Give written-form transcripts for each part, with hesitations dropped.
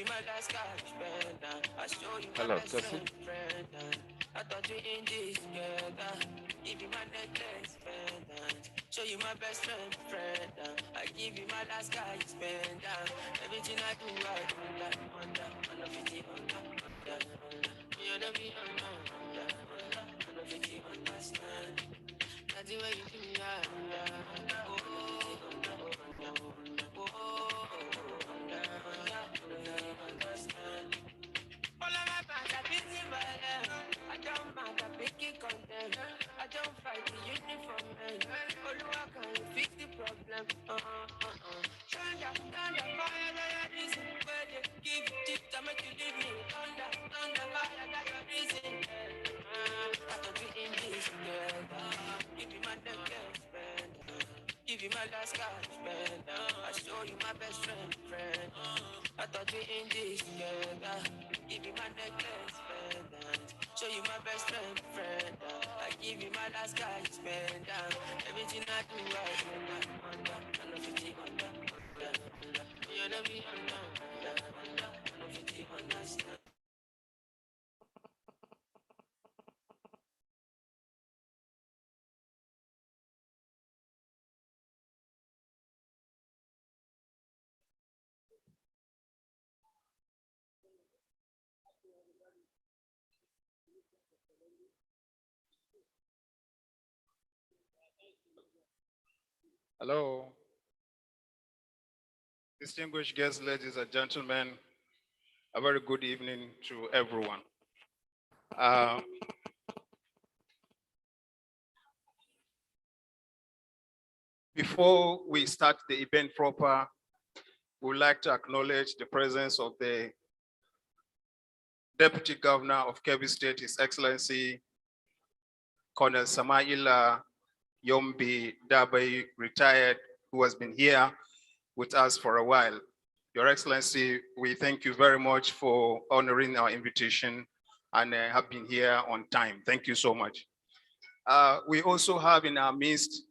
you my last cash spend. I show you my Hello, best Tessie. friend. I thought we in this together. Give you my necklace spend. Show you my best friend. I give you my last cash spend. Everything I do, I under, under 50, under. You know me, under, under 50, understand. That's the way you do me, understand. All of my fans are busy violent. I don't mind, I pick it content. I don't fight the uniform man. Oluwa can you fix the problem? Thunder, thunder, fire, that your reason. Where they give tip to make you leave me. Thunder, thunder, fire, that your reason. I thought we in this together. Give me my necklace, friend. Give you my last cash, friend. I show you my best friend. I thought we in this together. Give you my necklace, friend. Show you my best friend. I give you my last cash, spend. Everything I do, I under 50, under. You know me, under 50, understand. Hello. Distinguished guests, ladies and gentlemen, a very good evening to everyone. Uh, Before we start the event proper, we would like to acknowledge the presence of the Deputy Governor of Kebbi State, His Excellency Colonel Samaila Yombi Dabai, retired, who has been here with us for a while. Your Excellency, we thank you very much for honoring our invitation and have been here on time. Thank you so much. We also have in our midst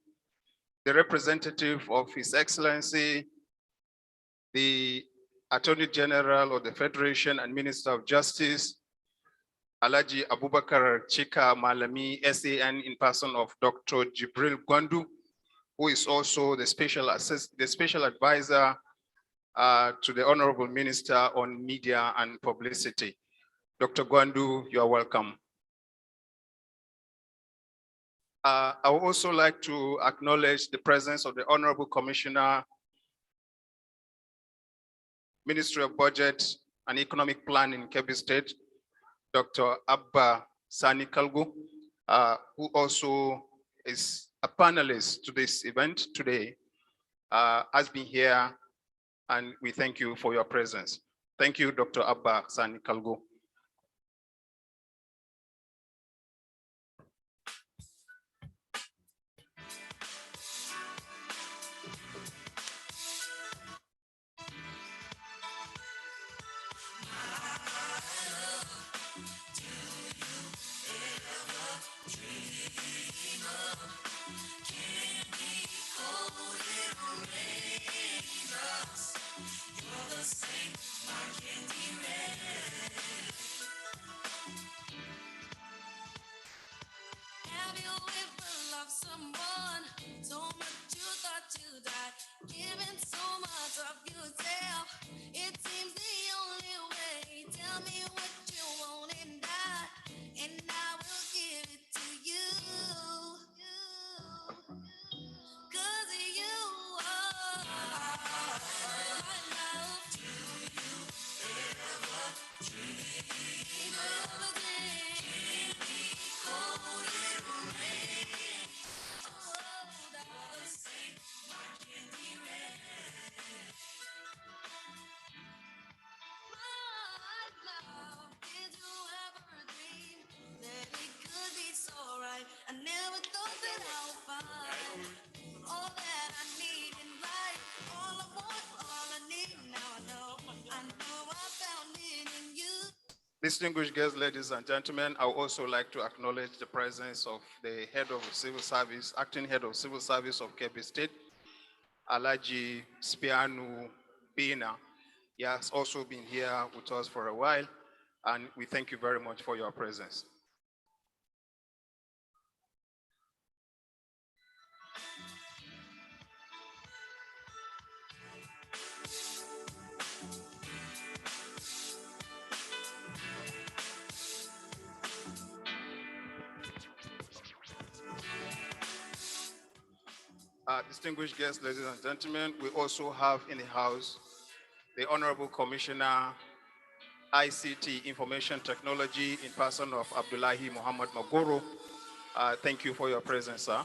the representative of His Excellency, the Attorney General of the Federation and Minister of Justice, Alaji Abubakar Chika Malami, SAN, in person of Dr. Jibril Gwandu, who is also the special advisor to the Honorable Minister on Media and Publicity. Dr. Gwandu, you are welcome. I would also like to acknowledge the presence of the Honorable Commissioner, Ministry of Budget and Economic Planning in Kebbi State, Dr. Abba Sani Kalgu, who also is a panelist to this event today, has been here, and we thank you for your presence. Thank you, Dr. Abba Sani Kalgu. Have you ever loved someone so much you thought you died? Giving so much of yourself, it seems the only way. Tell me what you want and I will give it to you. 'Cause you are my love. Do you ever dream of a day? Hold it rain. Oh, the same candy rain. My love, did you ever dream that it could be so right? I never thought that I would find all that I need in life. All I want, all I need. Now I know I found it in you. Distinguished guests, ladies and gentlemen, I would also like to acknowledge the presence of the head of civil service, acting head of civil service of Kebbi State, Alaji Spianu Bina, He has also been here with us for a while, and we thank you very much for your presence. Distinguished guests, ladies and gentlemen, we also have in the house the Honorable Commissioner ICT Information Technology in person of Abdullahi Muhammad Magoro. Thank you for your presence, sir.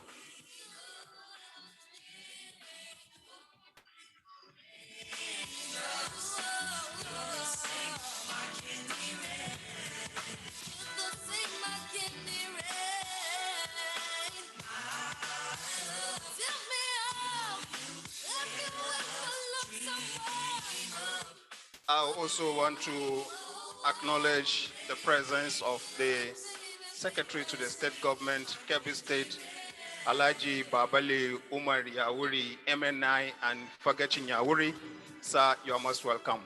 I also want to acknowledge the presence of the Secretary to the State Government, Kebbi State, Alaji Babali Umar Yauri, MNI, and Fagachin Yauri. Sir, you are most welcome.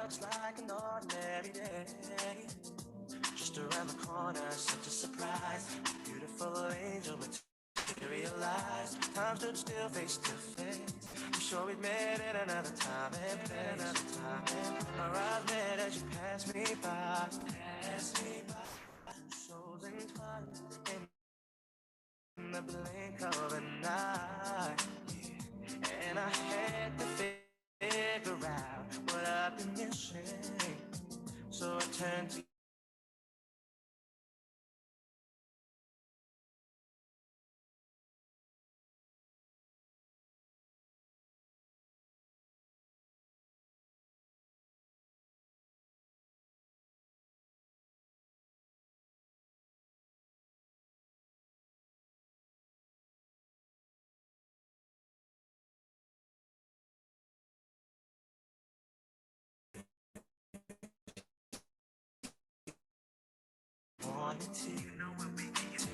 Looks like an ordinary day. Just around the corner, such a surprise. Beautiful angel materialized. Time stood still, face to face. I'm sure we'd met at another time and place. Our eyes met as you passed me by. Souls entwined in the blink of an eye. And I had to figure out what I've been missing. So I turned to wanted to. You know when we get to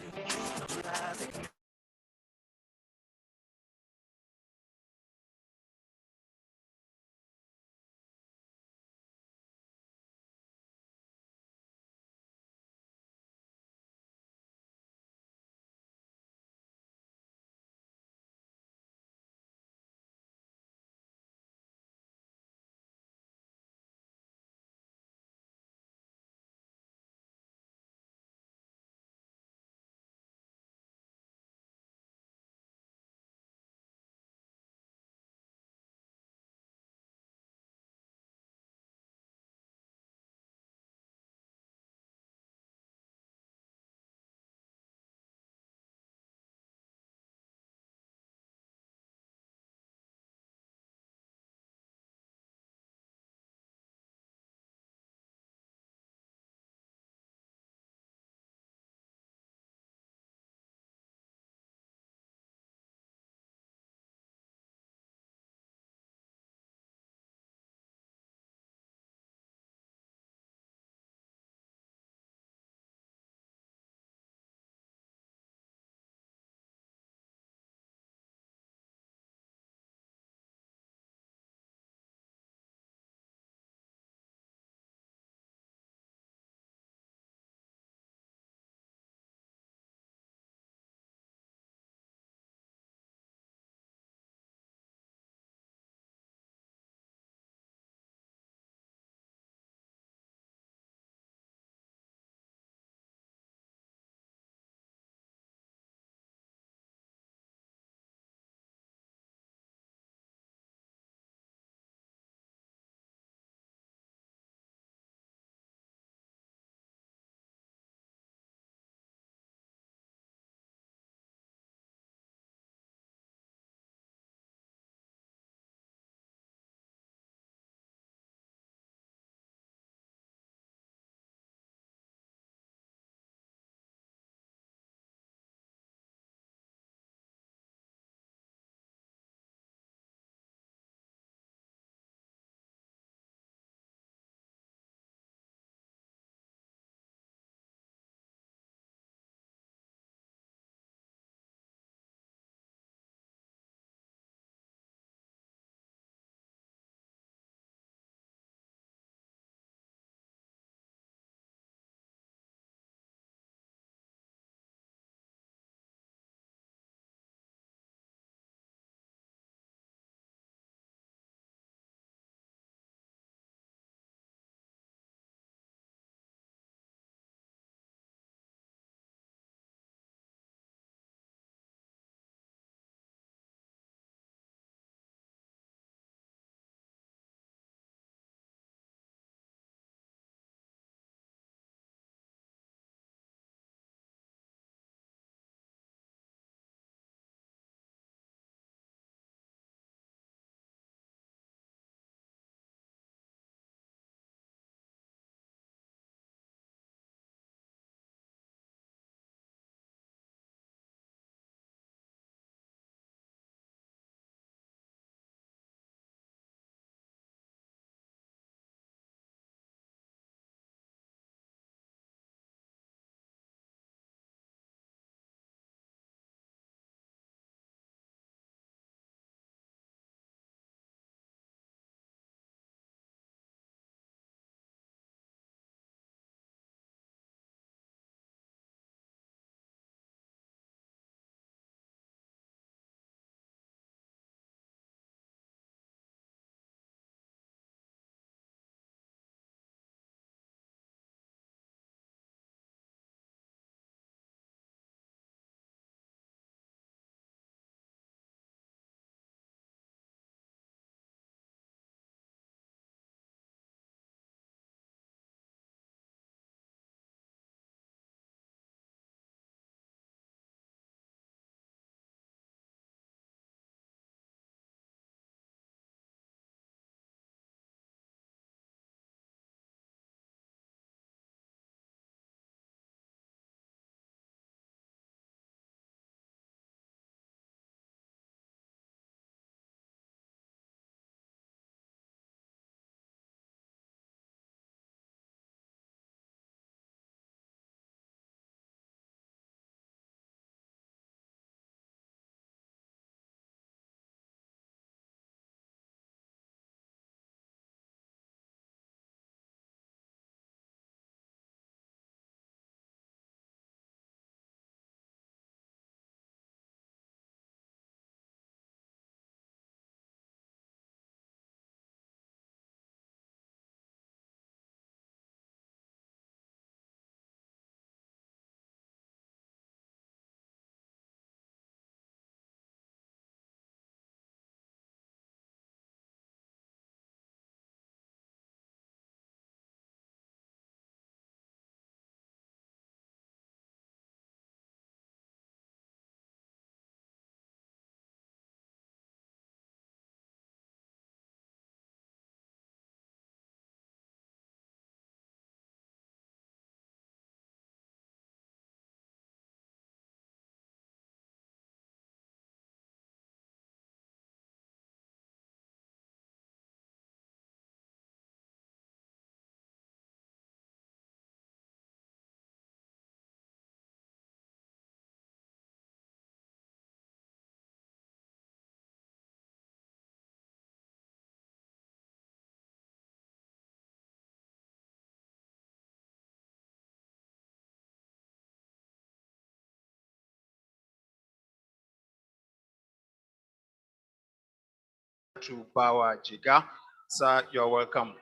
to Bawa Jiga. Sir, you're welcome.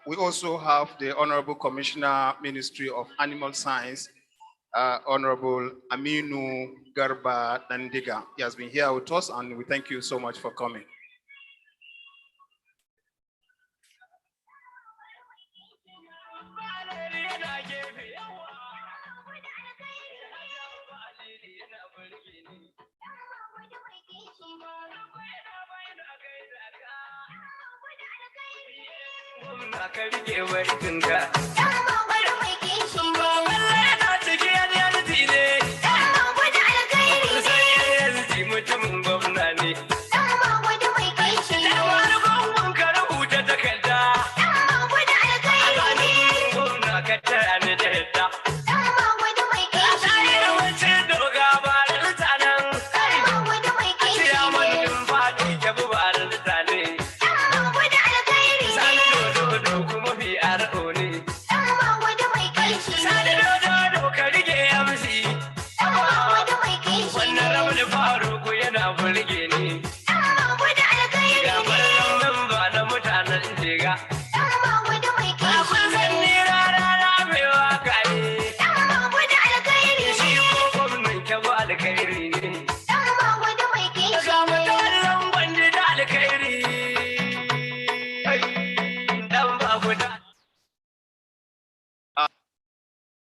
We also have the Honorable Commissioner, Ministry of Animal Science, Honorable Aminu Garba Dandiga. He has been here with us, and we thank you so much for coming.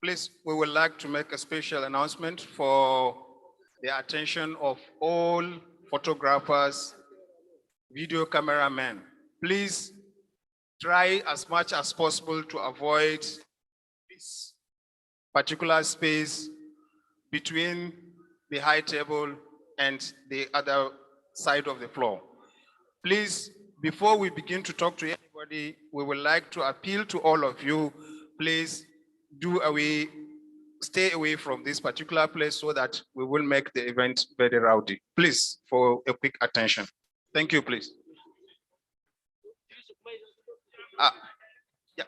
Please, we would like to make a special announcement for the attention of all photographers, video cameramen. Please try as much as possible to avoid this particular space between the high table and the other side of the floor. Please, before we begin to talk to anybody, we would like to appeal to all of you, please stay away from this particular place so that we will make the event very rowdy. Please, for a quick attention. Thank you, please. Yeah,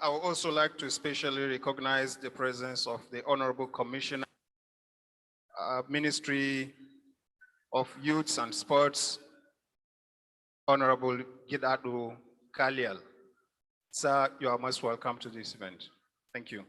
I would also like to especially recognize the presence of the Honorable Commissioner, Ministry of Youths and Sports, Honorable Gidadu Kalial. Sir, you are most welcome to this event. Thank you.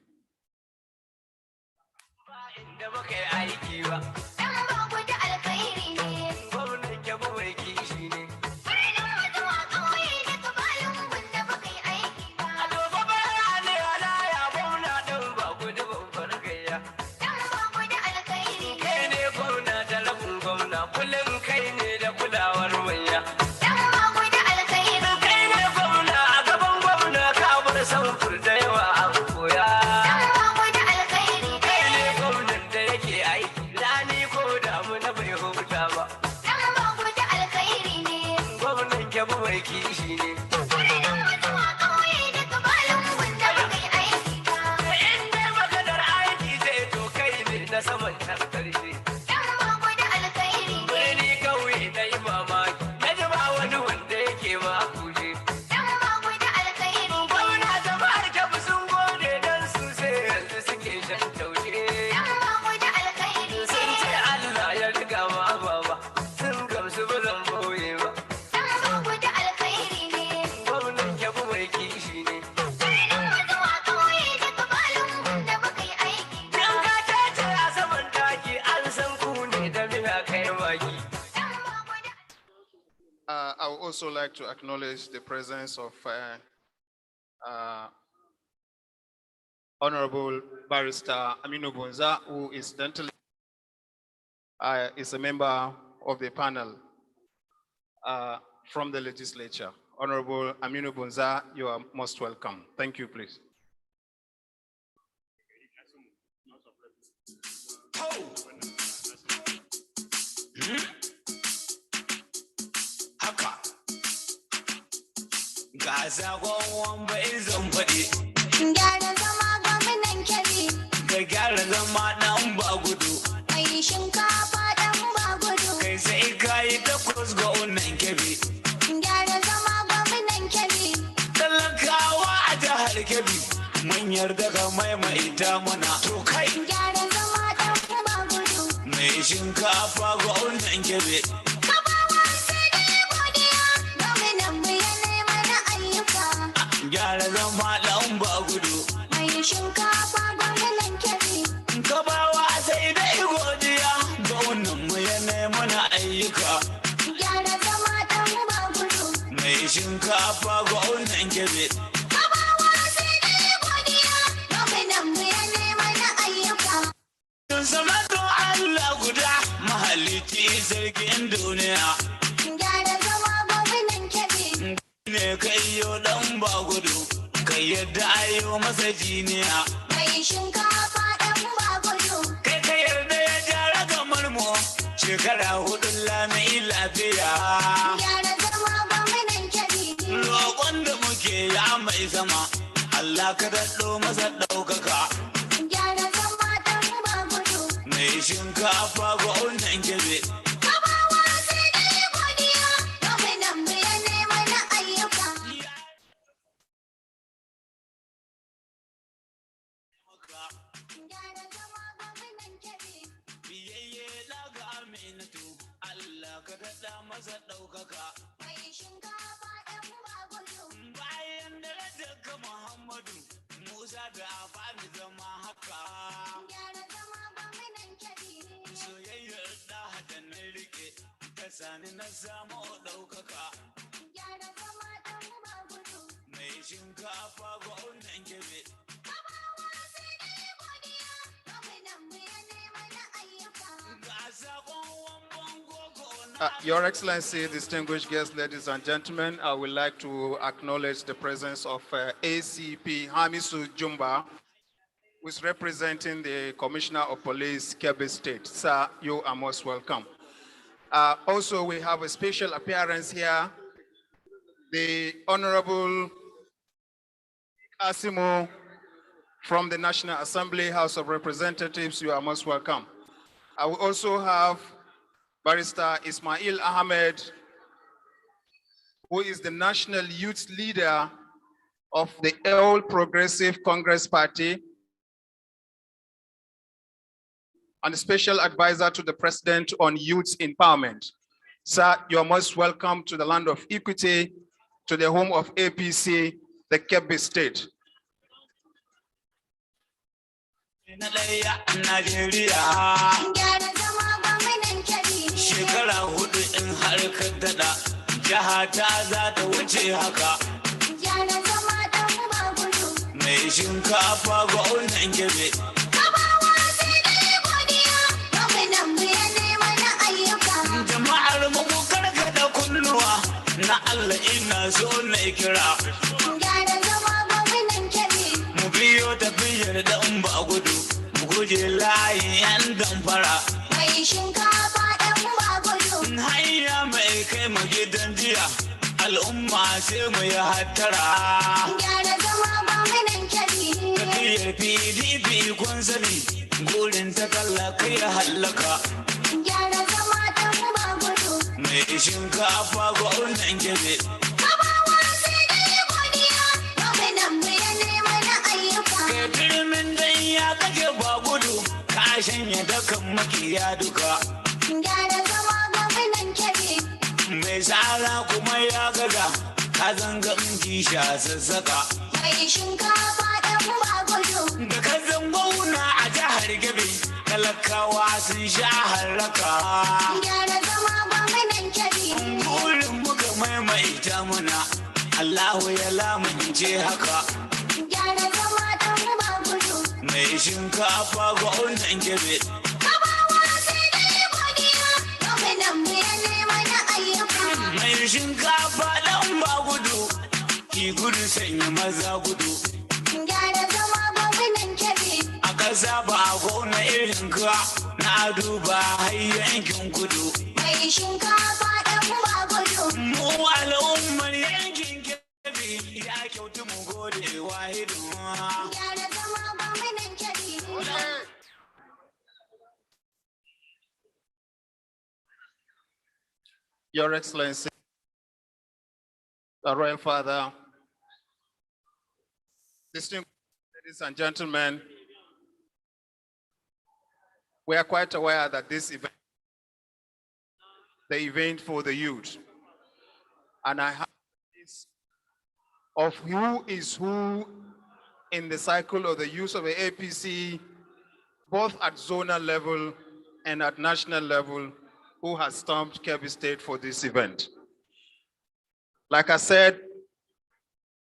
I would also like to acknowledge the presence of Honorable Barrister Aminu Bonza, who incidentally is a member of the panel. from the legislature. Honorable Aminu Bunza, you are most welcome. Thank you, please. Gaza gwamnan bai zan faɗi. Gyara zama gwamnan Kebbi. Ka gyara zama ɗan ba gudu. Mai shinkafa ɗan ba gudu. Kai sai ka yi takwas gwamnan Kebbi. Gyara zama gwamnan Kebbi. Talakawa a jihar Kebbi. Mun yarda ka maimaita mana. To kai. Gyara zama ɗan ba gudu. Mai shinkafa gwamnan Kebbi. Gyara zama ɗan ba gudu. Mai shinkafa gwamnan Kebbi. Ka bawa sai dai godiya. Gwamnan mu ya mana ayyuka. Gyara zama ɗan ba gudu. Mai shinkafa gwamnan Kebbi. Ka bawa sai dai godiya. Gwamnan mu ya mana ayyuka. Tun sama don Allah guda. Mahalicci sarkin duniya. Gyara zama gwamnan Kebbi. Ne kai yo dan ba gudu kai yadda ayo masa jiniya mai shinkafa dan ba gudu kai ka yarda ya jara kamar mu shekara hudu lami lafiya gyara zama gwamnan Kebbi roƙon da muke ya mai sama Allah ka daɗo masa ɗaukaka gyara zama dan ba gudu mai shinkafa gwamnan Kebbi. Masa ɗaukaka mai shinkafa ɗan bagudu bayan darajar Muhammadu Musa da Afani zama haka gyara zama gwamnan Kebbi soyayyar da hada na rike ta sani na samu ɗaukaka gyara zama ɗan bagudu mai shinkafa gwamnan Kebbi. Your Excellency, distinguished guests, ladies and gentlemen, I would like to acknowledge the presence of ACP Hamisu Jumba, who is representing the Commissioner of Police, Kebbi State. Sir, you are most welcome. Also, we have a special appearance here. The Honorable Asimo from the National Assembly, House of Representatives, you are most welcome. I will also have Barrister Ismail Ahmed, who is the National Youth Leader of the All Progressive Congress Party and a Special Advisor to the President on Youth Empowerment. Sir, you are most welcome to the land of equity, to the home of APC, the Kebbi State. Shekara hudu in harkar dada jiha ta za ta wuce haka gyara zama dan ba gudu mai shinkafa gwamnan Kebbi kabawa sai dai godiya gwamnan mu ya nema na ayyuka jama'ar mu karkada kunnuwa na Allah ina so na kira gyara zama gwamnan Kebbi mu biyo tafiyar dan ba gudu mu guje layin yan damfara mai shinkafa hanya mai kai mu gidan jiya al'umma sai mu yi hattara gyara zama gwamnan Kebbi tafiyar PDP kun sani gurin ta kallaka ya hallaka gyara zama dan ba gudu mai shinkafa gwamnan Kebbi kabawa sai dai godiya gwamnan mu ya nema na ayyuka kai firmin dan ya kake ba gudu ka shanya dakan makiya duka gyara zama gwamnan Kebbi mai tsara kuma ya gaga ka zanga kisha sassaka mai shinkafa dan ba gudu da ka zangauna a jihar Kebbi talakawa sun sha haraka gyara zama gwamnan Kebbi burin muka maimaita muna Allahu ya lamunce haka gyara zama dan ba gudu mai shinkafa gwamnan Kebbi kabawa sai dai godiya gwamnan mu ya nema na Mai shinkafa dan ba gudu, ki gudu sanya maza gudu. Gyara zama gwamnan Kebbi. A ƙasa ba a gona irin ka, na duba har yankin kudu. Mai shinkafa dan ba gudu. Mu al'ummar yankin Kebbi ya kyautu mu gode wahidu. Gyara zama gwamnan Kebbi. Your Excellency, the Royal Father, distinguished ladies and gentlemen, we are quite aware that this event, the event for the youth, and I have this of who is who in the cycle of the use of the APC, both at zonal level and at national level, who has stormed Kebbi State for this event. Like I said,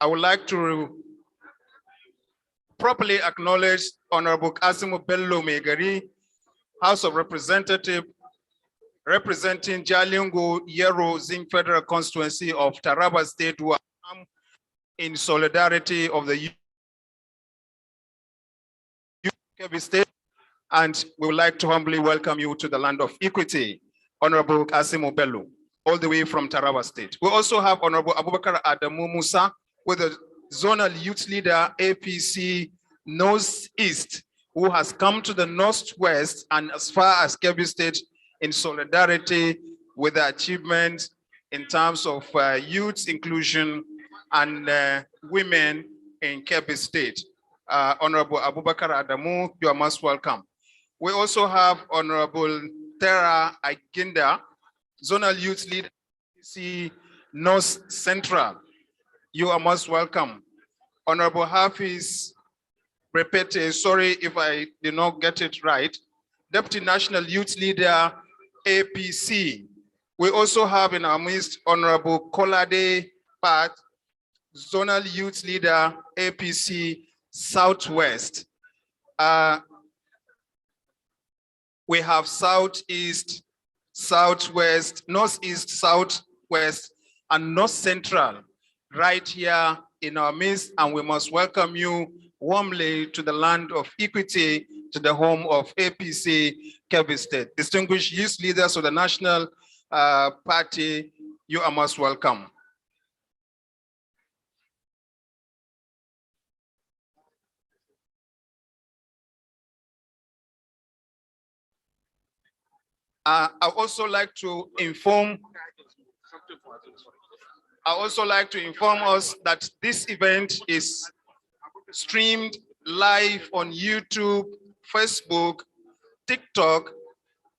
I would like to properly acknowledge Honorable Kasimu Bello Megari, House of Representative, representing Jalingo Yero Zing Federal Constituency of Taraba State, who are in solidarity of the youth of Kebbi State, and we would like to humbly welcome you to the land of equity, Honorable Kasimu Bello, all the way from Taraba State. We also have Honorable Abubakar Adamu Musa, with the zonal youth leader APC Northeast, who has come to the Northwest and as far as Kebbi State in solidarity with the achievements in terms of youth inclusion and women in Kebbi State. Honorable Abubakar Adamu, you are most welcome. We also have Honorable Tara Aginda, zonal youth leader APC North Central. You are most welcome. Honorable Hafiz Repete, sorry if I did not get it right, Deputy National Youth Leader, APC. We also have in our midst Honorable Kolade Pat, Zonal Youth Leader, APC Southwest. We have Southeast, Southwest, Northeast, Southwest, and North Central right here in our midst, and we must welcome you warmly to the land of equity, to the home of APC Kebbi State. Distinguished youth leaders of the National Party, you are most welcome. I also like to inform us that this event is streamed live on YouTube, Facebook, TikTok,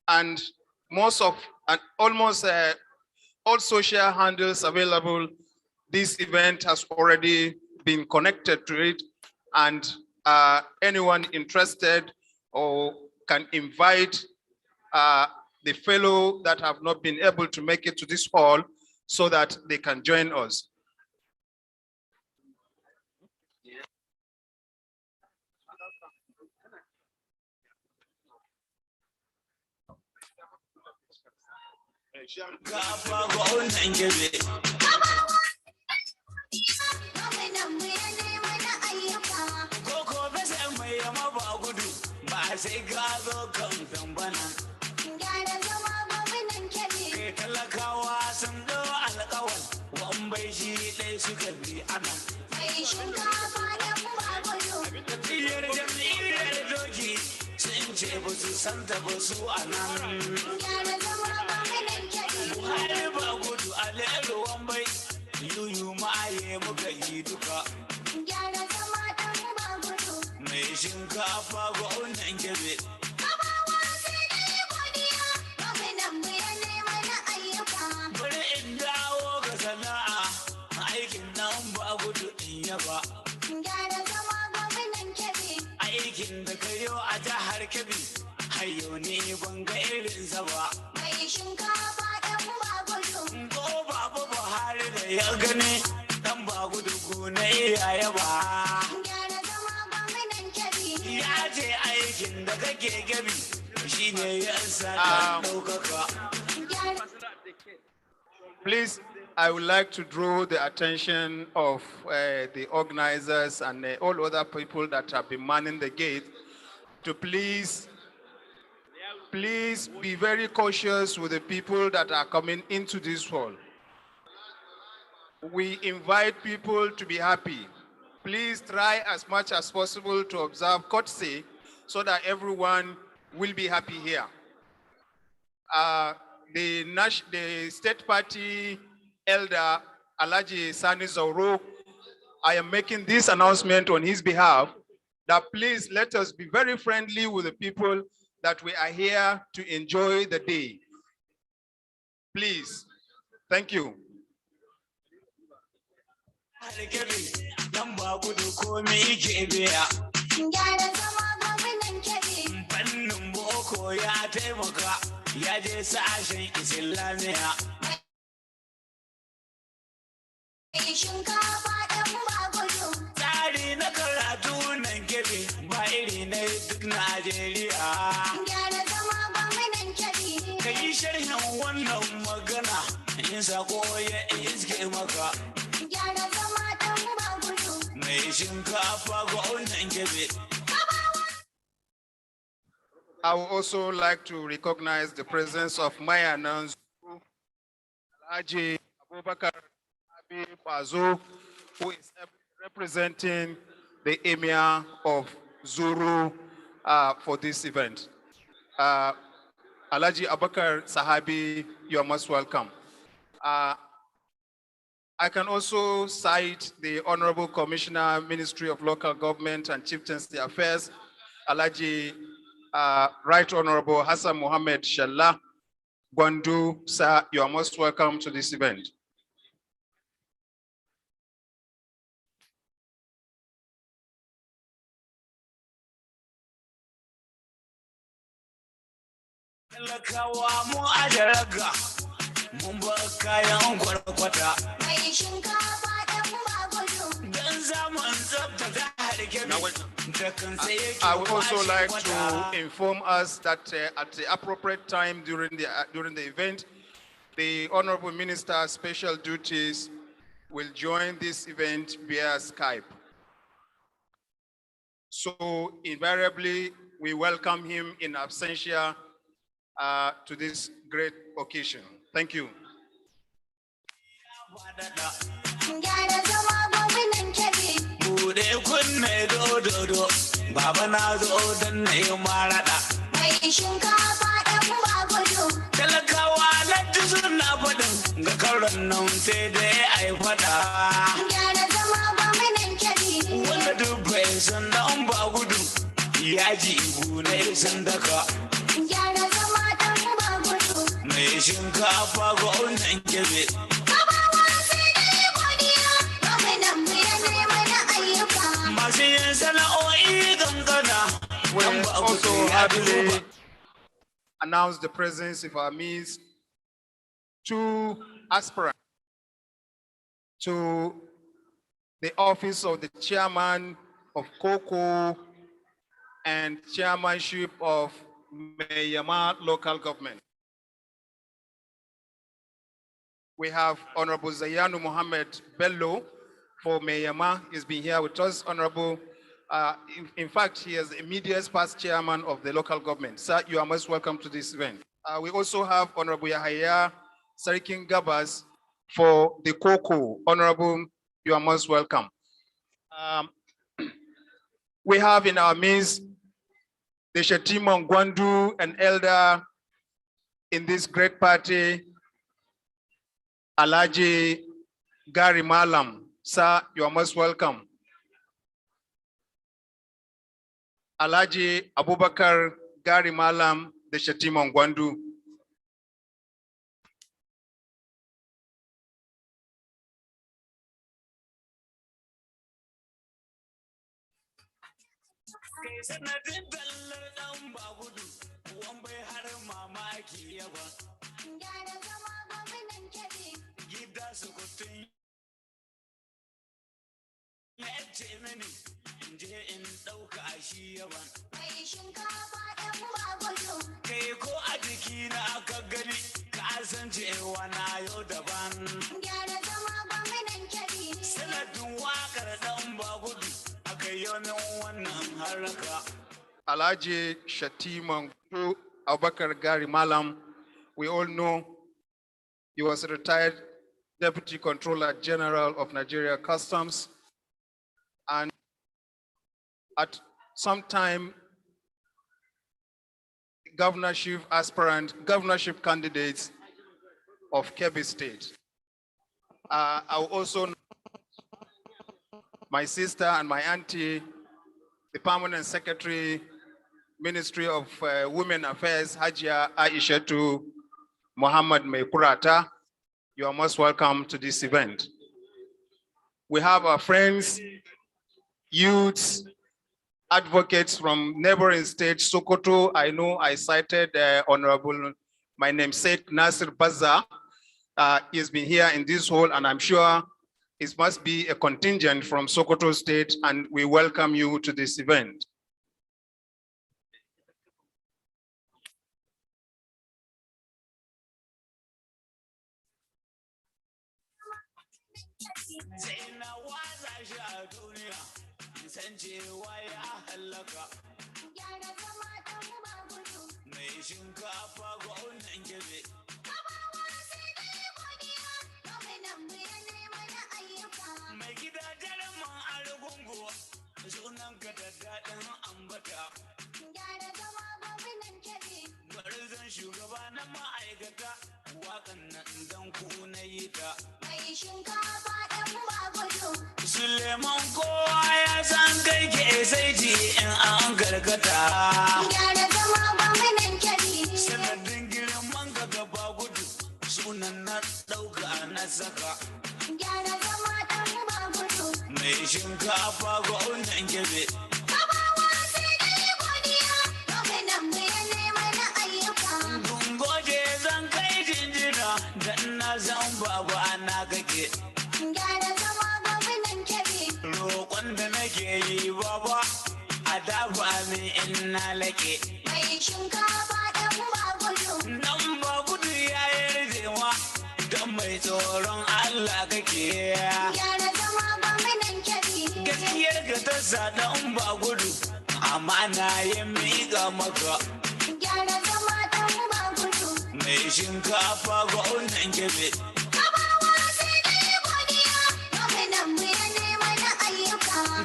and almost all social handles available. This event has already been connected to it, and anyone interested or can invite the fellow that have not been able to make it to this hall so that they can join us. Aikin da kayo a jihar Kebbi, hayo ne ban ga irin sa ba. Mai shinkafa dan bagudu. Ko babu Buhari da ya gani dan bagudu gona iyaye ba. Gyara zama gwamnan Kebbi. Ya ce aikin da kake Kebbi shine ya sa ɗaukaka. Please, I would like to draw the attention of the organizers and all other people that have been manning the gate to please be very cautious with the people that are coming into this hall. We invite people to be happy. Please try as much as possible to observe courtesy so that everyone will be happy here. The state party elder, Alaji Sani Zauro, I am making this announcement on his behalf that please let us be very friendly with the people that we are here to enjoy the day. Please, thank you. Tsari na karatu nan Kebbi ba iri na duk Najeriya. Gyara zama gwamnan Kebbi. Ka yi sharhin wannan magana in sako ya iske maka. Gyara zama dan bagudu. Mai shinkafa gwamnan Kebbi. I would also like to recognize the presence of Maya Nanzu, Alhaji Abubakar Bazo, who is representing the Emir of Zuru for this event. Alhaji Abubakar Sahabi, you are most welcome. I can also cite the Honorable Commissioner, Ministry of Local Government and Chieftaincy Affairs, Alhaji Right Honorable Hassan Mohammed Shallah Gwandu. Sir, you are most welcome to this event. I would also like to inform us that at the appropriate time during the event, the Honorable Minister Special Duties will join this event via Skype. So invariably, we welcome him in absentia to this great occasion. Thank you. Baba na zo dan na yi marada. Mai shinkafa ɗan bagudu. Talakawa laddu suna faɗin ga karon nan sai dai a yi faɗa. Gyara zama gwamnan Kebbi. Wanda duk bai san ɗan bagudu ya ji ihu na isan daka. Gyara zama ɗan bagudu. Mai shinkafa gwamnan Kebbi. We also happily announce the presence of our midst two aspirants to the office of the chairman of COCO and chairmanship of Meyama local government. We have Honorable Zayanu Mohammed Bello for Meyama. He's been here with us, Honorable. In fact, he is the immediate past chairman of the local government. Sir, you are most welcome to this event. We also have Honorable Yahaya Sarikin Gabas for the COCO. Honorable, you are most welcome. We have in our midst the Shetima Gwandu, an elder in this great party, Alaji Gari Malam. Sir, you are most welcome. Alaji Abubakar Gari Malam, the Shetima Gwandu. Alhaji Shatima Abubakar Gari Malam, we all know he was a retired Deputy Controller General of Nigeria Customs, and at some time, governorship candidates of Kebbi State. I also know my sister and my auntie, the Permanent Secretary, Ministry of Women Affairs, Hajia Aishatu Muhammad Meikurata. You are most welcome to this event. We have our friends, youths, advocates from neighboring states, Sokoto. I know I cited Honorable, my namesake, Nasir Baza. He's been here in this hall, and I'm sure it must be a contingent from Sokoto State, and we welcome you to this event. Suleiman kowa ya san kai ke sai ji in an gargata. Gyara zama gwamnan Kebbi. Sanadin girman ka gaba gudu sunan na ɗauka na saka. Gyara zama ɗan ba gudu. Mai shinkafa gwamnan Kebbi. Kabawa sai dai godiya gwamnan mu ya nema na ayyuka. Gungoje zan kai jinjina da ina zan babu ana kake. Gyara zama gwamnan Kebbi. Roƙon da nake yi baba a dafa min in na laƙe. Mai shinkafa ɗan ba gudu. Nan ba gudu ya yi rizewa don mai tsoron Allah kake. Gyara zama gwamnan Kebbi. Gaskiyar ka ta sa ɗan ba gudu amma na yi miƙa maka. Gyara zama ɗan ba gudu. Mai shinkafa gwamnan Kebbi.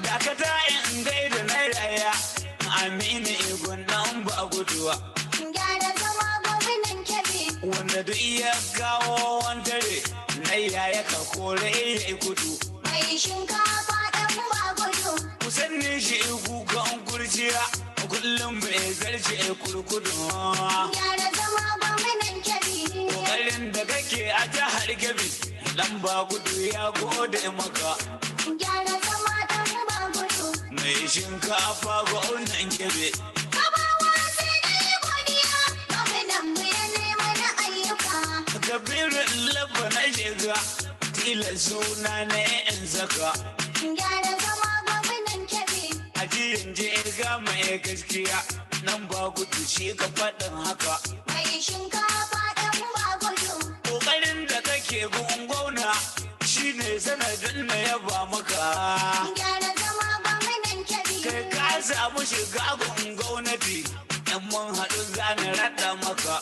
Dakata in gaida na raya Aminu Igun nan ba guduwa. Gyara zama gwamnan Kebbi. Wanda duk iya kawo wandare na yaya ka kore ya yi kudu. Mai shinkafa ɗan ba gudu. Kusan ne shi kukan kurciya kullum bai zarce kurkudu. Gyara zama gwamnan Kebbi. Ƙoƙarin da kake a jihar Kebbi ɗan ba gudu ya gode maka. Gyara zama ɗan ba gudu. Mai shinkafa gwamnan Kebbi. Kabawa sai dai godiya gwamnan mu ya nema na ayyuka. Kabiru labba na shiga tilas suna na yan saka. Gyara zama gwamnan Kebbi. Ajiyan je ga mai gaskiya nan ba gudu shi ka faɗin haka. Mai shinkafa ɗan ba gudu. Ƙoƙarin da kake gun gwamna shi ne sanadin na yaba maka. Gyara zama gwamnan Kebbi. Kai ka samu shiga gun gwamnati yan mun haɗu zana raɗa maka.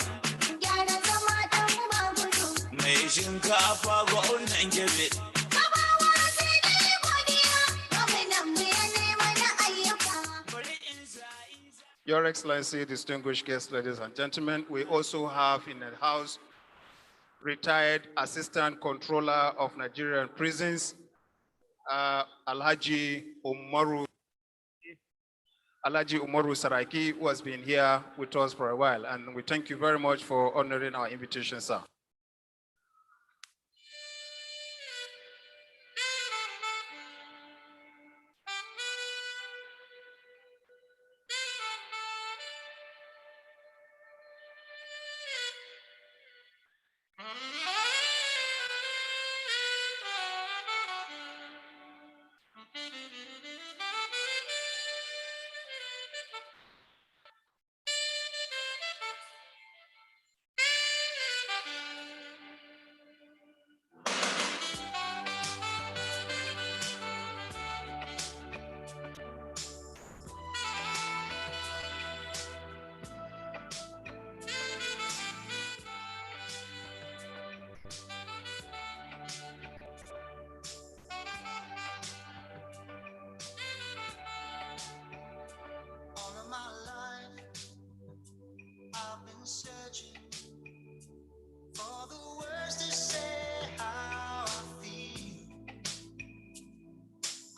Gyara zama ɗan ba gudu. Mai shinkafa gwamnan Kebbi. Kabawa sai dai godiya gwamnan mu ya nema na ayyuka. Your Excellency, distinguished guests, ladies and gentlemen, we also have in the house retired Assistant Controller of Nigerian Prisons, Alhaji Umaru Saraki, who has been here with us for a while. And we thank you very much for honoring our invitation, sir. searching for the words to say how I feel.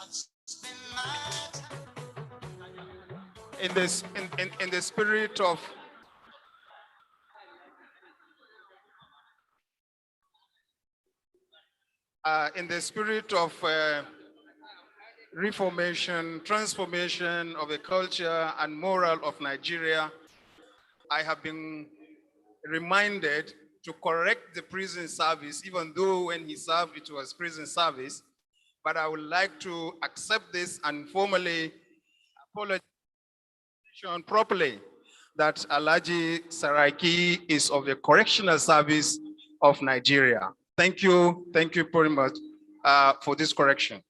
I'd spend my time in the spirit of reformation, transformation of the culture and moral of Nigeria, I have been reminded to correct the prison service, even though when he served it was prison service. But I would like to accept this and formally apologize properly that Alhaji Saraki is of the Correctional Service of Nigeria. Thank you very much for this correction.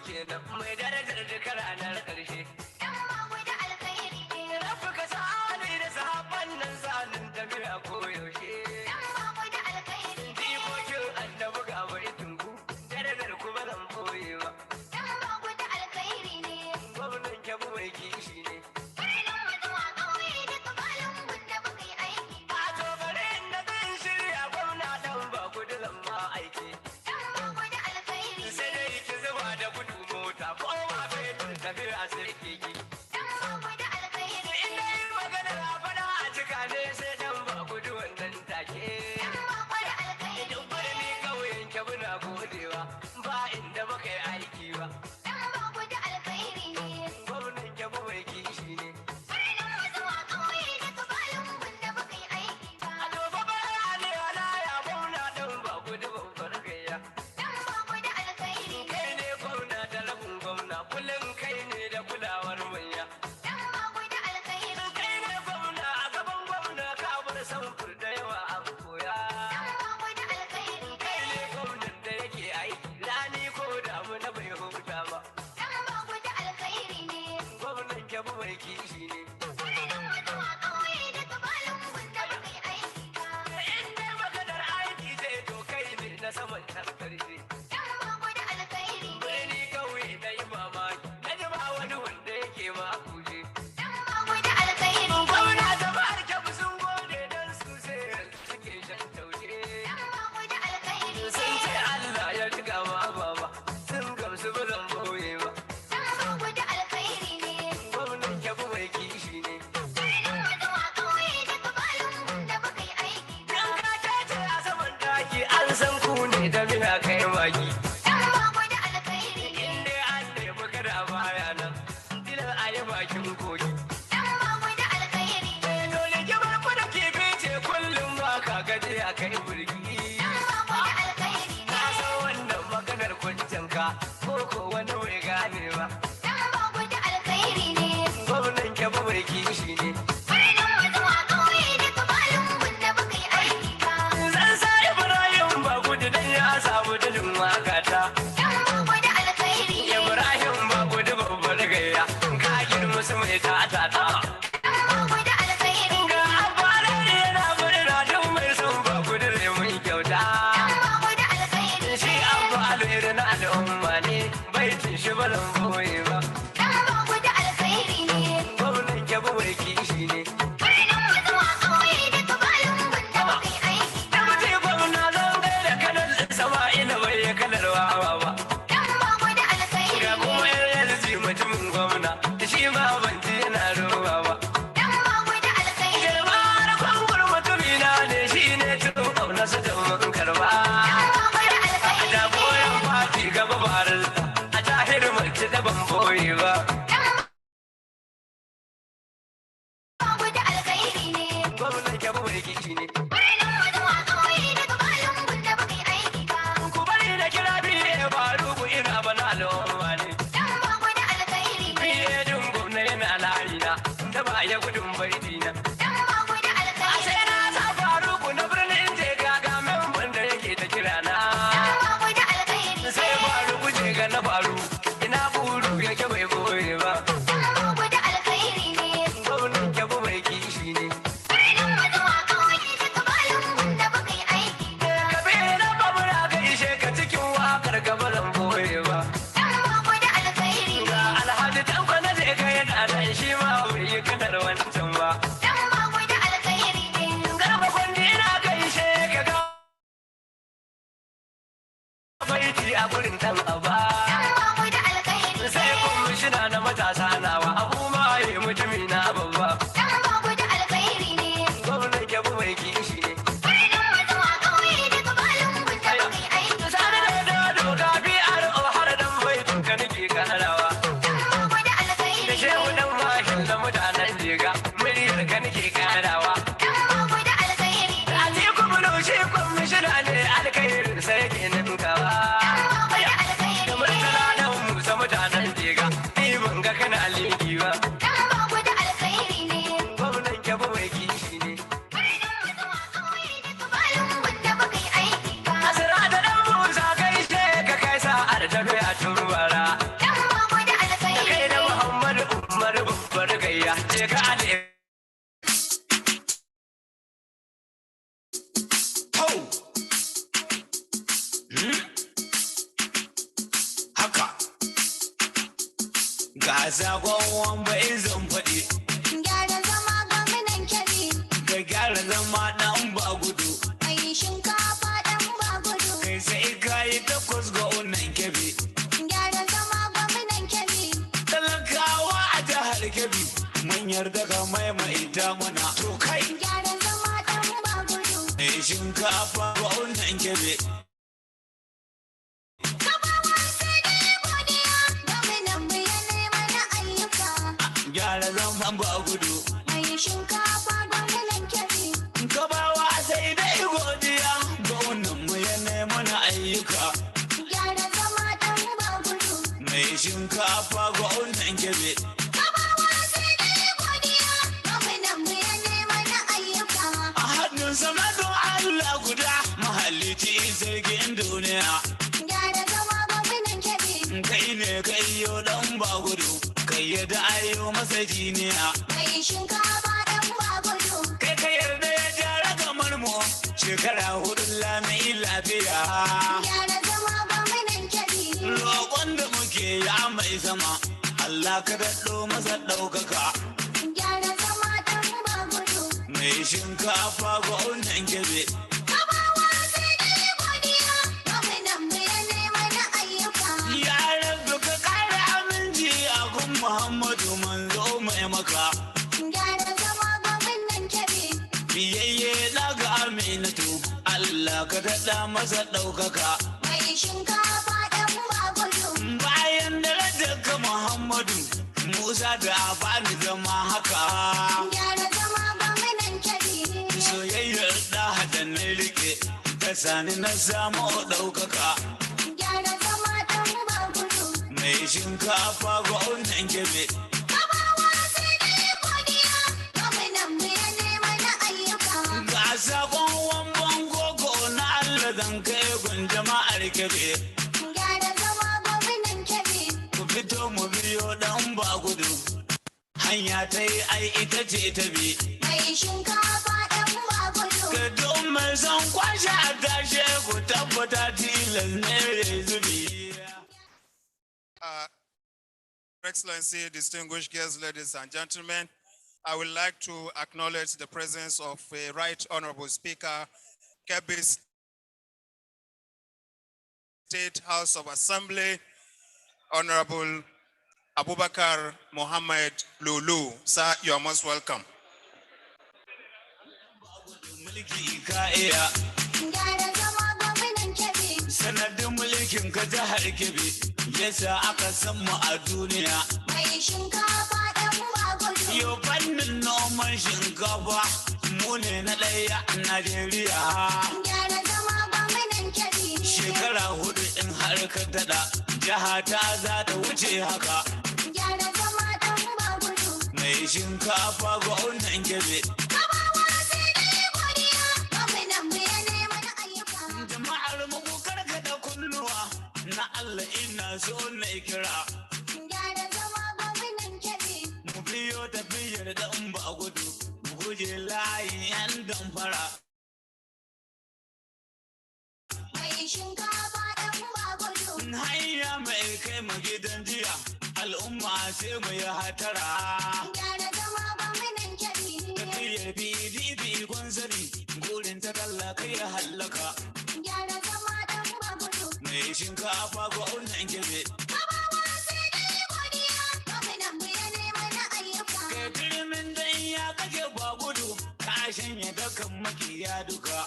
kenan mai daraja kullum kai ne da kulawar manya. Kai ne gwamna a gaban gwamna ka bar samfur da yawa a koya. Kai ne gwamnan da yake aiki rani ko damuna bai huta ba. Gwamnan Kebbi mai kishi ne. In dai maganar aiki zai to kai ne na saman karfe. Birni kauye na yi mamaki, na ji ba wani wanda yake ma kuje. Gwamna da bahar Kebbi sun gode don su sai suke shan taushe. Sun ce Allah ya riga ma baba, sun gamsu ba zan boye ba. Gwamnan Kebbi mai kishi ne. Yan ka ce a saman daki an san ku ne da mina kai magi. In dai an nemi kada baya nan, dilar a yi bakin kogi. Dole ki bar ku da kifi ce kullum ba ka gaji a kai burgi. Na san wannan maganar kwancin ka, ko ko wani mai gane ba. Gwamnan Kebbi mai kishi ne. Zan sa Ibrahim ba gudu dan ya samu dalin wakata. Ibrahim ba gudu babbar gayya, ka girma su mai tatata. Ga abbalar yana murna don mai son ba gudu ne mun kyauta. Shi abba alheri na al'umma ne, baitin shi ba zan boye ba. Gwamnan Kebbi mai kishi ne. Da mutum gwamna zan gaida kanar Sama'ila bai yi kanar wawa ba. Ga kuma yanzu mutumin gwamna, shi ma ban ji yana roba ba. Girma da kwangur mutumina ne, shi ne tun ƙauna su da mun karba. Da goyon fati gaba barar a tahir mace da ban boye ba. Gwamnan Kebbi mai kishi ne. Ku bari da kira biye faru ku ina bana al'umma ne. Biye din gwamna yana layina, da ba ya gudun baidina. A sai na sa faru ku na birnin jega ga memban da yake ta kira na. Sai faru ku jega na faru, ina buru yake bai boye ba. Gwamnan Kebbi mai kishi ne. Kabe na babura gaishe ka cikin wakar gaba zan boye ba. Ga Alhaji Tanko na je ka yana nan shi ma bai yi kanar wancan ba. Garba kwandi na gaishe ka ga baiti a gurin tan aba. Sai kwamishina na matasa nawa abu ma yi mutumi na babba. Gwamnan Kebbi mai kishi ne. Sani da doka biyar har dan baitin ka nake karawa. Da shehu dan mashin da mutanen jega muryar ka nake karawa. A ce kuma shi kwamishina ne alkhairin sai ke ninkawa. Da murtala dan musa mutanen jega ni ban ga kana liki ba. Gwamnan Kebbi mai kishi ne. Asira da dan musa gaishe ka kai sa'ar tafi a turbara. Da kai da Muhammadu Umar babbar gayya ce ka ale. Haka ga zagon bai zan faɗi. Gyara zama gwamnan Kebbi, Ga gyara zama ɗan ba gudu. mai shinkafa ɗan ba gudu. Kai sai ka yi takwas ga wannan Kebbi. Gyara zama gwamnan Kebbi, Talakawa a jihar Kebbi mun yarda ka maimaita mana. To kai gyara zama ɗan ba gudu. mai shinkafa ga wannan Kebbi. Kabawan sai dai godiya, gwamnan mu ya nema na ayyuka. Gyara zaman ba gudu. Mai shinkafa gwamnan Kebbi, Gabawa sai dai godiya ga wannan mu ya mana ayyuka. gyara zama ɗan ba gudu. Mai shin shinkafa gwamnan Kebbi. Kabawa sai dai godiya, gwamnan mu ya nema na ayyuka. A hannun sama don Allah guda mahallici sarkin duniya. Gyara zama gwamnan Kebbi, Kai ne kai yo dan ba gudu, kai yadda ayo masa jiniya. mai shinkafa ɗan bagudu. Kai ka yarda ya jara kamar mu, shekara hudu lami lafiya. Gyara zama gwamnan Kebbi, Roƙon da muke ya mai sama, Allah ka daɗo masa ɗaukaka. gyara zama ɗan bagudu. Mai shinkafa gwamnan Kebbi. Kabawa sai dai godiya, gwamnan mu ya nema na ayyuka. Ya rabu ka ƙara aminci a gun Muhammadu manzo mai maka. Gyara zama gwamnan Kebbi, Biyayye daga Aminatu, Allah ka daɗa masa ɗaukaka. mai shinkafa ɗan bagudu. Bayan darajar ka Muhammadu, Musa da Abani zama haka. Gyara zama gwamnan Kebbi, Soyayyar da hada na rike, ta sani na samu ɗaukaka. gyara zama ɗan bagudu. Mai shinkafa gwamnan Kebbi. Kabawa sai dai godiya, gwamnan mu ya nema na ayyuka. Ga sakon wamban gogo na Allah zan kai gun jama'ar Kebbi. Gyara zama gwamnan Kebbi, Ku fito mu biyo dan ba gudu. Hanya ta yi ai ita ce ta bi. mai shinkafa ɗan bagudu. Ka don mai son kwashe a tashe ku tabbata tilas ne ya zubi. Your Excellency, distinguished guests, ladies and gentlemen, I would like to acknowledge the presence of a Right Honorable Speaker, Kebbi State House of Assembly, Honorable Abubakar Mohammed Lulu. Sir, you are most welcome. Mulki ka iya, Gyara zama gwamnan Kebbi, sanadin mulkin ka jihar Kebbi. Yasa aka san mu a duniya. mai shinkafa ɗan bagudu. Yo fannin noman shinkafa mu ne na ɗaya a Najeriya. Gyara zama gwamnan Kebbi, Shekara hudu in har ka daɗa, jiha ta za ta wuce haka. gyara zama ɗan bagudu. Mai shinkafa gwamnan Kebbi. Kabawa sai dai godiya, gwamnan mu ya nema na ayyuka. Jama'ar mu ku karkata kunnuwa, na Allah ina so na kira. Gyara zama gwamnan Kebbi, Mu biyo tafiyar dan ba gudu, mu guje layin 'yan damfara. mai shinkafa ɗan bagudu. Hanya mai kai mu gidan jiya, al'umma sai mu yi hatara. Gyara zama gwamnan Kebbi, Tafiyar PDP kun sani, gurin ta tallaka ya hallaka. gyara zama ɗan bagudu. Mai shinkafa gwamnan Kebbi. Kabawa sai dai godiya, gwamnan mu ya nema na ayyuka. Kai turmin dan ya kake ba gudu, ka shanya dakan makiya duka.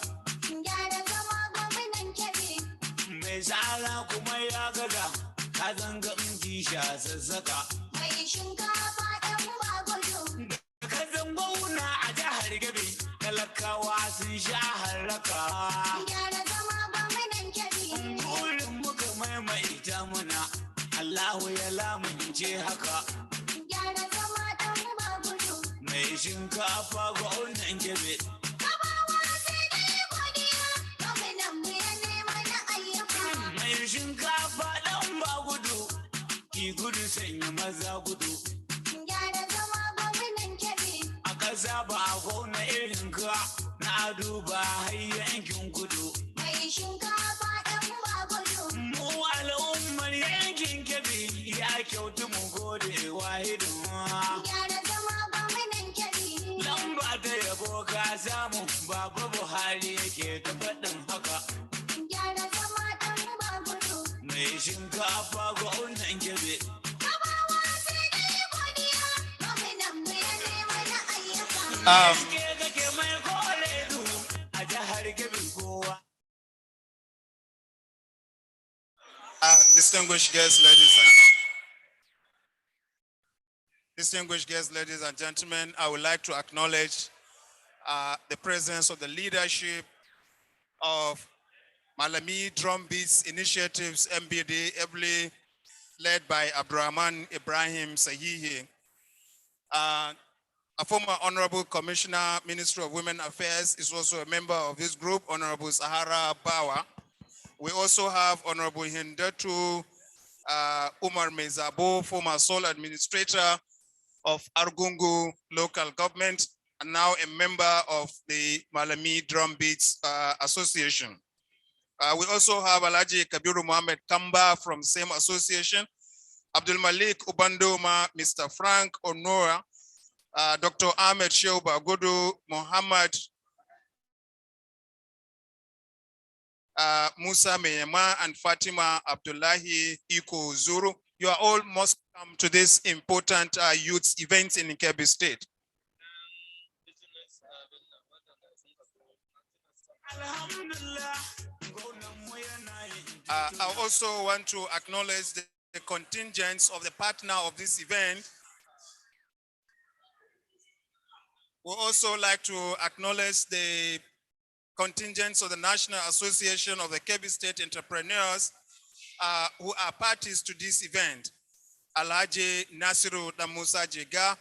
Gyara zama gwamnan Kebbi, Mai tsara kuma ya gaga, ka zanga kisha sassaka. mai shinkafa ɗan bagudu. Ka zangauna a jihar Kebbi, talakawa sun sha harraka. Gyara zama gwamnan Kebbi, Burin muka maimaita muna, Allahu ya lamunce haka. gyara zama ɗan bagudu. Mai shinkafa gwamnan Kebbi. Kabawa sai dai godiya, gwamnan mu ya nema na ayyuka. Mai shinkafa ɗan ba gudu, ki gudu sanya maza gudu. Gyara zama gwamnan Kebbi, A ƙasa ba a gona irin ka, na duba har yankin kudu. mai shinkafa ɗan bagudu. Mu al'ummar yankin Kebbi ya kyautu mu gode wahidin. Gyara zama gwamnan Kebbi, Lamba ta yabo ka samu, Baba Buhari yake ta faɗin haka. gyara zama ɗan bagudu. Mai shinkafa gwamnan Kebbi. Kabawa sai dai godiya, gwamnan mu ya nema na ayyuka. Ke kake mai kore duhu a jihar Kebbi kowa. Distinguished guests, ladies and gentlemen, I would like to acknowledge the presence of the leadership of Malami Drum Beats Initiatives, MBD, Ebli, led by Abdurrahman Ibrahim Sahihi. A former Honorable Commissioner, Ministry of Women Affairs, is also a member of this group, Honorable Sahara Bawa. We also have Honorable Hindatu Umar Mezabo, former sole administrator of Argungu local government, and now a member of the Malami Drum Beats Association. We also have Alhaji Kabiru Mohammed Kamba from same association, Abdul Malik Ubandoma, Mr. Frank Onora, Dr. Ahmed Shehu Bagudu, Muhammad Musa Meyema, and Fatima Abdullahi Iko Zuru. You are all most come to this important youth event in Kebbi State. I also want to acknowledge the contingents of the partner of this event. We also like to acknowledge the contingents of the National Association of the Kebbi State Entrepreneurs who are parties to this event. Alhaji Nasiru Damusa Jega,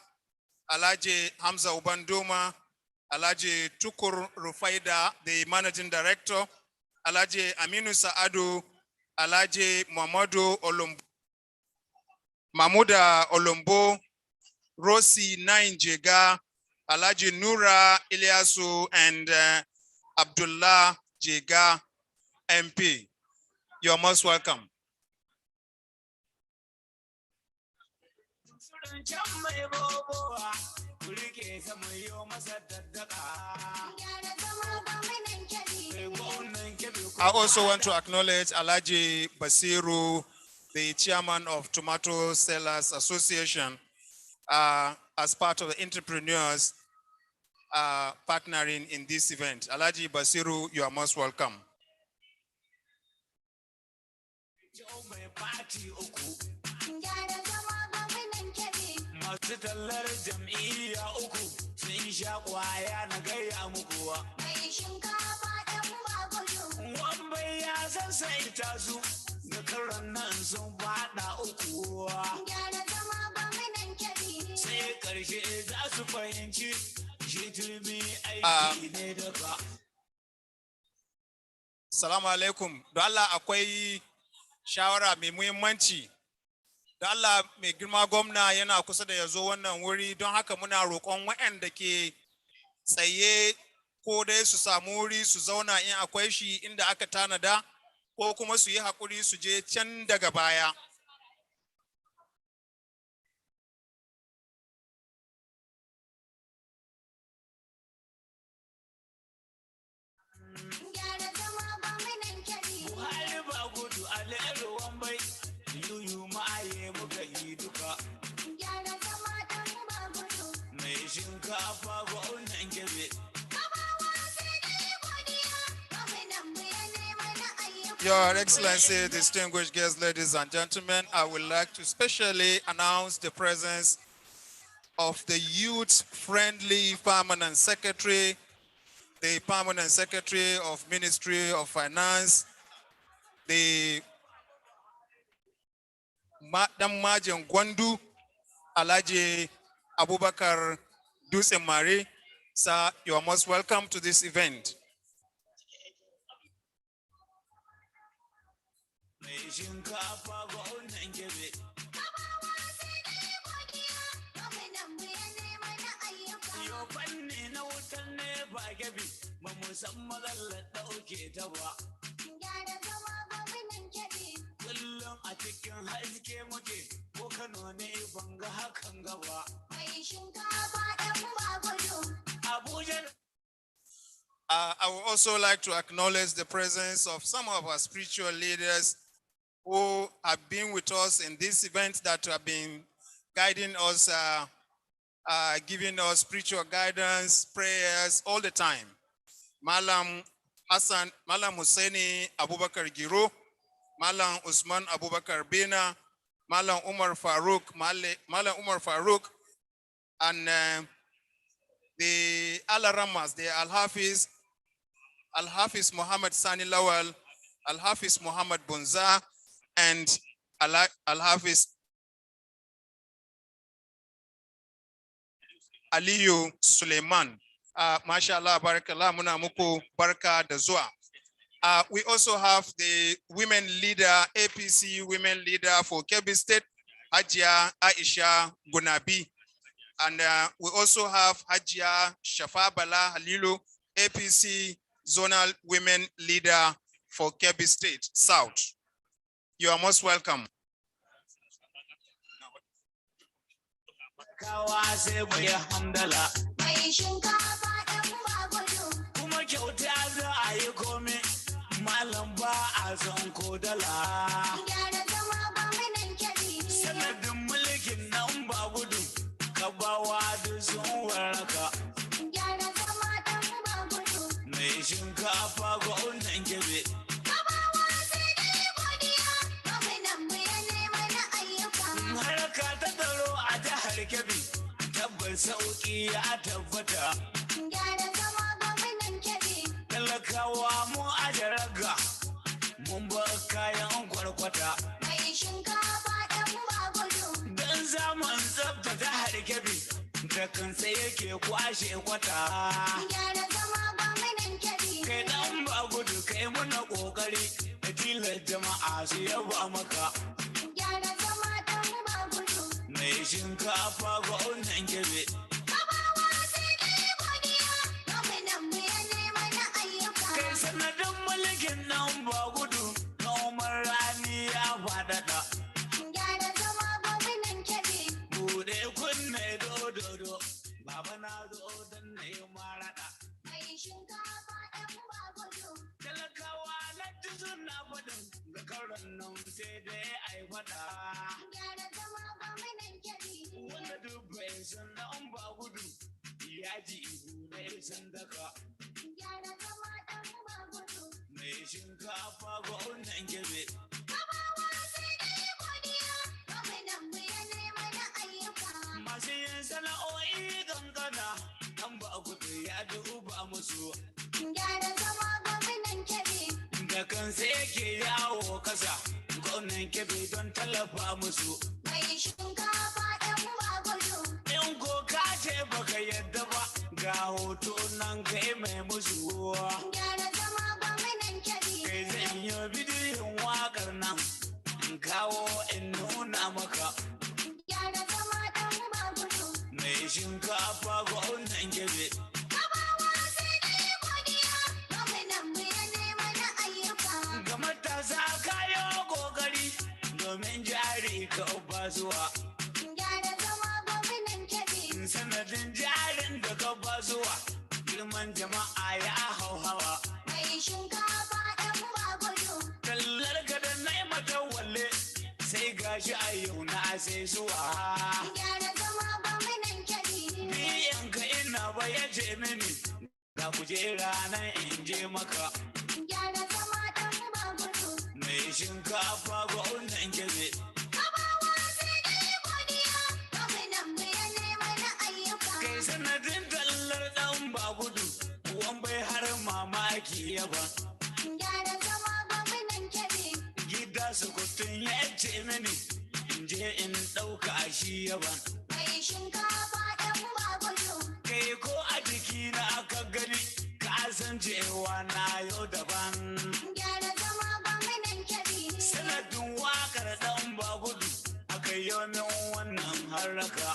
Alhaji Hamza Ubanduma, Alhaji Tukur Rufaida, the Managing Director, Alhaji Aminu Saadu, Alhaji Mahmuda Olombo, Rosi Nain Jega, Alhaji Nura Ilyasu, and Abdullah Jega, MP. You're most welcome. I also want to acknowledge Alhaji Basiru, the chairman of Tomato Sellers Association, as part of the entrepreneurs partnering in this event. Alhaji Basiru, you are most welcome. Salamu alaikum. Do Allah akwai shawara mai muhimmanci. Do Allah mai girma gwamna yana kusa da yazo wannan wuri, don haka muna roƙon waɗanda ke tsaye ko dai su samu wuri su zauna in akwai shi inda aka tanada, ko kuma su yi haƙuri su je can daga baya. Your Excellency, distinguished guests, ladies and gentlemen, I would like to specially announce the presence of the youth-friendly permanent secretary, the permanent secretary of Ministry of Finance, the Madam Majan Gwandu, Alhaji Abubakar Duse Mari. Sir, you are most welcome to this event. I would also like to acknowledge the presence of some of our spiritual leaders who have been with us in this event, that have been guiding us, giving us spiritual guidance, prayers all the time. Malam Hussaini Abubakar Giro, Malam Usman Abubakar Bina, Malam Umar Farouk, and the Al-Ramas, the Al-Hafiz Muhammad Sani Lawal, Al-Hafiz Muhammad Bunza, and Al-Hafiz Aliyu Suleiman. Mashallah, barakallah, muna muku barka da zuwa. We also have the women leader, APC women leader for Kebbi State, Hajia Aisha Gunabi. And we also have Hajia Shafa Bala Halilu, APC zonal women leader for Kebbi State South. You are most welcome. Mai shinkafa ɗan bagudu. Kuma kyauta za a yi komai, malam ba a son ko dala. Gyara zama gwamnan Kebbi. Sanadin mulkin nan ba gudu, ka bawa da sun waraka. Gyara zama ɗan bagudu. Mai shinkafa gwamnan Kebbi. Kabawa sai dai godiya. Gwamnan mu ya nema na ayyuka. Harka ta tsaro a jihar Kebbi, tabbas sauki ya tabbata. Gyara zama gwamnan Kebbi. Talakawa mu aje raga, mun bar kayan kwarkwata. Mai shinkafa ɗan bagudu. Dan zaman tsafta jihar Kebbi, da kansa yake kwashe kwata. Gyara zama gwamnan Kebbi. Kai dan ba gudu kai muna kokari, da tilar jama'a su yaba maka. Gyara zama ɗan bagudu. Mai shinkafa gwamnan Kebbi. Kabawa sai dai godiya. Gwamnan mu ya nema na ayyuka. Kai sanadin mulkin nan ba gudu, noman rani ya faɗaɗa. Gyara zama gwamnan Kebbi. Buɗe kunne dododo, baba na zo don na yi maraɗa. Mai shinkafa ɗan bagudu. Talakawa na ji suna faɗin ga karon nan sai dai a yi faɗa. Gyara zama gwamnan Kebbi. Wanda duk bai san nan ba gudu, ya ji ihu na isan daka. Gyara zama ɗan bagudu. Mai shinkafa gwamnan Kebbi. Kabawa sai dai godiya. Gwamnan mu ya nema na ayyuka. Masu yin sana'o'i gangana, nan ba gudu ya duba musu. Gyara zama gwamnan Kebbi. Da kansa yake yawo kasa, gwamnan Kebbi don tallafa musu. Mai shinkafa ɗan bagudu. In ko ka ce baka yadda ba, ga hoto nan kai mai musu. Gyara zama gwamnan Kebbi. Kai zan yi bidiyon wakar nan, in kawo in nuna maka. Gyara zama ɗan bagudu. Mai shinkafa gwamnan Kebbi. Kabawa sai dai godiya. Gwamnan mu ya nema na ayyuka. Ga matasa kayo kokari, domin jari ka zuwa. Gyara zama gwamnan Kebbi. Sanadin jarin da ka zuwa, girman jama'a ya hauhawa. Mai shinkafa ɗan bagudu. Tallar ka da na yi mata walle, sai gashi a yau na sai zuwa. Gyara zama gwamnan Kebbi. Biyan ka ina ba ya ce mini, ga kujera nan in je maka. Gyara zama ɗan bagudu. Mai shinkafa gwamnan Kebbi. Kabawa sai dai godiya. Gwamnan mu ya nema na ayyuka. Kai sanadin tallar dan ba gudu, wan bai har mamaki yaba. Gyara zama gwamnan Kebbi. Gida sukutun ya ce mini, in je in ɗauka shi yaba. Mai shinkafa ɗan bagudu. Kai ko a jiki na aka gani, ka san cewa na yau daban. Gyara zama gwamnan Kebbi. Sanadin wakar dan ba gudu, aka yi min wannan haraka.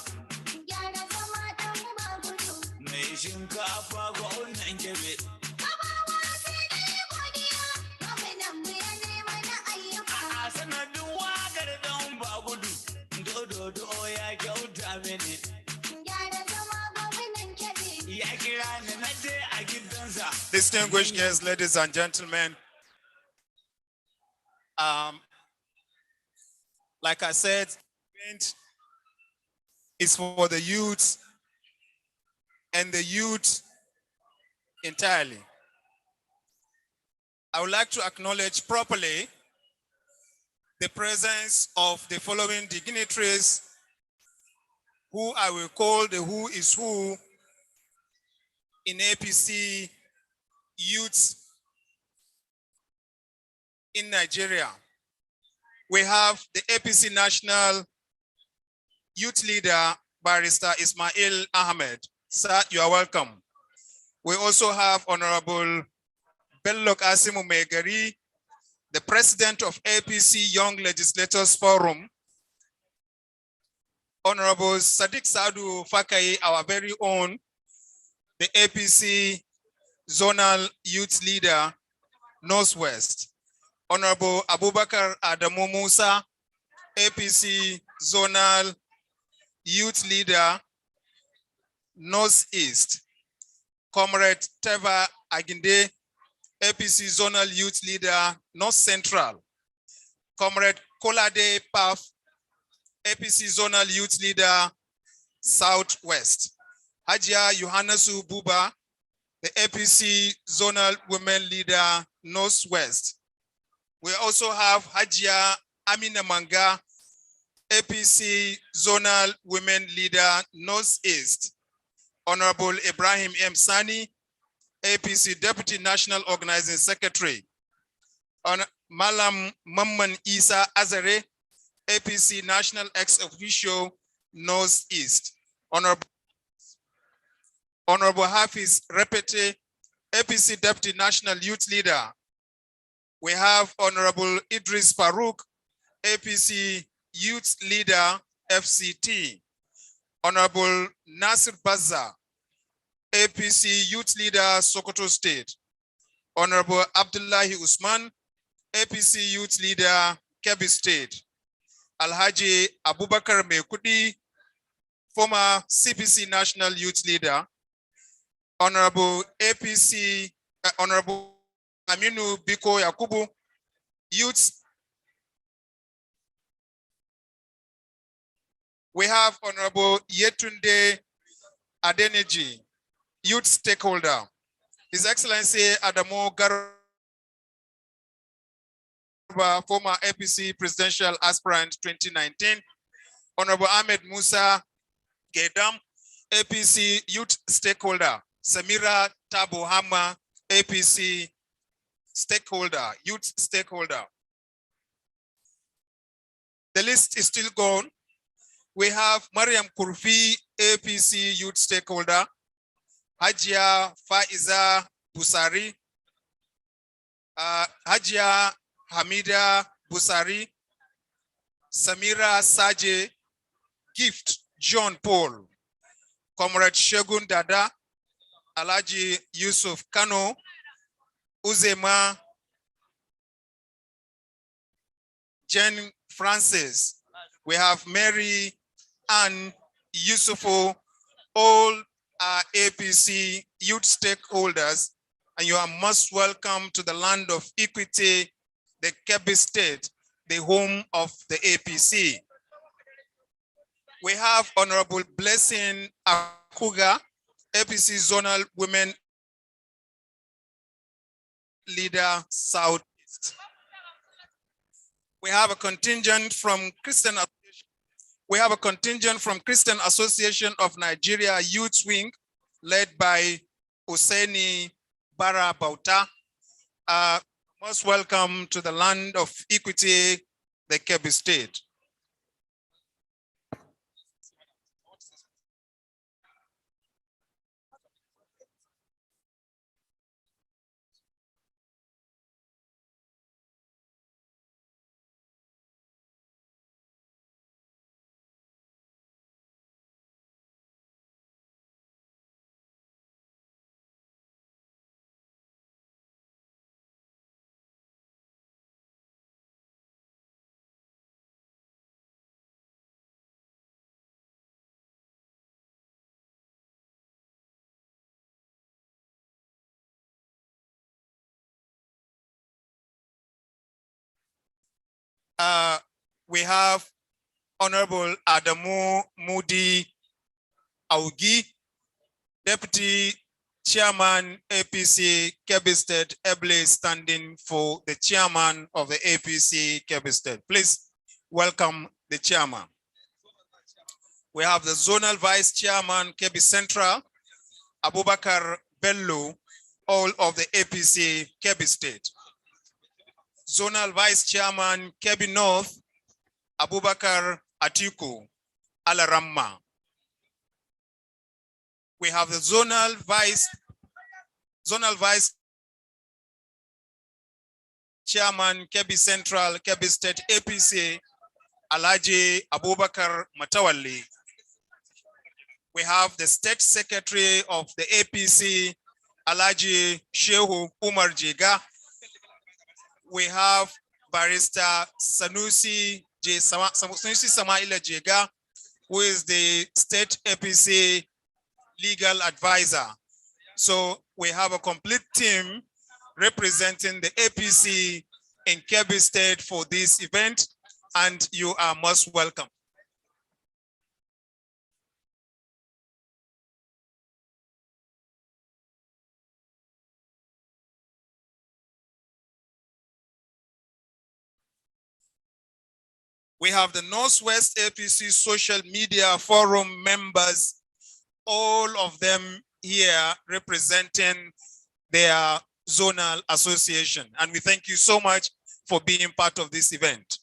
Gyara zama ɗan bagudu. Mai shinkafa gwamnan Kebbi. Kabawa sai dai godiya. Gwamnan mu ya nema na ayyuka. A sanadin wakar dan ba gudu, dododo ya kyauta mini. Gyara zama gwamnan Kebbi. Ya kira ni na je a gidansa. Distinguished guests, ladies and gentlemen, like I said, event is for the youth and the youth entirely. I would like to acknowledge properly the presence of the following dignitaries who I will call the who is who in APC youth in Nigeria. We have the APC National Youth Leader, Barrister Ismail Ahmed. Sir, you are welcome. We also have Honorable Bellok Asimu Megari, the President of APC Young Legislators Forum. Honorable Sadiq Sadu Fakai, our very own, the APC Zonal Youth Leader, Northwest. Honorable Abubakar Adamu Musa, APC Zonal Youth Leader, Northeast. Comrade Teva Aginde, APC Zonal Youth Leader, North Central. Comrade Kolade Paf, APC Zonal Youth Leader, Southwest. Hajia Yohanasu Buba, the APC Zonal Women Leader, Northwest. We also have Hajia Amina Manga, APC Zonal Women Leader, Northeast. Honorable Ibrahim M. Sani, APC Deputy National Organizing Secretary. Malam Mamman Isa Azare, APC National Ex-Officio, Northeast. Honorable Hafiz Repete, APC Deputy National Youth Leader. We have Honorable Idris Farouk, APC Youth Leader, FCT. Honorable Nasir Baza, APC Youth Leader, Sokoto State. Honorable Abdullahi Usman, APC Youth Leader, Kebbi State. Alhaji Abubakar Mekudi, former CPC National Youth Leader. Honorable APC, Honorable Aminu Biko Yakubu, Youth. We have Honorable Yetunde Adeniji, Youth Stakeholder. His Excellency Adamo Garba, former APC Presidential Aspirant 2019. Honorable Ahmed Musa Gedam, APC Youth Stakeholder. Samira Tabo Hama, APC Stakeholder, Youth Stakeholder. The list is still going. We have Mariam Kurfi, APC Youth Stakeholder. Hajia Faiza Busari. Hajia Hamida Busari. Samira Saje. Gift John Paul. Comrade Shogun Dada. Alaji Yusuf Kano. Uzema. Jen Francis. We have Mary Ann Yusufu. All are APC youth stakeholders, and you are most welcome to the land of equity, the Kebbi State, the home of the APC. We have Honorable Blessing Akuga, APC Zonal Women Leader, Southeast. We have a contingent from Christian Association of Nigeria Youth Wing, led by Husseini Bara Bauta. Most welcome to the land of equity, the Kebbi State. We have Honorable Adamu Mudi Augi, Deputy Chairman APC Kebbi State, ably standing for the Chairman of the APC Kebbi State. Please welcome the Chairman. We have the Zonal Vice Chairman Kebbi Central, Abubakar Bello, all of the APC Kebbi State. Zonal Vice Chairman, Kebbi North, Abubakar Atiku Alaramma. We have the Zonal Vice Chairman, Kebbi Central, Kebbi State APC, Alhaji Abubakar Matawalli. We have the State Secretary of the APC, Alhaji Shehu Umar Jega. We have Barrister Sanusi Samaila Jega, who is the State APC legal advisor. So we have a complete team representing the APC in Kebbi State for this event, and you are most welcome. We have the Northwest APC Social Media Forum members, all of them here representing their zonal association. And we thank you so much for being part of this event.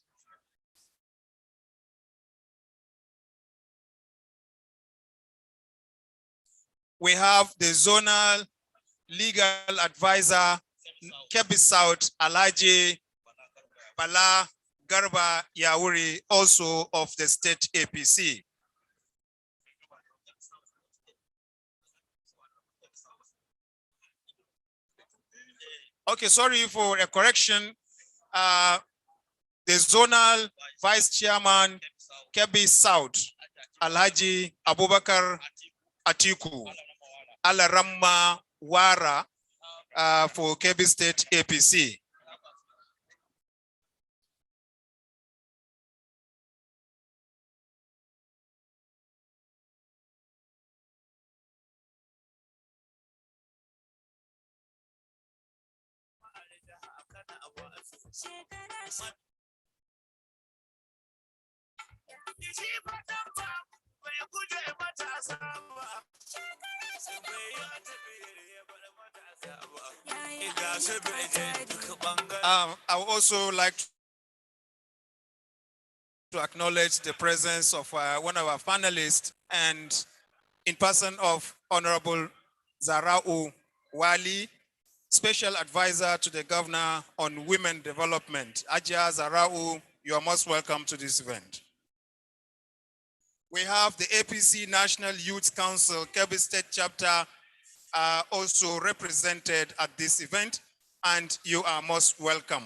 We have the zonal legal advisor, Kebbi South, Alhaji Bala Garba Yauri, also of the state APC. Okay, sorry for a correction. The zonal vice chairman, Kebbi South, Alhaji Abubakar Atiku Alaramma Wara for Kebbi State APC. I would also like to acknowledge the presence of one of our panelists, and in person of Honorable Zarau Wali, Special Advisor to the Governor on Women Development. Ajia Zarau, you are most welcome to this event. We have the APC National Youth Council, Kebbi State Chapter, also represented at this event, and you are most welcome.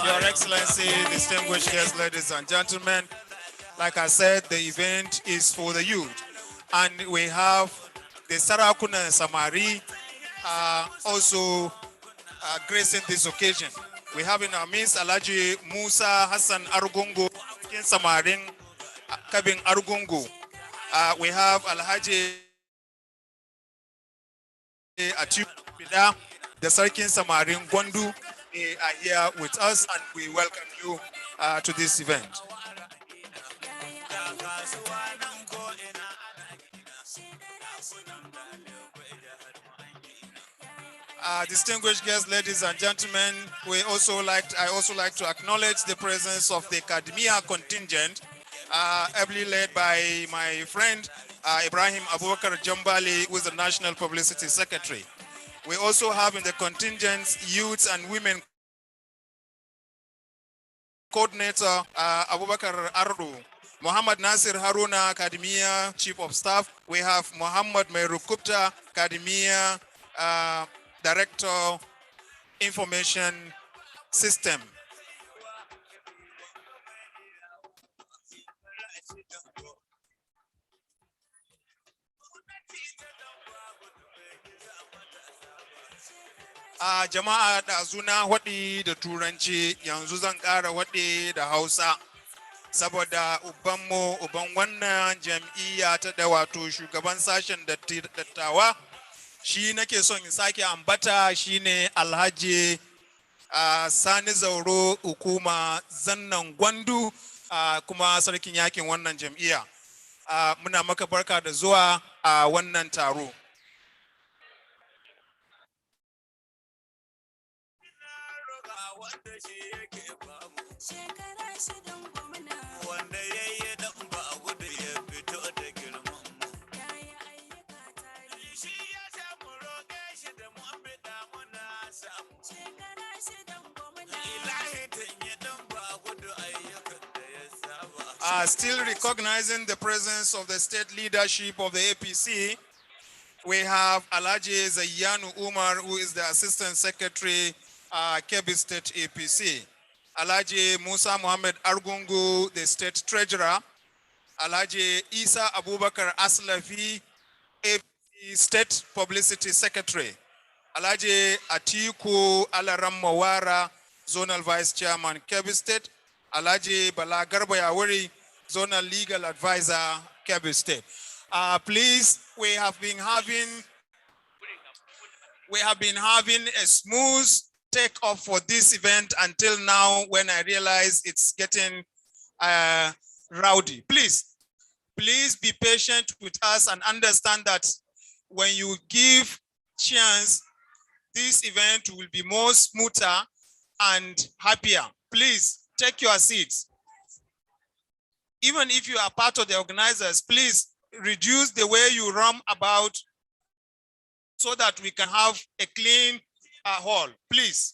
Your Excellency, distinguished guests, ladies and gentlemen, like I said, the event is for the youth. And we have the Sarakuna Samari also gracing this occasion. We have in our midst Alhaji Musa Hassan Arugungu, King Samarin, Kabin Arugungu. We have Alhaji Atiku, the Sarkin Samarin Gwandu. They are here with us, and we welcome you to this event. Distinguished guests, ladies and gentlemen, I also like to acknowledge the presence of the academia contingent, ably led by my friend Ibrahim Abubakar Jambali, who is the National Publicity Secretary. We also have in the contingents youths and women coordinator Abubakar Ardu, Muhammad Nasir Haruna, Academia Chief of Staff. We have Muhammad Mehrukupta, Academia Director, Information System. Jama'a da zuna waɗi da Turanci, yanzu zan ƙara waɗi da Hausa. Saboda uban wannan jam'iyya ta da wato shugaban sashen dattawa, shi nake son in sake ambata shine Alhaji Sani Zauro hukuma zannan gwandu kuma sarkin yakin wannan jam'iyya. Muna maka barka da zuwa a wannan taro. Still recognizing the presence of the state leadership of the APC, we have Alhaji Zayyanu Umar, who is the Assistant Secretary, Kebbi State APC. Alhaji Musa Muhammad Argungu, the State Treasurer. Alhaji Isa Abubakar Aslafi, APC State Publicity Secretary. Alhaji Atiku Alaram Mawara, Zonal Vice Chairman, Kebbi State. Alhaji Bala Garba Yawuri, Zonal Legal Advisor, Kebbi State. Please, we have been having a smooth take-off for this event until now, when I realize it's getting rowdy. Please be patient with us and understand that when you give chance, this event will be more smoother and happier. Please take your seats. Even if you are part of the organizers, please reduce the way you roam about so that we can have a clean hall, please.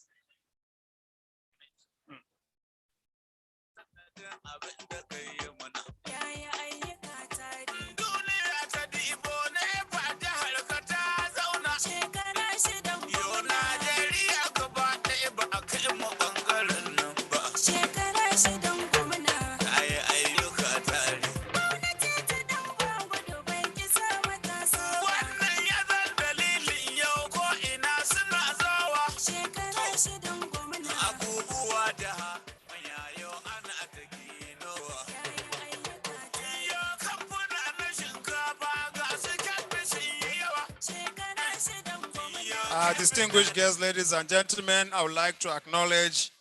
Distinguished guests, ladies and gentlemen, I would like to acknowledge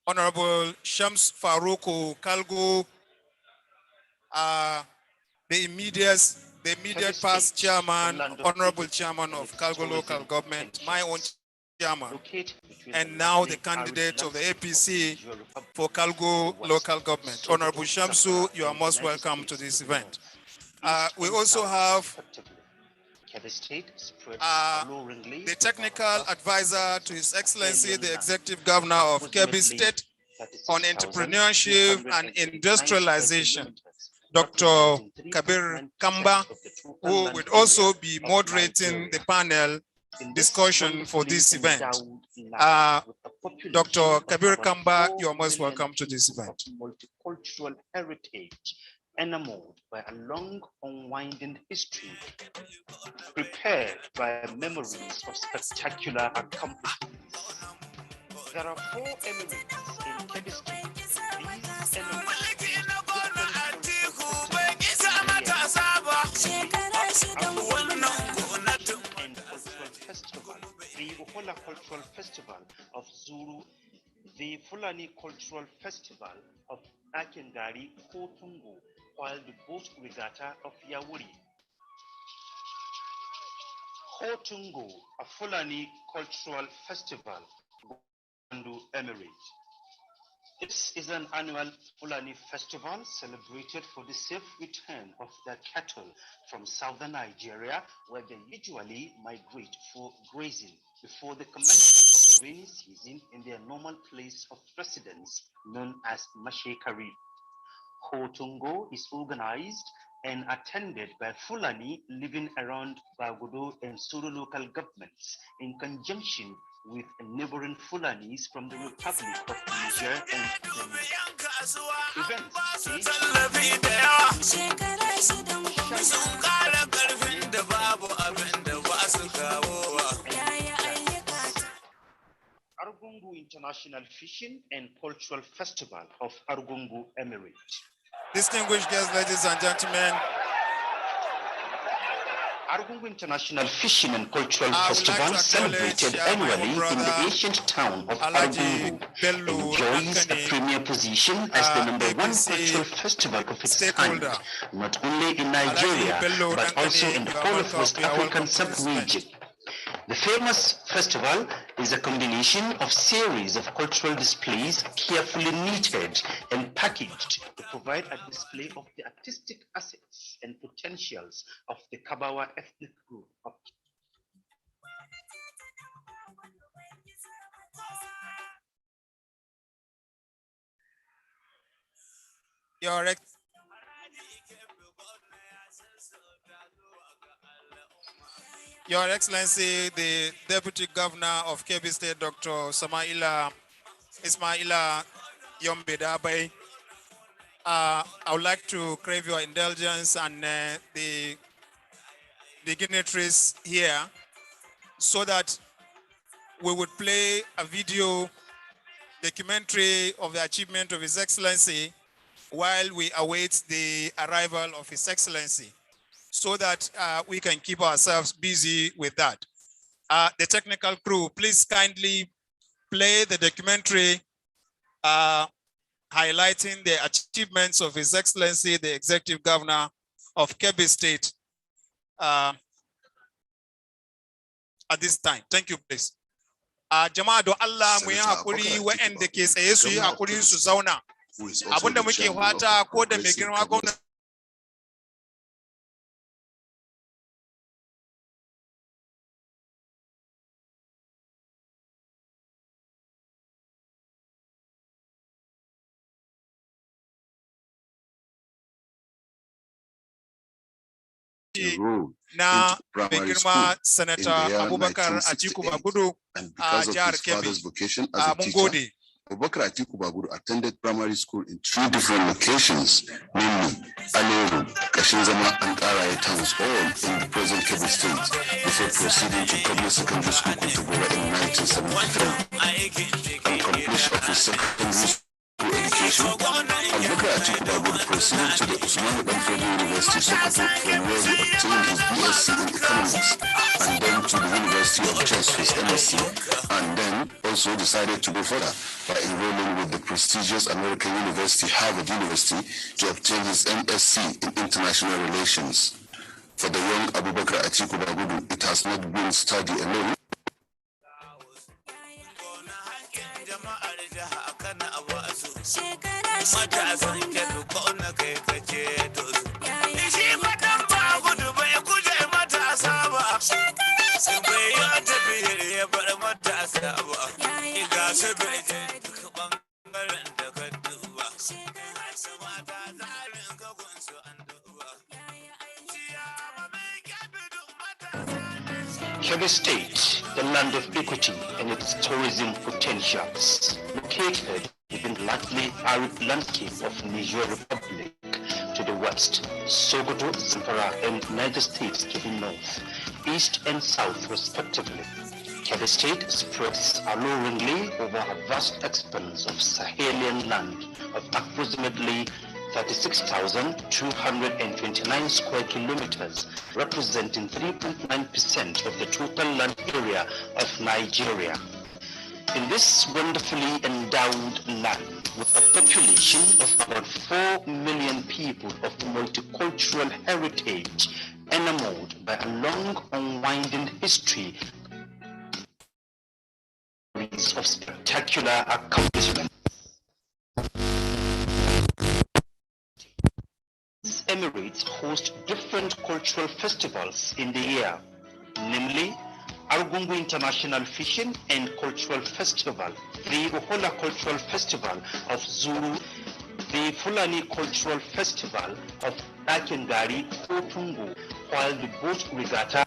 Honorable Shams Farouku Kalgu, the immediate past chairman, honorable chairman of Kalgo local government, my own chairman, and now the candidate of the APC for Kalgo local government. Honorable Shamsu, you are most welcome to this event. We also have the technical advisor to His Excellency, the Executive Governor of Kebbi State on entrepreneurship and industrialization, Dr. Kabir Kamba, who would also be moderating the panel discussion for this event. Dr. Kabir Kamba, you are most welcome to this event. Multicultural heritage enamored by a long, unwinding history, prepared by memories of spectacular accomplishments. There are 4 elements in Kebbi State. These elements and cultural festival, the Uhola Cultural Festival of Zulu, the Fulani Cultural Festival of Akengari Kotungu, while the boat regatta of Yawuri. Kotungo, a Fulani cultural festival, Gandu Emirate. This is an annual Fulani festival celebrated for the safe return of their cattle from southern Nigeria, where they usually migrate for grazing before the commencement of the rainy season in their normal place of residence, known as Mashekari. Kotungo is organized and attended by Fulani living around Bagudo and Suru local governments in conjunction with neighboring Fulanis from the Republic of Niger and Benin. Argungu International Fishing and Cultural Festival of Argungu Emirate. Distinguished guests, ladies and gentlemen, Argungu International Fishing and Cultural I would Festival, like to celebrated acknowledge, my annually own in the brother, ancient town of Alaji Argungu, Bello enjoys a Ankani, premier position as the number one ABC cultural festival of its stakeholder. kind, not only in Alaji Nigeria, Bello but also Ankani, in the you are whole of welcome. West You are African welcome to this event. sub-region. The famous festival is a combination of series of cultural displays carefully knitted and packaged to provide a display of the artistic assets and potentials of the Kabawa ethnic group. Your Excellency, the Deputy Governor of Kebbi State, Dr. Ismaila Yombe Dabai. I would like to crave your indulgence and the dignitaries here so that we would play a video documentary of the achievement of His Excellency while we await the arrival of His Excellency, so that we can keep ourselves busy with that. The technical crew, please kindly play the documentary highlighting the achievements of His Excellency, the Executive Governor of Kebbi State at this time. Thank you, please. Jama'a do Allah mu yi hakuri waɗanda ke tsaye su yi hakuri su zauna. Abinda muke fata ko da mai girma gwamnati na mai girma Senator Abubakar Atiku Bagudu a jihar Kebbi. Mun gode. Abubakar Atiku Bagudu attended primary school in 3 different locations, namely Aleru, Kashinzama, and Araye towns, all in the present Kebbi state, before proceeding to public secondary school Kutubura in 1973. On completion of his secondary school education, Abubakar Atiku Bagudu proceeded to the Usman Danfodio University, Sokoto, from where he obtained his BSc in economics, and then to the University of Jos for his MSc, and then also decided to go further by enrolling with the prestigious American University, Harvard University, to obtain his MSc in international relations. For the young Abubakar Atiku Bagudu, it has not been study alone. Kebbi State, the land of equity and its tourism potentials, located within the largely arid landscape of Niger Republic to the west, Sokoto, Zamfara, and Niger States to the north, east and south respectively. Kebbi State spreads alluringly over a vast expanse of Sahelian land of approximately 36,229 square kilometers, representing 3.9% of the total land area of Nigeria. In this wonderfully endowed land, with a population of about 4 million people of multicultural heritage, enamored by a long, unwinding history of spectacular accomplishments. Emirates host different cultural festivals in the year, namely Argungu International Fishing and Cultural Festival, the Ohola Cultural Festival of Zulu, the Fulani Cultural Festival of Akengari Otungu, while the boat regatta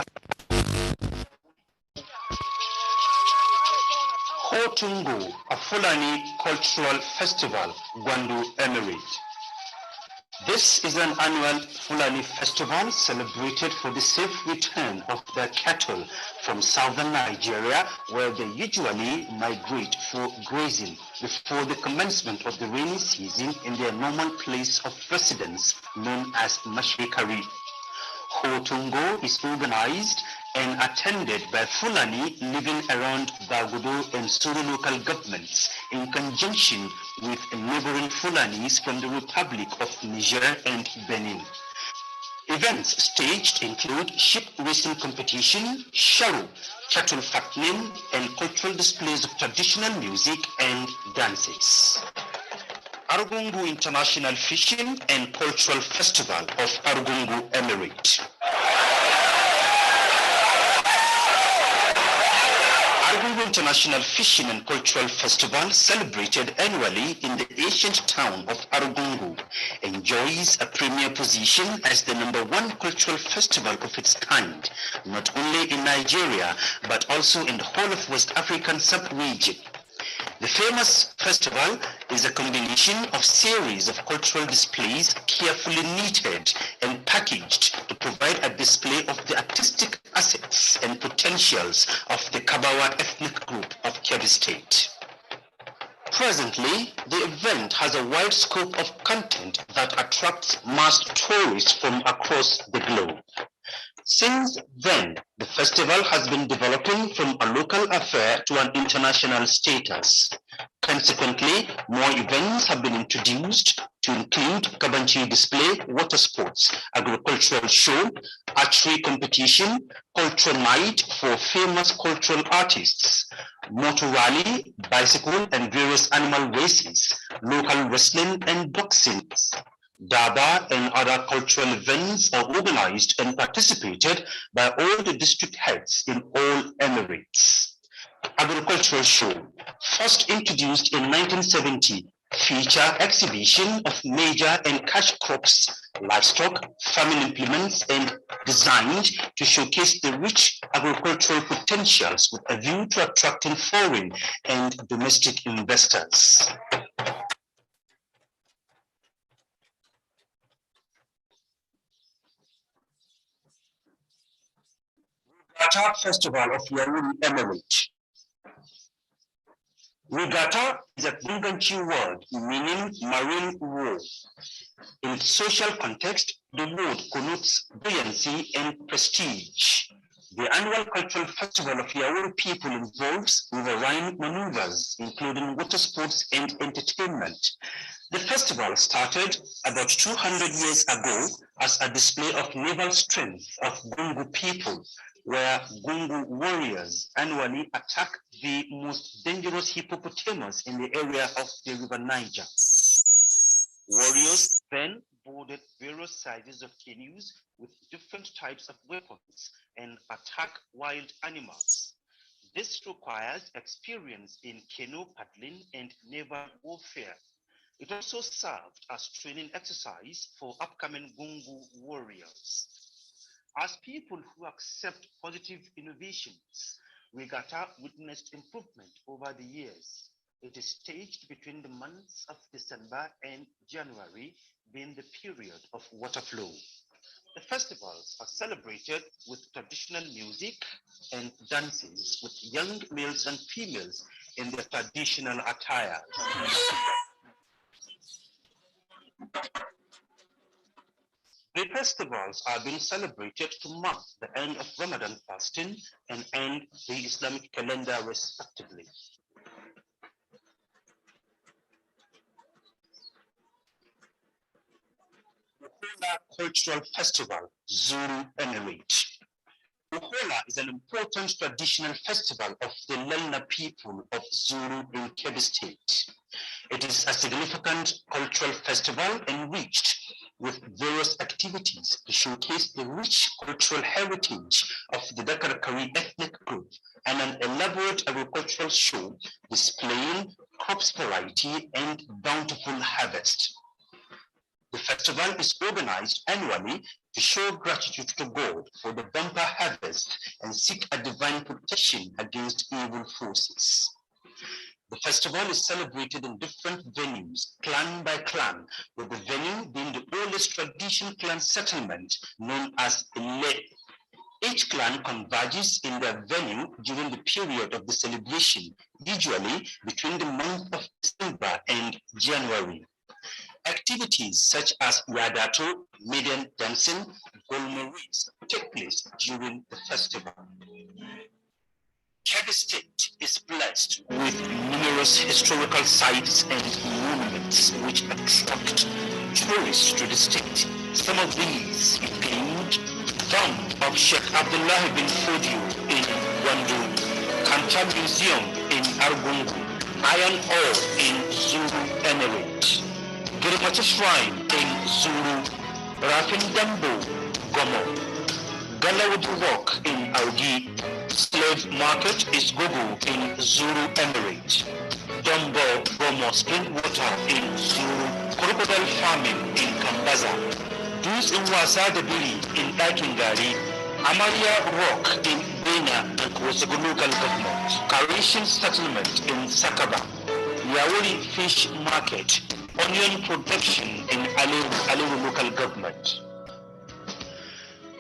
Otungu, a Fulani Cultural Festival, Gwandu Emirate. This is an annual Fulani festival celebrated for the safe return of their cattle from southern Nigeria, where they usually migrate for grazing before the commencement of the rainy season in their normal place of residence known as Mashekari. Hotungo is organized and attended by Fulani living around Bagudo and Suru local governments in conjunction with neighboring Fulanis from the Republic of Niger and Benin. Events staged include ship racing competition, sharu, cattle fattening, and cultural displays of traditional music and dances. Argungu International Fishing and Cultural Festival of Argungu Emirate. Argungu International Fishing and Cultural Festival, celebrated annually in the ancient town of Argungu, enjoys a premier position as the #1 cultural festival of its kind, not only in Nigeria, but also in the whole of West African sub-region. The famous festival is a combination of series of cultural displays carefully knitted and packaged to provide a display of the artistic assets and potentials of the Kabawa ethnic group of Kebbi State. Presently, the event has a wide scope of content that attracts mass tourists from across the globe. Since then, the festival has been developing from a local affair to an international status. Consequently, more events have been introduced to include Kabanchi display, water sports, agricultural show, archery competition, cultural night for famous cultural artists, motor rally, bicycle and various animal races, local wrestling and boxing. Daba and other cultural events are organized and participated by all the district heads in all emirates. Agricultural show, first introduced in 1970, feature exhibition of major and cash crops, livestock, farming implements, and designed to showcase the rich agricultural potentials with a view to attracting foreign and domestic investors. Regatta Festival of Yaoundé Emirate. Regatta is a Bunganchi word meaning marine war. In social context, the word connotes buoyancy and prestige. The annual cultural festival of Yaoundé people involves riverine maneuvers, including water sports and entertainment. The festival started about 200 years ago as a display of naval strength of Gungu people, where Gungu warriors annually attack the most dangerous hippopotamus in the area of the river Niger. Warriors then boarded various sizes of canoes with different types of weapons and attack wild animals. This requires experience in canoe paddling and naval warfare. It also served as training exercise for upcoming Gungu warriors. As people who accept positive innovations, Regatta witnessed improvement over the years. It is staged between the months of December and January, being the period of water flow. The festivals are celebrated with traditional music and dances with young males and females in their traditional attire. The festivals are being celebrated to mark the end of Ramadan fasting and end the Islamic calendar respectively. The Cultural Festival, Zulu Emirate. Uhola is an important traditional festival of the Lelna people of Zulu in Kebbi State. It is a significant cultural festival enriched with various activities to showcase the rich cultural heritage of the Dakarkari ethnic group and an elaborate agricultural show displaying crops variety and bountiful harvest. The festival is organized annually to show gratitude to God for the bumper harvest and seek a divine protection against evil forces. The festival is celebrated in different venues, clan by clan, with the venue being the oldest traditional clan settlement known as Ile. Each clan converges in their venue during the period of the celebration, usually between the month of December and January. Activities such as Yadato, maiden dancing, Golmaris take place during the festival. Kebbi State is blessed with numerous historical sites and monuments which attract tourists to the state. Some of these include Tomb of Sheikh Abdullah bin Fodio in Wandu, Kanta Museum in Argungu, Iron Ore in Zulu Emirate, Girmata Shrine in Zulu, Rafin Dambo, Gomo, Galawadi Walk in Augi, Slave Market is Gogo in Zulu Emirate, Dumbo Gomo Spring Water in Zulu, Crocodile Farming in Kambaza, Dus in Wasa Bili in Dakingari, Amaria Rock in Bena and Kosogo local government, Karishan Settlement in Sakaba, Yauri Fish Market, Onion Production in Aliru local government.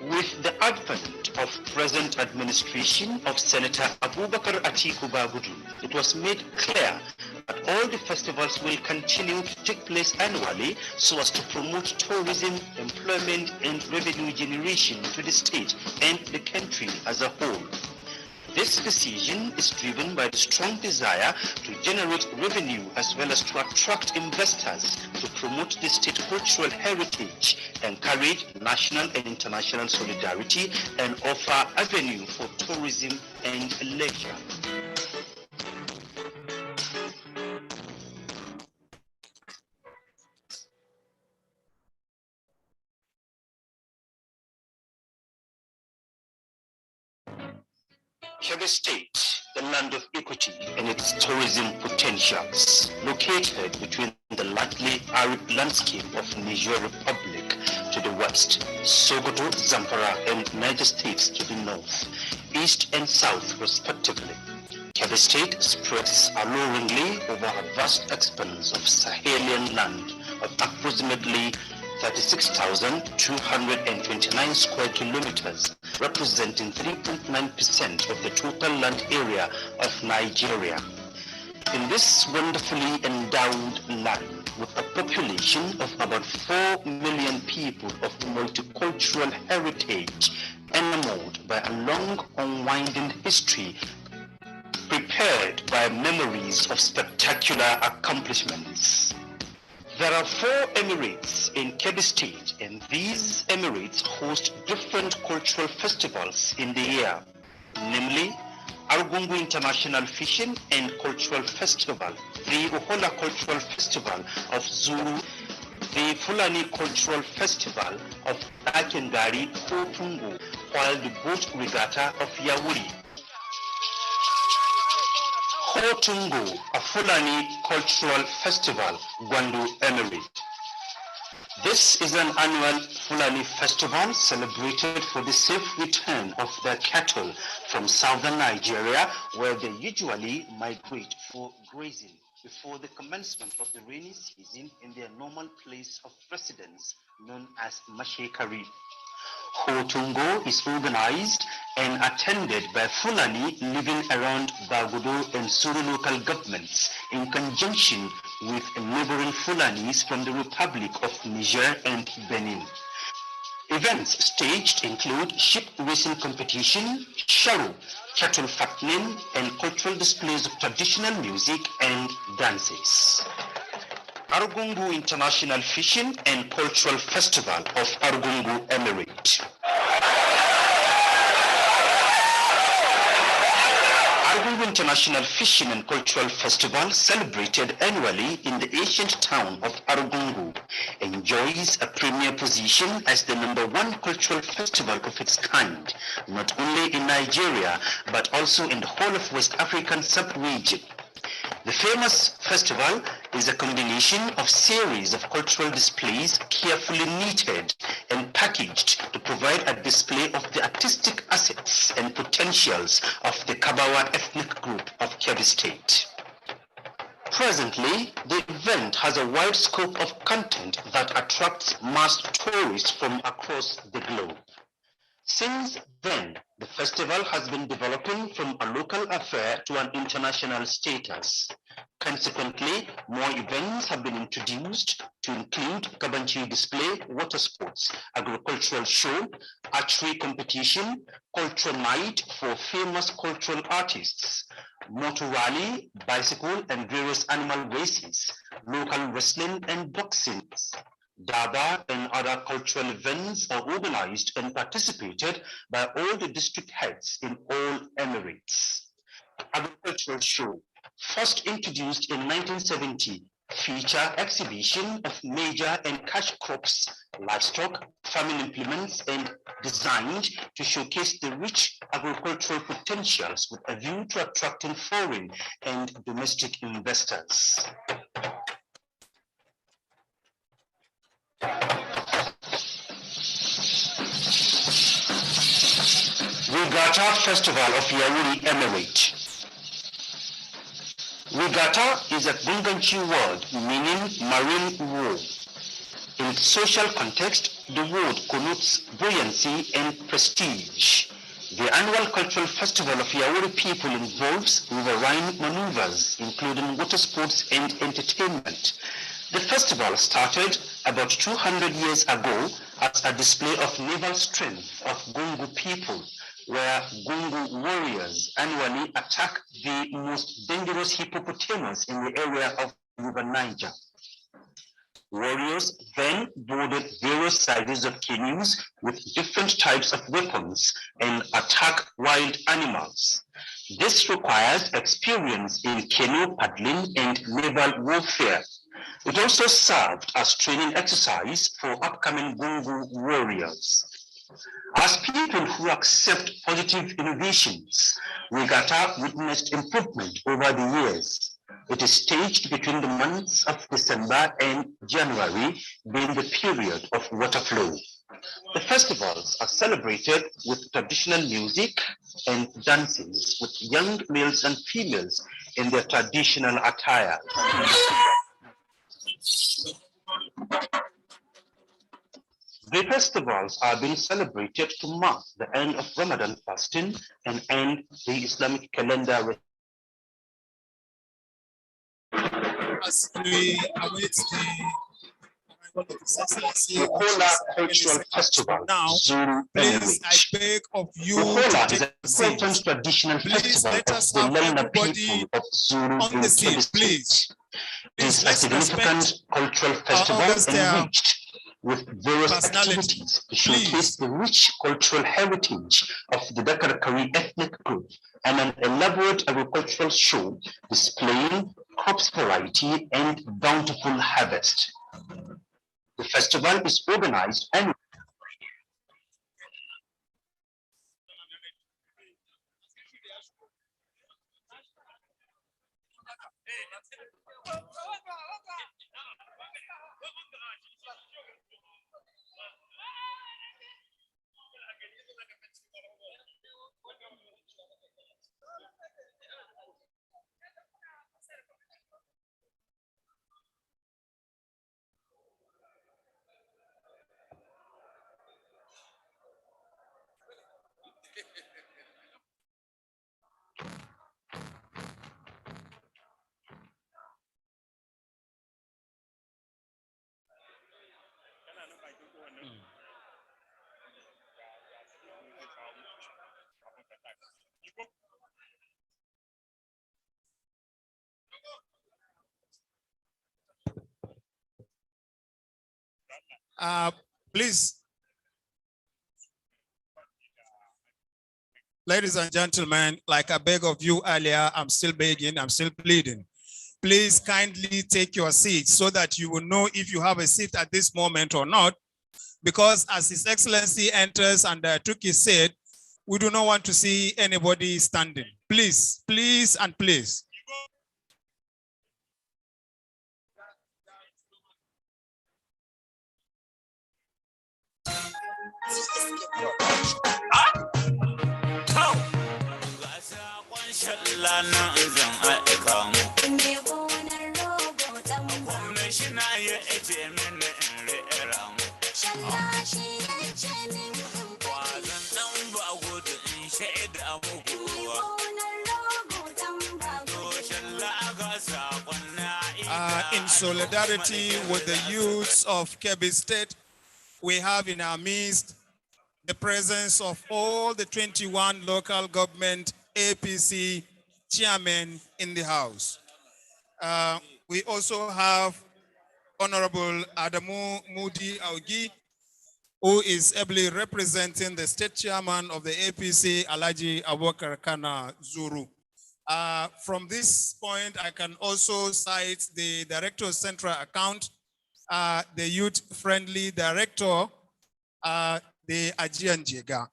With the advent of present administration of Senator Abubakar Atiku Bagudu, it was made clear that all the festivals will continue to take place annually so as to promote tourism, employment, and revenue generation to the state and the country as a whole. This decision is driven by the strong desire to generate revenue as well as to attract investors to promote the state cultural heritage, encourage national and international solidarity, and offer avenue for tourism and leisure. Kebbi State, the land of equity and its tourism potentials, located between the largely arid landscape of Niger Republic to the west, Sokoto, Zamfara, and Niger States to the north, east and south respectively. Kebbi State spreads alluringly over a vast expanse of Sahelian land of approximately 36,229 square kilometers, representing 3.9% of the total land area of Nigeria. In this wonderfully endowed land, with a population of about 4 million people of multicultural heritage, enamored by a long, unwinding history, prepared by memories of spectacular accomplishments. There are 4 emirates in Kebbi State, and these emirates host different cultural festivals in the year, namely Argungu International Fishing and Cultural Festival, the Uhola Cultural Festival of Zulu, the Fulani Cultural Festival of Akengari Kotungu, while the boat regatta of Yawuri. Kotungu, a Fulani Cultural Festival, Gwandu Emirate. This is an annual Fulani festival celebrated for the safe return of their cattle from southern Nigeria, where they usually migrate for grazing before the commencement of the rainy season in their normal place of residence, known as Mashekari. Kotungo is organized and attended by Fulani living around Bagudo and Suru local governments in conjunction with neighboring Fulanis from the Republic of Niger and Benin. Events staged include ship racing competition, sharu, cattle fattening, and cultural displays of traditional music and dances. Argungu International Fishing and Cultural Festival of Argungu Emirate. International Fishing and Cultural Festival, celebrated annually in the ancient town of Argungu, enjoys a premier position as the #1 cultural festival of its kind, not only in Nigeria, but also in the whole of West African sub-region. The famous festival is a combination of series of cultural displays carefully knitted and packaged to provide a display of the artistic assets and potentials of the Kabawa ethnic group of Kebbi State. Presently, the event has a wide scope of content that attracts mass tourists from across the globe. Since then, the festival has been developing from a local affair to an international status. Consequently, more events have been introduced to include Kabanchi display, water sports, agricultural show, archery competition, cultural night for famous cultural artists, motor rally, bicycle and various animal races, local wrestling and boxing. Daba and other cultural events are organized and participated by all the district heads in all emirates. Agricultural show, first introduced in 1970, feature exhibition of major and cash crops, livestock, farming implements, and designed to showcase the rich agricultural potentials with a view to attracting foreign and domestic investors. Regatta Festival of Yauri Emirate. Regatta is a Gunganchi word meaning marine war. In its social context, the word connotes buoyancy and prestige. The annual cultural festival of Yauri people involves riverine maneuvers, including water sports and entertainment. The festival started about 200 years ago as a display of naval strength of Gungu people, where Gungu warriors annually attack the most dangerous hippopotamus in the area of River Niger. Warriors then boarded various sizes of canoes with different types of weapons and attack wild animals. This requires experience in canoe paddling and naval warfare. It also served as training exercise for upcoming Gungu warriors. As people who accept positive innovations, Regatta witnessed improvement over the years. It is staged between the months of December and January, being the period of water flow. The festivals are celebrated with traditional music and dances with young males and females in their traditional attire. The festivals are being celebrated to mark the end of Ramadan fasting and end the Islamic calendar. As we await the arrival of His Excellency, Ruhola Cultural Festival. now, Zulu please, I language. beg of you Ruhola to is take an a seat. important traditional Please festival let of us the have Lena everybody people of Zulu on the in seat, Kebbi please. State. It Please, is a let's significant respect cultural our festival August enriched with various personality. activities to showcase Please. the rich cultural heritage of the Dakarkari ethnic group and an elaborate agricultural show displaying crops variety and bountiful harvest. The festival is organized annually. Please. Ladies and gentlemen, like I beg of you earlier, I'm still begging, I'm still pleading. Please kindly take your seat so that you will know if you have a seat at this moment or not. Because as His Excellency enters and took his seat, we do not want to see anybody standing. Please, please, and please. In solidarity with the youths of Kebbi State, we have in our midst the presence of all the 21 local government APC chairmen in the house. We also have Honorable Adamu Mudi Augi, who is ably representing the state chairman of the APC, Alhaji Abubakar Kana Zuru. From this point, I can also cite the Director of Central Account, the youth-friendly director, the Ajian Jega.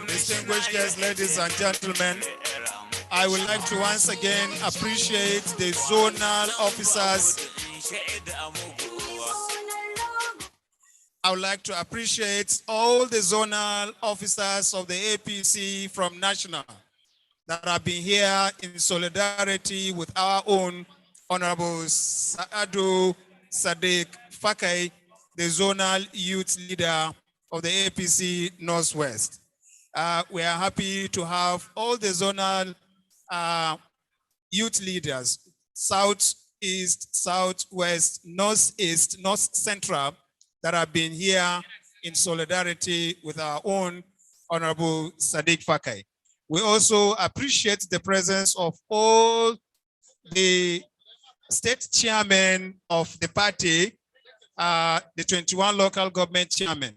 Distinguished guests, ladies and gentlemen, I would like to once again appreciate the zonal officers. I would like to appreciate all the zonal officers of the APC from national that have been here in solidarity with our own Honorable Saadu Sadiq Fakai, the zonal youth leader of the APC Northwest. We are happy to have all the zonal youth leaders, Southeast, Southwest, Northeast, North Central, that have been here in solidarity with our own Honorable Sadiq Fakai. We also appreciate the presence of all the state chairmen of the party, the 21 local government chairmen.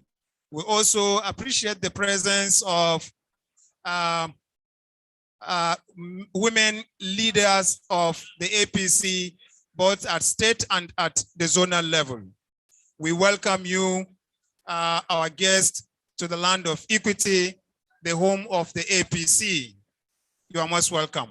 We also appreciate the presence of women leaders of the APC, both at state and at the zonal level. We welcome you, our guest, to the land of equity, the home of the APC. You are most welcome.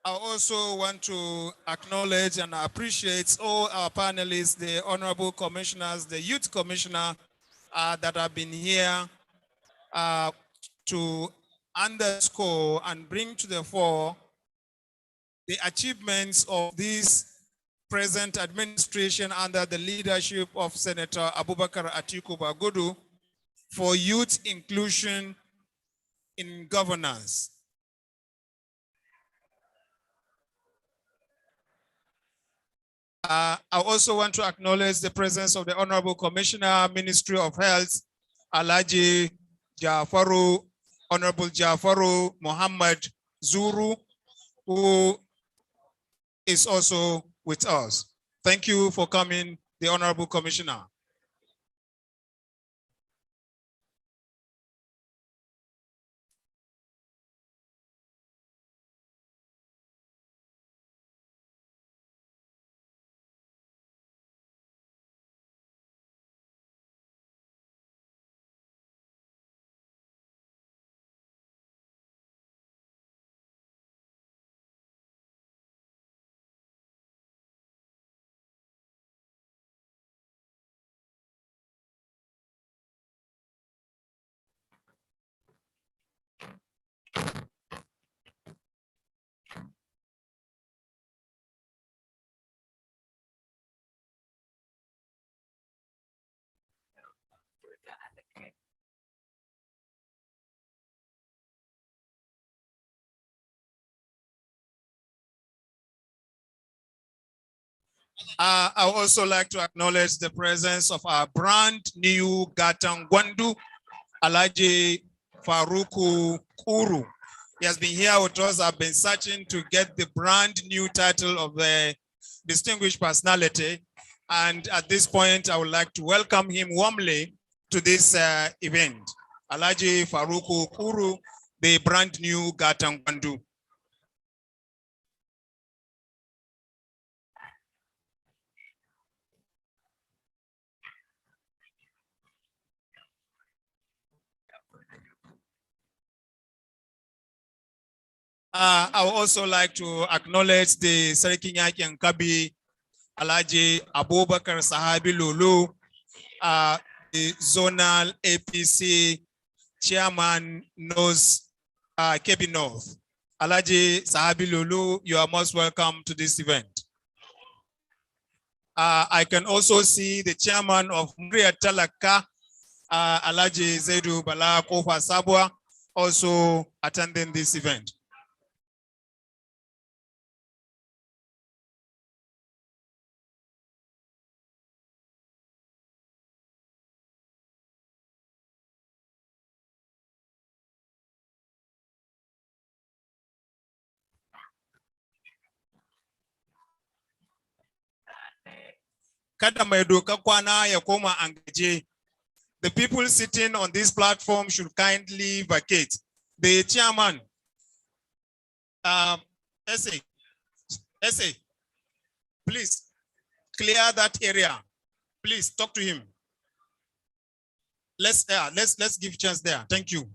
I also want to acknowledge and appreciate all our panelists, the honorable commissioners, the youth commissioner that have been here to underscore and bring to the fore the achievements of this present administration under the leadership of Senator Abubakar Atiku Bagudu for youth inclusion in governance. I also want to acknowledge the presence of the Honorable Commissioner, Ministry of Health, Alhaji Jafaru, Honorable Jafaru Muhammad Zuru, who is also with us. Thank you for coming, the Honorable Commissioner. I would also like to acknowledge the presence of our brand new Gatangwandu, Alhaji Faruku Kuru. He has been here with us. I've been searching to get the brand new title of the distinguished personality. And at this point, I would like to welcome him warmly to this event. Alhaji Faruku Kuru, the brand new Gatangwandu. I would also like to acknowledge the Sarki Yakin Kebbi, Alhaji Abubakar Sahabi Lulu, the zonal APC chairman knows Kebbi North. Alhaji Sahabi Lulu, you are most welcome to this event. I can also see the chairman of Mria Talaka, Alhaji Zaidu Bala Kofa Sabwa, also attending this event. The people sitting on this platform should kindly vacate. The chairman, Essay, please clear that area. Please talk to him. Let's give chance there. Thank you.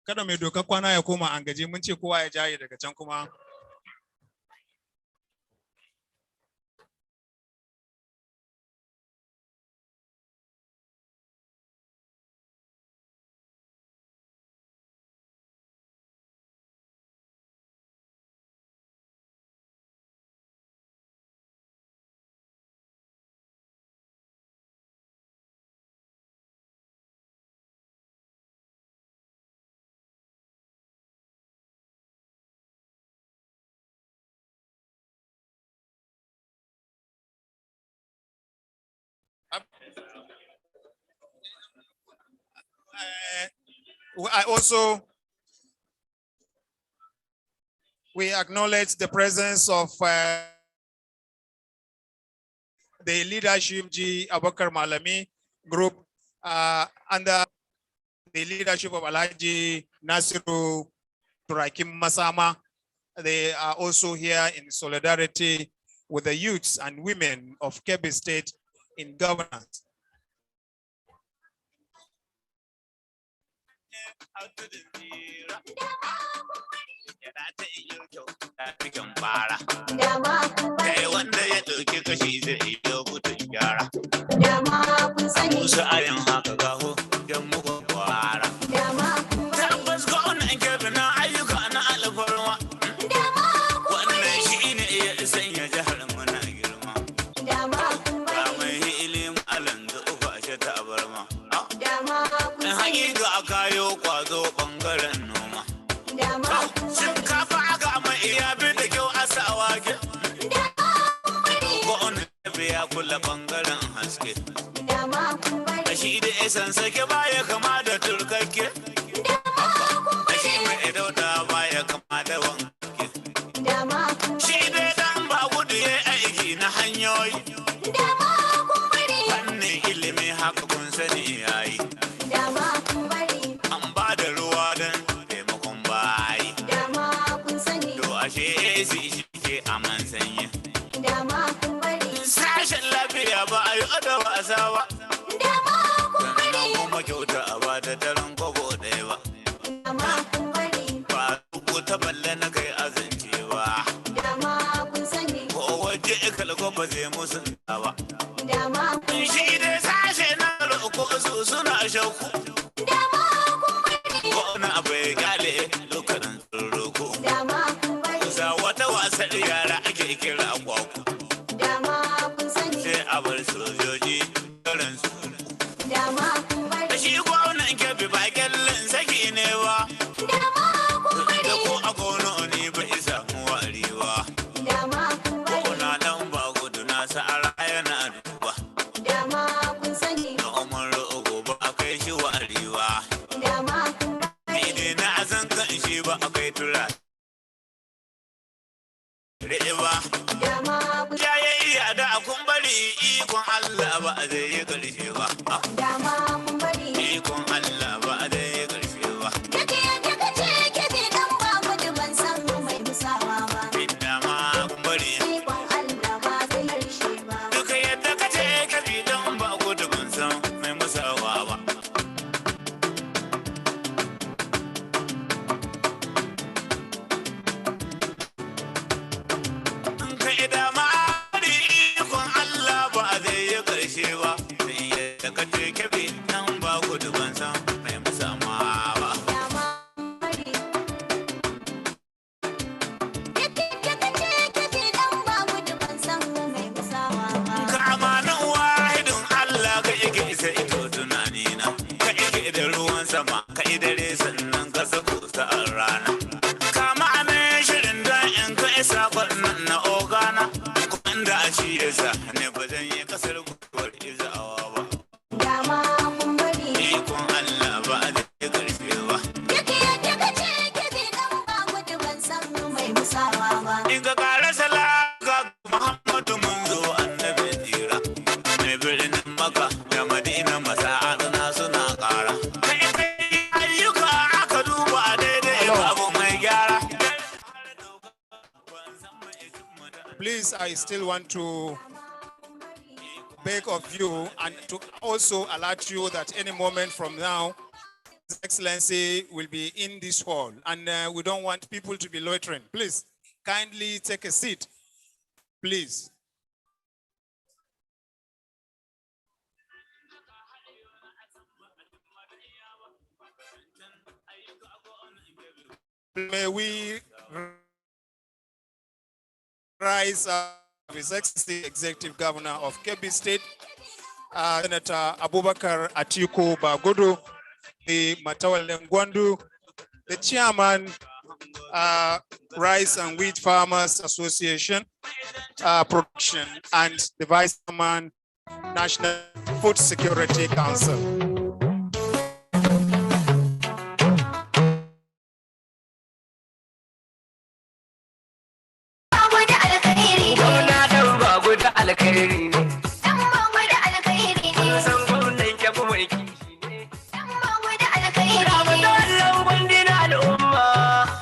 Kada mai doka kwana ya koma an gaje mun ce kowa ya jaye daga can kuma. We acknowledge the presence of the leadership G. Abubakar Malami group under the leadership of Alhaji Nasiru Turakim Masama. They are also here in solidarity with the youths and women of Kebbi State in governance. kula bangaren haske. Dama kun bari. Shi da isan sake baya kama da turkakke. Shi mai dauda baya kama da wanke. Dama kun bari. Shi dai dan ba gudu ya aiki na hanyoyi. Dama kun bari. Fannin ilimi haka kun sani yayi. Dama kun bari. An ba da ruwa don taimakon bayi. Dama kun sani. To ashe AC shi ke aman sanyi. Dama kun bari. Sashen lafiya ba a yi da wasa ba. Dama kun bari. Sannan kuma kyauta a ba da daren kwabo ɗaya ba. Dama kun bari. Ba rubuta balle na kai azance ba. Dama kun sani. Ko waje kalgo ba zai musu ba. Dama kun Shi dai sashe na roƙo su suna shauku. Dama kun bari. Ko na bai gale lokacin roƙo. Dama kun bari. Kusa wata wasar yara ake kira kwaku. Dama kun sani. Sai a bar sojoji karin su. Dama kun bari. Shi gwamnan Kebbi ba kyallin saki ne ba. Dama kun Da bari. ko a gono ne ba isa mu warewa. Dama kun bari. Kuna dan ba gudu na sa'ara yana duba. Dama kun sani. Na umar rogo ba a kai shi warewa. Dama kun bari. Ni dai na san kan shi ba a kai tura. Rewa. Dama kun Jayayya da kun bari ikon Allah ba a zai yi ƙarshe ba. Dama kun bari. Ikon Allah ba a zai yi ƙarshe ba. Kake yadda ka ce kake dan ba gudu ban san mai musawa ba. Inda ma kun bari. Ikon Allah ba zai karshe ba. Duka yadda ka ce ka bi don ba gudu ban san mai musawa ba. Kai da ma ikon Allah ba zai yi ƙarshe ba. Sai yadda ka ce ka bi don ba gudu ban san mai musawa ba. Dama kun bari. Yadda ka ce kake dan ba gudu ban san mai musawa ba. Ka amanin wahidin Allah ka ike isa ito tunanina. Ka ike da ruwan sama, ka idare sannan ka sako sa'ar rana. Kama amin shirin don in ka isa kwanan na ogana. Kuma da a ci yasa ne ba zan yi kasar guduwar izawa ba. Dama kun bari. Ikon Allah ba a zai karfe ba. Yake yadda ka ce kake dan ba gudu ban san mai musawa ba. In ka kara salaka Muhammadu mun zo annabi tsira. Mai birnin Makka da Madina masa'adana suna kara. Kai ayyuka aka duba daidai babu mai gyara. Please, I still want to beg of you and to also alert you that any moment from now, His Excellency will be in this hall, and we don't want people to be loitering. Please, kindly take a seat, please. May we rise His Excellency Executive Governor of Kebbi State, Senator Abubakar Atiku Bagudu, the Matawale Ngwandu, the Chairman, Rice and Wheat Farmers Association, Production, and the Vice Chairman, National Food Security Council. alkhairi ne. Dan bango da alkhairi ne. San gwamnan Kebbi mai kishi ne. Dan bango da alkhairi ne. Ramadan gwandi na al'umma.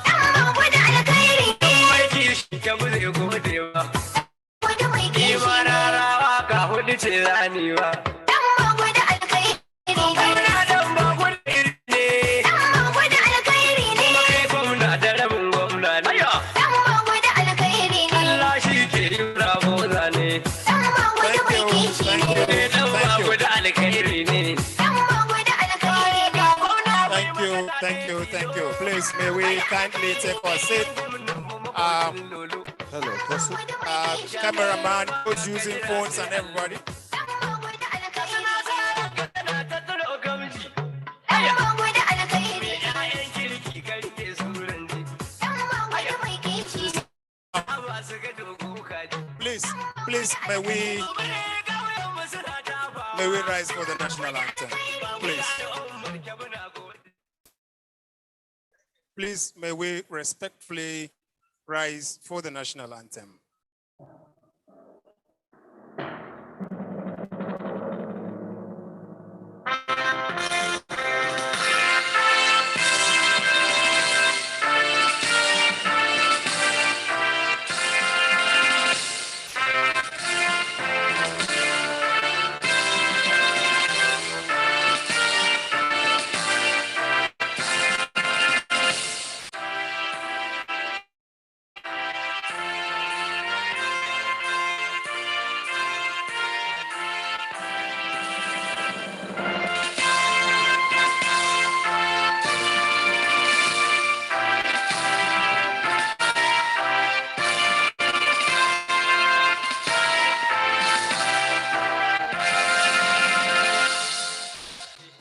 Dan bango da alkhairi ne. Mai kishi Kebbi zai gode ba. Wanda mai kishi. Imana rawa ka hudu ce zanewa. Dan bango da alkhairi ne. Gwamna dan bango da iri ne. Dan bango da alkhairi ne. Kuma kai gwamna da rabin gwamna ne. Dan bango da alkhairi ne. Allah shi ke yi rabo zane. Thank you. Please, may we kindly take our seat. Hello, Cameraman, who's using phones and everybody. Please, may we may we rise for the national anthem, please. Please, may we respectfully rise for the national anthem.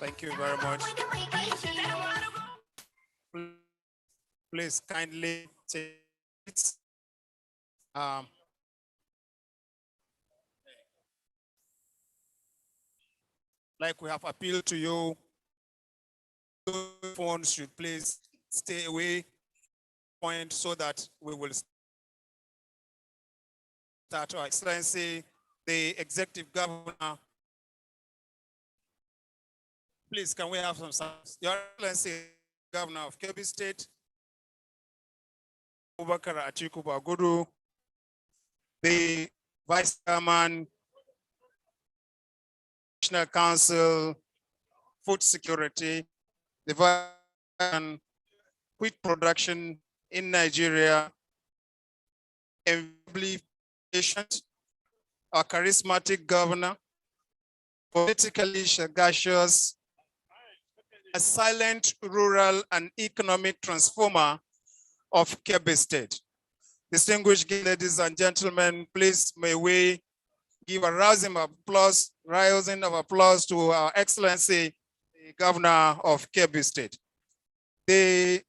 Thank you very much. Please kindly take it. Like we have appealed to you, phones should please stay away point so that we will start our Excellency, the Executive Governor. Please, can we have some sounds? Your Excellency, Governor of Kebbi State, Abubakar Atiku Bagudu, the Vice Chairman, National Council, Food Security, the Vice Wheat Production in Nigeria, invariably patient, a charismatic governor, politically sagacious, a silent rural and economic transformer of Kebbi State. Distinguished ladies and gentlemen, please may we give a rousing of applause to our Excellency, the Governor of Kebbi State. His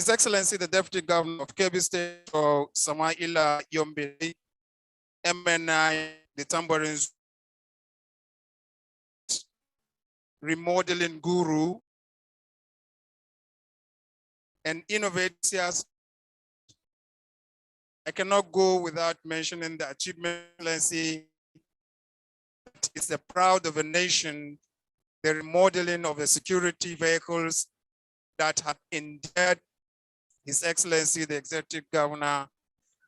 Excellency, the Deputy Governor of Kebbi State, Samaila Yombe, MNI, the Tambourines remodeling guru, and innovators. I cannot go without mentioning the achievement, Excellency. It's the proud of a nation, the remodeling of the security vehicles that have endeared His Excellency, the Executive Governor,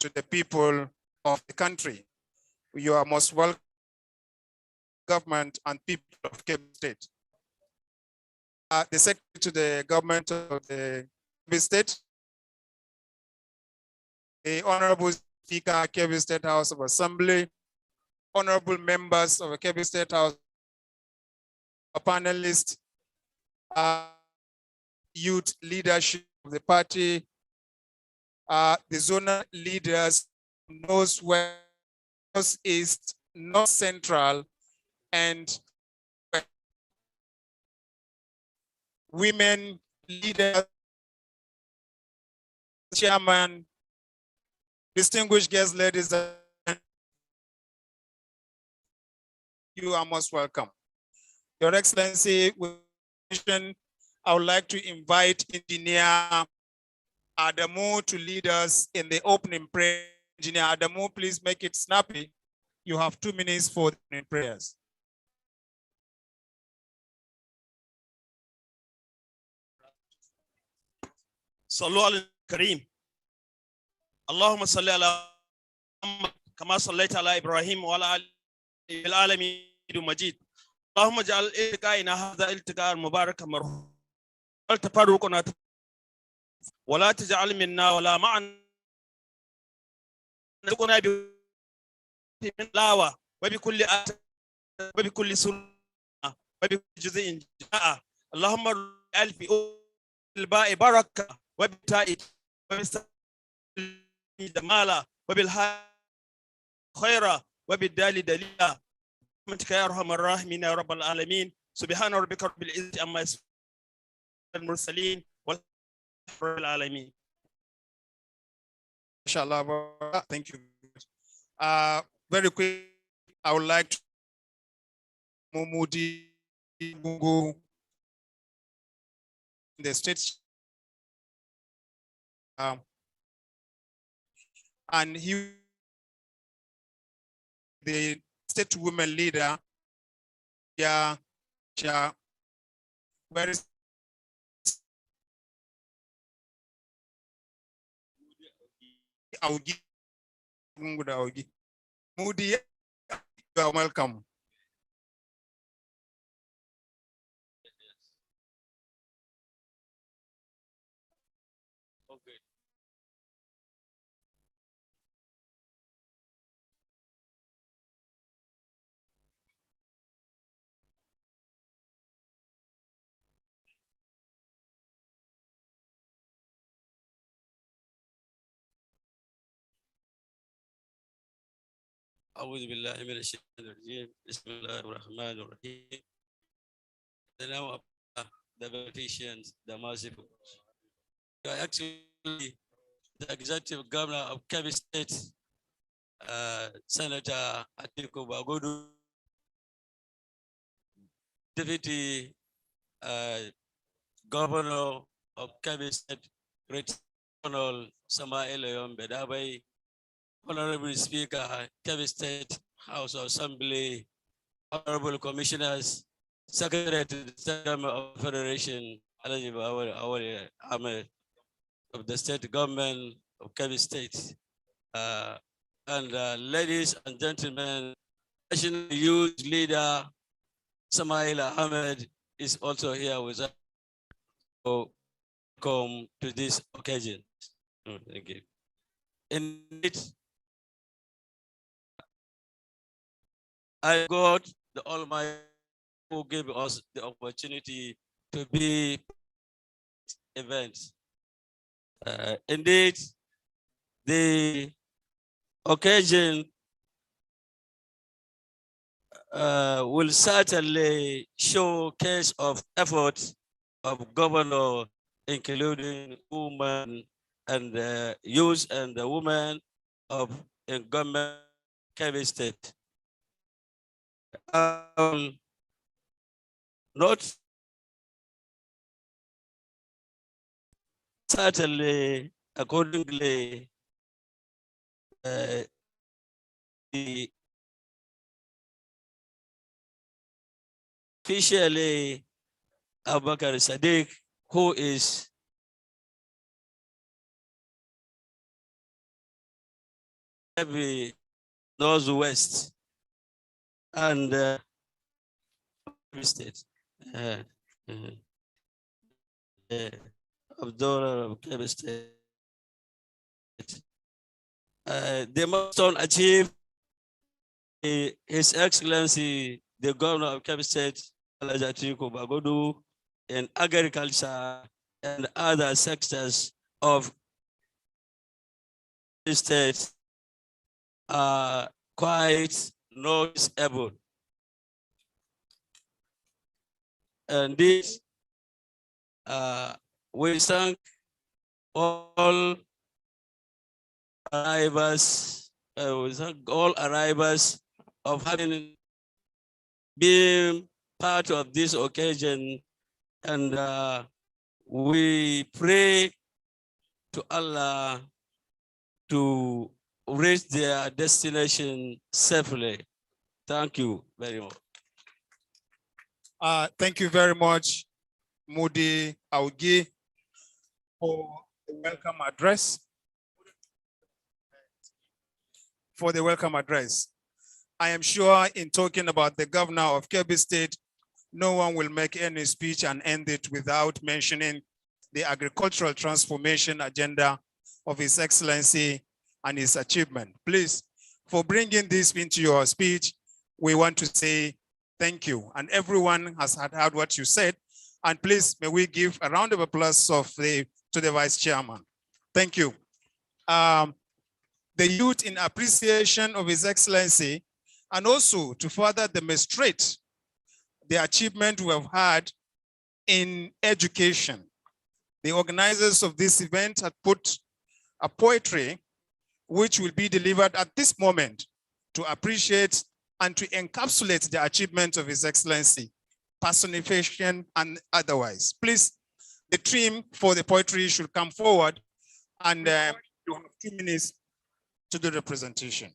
to the people of the country. You are most welcome, government and people of Kebbi State. The Secretary to the government of the Kebbi State, the Honorable Speaker, Kebbi State House of Assembly, honorable members of the Kebbi State House, a panelist, youth leadership of the party, the zonal leaders, Northwest, Northeast, North Central, and women leaders, chairman, distinguished guests, ladies and gentlemen, you are most welcome. Your Excellency, with permission, I would like to invite Engineer Adamu to lead us in the opening prayer. Engineer Adamu, please make it snappy. You have 2 minutes for the opening prayers. صلوا على الكريم اللهم صل على محمد كما صليت على ابراهيم وعلى ال العالمين مجيد اللهم اجعل التقائنا هذا التقاء مباركا مرحوما تفرقنا ولا تجعل منا ولا معنا نقنا من لاوى وبكل وبكل سنة وبكل جزء جاء اللهم الف الباء بركه وبالتاء جمالا وبالهاء خيرا وبالدال دليلا برحمتك يا ارحم الراحمين يا رب العالمين سبحان ربك رب العزة عما يصفون المرسلين والحمد لله رب العالمين. Inshallah, thank you. Very quick, I would like to Mumudi Gungu, the state, and he, the state women leader, yeah, where is Augi? Mudi, you are welcome. Okay. أعوذ بالله من الشيطان الرجيم بسم الله الرحمن الرحيم. The name of the politicians, the merciful. You are actually the executive governor of Kebbi State, Senator Atiku Bagudu, Deputy Governor of Kebbi State, Colonel Samael Bedabai, Honorable Speaker, Kebbi State House of Assembly, Honorable Commissioners, Secretary to the State Government of the Federation, Ahmed of the State Government of Kebbi State, and ladies and gentlemen, National Youth Leader Samaila Ahmed is also here with us. So welcome to this occasion. Thank you. Indeed, I got the Almighty who gave us the opportunity to be event. Indeed, the occasion will certainly showcase of effort of governor, including women and youth and the women of government Kebbi State. Not certainly accordingly the officially Abubakar Sadiq, who is Kebbi Northwest and State. Abdullah of Kebbi State. They must achieve His Excellency, the Governor of Kebbi State, Atiku Bagudu, in agriculture and other sectors of the state are quite noticeable. And this, we thank all arrivals, of having been part of this occasion, and we pray to Allah to reach their destination safely. Thank you very much. Thank you very much, Mudi Augi, for the welcome address. I am sure in talking about the governor of Kebbi State, no one will make any speech and end it without mentioning the agricultural transformation agenda of His Excellency and his achievement. Please, for bringing this into your speech, we want to say thank you. And everyone has heard what you said. And please, may we give a round of applause to the Vice Chairman. Thank you. The youth, in appreciation of His Excellency, and also to further demonstrate the achievement we have had in education, the organizers of this event had put a poetry which will be delivered at this moment to appreciate and to encapsulate the achievement of His Excellency, personification and otherwise. Please, the team for the poetry should come forward, and you have 2 minutes to do the presentation.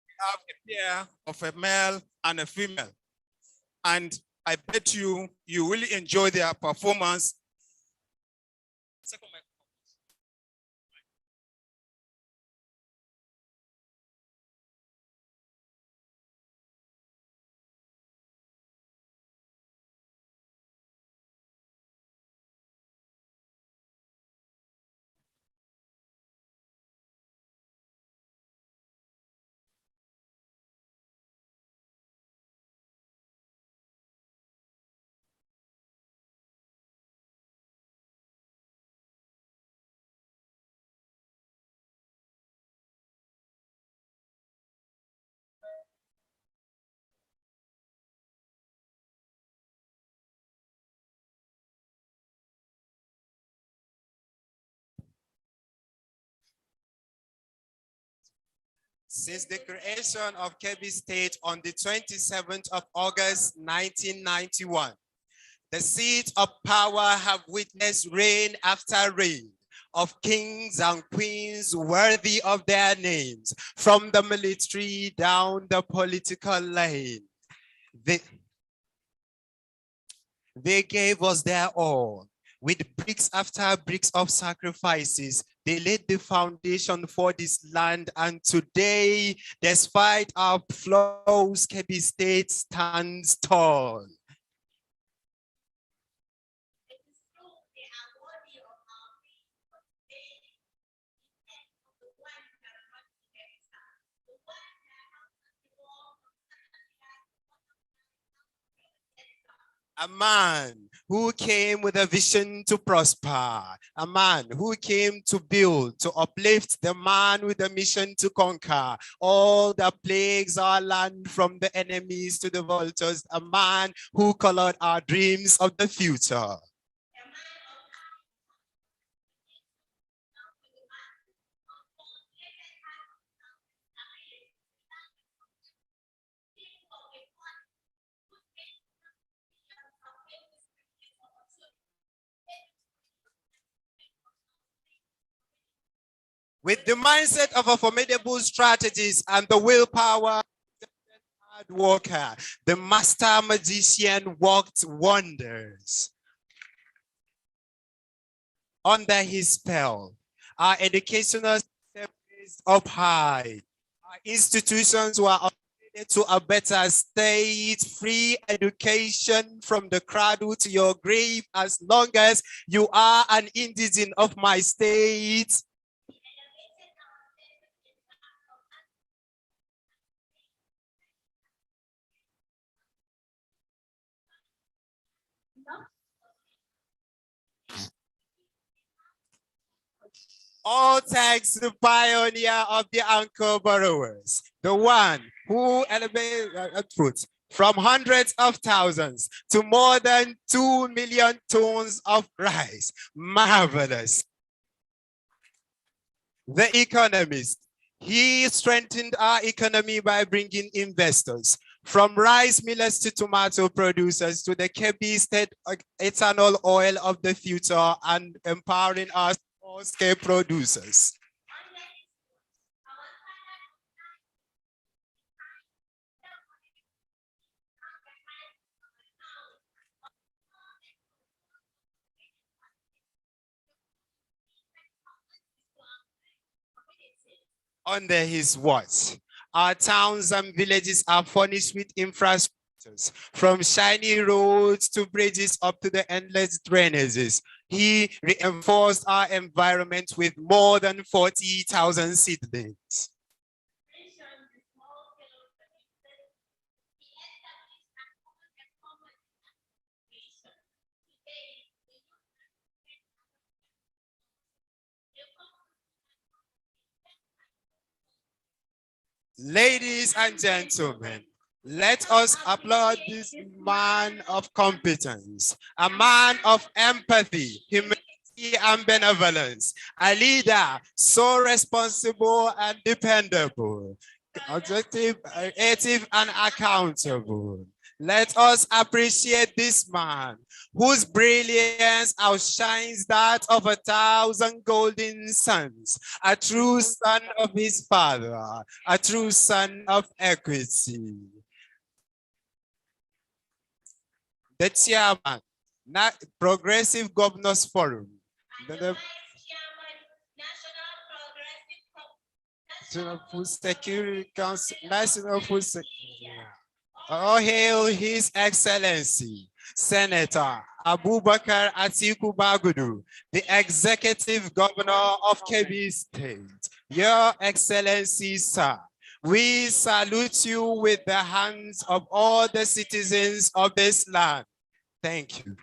We have a pair of a male and a female, and I bet you will enjoy their performance. Since the creation of Kebbi State on the 27th of August, 1991, the seat of power have witnessed reign after reign of kings and queens worthy of their names, from the military down the political lane. They gave us their all. With bricks after bricks of sacrifices, they laid the foundation for this land, and today, despite our flaws, Kebbi State stands tall. A man who came with a vision to prosper, a man who came to build, to uplift, the man with a mission to conquer all the plagues our land, from the enemies to the vultures, a man who colored our dreams of the future. With the mindset of a formidable strategist and the willpower of a hard worker, the master magician worked wonders. Under his spell, our educational system is up high. Our institutions were upgraded to a better state, free education from the cradle to your grave, as long as you are an indigen of my state. All thanks to the pioneer of the anchor borrowers, the one who elevated output from hundreds of thousands to more than 2 million tons of rice. Marvelous. The economist, he strengthened our economy by bringing investors, from rice millers to tomato producers to the Kebbi State ethanol oil of the future, and empowering our small-scale producers. Under his watch, our towns and villages are furnished with infrastructures, from shiny roads to bridges up to the endless drainages. He reinforced our environment with more than 40,000 seedlings. Ladies and gentlemen, let us applaud this man of competence, a man of empathy, humility, and benevolence, a leader so responsible and dependable, objective, creative, and accountable. Let us appreciate this man whose brilliance outshines that of 1,000 golden suns, a true son of his father, a true son of equity. The chairman, Progressive Governors Forum. National Food Security Council, National Food Security. All hail His Excellency, Senator Abubakar Atiku Bagudu, the Executive Governor of Kebbi State. Your Excellency, sir, we salute you with the hands of all the citizens of this land. Thank you.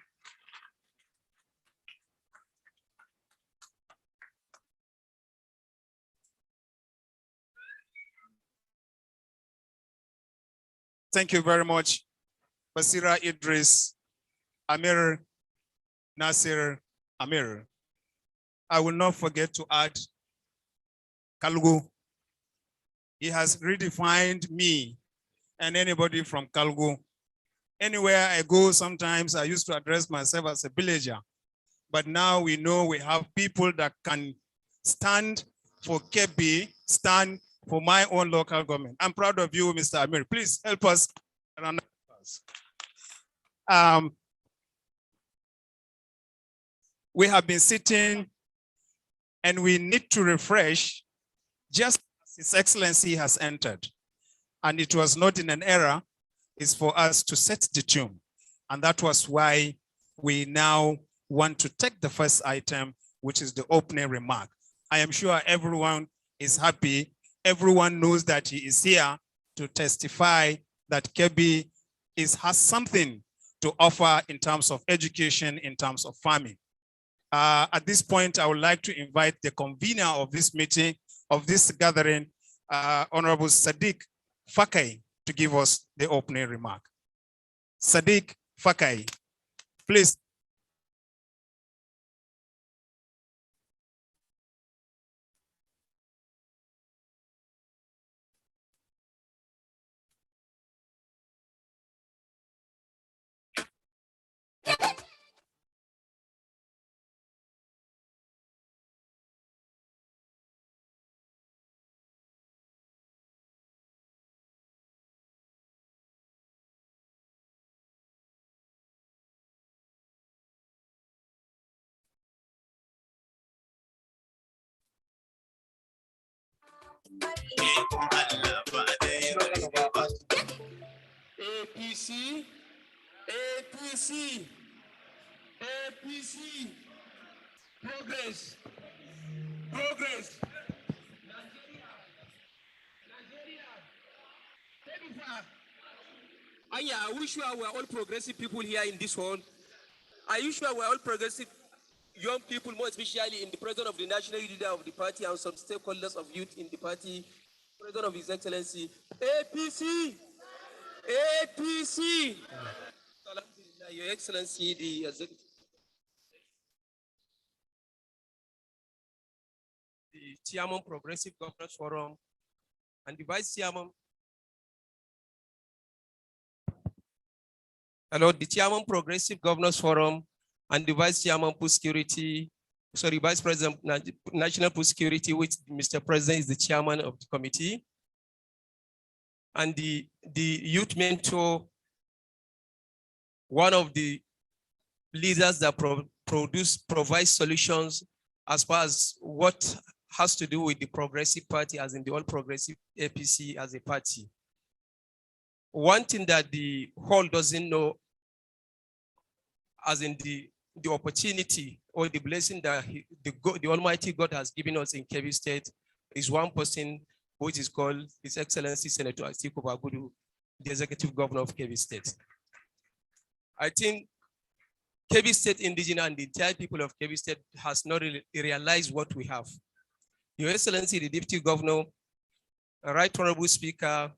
Thank you very much, Basira Idris, Amir Nasir Amir. I will not forget to add Kalgu. He has redefined me and anybody from Kalgu. Anywhere I go, sometimes I used to address myself as a villager, but now we know we have people that can stand for Kebbi, stand for my own local government. I'm proud of you, Mr. Amir. Please help us. We have been sitting and we need to refresh just as His Excellency has entered. And it was not in an error, it's for us to set the tune. And that was why we now want to take the first item, which is the opening remark. I am sure everyone is happy. Everyone knows that he is here to testify that Kebbi has something to offer in terms of education, in terms of farming. At this point, I would like to invite the convener of this meeting, of this gathering, Honorable Sadiq Fakai, to give us the opening remark. Sadiq Fakai, please. APC, APC, APC, progress, progress. Anya, are we sure we're all progressive people here in this one? Are you sure we're all progressive young people, more especially in the president of the national leader of the party and some stakeholders of youth in the party, president of His Excellency, APC, APC. Your Excellency, the Chairman Progressive Governors Forum and the Vice Chairman. Hello, the Chairman Progressive Governors Forum and the Vice Chairman Food Security, sorry, Vice President National Food Security, which Mr. President is the Chairman of the committee, and the youth mentor, one of the leaders that provide solutions as far as what has to do with the Progressive Party, as in the All Progressive APC as a party. One thing that the whole doesn't know, as in the opportunity or the blessing that the Almighty God has given us in Kebbi State, is one person, which is called His Excellency Senator Atiku Bagudu, the Executive Governor of Kebbi State. I think Kebbi State indigenous and the entire people of Kebbi State has not really realized what we have. Your Excellency, the Deputy Governor, Right Honorable Speaker,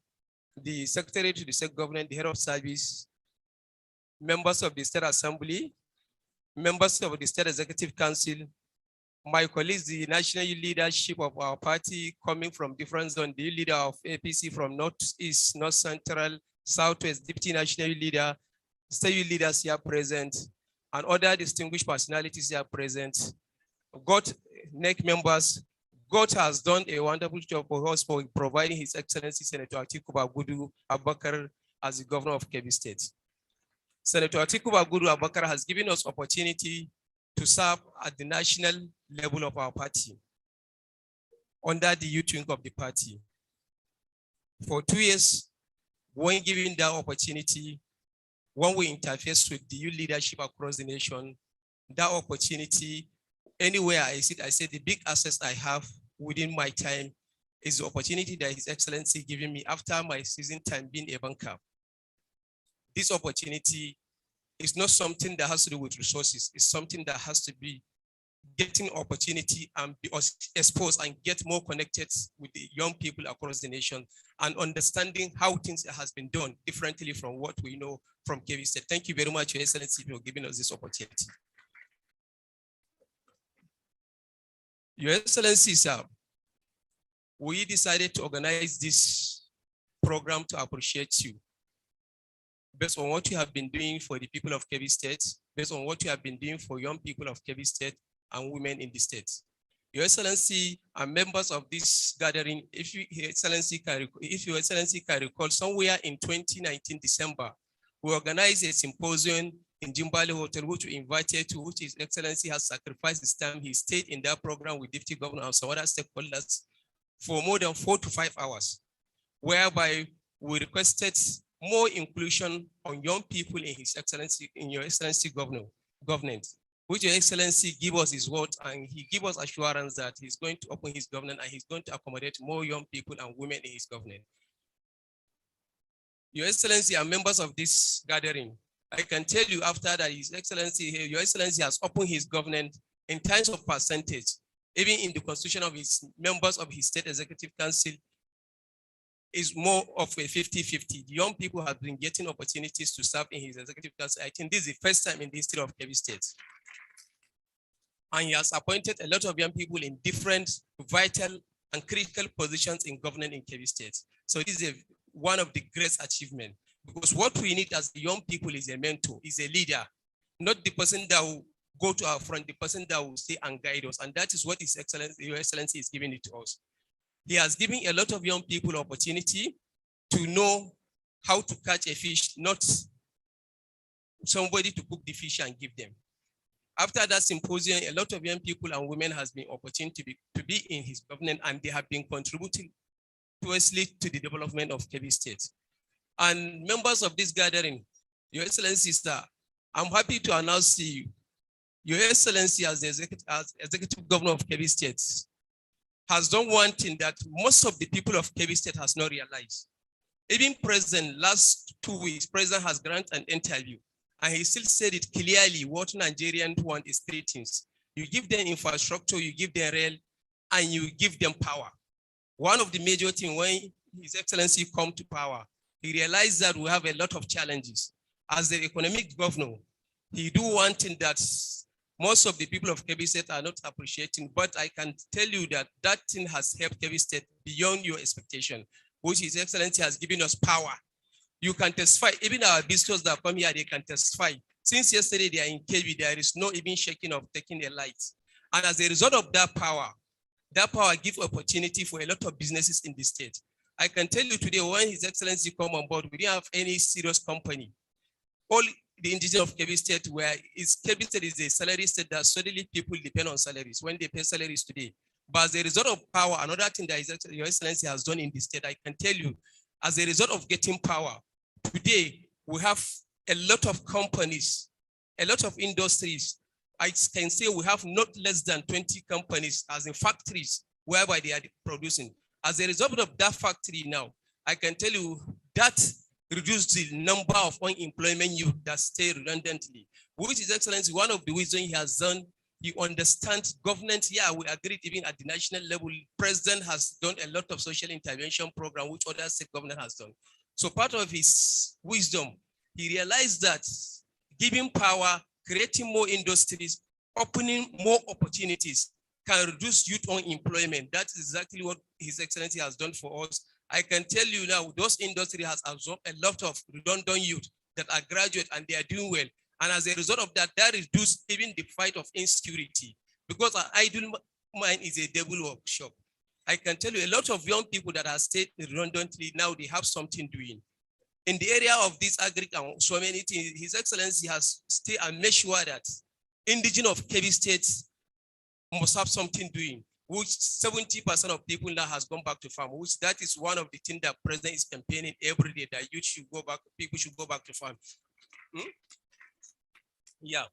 the Secretary to the State Government, the Head of Service, members of the State Assembly, members of the State Executive Council, my colleagues, the national leadership of our party coming from different zones, the leader of APC from Northeast, North Central, Southwest, Deputy National Leader, state leaders here present, and other distinguished personalities here present. God, NEC members, God has done a wonderful job for us for providing His Excellency Senator Atiku Bagudu Abubakar as the governor of Kebbi State. Senator Atiku Bagudu Abubakar has given us opportunity to serve at the national level of our party under the youth wing of the party. For 2 years, when given that opportunity, when we interface with the youth leadership across the nation, that opportunity, anywhere I sit, I say the big assets I have within my time is the opportunity that His Excellency giving me after my season time being a banker. This opportunity is not something that has to do with resources. It's something that has to be getting opportunity and be exposed and get more connected with the young people across the nation and understanding how things has been done differently from what we know from Kebbi State. Thank you very much, Your Excellency, for giving us this opportunity. Your Excellency, sir, we decided to organize this program to appreciate you based on what you have been doing for the people of Kebbi State, based on what you have been doing for young people of Kebbi State and women in the state. Your Excellency and members of this gathering, if Your Excellency can recall, somewhere in 2019 December, we organized a symposium in Jimbale Hotel, which we invited to, which His Excellency has sacrificed his time. He stayed in that program with Deputy Governor and some other stakeholders for more than 4 to 5 hours, whereby we requested more inclusion on young people in His Excellency, in Your Excellency government, which Your Excellency give us his word, and he give us assurance that he's going to open his government and he's going to accommodate more young people and women in his government. Your Excellency and members of this gathering, I can tell you after that His Excellency, Your Excellency has opened his government in terms of percentage, even in the constitution of his members of his State Executive Council, is more of a 50-50. The young people have been getting opportunities to serve in his Executive Council. I think this is the first time in the history of Kebbi State. And he has appointed a lot of young people in different vital and critical positions in government in Kebbi State. So this is one of the great achievements, because what we need as young people is a mentor, is a leader, not the person that will go to our front, the person that will stay and guide us. And that is what His Excellency, Your Excellency is giving it to us. He has given a lot of young people opportunity to know how to catch a fish, not somebody to cook the fish and give them. After that symposium, a lot of young people and women has been opportunity to be in his government, and they have been contributing closely to the development of Kebbi State. And members of this gathering, Your Excellency, sir, I'm happy to announce to you, Your Excellency as the executive governor of Kebbi State has done one thing that most of the people of Kebbi State has not realized. Even President, last 2 weeks, President has granted an interview, and he still said it clearly. What Nigerians want is 3 things. You give them infrastructure, you give them rail, and you give them power. One of the major things when His Excellency come to power, he realized that we have a lot of challenges. As the economic governor, he do one thing that most of the people of Kebbi State are not appreciating, but I can tell you that that thing has helped Kebbi State beyond your expectation, which His Excellency has given us power. You can testify, even our visitors that come here, they can testify. Since yesterday they are in Kebbi, there is no even shaking of taking a light. And as a result of that power gives opportunity for a lot of businesses in the state. I can tell you today, when His Excellency come on board, we didn't have any serious company. All the indigenous of Kebbi State, where Kebbi State is a salary state that suddenly people depend on salaries when they pay salaries today. But as a result of power, another thing that Your Excellency has done in the state, I can tell you, as a result of getting power, today we have a lot of companies, a lot of industries. I can say we have not less than 20 companies as in factories whereby they are producing. As a result of that factory now, I can tell you that reduce the number of unemployment youth that stay redundantly, which is Excellency, one of the reasons he has done. He understands government. Yeah, we agree even at the national level, President has done a lot of social intervention program, which other state government has done. So part of his wisdom, he realized that giving power creating more industries, opening more opportunities can reduce youth unemployment. That's exactly what His Excellency has done for us. I can tell you now, those industries has absorbed a lot of redundant youth that are graduate and they are doing well. And as a result of that, that reduced even the fight of insecurity, because an idle mind is a devil workshop. I can tell you a lot of young people that have stayed redundantly, now they have something doing. In the area of this agri and so many things, His Excellency has stayed and made sure that indigenous of Kebbi State must have something doing, which 70% of people now has gone back to farm, which that is one of the things that President is campaigning every day, that youth should go back, people should go back to farm. Yeah.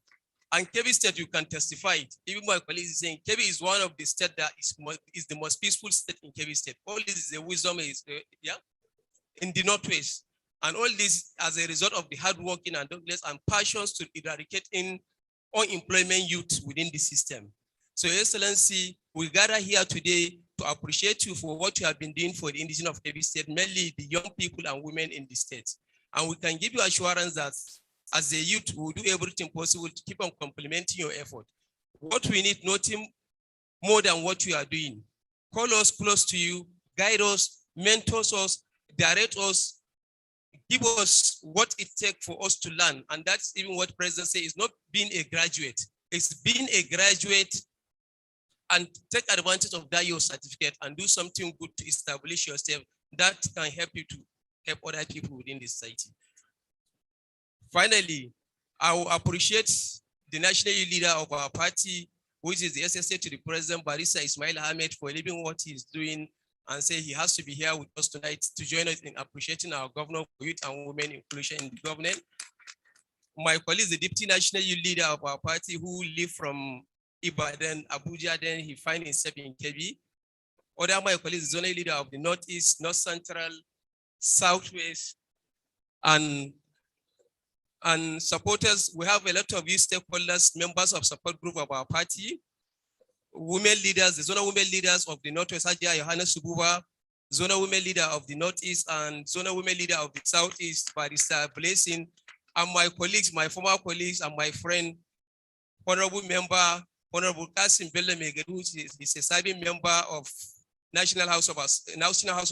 And Kebbi State, you can testify it. Even my colleagues is saying Kebbi is one of the states that is the most peaceful state in Kebbi State. All this is the wisdom is in the Northwest. And all this as a result of the hard working and passions to eradicate in unemployment youth within the system. So Excellency, we gather here today to appreciate you for what you have been doing for the indigenous of Kebbi State, mainly the young people and women in the state. And we can give you assurance that as a youth, we will do everything possible to keep on complementing your effort. What we need, nothing more than what you are doing. Call us close to you, guide us, mentor us, direct us, give us what it takes for us to learn. And that's even what President says, is not being a graduate. It's being a graduate and take advantage of that your certificate and do something good to establish yourself. That can help you to help other people within the society. Finally, I will appreciate the national leader of our party, which is the SSA to the President, Barrister Ismail Ahmed, for leaving what he is doing and say he has to be here with us tonight to join us in appreciating our governor for youth and women inclusion in the government. My colleague, the deputy national leader of our party, who live from Ibadan, Abuja, then he finds himself in Kebbi. Other my colleagues, the zonal leader of the Northeast, North Central, Southwest, and supporters. We have a lot of youth stakeholders, members of support group of our party, women leaders, the zonal women leaders of the Northwest, Hajia Yohana Sububa, zonal women leader of the Northeast, and zonal women leader of the Southeast, Barrister Blessing, and my colleagues, my former colleagues, and my friend, Honorable Member, Honorable Kasim Bello Meged, who is a serving member of National House of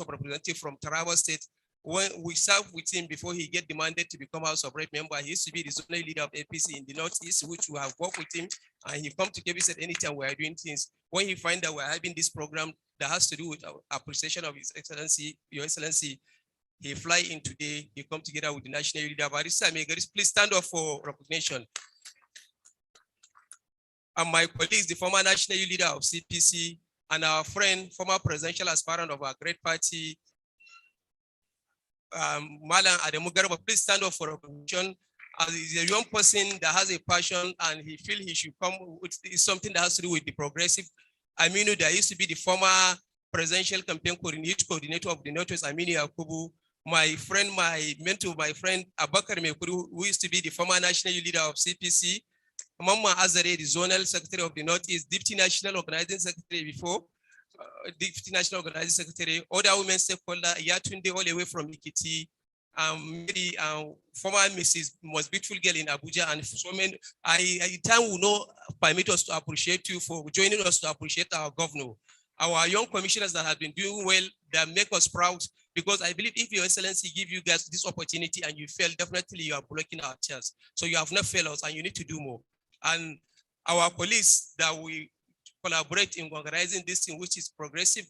Representatives from Taraba State. When we served with him before he get demanded to become House of Rep member, he used to be the zonal leader of APC in the Northeast, which we have worked with him, and he come to Kebbi State anytime we are doing things. When he find that we're having this program that has to do with our appreciation of His Excellency, Your Excellency, he fly in today, he come together with the national leader. Barrister Meged, please stand up for recognition. And my colleagues, the former national leader of CPC, and our friend, former presidential aspirant of our great party, Malan Ademu Garba, please stand up for recognition. As a young person that has a passion and he feels he should come with something that has to do with the progressive. Aminu, that used to be the former presidential campaign coordinator of the Northwest, Aminu Yakubu. My friend, my mentor, my friend, Abakar Mekuru, who used to be the former national leader of CPC. Mama Azare, the zonal secretary of the Northeast, deputy national organizing secretary before, deputy national organizing secretary, other women stakeholder, Yatunde all the way from Ikiti, Mary, former Mrs. most beautiful girl in Abuja, and so many. Time will not permit us to appreciate you for joining us to appreciate our governor. Our young commissioners that have been doing well, that make us proud, because I believe if Your Excellency give you guys this opportunity and you fail, definitely you are blocking our chance. So you have not failed us and you need to do more. And our colleagues that we collaborate in organizing this thing, which is progressive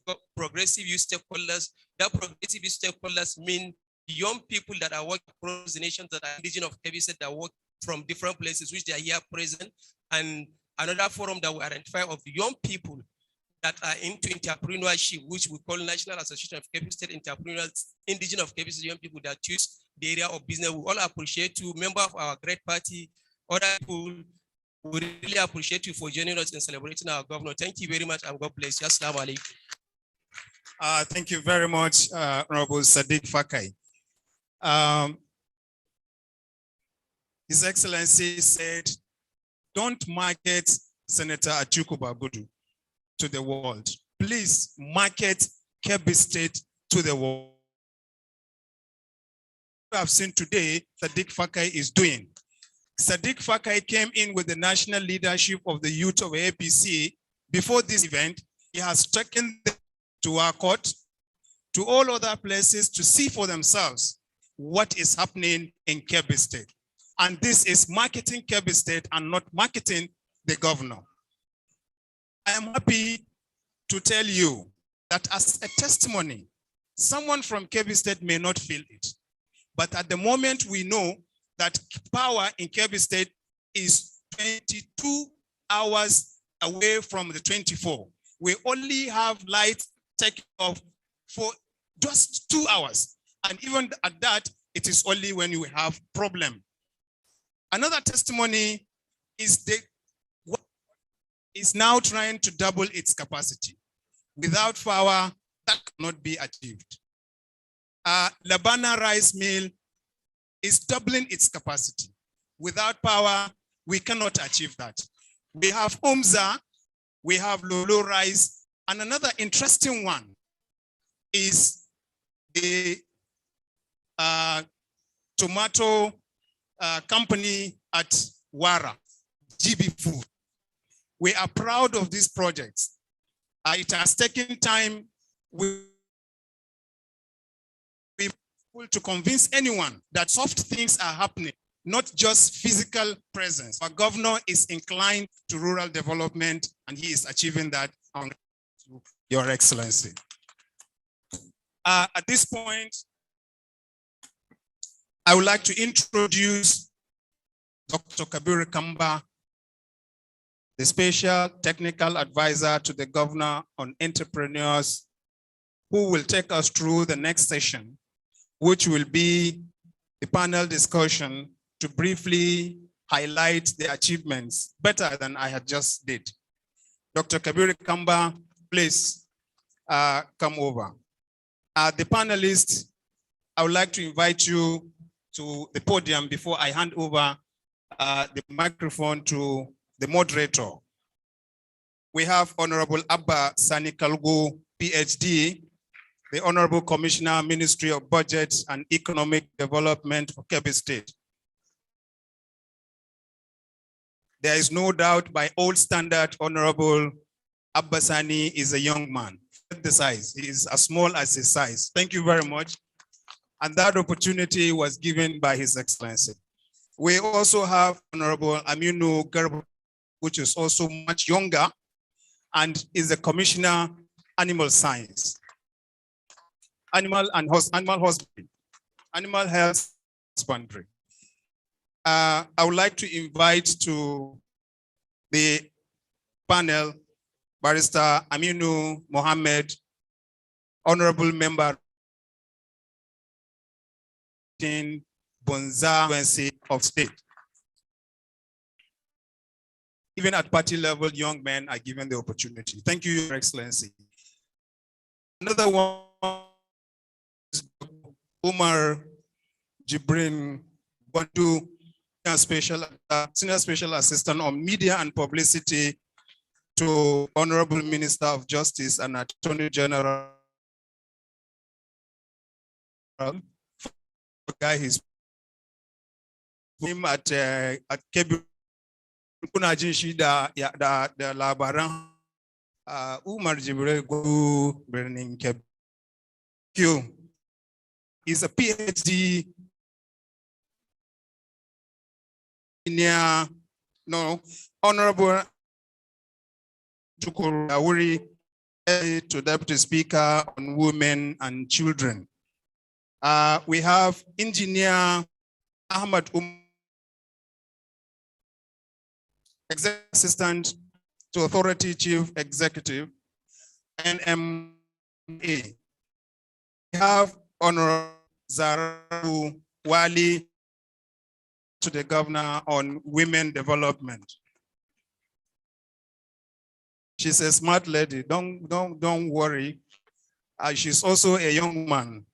youth stakeholders. That progressive youth stakeholders mean the young people that are working across the nations that are indigenous of Kebbi State, that work from different places, which they are here present. And another forum that we identify of the young people that are into entrepreneurship, which we call National Association of Kebbi State Entrepreneurs, indigenous of Kebbi State young people that choose the area of business. We all appreciate you, member of our great party, other people. We really appreciate you for joining us in celebrating our governor. Thank you very much and God bless you. Assalamu alaikum. Thank you very much, Honorable Sadiq Fakai. His Excellency said, don't market Senator Atiku Bagudu to the world. Please market Kebbi State to the world. We have seen today Sadiq Fakai is doing. Sadiq Fakai came in with the national leadership of the youth of APC. Before this event, he has taken them to our court, to all other places to see for themselves what is happening in Kebbi State. And this is marketing Kebbi State and not marketing the governor. I am happy to tell you that as a testimony, someone from Kebbi State may not feel it, but at the moment we know that power in Kebbi State is 22 hours away from the 24. We only have light taken off for just 2 hours. And even at that, it is only when you have problem. Another testimony is is now trying to double its capacity. Without power, that cannot be achieved. Labana rice mill is doubling its capacity. Without power, we cannot achieve that. We have Umza, we have Lolo rice, and another interesting one is the tomato company at Wara, GB Food. We are proud of these projects. It has taken time to convince anyone that soft things are happening, not just physical presence. Our governor is inclined to rural development, and he is achieving that, Your Excellency. At this point, I would like to introduce Dr. Kabir Kamba, the Special Technical Advisor to the Governor on Entrepreneurs, who will take us through the next session, which will be a panel discussion to briefly highlight the achievements better than I had just did. Dr. Kabir Kamba, please come over. The panelists, I would like to invite you to the podium before I hand over the microphone to the moderator. We have Honorable Abba Sani Kalgo, PhD, the Honorable Commissioner, Ministry of Budget and Economic Development for Kebbi State. There is no doubt by old standard, Honorable Abba Sani is a young man. The size, he is as small as his size. Thank you very much. And that opportunity was given by His Excellency. We also have Honorable Aminu Garba, which is also much younger and is the Commissioner, Animal Science, Animal Husbandry, Animal Health Husbandry. I would like to invite to the panel Barrister Aminu Mohammed, Honorable Member in Bonza of State. Even at party level, young men are given the opportunity. Thank you, Your Excellency. Another one is Umar Jibrin Bantu, Senior Special Assistant on Media and Publicity to Honorable Minister of Justice and Attorney General. Guy, his name at Kebbi. Kuna jin shi da labaran Umar Jibril Go birnin Kebbi. He's a PhD Honorable Tukur to Deputy Speaker on Women and Children. We have Engineer Ahmad Executive Assistant to Authority Chief Executive, NMA. We have Honorable Zarabu Wali to the Governor on Women Development. She's a smart lady. Don't worry. She's also a young man.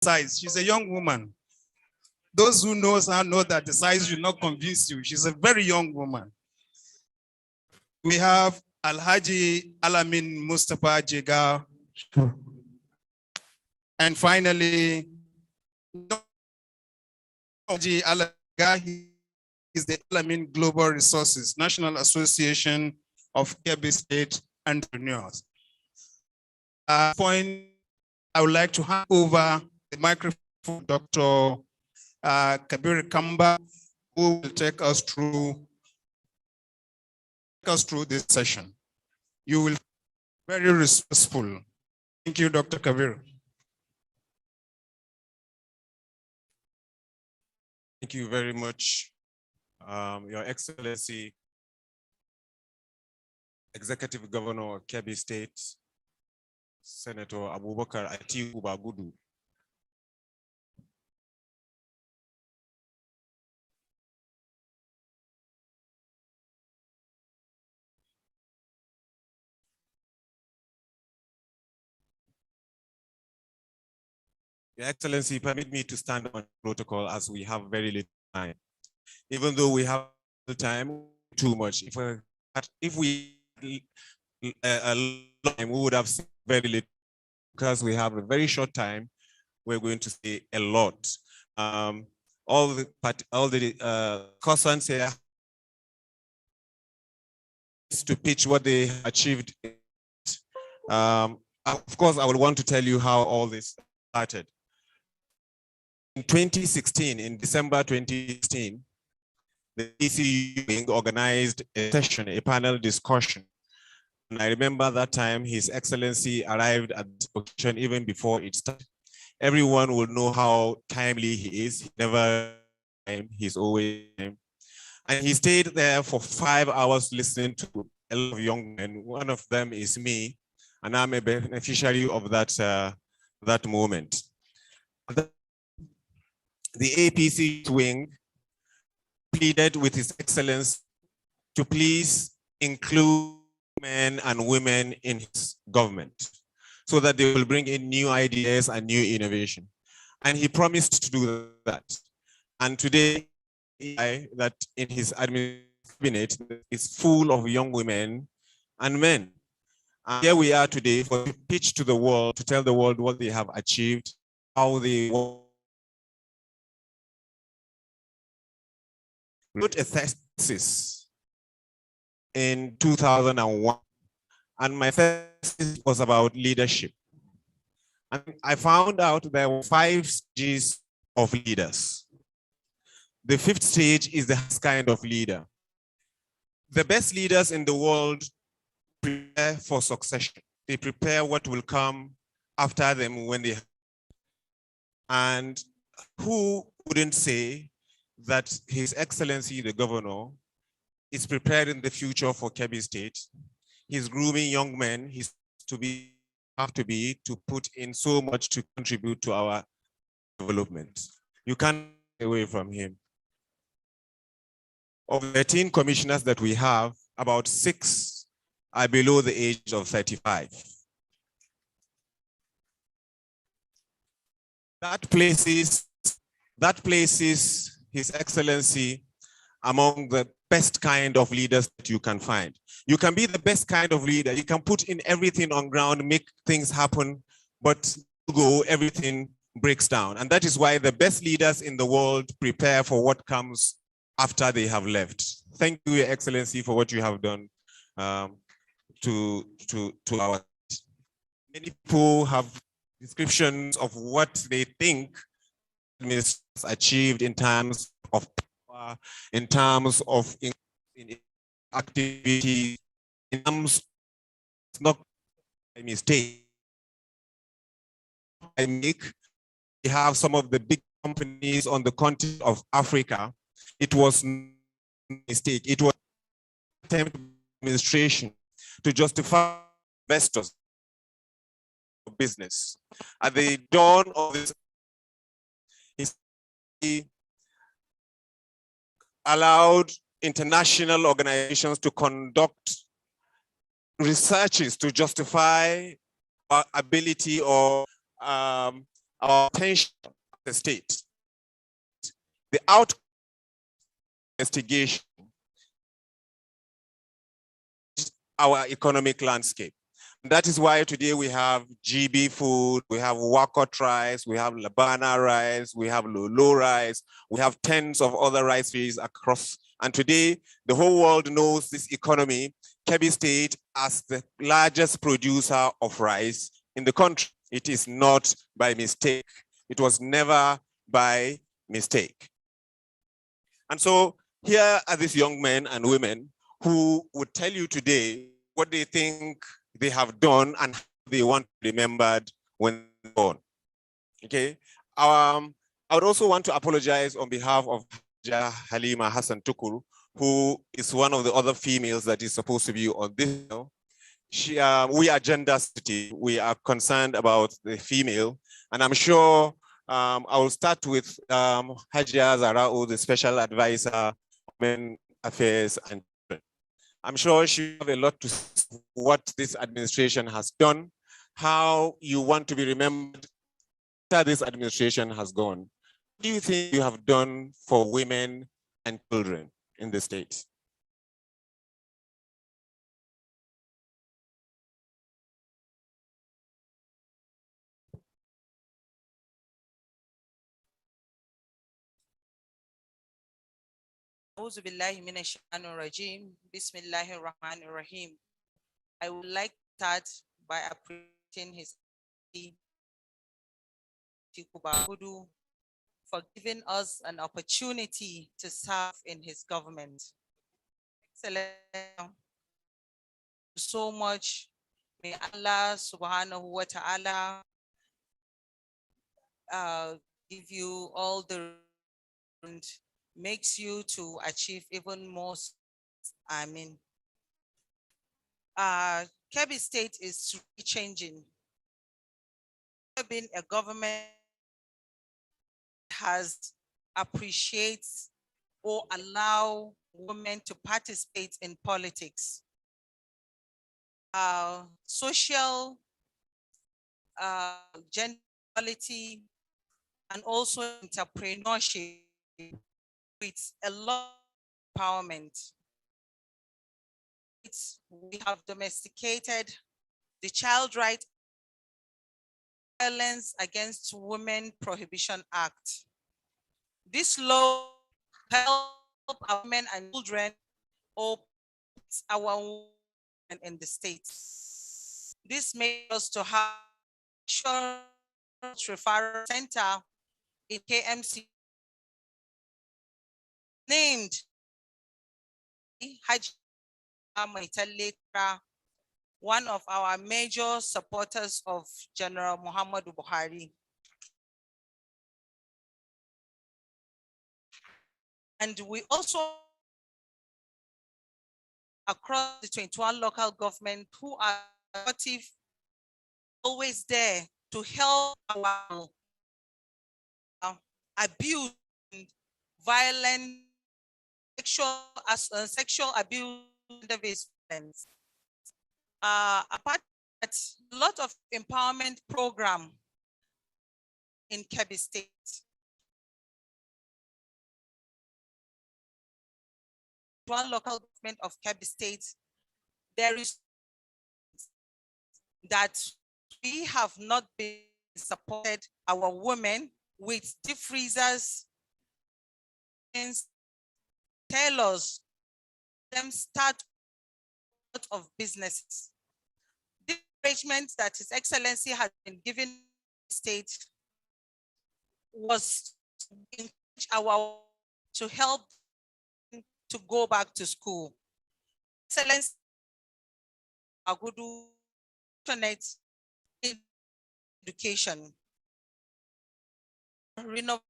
Size. She's a young woman. Those who know her know that the size will not convince you. She's a very young woman. We have Alhaji Alamin Mustafa Jega. And finally, Alhaji Alamin He is the Alamin Global Resources, National Association of Kebbi State Entrepreneurs. At this point, I would like to hand over the microphone to Dr. Kabir Kamba, who will take us through this session. You will be very resourceful. Thank you, Dr. Kabir. Thank you very much, Your Excellency, Executive Governor of Kebbi State, Senator Abubakar Atiku Bagudu. Your Excellency, permit me to stand on protocol as we have very little time. Even though we have little time, too much. If we a long time, we would have seen very little. Because we have a very short time, we're going to say a lot. All the concerns here is to pitch what they achieved. Of course, I would want to tell you how all this started. In 2016, in December 2016, the ECU organized a session, a panel discussion. And I remember that time His Excellency arrived at this occasion even before it started. Everyone will know how timely he is. He never he's always time. And he stayed there for 5 hours listening to a lot of young men. One of them is me, and I'm a beneficiary of that moment. The APC wing pleaded with His Excellency to please include men and women in his government so that they will bring in new ideas and new innovation. And he promised to do that. And today, that in his cabinet is full of young women and men. And here we are today for a pitch to the world, to tell the world what they have achieved, how they wrote a thesis in 2001, and my thesis was about leadership. And I found out there were 5 stages of leaders. The 5th stage is the kind of leader. The best leaders in the world prepare for succession. They prepare what will come after them when they. And who wouldn't say that His Excellency, the Governor, is preparing the future for Kebbi State? He's grooming young men. He's to put in so much to contribute to our development. You can't get away from him. Of the 13 commissioners that we have, about 6 are below the age of 35. That places His Excellency among the best kind of leaders that you can find. You can be the best kind of leader. You can put in everything on ground, make things happen, but everything breaks down. And that is why the best leaders in the world prepare for what comes after they have left. Thank you, Your Excellency, for what you have done to our. Many people have descriptions of what they think administrators achieved in terms of power, in terms of activity, in terms of not a mistake. We have some of the big companies on the continent of Africa. It was a mistake. It was an attempt by administration to justify investors for business. At the dawn of this, he allowed international organizations to conduct researches to justify our ability or our attention to the state. The outcome of investigation, our economic landscape. That is why today we have GB food, we have Wakot rice, we have Labana rice, we have Lolo rice, we have tens of other rice fields across. And today, the whole world knows this economy, Kebbi State, as the largest producer of rice in the country. It is not by mistake. It was never by mistake. And so here are these young men and women who would tell you today what they think they have done and how they want to be remembered when they're born. Okay. I would also want to apologize on behalf of Haja Halima Hassan Tukur, who is one of the other females that is supposed to be on this. We are gender sensitive. We are concerned about the female, and I'm sure I will start with Hajia Zarao, the special advisor on women affairs and children. I'm sure she have a lot to say what this administration has done, how you want to be remembered after this administration has gone. What do you think you have done for women and children in the state? أعوذ بالله من الشيطان الرجيم بسم الله الرحمن الرحيم. I would like to start by appreciating His Hudu for giving us an opportunity to serve in his government. Excellent. So much. May Allah subhanahu wa ta'ala give you all the and makes you to achieve even more. I mean, Kebbi State is changing. Been a government has appreciates or allow women to participate in politics. Social, gender equality, and also entrepreneurship with a lot of empowerment. We have domesticated the Child Right Violence Against Women Prohibition Act. This law help our women and children or our women in the states. This made us to have a referral center in KMC named Hajj Maitalekra, one of our major supporters of General Muhammadu Buhari. And we also across the 21 local government who are supportive, always there to help our abuse, violent, sexual abuse, violence. Apart from that, a lot of empowerment program in Kebbi State. One local government of Kebbi State, there is that we have not been supported our women with deep freezers, tailors, them start out of businesses. The arrangement that His Excellency has been given the state was to encourage our to help to go back to school. Excellency Agudu in education. Renovation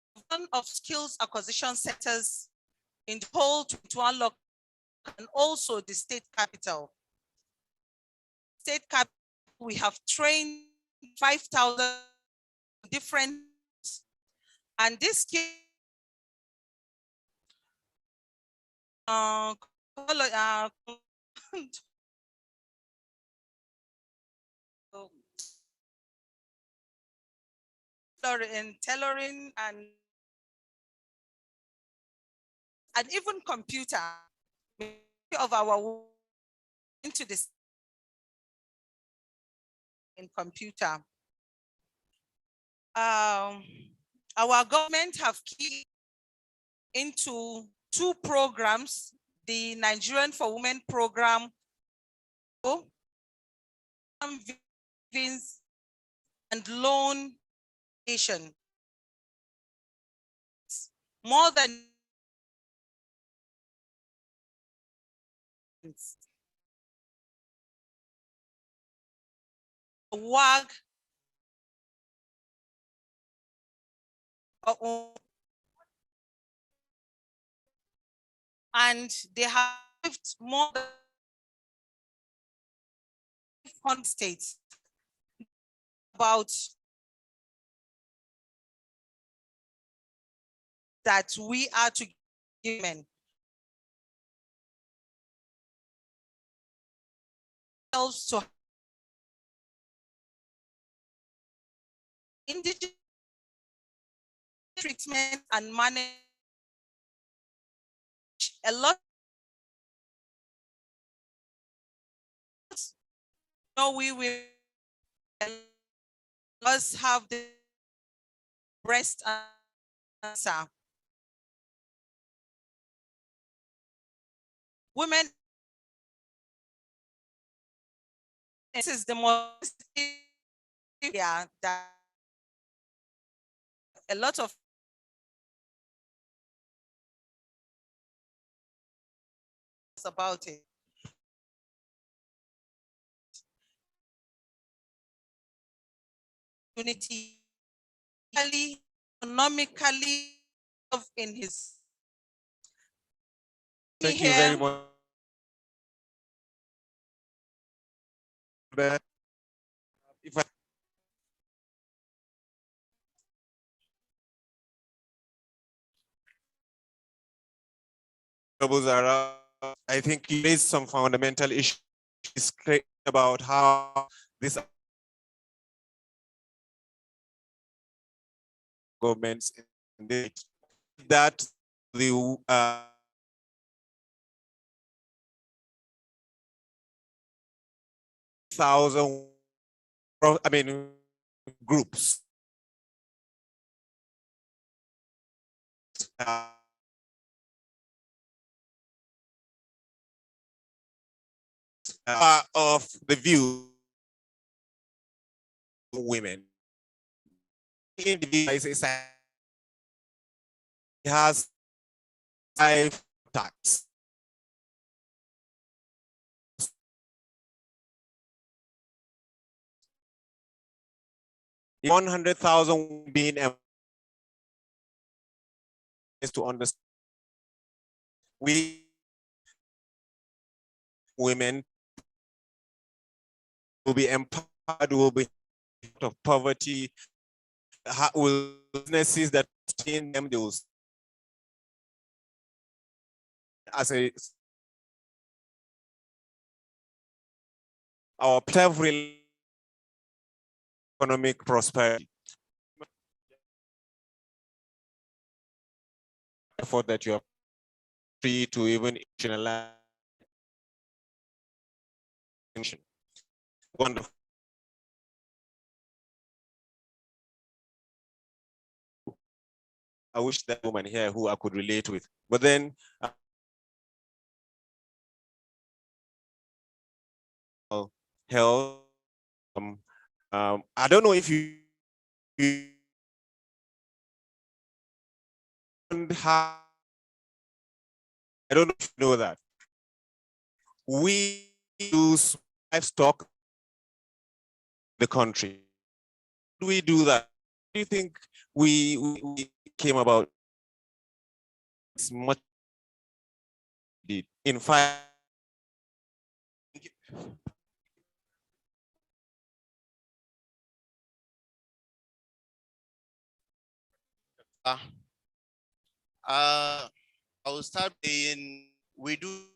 of skills acquisition centers in the whole 21 local and also the state capital. State capital, we have trained 5,000 different, and this in tailoring and even computer of our into this in computer. Our government have key into 2 programs, the Nigerian for Women program and loan nation. More than WAG and they have more than 100 states about that we are to give men. To indigenous treatment and manage a lot. No, we will us have the breast cancer. Women, this is the most area that a lot of about it. Unity, economically in his. Thank you very much. If I I think you raised some fundamental issues about how this governments in that the thousand, I mean, groups. Of the view of women. Individual has 5 attacks. $100,000 being is to understand we women will be empowered, will be out of poverty, will businesses that sustain them, they will as a our real economic prosperity. Effort that you are free to even internalize. Wonderful. I wish that woman here who I could relate with, but then health. I don't know if you have. I don't know if you know that we use livestock in the country. Do we do that? Do you think we came about? It's much. In fact, I will start saying we do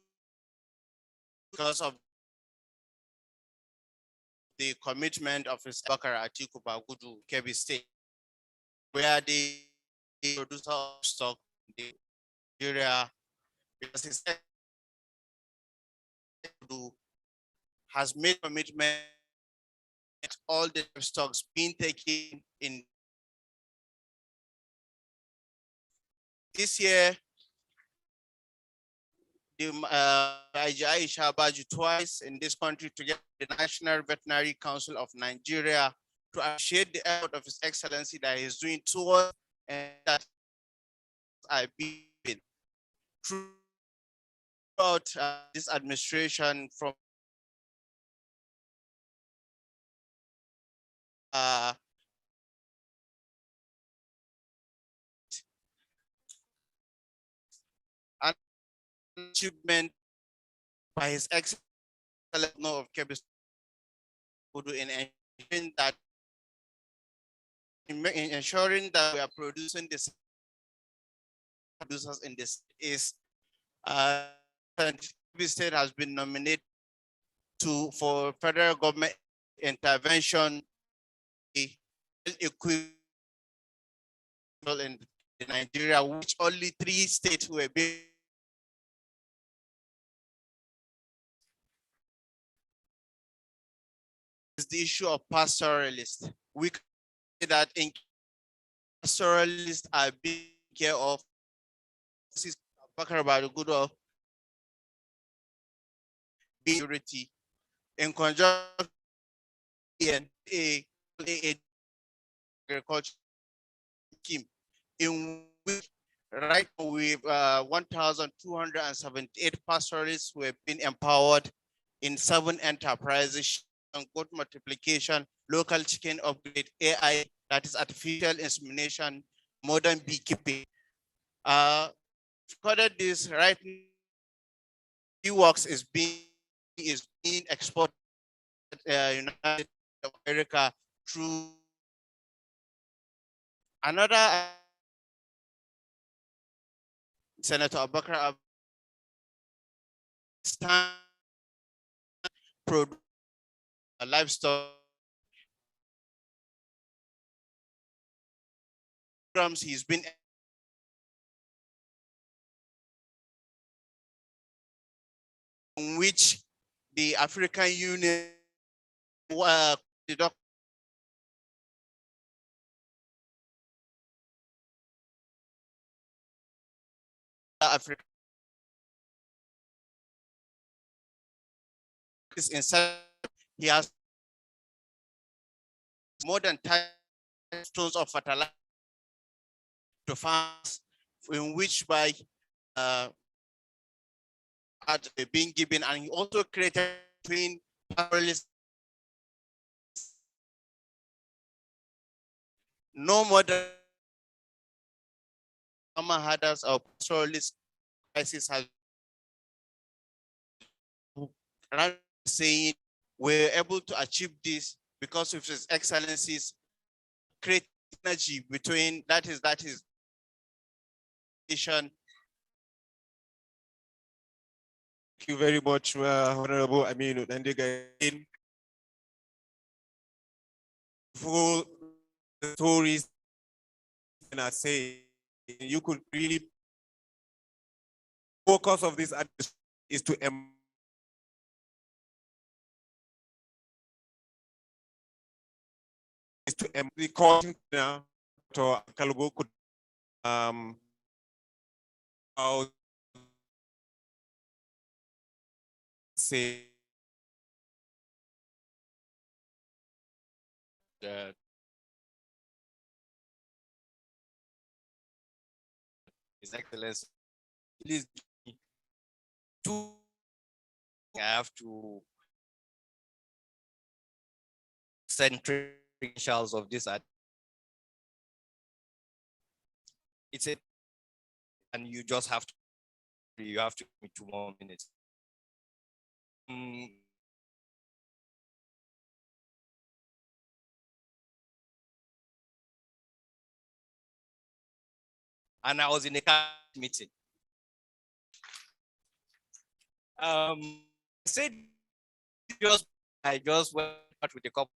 because of the commitment of Mr. Bakar Atiku Bagudu, Kebbi State, where they produce stock in Nigeria, because he said has made commitment all the stocks being taken in this year. The IGI Shabaju twice in this country together with the National Veterinary Council of Nigeria to appreciate the effort of His Excellency that he's doing towards and that I been throughout this administration from achievement by His Excellency of Kebbi in ensuring that we are producing this producers in this is Kebbi State has been nominated for federal government intervention equivalent in Nigeria, which only 3 states were being. Is the issue of pastoralists. We can say that in pastoralists are being care of. This is about the good of security in conjunction and a agriculture scheme in which right now with 1,278 pastoralists who have been empowered in 7 enterprises, good multiplication, local chicken upgrade, AI, that is artificial insemination, modern beekeeping. Further this right now, works is being exported United States of America through another Senator Abubakar stand livestock programs he's been in which the African Union the doc Africa is inside. He has more than 10 tons of fertilizer to farms, in which by being given, and he also created between pastoralists. No more than herders or pastoralist crisis has saying we're able to achieve this because of His Excellencies create energy between that is nation. Thank you very much, Honorable Aminu Nandiga. For the stories and I say you could really focus of this is to the court now to Kalugo could say that His Excellency, please I have to send credentials of this. It's a, and you just have to give me 2 more minutes. And I was in a meeting. I said I just went out with a couple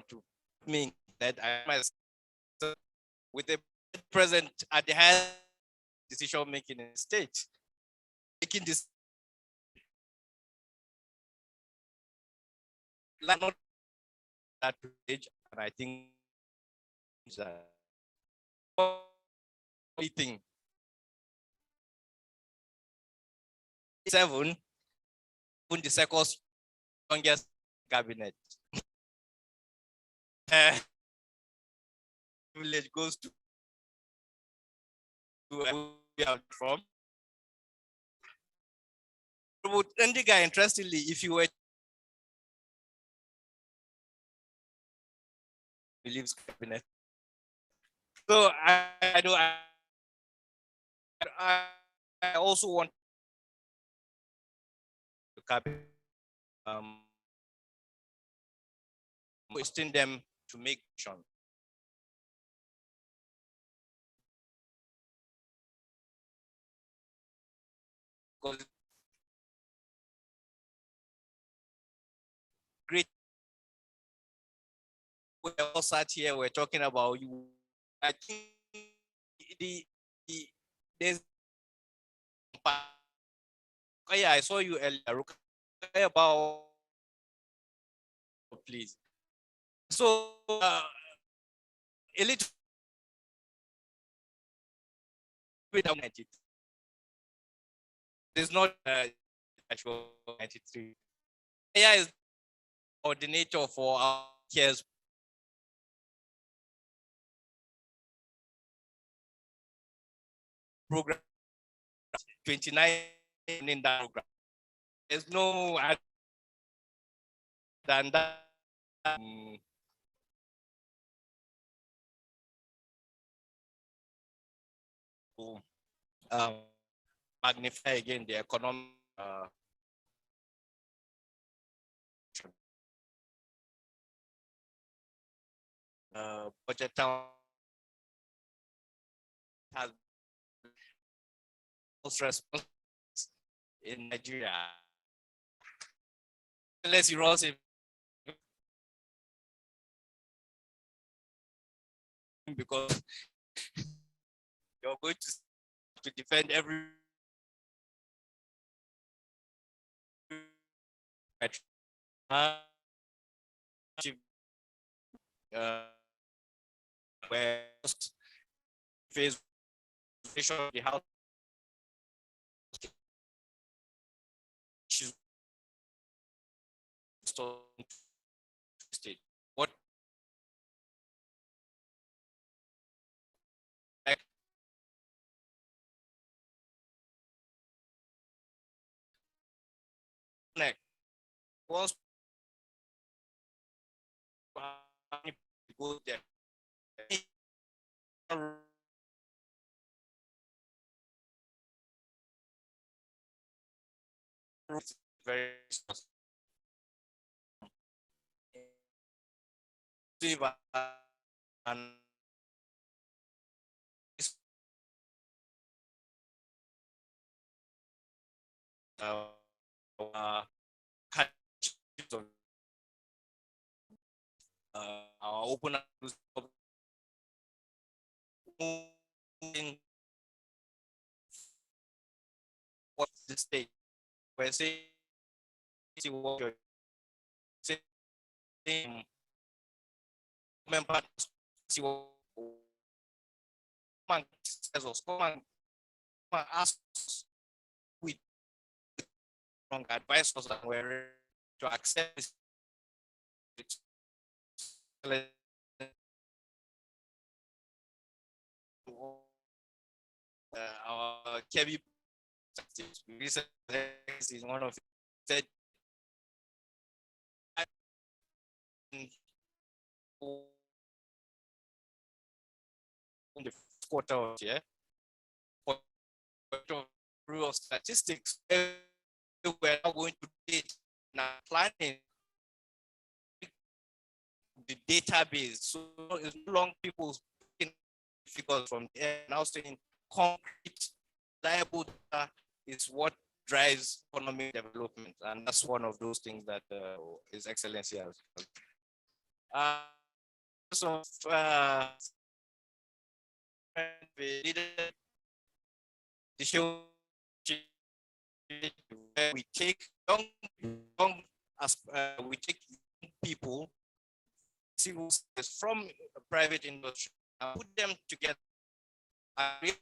to me that I myself with the present at the highest decision making in the state, making this like not that privilege, and I think it's a thing. 7, the second youngest cabinet. Privilege goes to where we are from. But Ndika, interestingly, if you were believes cabinet, so I do I also want to cabinet question them to make sure. Because great, we all sat here, we're talking about you. I think there's oh yeah, I saw you earlier about please. So a little bit of it. There's not actual 93. AI is coordinator for our cares program 29 in that program. There's no other than that. Magnify again the economic budget town has most response in Nigeria. Unless you runs it because you're going to defend every where phase the house state. What next? Once go there, very and our open what the state we're saying what you're saying see what come and ask us with strong advice us and we're to accept this our Kebbi is one of said in the quarter of the year for rural statistics we're not going to date now planning the database so it's no long people figures from there now saying concrete reliable data is what drives economic development, and that's one of those things that His Excellency has. So the show where we take young as we take people, civil service from private industry, and put them together and create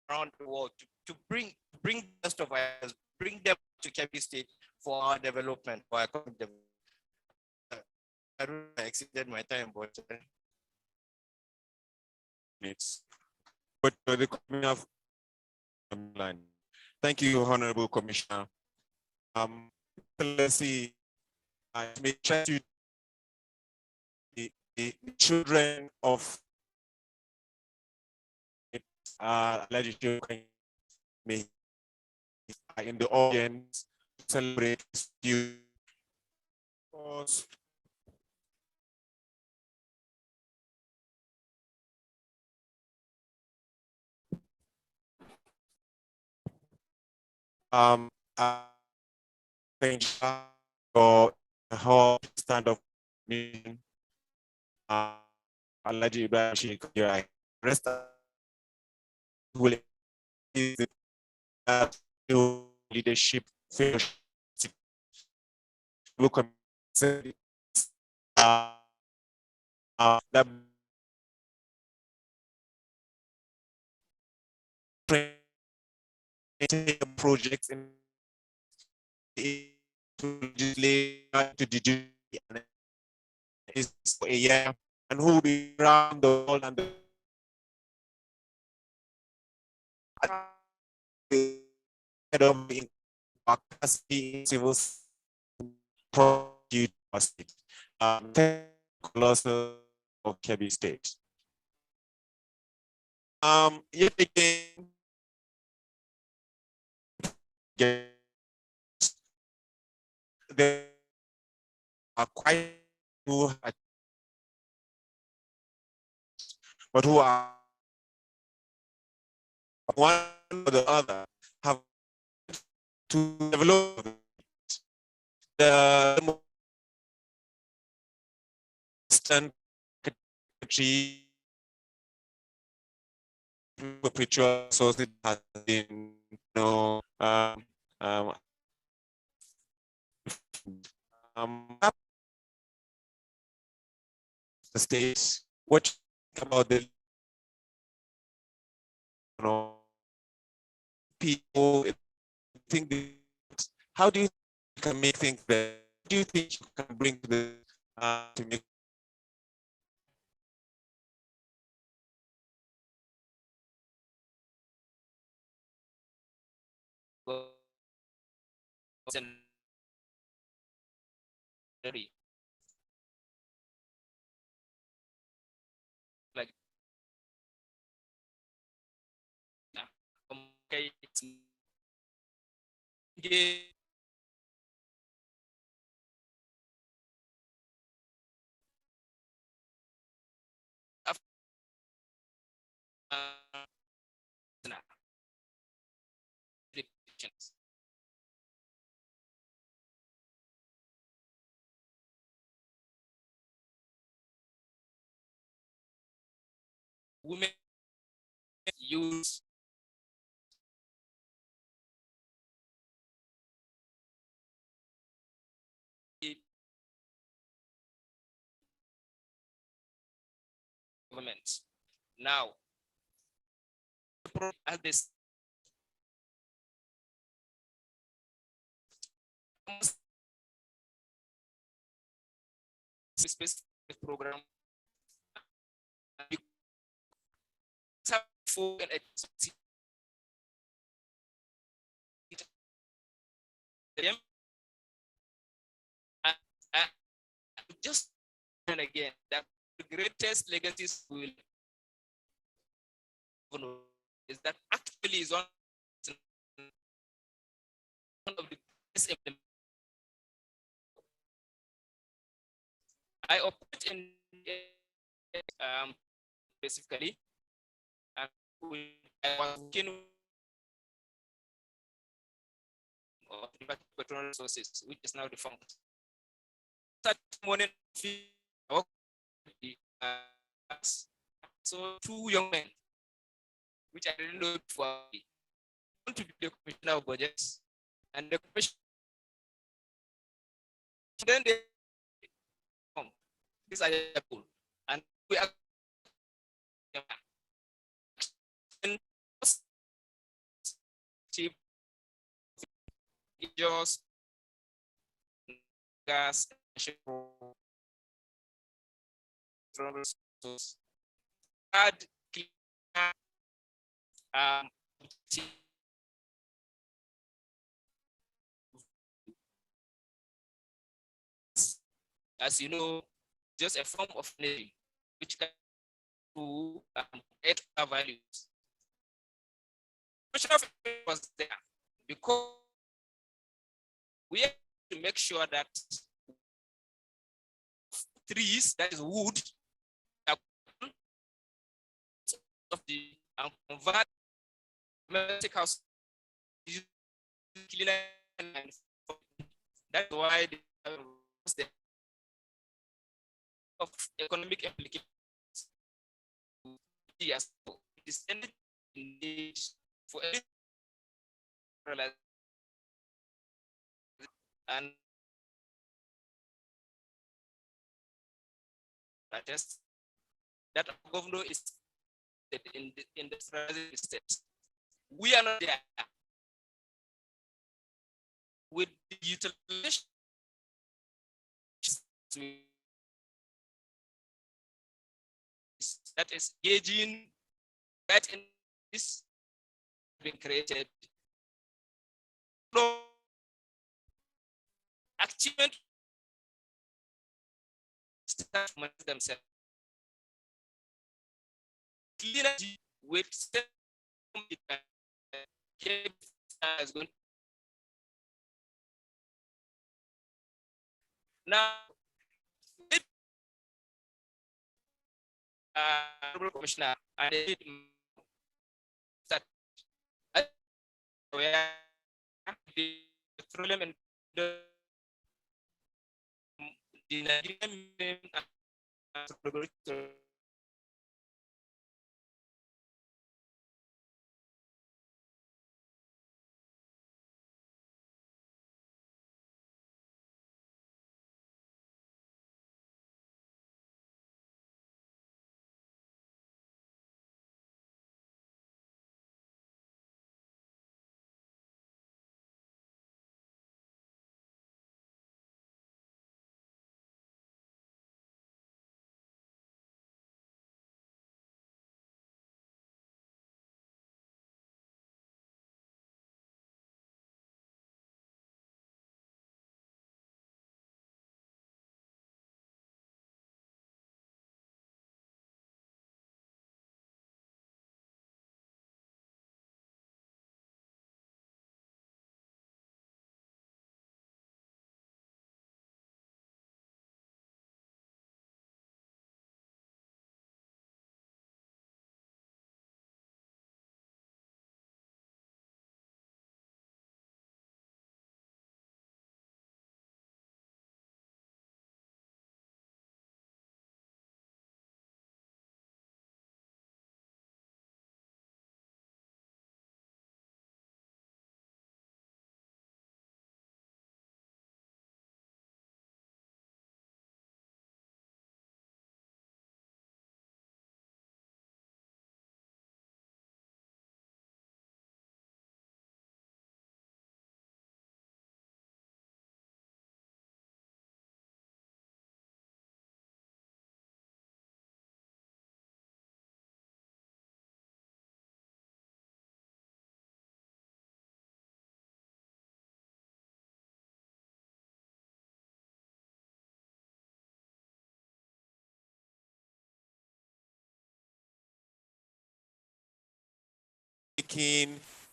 around the world to bring the best of us, bring them to Kebbi State for our development, for our economic development. I don't know if I exceeded my time, but but the coming of line. Thank you, Honorable Commissioner. Let's see. I may try to the children of legislature may in the audience celebrate you. I thank you for the whole stand of meeting. Alhaji Ibrahim Sheikh, I rest will is that leadership fellowship look that projects in to legislate to the is for a year and who will be around the world and the head of the capacity in civil prosecute state. Colossal of Kebbi State. Yet again, there are quite who are, but who are one or the other have to develop the country perpetual source it has been the states. What about the people think? How do you can make things better? What do you think you can bring to the to make like women use government. Now, as this specific program for just and again that the greatest legacies will is that actually is one of the best implementations. I operate in specifically, and I was working of the petroleum resources, which is now defunct. That morning, so two young men, which I didn't know before, want to be the commissioner of budgets, and the commission then they these are cool. And we are just gas add as you know, just a form of energy which can do add other values. Was there because we have to make sure that trees, that is wood, of the and convert domestic house. That's why the of economic implications. Yes, it is need for and that governor is in the state. We are not there with the utilization that is gauging that in this being created. No achievement themselves. Clean energy with is going now. Commissioner, I did that the petroleum and the Nigerian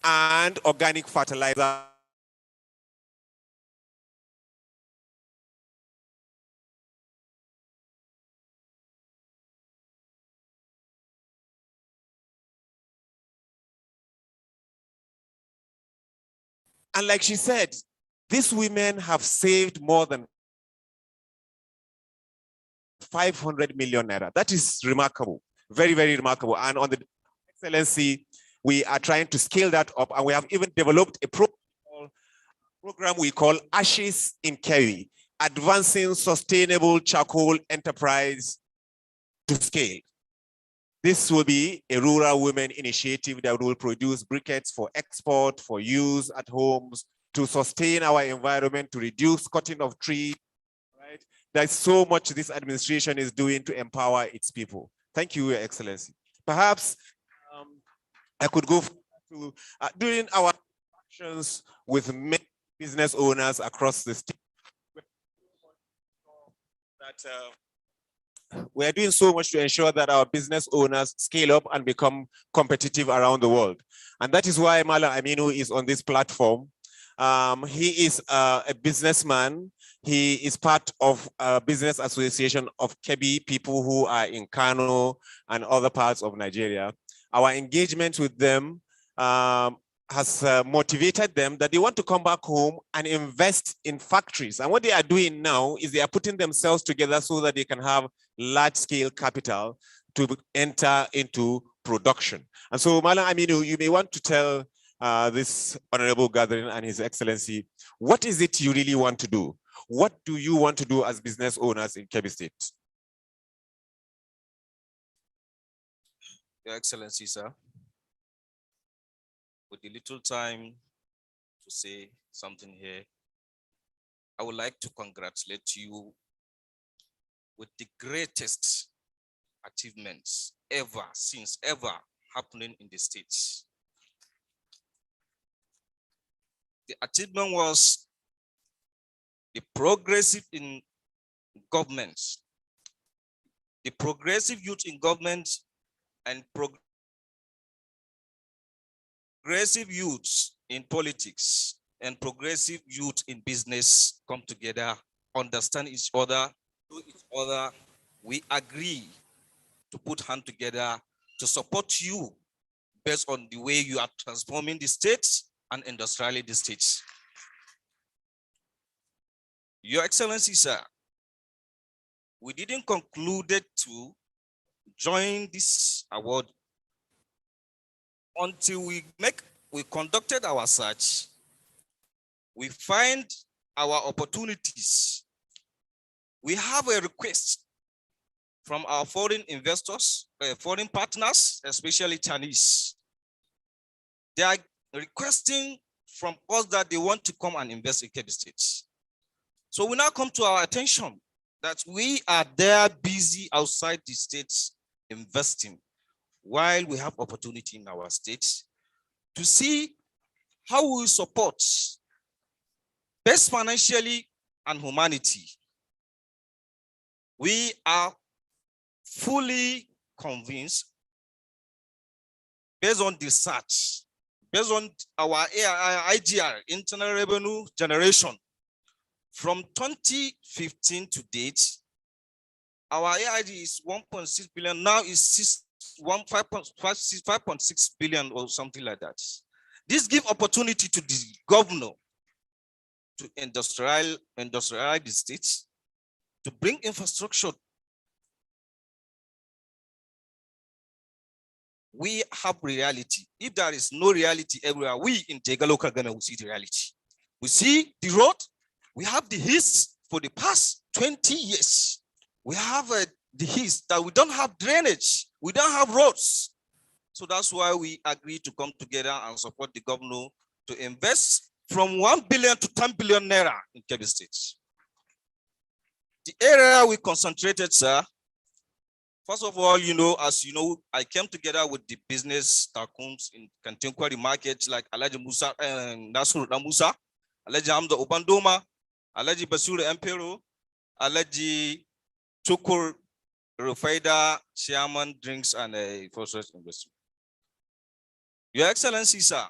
and organic fertilizer. And like she said, these women have saved more than 500 million naira. That is remarkable, very, very remarkable. And on the Excellency, we are trying to scale that up, and we have even developed a program we call Ashes in Kebbi. advancing sustainable charcoal enterprise to scale. This will be a rural women initiative that will produce briquettes for export, for use at homes, to sustain our environment, to reduce cutting of trees, right? There's so much this administration is doing to empower its people. Thank you, Your Excellency. Perhaps I could go to, during our actions with many business owners across the state, that we are doing so much to ensure that our business owners scale up and become competitive around the world. And that is why Malam Aminu is on this platform. He is a businessman. He is part of a business association of Kebbi, people who are in Kano and other parts of Nigeria. Our engagement with them has motivated them that they want to come back home and invest in factories. And what they are doing now is they are putting themselves together so that they can have large-scale capital to enter into production. And so, Malam Aminu, you may want to tell this honorable gathering and His Excellency, what is it you really want to do? What do you want to do as business owners in Kebbi State? Your Excellency, sir, with the little time to say something here, I would like to congratulate you with the greatest achievements ever happening in the States. The achievement was the progressive in government, the progressive youth in government, and progressive youths in politics and progressive youth in business come together, understand each other, to each other. We agree to put hands together to support you based on the way you are transforming the states and industrializing the states. Your Excellency, sir, we didn't conclude to join this award until we conducted our search. We find our opportunities. We have a request from our foreign investors, foreign partners, especially Chinese. They are requesting from us that they want to come and invest in Kebbi State. So we now come to our attention that we are there busy outside the states investing while we have opportunity in our states to see how we support best financially and humanity. We are fully convinced based on the research, based on our IGR, internal revenue generation, from 2015 to date, our AID is 1.6 billion, now is 5.6 billion or something like that. This gives opportunity to the governor to industrialize the states, to bring infrastructure. We have reality. If there is no reality everywhere, we in Jega local government will see the reality. We see the road. We have the hills for the past 20 years. We have the hills that we don't have drainage. We don't have roads. So that's why we agreed to come together and support the governor to invest from 1 billion to 10 billion naira in Kebbi State. The area we concentrated, sir, first of all, as you know, I came together with the business tycoons in contemporary markets like Alaji Musa and Nasru Musa, Alaji Hamza Obandoma, Alaji Basura Empero, Alaji Chukur Rufaida, Chairman Drinks and Forces Investment. Your Excellency, sir,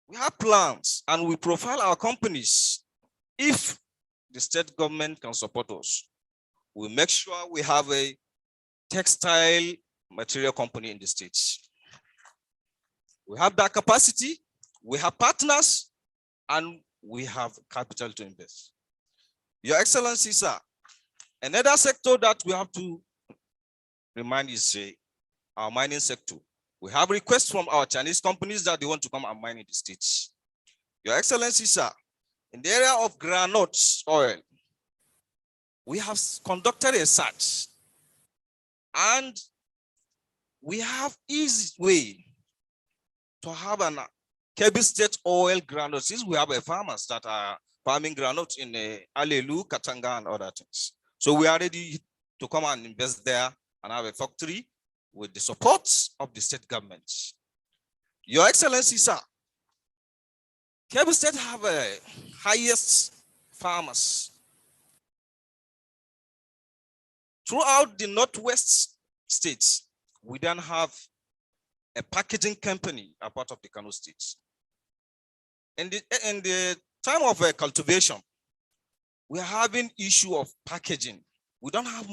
we have plans and we profile our companies. If the state government can support us, we make sure we have a textile material company in the States. We have that capacity, we have partners, and we have capital to invest. Your Excellency, sir, another sector that we have to remind is our mining sector. We have requests from our Chinese companies that they want to come and mine in the States. Your Excellency, sir, in the area of granite oil, we have conducted a search, and we have easy way to have an Kebbi State oil groundnut, since we have farmers that are farming groundnut in Alelu, Katanga, and other things. So we are ready to come and invest there and have a factory with the support of the state government. Your Excellency, sir, Kebbi State have a highest farmers throughout the Northwest states. We don't have a packaging company a part of the Kano states. In the time of cultivation, we are having issue of packaging. We don't have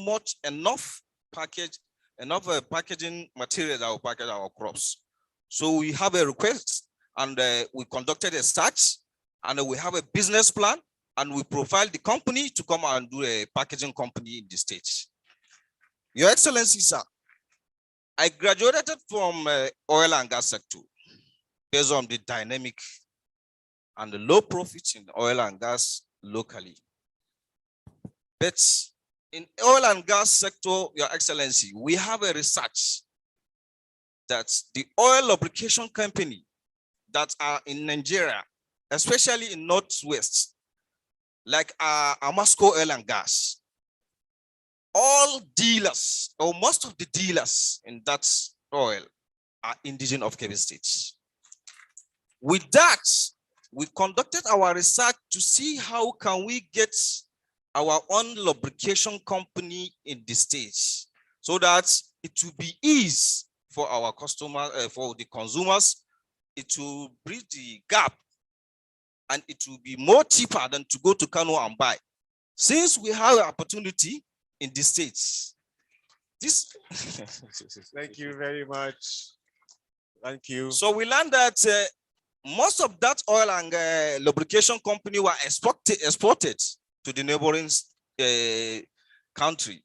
enough packaging material that will package our crops. So we have a request, and we conducted a search, and we have a business plan, and we profiled the company to come and do a packaging company in the states. Your Excellency, sir, I graduated from oil and gas sector based on the dynamic and the low profits in oil and gas locally. But in oil and gas sector, Your Excellency, we have a research that the oil lubrication company that are in Nigeria, especially in Northwest, like Amasco Oil and Gas, all dealers, or most of the dealers in that oil are indigenous of Kebbi State. With that, we conducted our research to see how can we get our own lubrication company in the states, so that it will be easy for our customers, for the consumers. It will bridge the gap, and it will be more cheaper than to go to Kano and buy. Since we have an opportunity in the states, this. Thank you very much. Thank you. So we learned that most of that oil and lubrication company were exported to the neighboring country.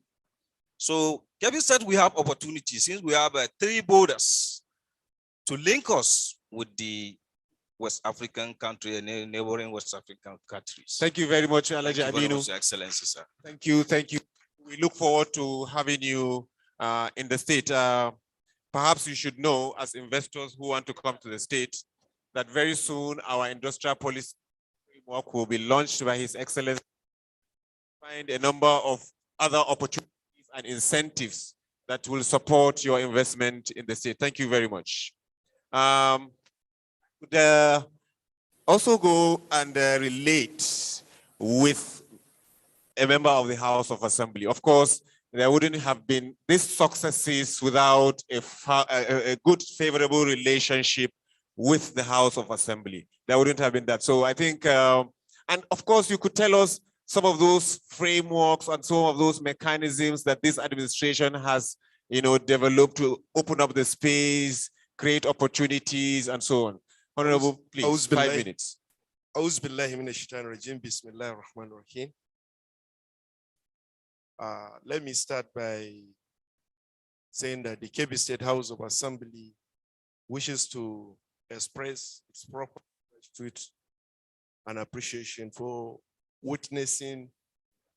So Kebbi said we have opportunities, since we have 3 borders to link us with the West African country and neighboring West African countries. Thank you very much, Alaji Thank you very Aminu. much, Your Excellency, sir. Thank you, thank you. We look forward to having you in the state. Perhaps you should know, as investors who want to come to the state, that very soon our industrial policy framework will be launched by His Excellency. Find a number of other opportunities and incentives that will support your investment in the state. Thank you very much. Also go and relate with a member of the House of Assembly. Of course, there wouldn't have been these successes without a good, favorable relationship with the House of Assembly. There wouldn't have been that. So I think, and of course, you could tell us some of those frameworks and some of those mechanisms that this administration has, developed to open up the space, create opportunities, and so on. Honorable, please, 5 minutes. Let me start by saying that the Kebbi State House of Assembly wishes to express its proper gratitude and appreciation for witnessing,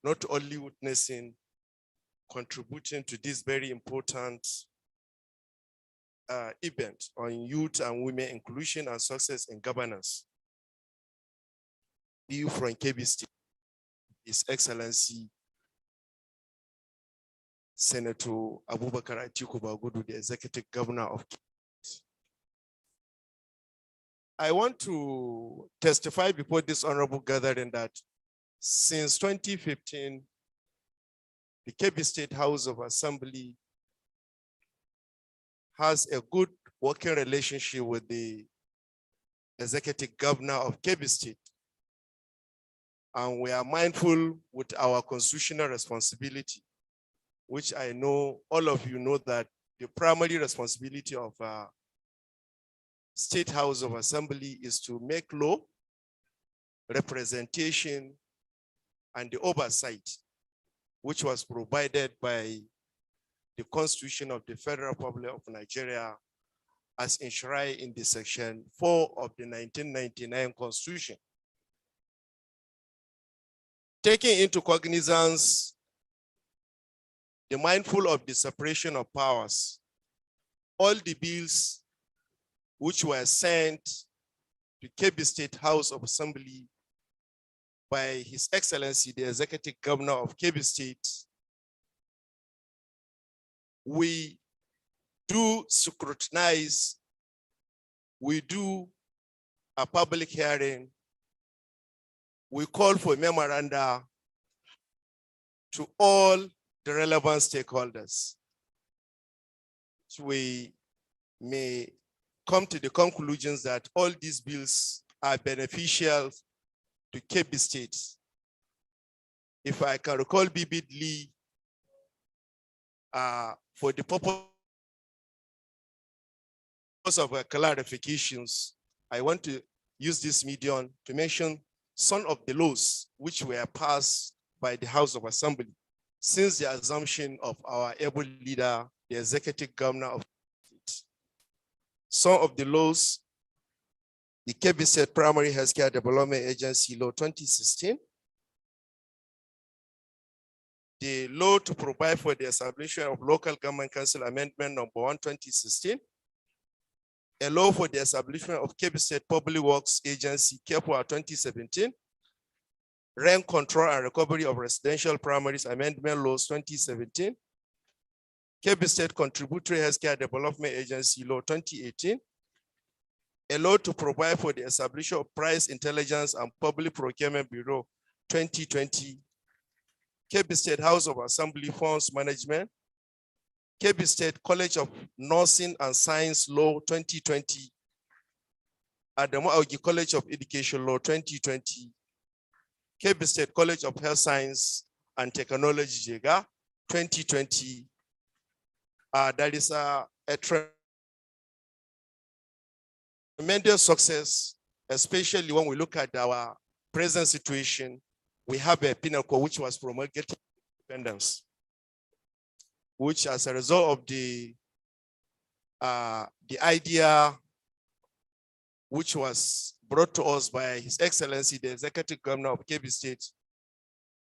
not only witnessing, contributing to this very important event on youth and women inclusion and success in governance. You from Kebbi State, His Excellency Senator Abubakar Atiku Bagudu, the Executive Governor of Kebbi. I want to testify before this honorable gathering that since 2015, the Kebbi State House of Assembly has a good working relationship with the Executive Governor of Kebbi State. And we are mindful with our constitutional responsibility, which I know all of you know that the primary responsibility of State House of Assembly is to make law, representation, and the oversight, which was provided by the Constitution of the Federal Republic of Nigeria as enshrined in the Section 4 of the 1999 Constitution. Taking into cognizance the mindful of the separation of powers, all the bills which were sent to Kebbi State House of Assembly by His Excellency, the Executive Governor of Kebbi State, we do scrutinize, we do a public hearing, we call for memoranda to all the relevant stakeholders. So we may come to the conclusions that all these bills are beneficial to Kebbi State. If I can recall vividly, for the purpose of clarifications, I want to use this medium to mention some of the laws which were passed by the House of Assembly since the assumption of our able leader, the Executive Governor of the state. Some of the laws: the Kebbi State Primary Healthcare Development Agency Law 2016, the law to provide for the establishment of Local Government Council Amendment number 1, 2016, a law for the establishment of Kebbi State Public Works Agency, KEPWA 2017, Rent Control and Recovery of Residential Primaries Amendment Laws 2017, Kebbi State Contributory Healthcare Development Agency Law 2018, a law to provide for the establishment of Price Intelligence and Public Procurement Bureau 2020, Kebbi State House of Assembly Funds Management, Kebbi State College of Nursing and Science Law 2020, Adamu Augi College of Education Law 2020, Kebbi State College of Health Science and Technology JEGA 2020. That is a tremendous success, especially when we look at our present situation. We have a penal code which was promulgated independence, which as a result of the idea which was brought to us by His Excellency, the Executive Governor of Kebbi State,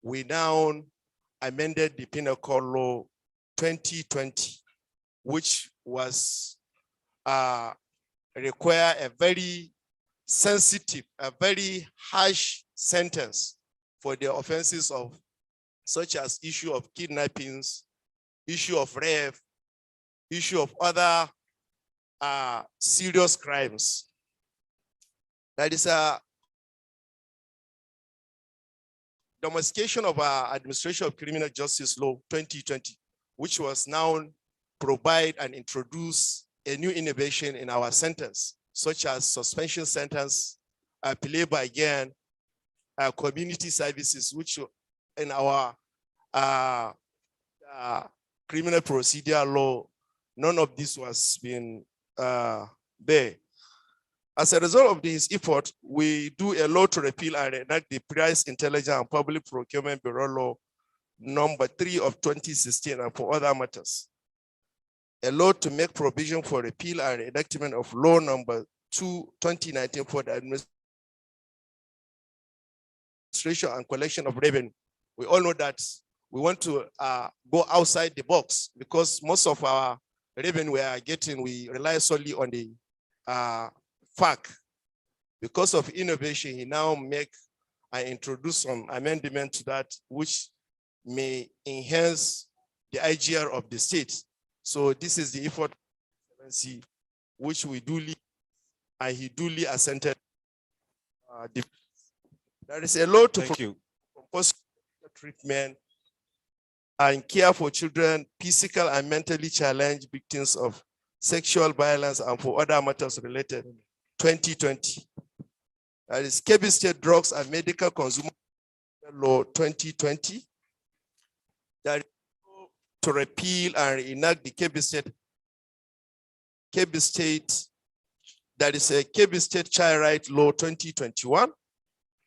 we now amended the Penal Code Law 2020, which was require a very sensitive, a very harsh sentence for the offenses of such as issue of kidnappings, issue of rape, issue of other serious crimes. That is a domestication of our Administration of Criminal Justice Law 2020, which was now provide and introduce a new innovation in our sentence, such as suspension sentence, playable again, community services, which in our criminal procedure law, none of this was been there. As a result of this effort, we do a law to repeal and enact the Price Intelligence and Public Procurement Bureau Law number 3 of 2016 and for other matters. A law to make provision for repeal and enactment of law number 2, 2019 for the administration and collection of revenue. We all know that we want to go outside the box because most of our revenue we are getting, we rely solely on the FAC. Because of innovation, he now make and introduce some amendment to that, which may enhance the IGR of the state. So this is the effort which we duly and he duly assented. There is a law to propose treatment and care for children, physical and mentally challenged victims of sexual violence and for other matters related, 2020. That is Kebbi State Drugs and Medical Consumer Law 2020. That is to repeal and enact the Kebbi State, that is a Kebbi State Child Right Law 2021,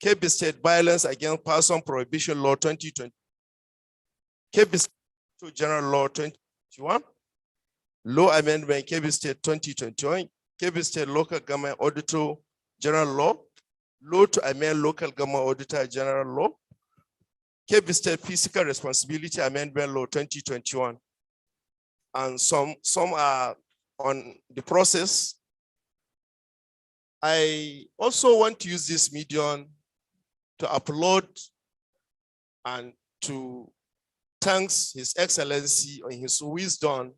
Kebbi State Violence Against Person Prohibition Law 2020, Kebbi State General Law 2021, Law Amendment Kebbi State 2021, Kebbi State Local Government Auditor General Law, Law to amend Local Government Auditor General Law, Kebbi State Fiscal Responsibility Amendment Law 2021. And some are on the process. I also want to use this medium to upload and to thank His Excellency on his wisdom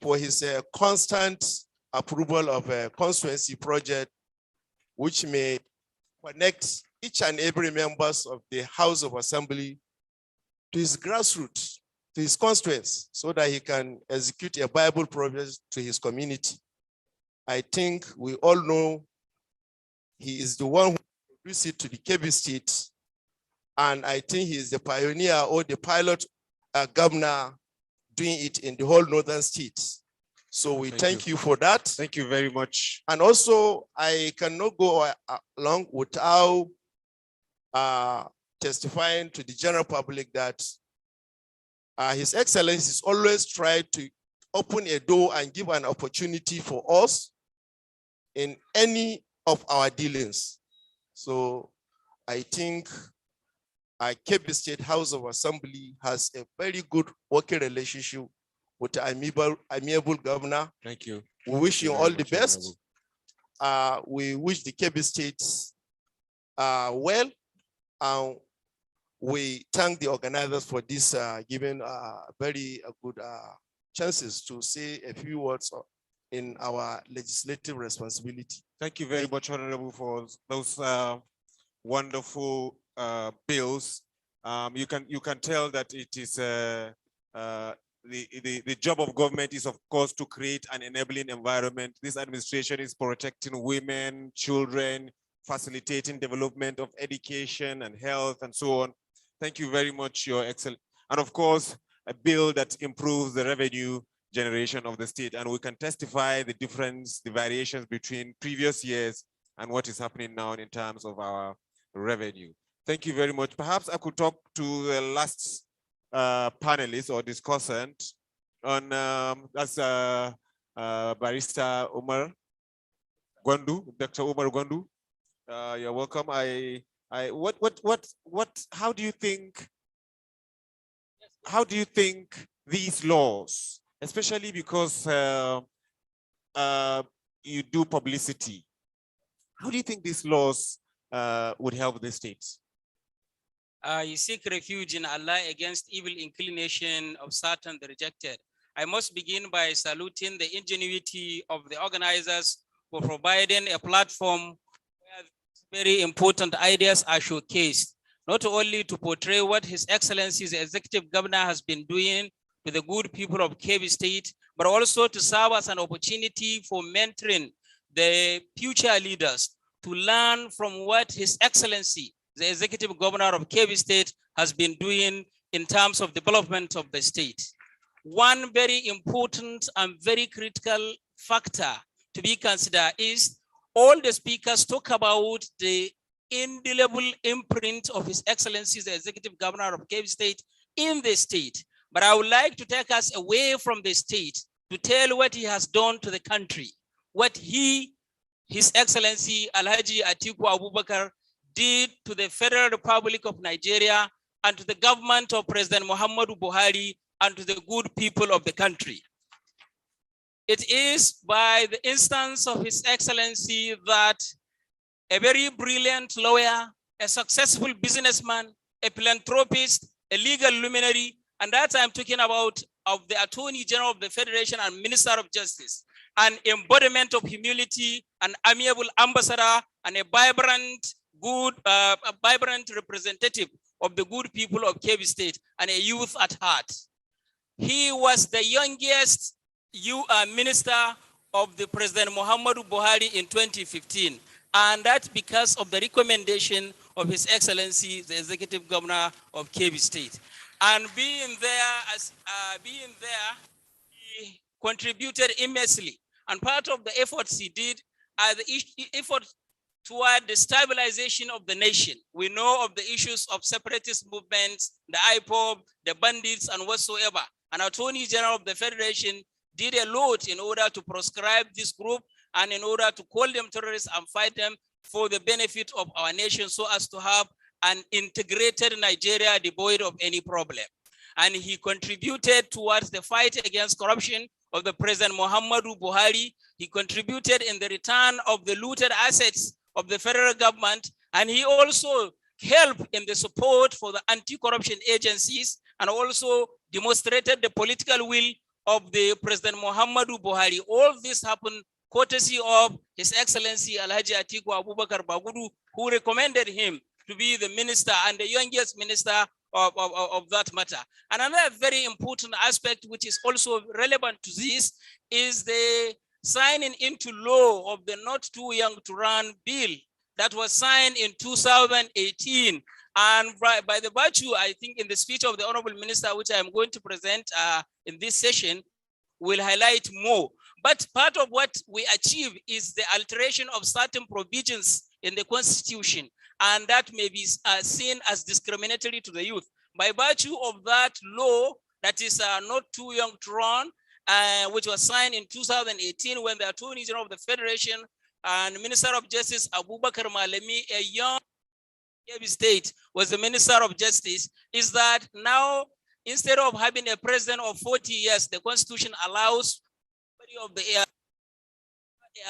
for his constant approval of a constituency project, which may connect each and every members of the House of Assembly to his grassroots, to his constituents, so that he can execute a Bible project to his community. I think we all know he is the one who introduced it to the Kebbi State, and I think he is the pioneer or the pilot governor doing it in the whole northern states. So we thank you for that. Thank you very much. And also, I cannot go along without testifying to the general public that His Excellency has always tried to open a door and give an opportunity for us in any of our dealings. So I think Kebbi State House of Assembly has a very good working relationship with the amiable governor. Thank you. We wish you all the best. Honorable. We wish the Kebbi State well, and we thank the organizers for this giving very good chances to say a few words in our legislative responsibility. Thank you very much, Honorable, for those wonderful bills. You can tell that it is the job of government is, of course, to create an enabling environment. This administration is protecting women, children, facilitating development of education and health and so on. Thank you very much, Your Excellency. And of course, a bill that improves the revenue generation of the state. And we can testify the difference, the variations between previous years and what is happening now in terms of our revenue. Thank you very much. Perhaps I could talk to the last panelist or discussant on that's Barrister Umar Gwandu, Dr. Umar Gwandu. You're welcome. How do you think these laws, especially because you do publicity, how do you think these laws would help the state? You seek refuge in Allah against evil inclination of Satan the rejected. I must begin by saluting the ingenuity of the organizers for providing a platform where very important ideas are showcased, not only to portray what His Excellency the Executive Governor has been doing to the good people of Kebbi State, but also to serve as an opportunity for mentoring the future leaders to learn from what His Excellency the Executive Governor of Kebbi State has been doing in terms of development of the state. One very important and very critical factor to be considered is all the speakers talk about the indelible imprint of His Excellency the Executive Governor of Kebbi State in the state. But I would like to take us away from the state to tell what he has done to the country, what His Excellency Alhaji Atiku Abubakar did to the Federal Republic of Nigeria and to the government of President Muhammadu Buhari and to the good people of the country. It is by the instance of His Excellency that a very brilliant lawyer, a successful businessman, a philanthropist, a legal luminary, and that I'm talking about of the Attorney General of the Federation and Minister of Justice, an embodiment of humility, an amiable ambassador, and a vibrant representative of the good people of Kebbi State and a youth at heart. He was the youngest minister of the President Muhammadu Buhari in 2015. And that's because of the recommendation of His Excellency, the Executive Governor of Kebbi State. And being there, he contributed immensely. And part of the efforts he did are the efforts toward the stabilization of the nation. We know of the issues of separatist movements, the IPOB, the bandits, and whatsoever. And Attorney General of the Federation did a lot in order to proscribe this group and in order to call them terrorists and fight them for the benefit of our nation so as to have an integrated Nigeria devoid of any problem. And he contributed towards the fight against corruption of the President Muhammadu Buhari. He contributed in the return of the looted assets of the federal government. And he also helped in the support for the anti-corruption agencies and also demonstrated the political will of the President Muhammadu Buhari. All this happened courtesy of His Excellency Alhaji Atiku Abubakar Bagudu, who recommended him to be the minister and the youngest minister of that matter. And another very important aspect, which is also relevant to this, is the signing into law of the Not Too Young to Run bill that was signed in 2018. And by the virtue, I think in the speech of the Honorable Minister, which I am going to present in this session, will highlight more. But part of what we achieve is the alteration of certain provisions in the Constitution, and that may be seen as discriminatory to the youth. By virtue of that law that is Not Too Young to Run, which was signed in 2018 when the Attorney General of the Federation and Minister of Justice Abubakar Malemi, a young Kebbi State, was the Minister of Justice, is that now instead of having a president of 40 years, the Constitution allows of the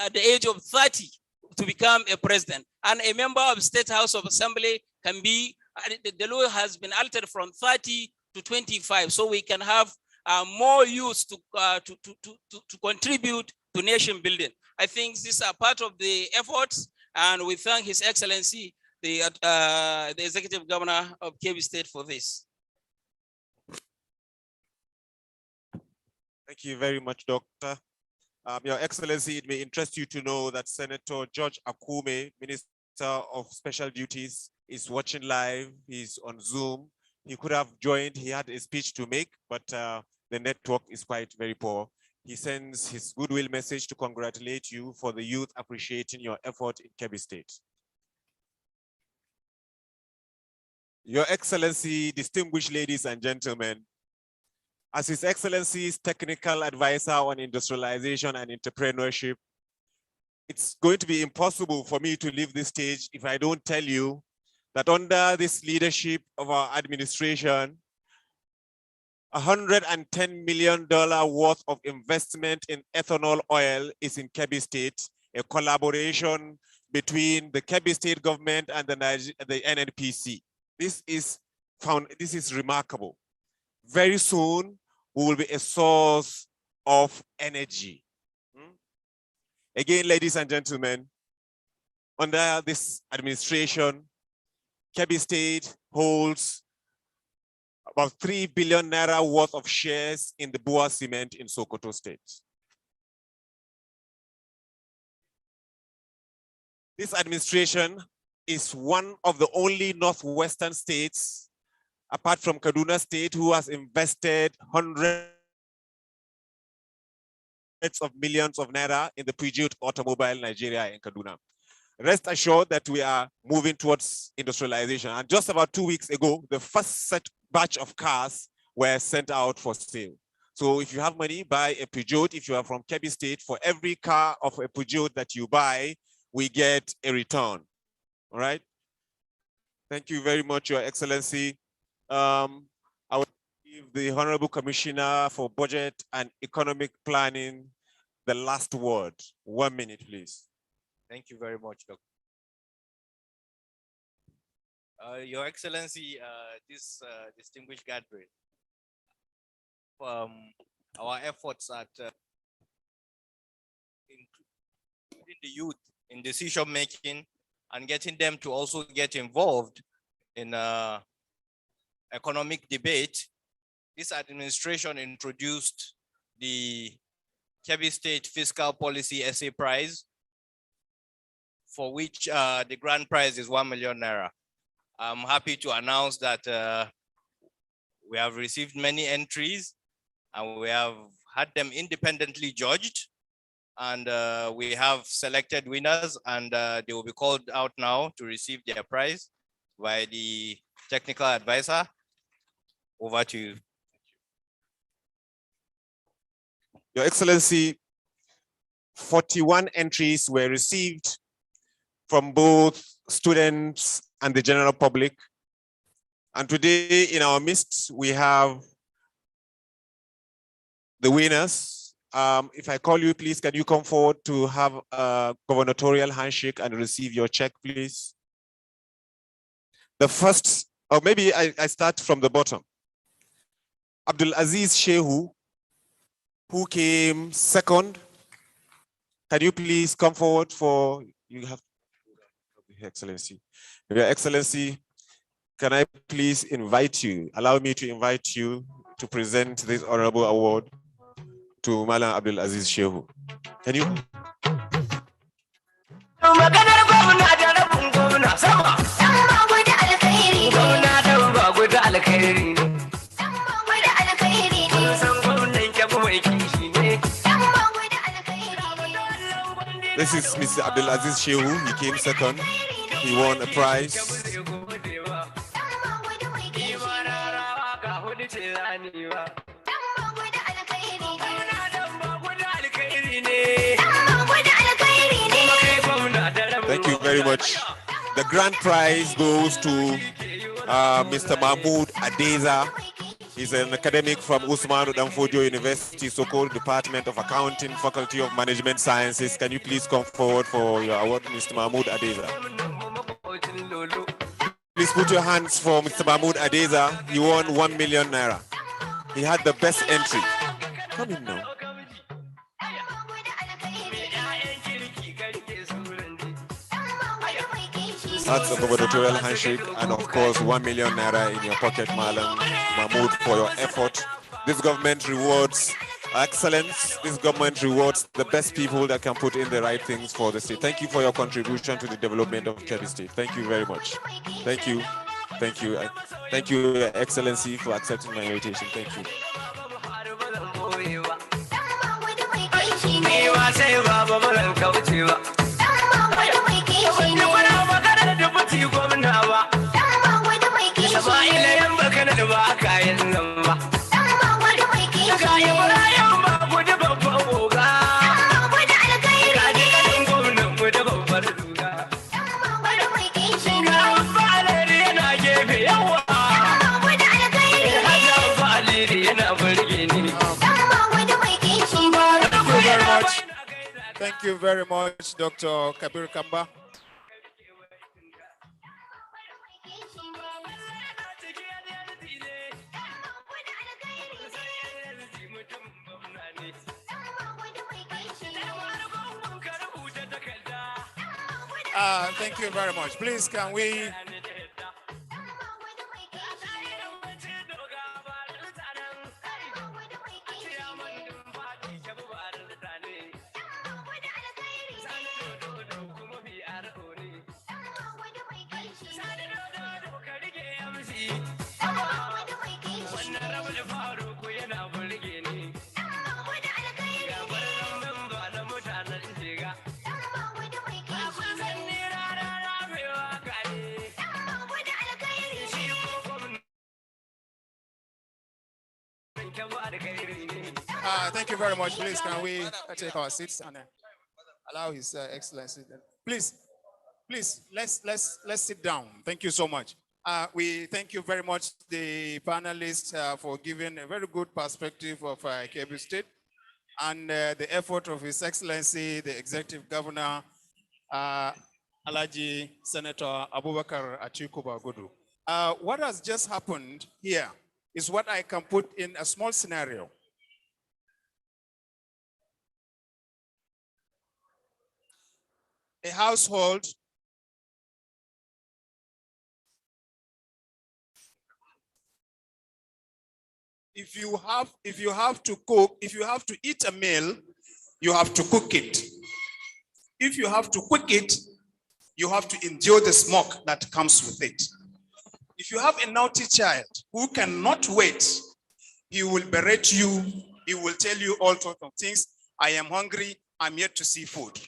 at the age of 30 to become a president, and a member of State House of Assembly can be, the law has been altered from 30 to 25, so we can have more youth to contribute to nation building. I think these are part of the efforts, and we thank His Excellency, the Executive Governor of Kebbi State for this. Thank you very much, Doctor. Your Excellency, it may interest you to know that Senator George Akume, Minister of Special Duties, is watching live. He's on Zoom. He could have joined. He had a speech to make, but the network is quite very poor. He sends his goodwill message to congratulate you for the youth appreciating your effort in Kebbi State. Your Excellency, distinguished ladies and gentlemen, as His Excellency's technical advisor on industrialization and entrepreneurship, it's going to be impossible for me to leave this stage if I don't tell you that under this leadership of our administration, $110 million worth of investment in ethanol oil is in Kebbi State, a collaboration between the Kebbi State government and the NNPC. This is remarkable. Very soon, we will be a source of energy. Again, ladies and gentlemen, under this administration, Kebbi State holds about 3 billion naira worth of shares in the Bua Cement in Sokoto State. This administration is one of the only northwestern states, apart from Kaduna State, who has invested hundreds of millions of naira in the Peugeot automobile Nigeria in Kaduna. Rest assured that we are moving towards industrialization. And just about 2 weeks ago, the first batch of cars were sent out for sale. So if you have money, buy a Peugeot. If you are from Kebbi State, for every car of a Peugeot that you buy, we get a return. All right? Thank you very much, Your Excellency. I would give the Honorable Commissioner for Budget and Economic Planning the last word. 1 minute, please. Thank you very much, Doctor. Your Excellency, this distinguished gathering, our efforts at including the youth in decision making and getting them to also get involved in economic debate, this administration introduced the Kebbi State Fiscal Policy Essay Prize, for which the grand prize is 1 million naira. I'm happy to announce that we have received many entries and we have had them independently judged, and we have selected winners, and they will be called out now to receive their prize by the technical advisor. Over to you. Your Excellency, 41 entries were received from both students and the general public. And today in our midst, we have the winners. If I call you, please, can you come forward to have a gubernatorial handshake and receive your check, please? The first, or maybe I start from the bottom. Abdul Aziz Shehu, who came second. Can you please come forward for, you have, Your Excellency. Your Excellency, can I please invite you, allow me to invite you to present this honorable award to Malam Abdul Aziz Shehu. Can you? This is Mr. Abdul Aziz Shehu. He came second. He won a prize. Thank you very much. The grand prize goes to Mr. Mahmoud Adeza. He's an academic from Usman Danfodio University, so-called Department of Accounting, Faculty of Management Sciences. Can you please come forward for your award, Mr. Mahmoud Adeza? Please put your hands for Mr. Mahmoud Adeza. He won 1 million naira. He had the best entry. Come in now. That's a gubernatorial handshake, and of course 1 million naira in your pocket, Malam Mahmoud, for your effort. This government rewards excellence. This government rewards the best people that can put in the right things for the state. Thank you for your contribution to the development of Kebbi State. Thank you very much. Thank you. Thank you. Thank you, Your Excellency, for accepting my invitation. Thank you. Thank you very much, Dr. Kabir Kamba. Thank you very much. Please, can we? Thank you very much. Please, can we take our seats and allow His Excellency? Please, let's sit down. Thank you so much. We thank you very much, the panelists, for giving a very good perspective of Kebbi State and the effort of His Excellency, the Executive Governor, Alhaji Senator Abubakar Atiku Bagudu. What has just happened here is what I can put in a small scenario. A household if you have to cook, if you have to eat a meal, you have to cook it. If you have to cook it, you have to endure the smoke that comes with it. If you have a naughty child who cannot wait, he will berate you, he will tell you all sorts of things. I am hungry, I'm yet to see food.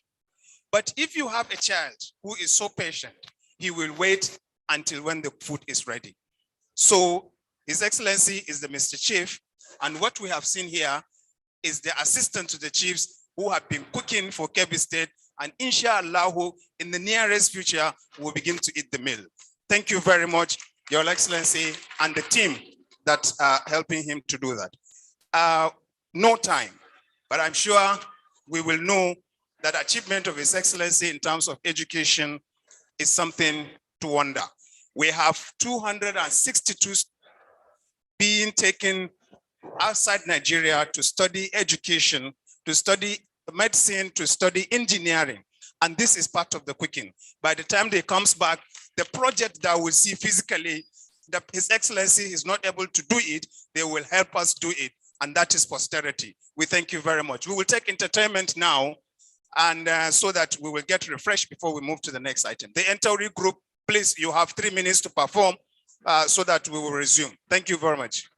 But if you have a child who is so patient, he will wait until when the food is ready. So His Excellency is the Mr. Chief, and what we have seen here is the assistant to the chiefs who have been cooking for Kebbi State, and inshallah, in the nearest future, will begin to eat the meal. Thank you very much, Your Excellency, and the team that are helping him to do that. No time, but I'm sure we will know that achievement of His Excellency in terms of education is something to wonder. We have 262 being taken outside Nigeria to study education, to study medicine, to engineering, engineering. And this is part of the quickening. By the time they comes back, the project that we see physically, that His Excellency is not able to do it, they will help us do it. And that is posterity. We thank you very much. We will take entertainment now, and so that we will get refreshed before we move to the next item. The entire group, please, you have 3 minutes to perform so that we will resume. Thank you very much.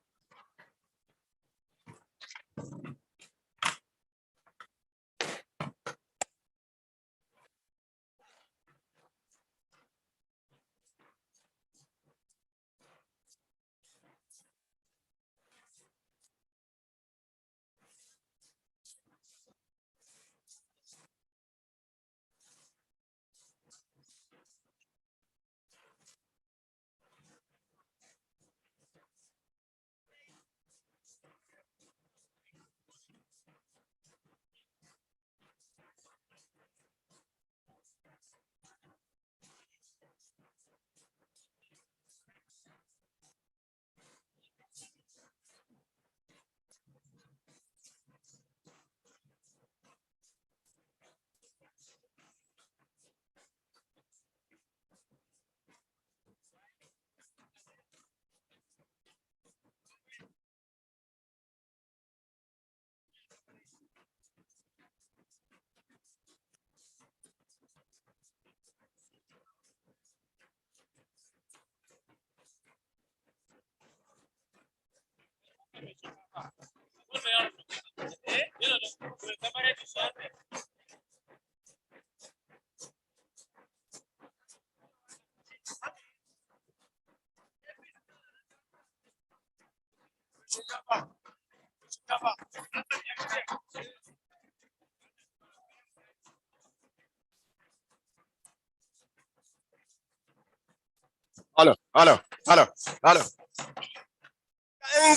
Hello, hello, hello, hello.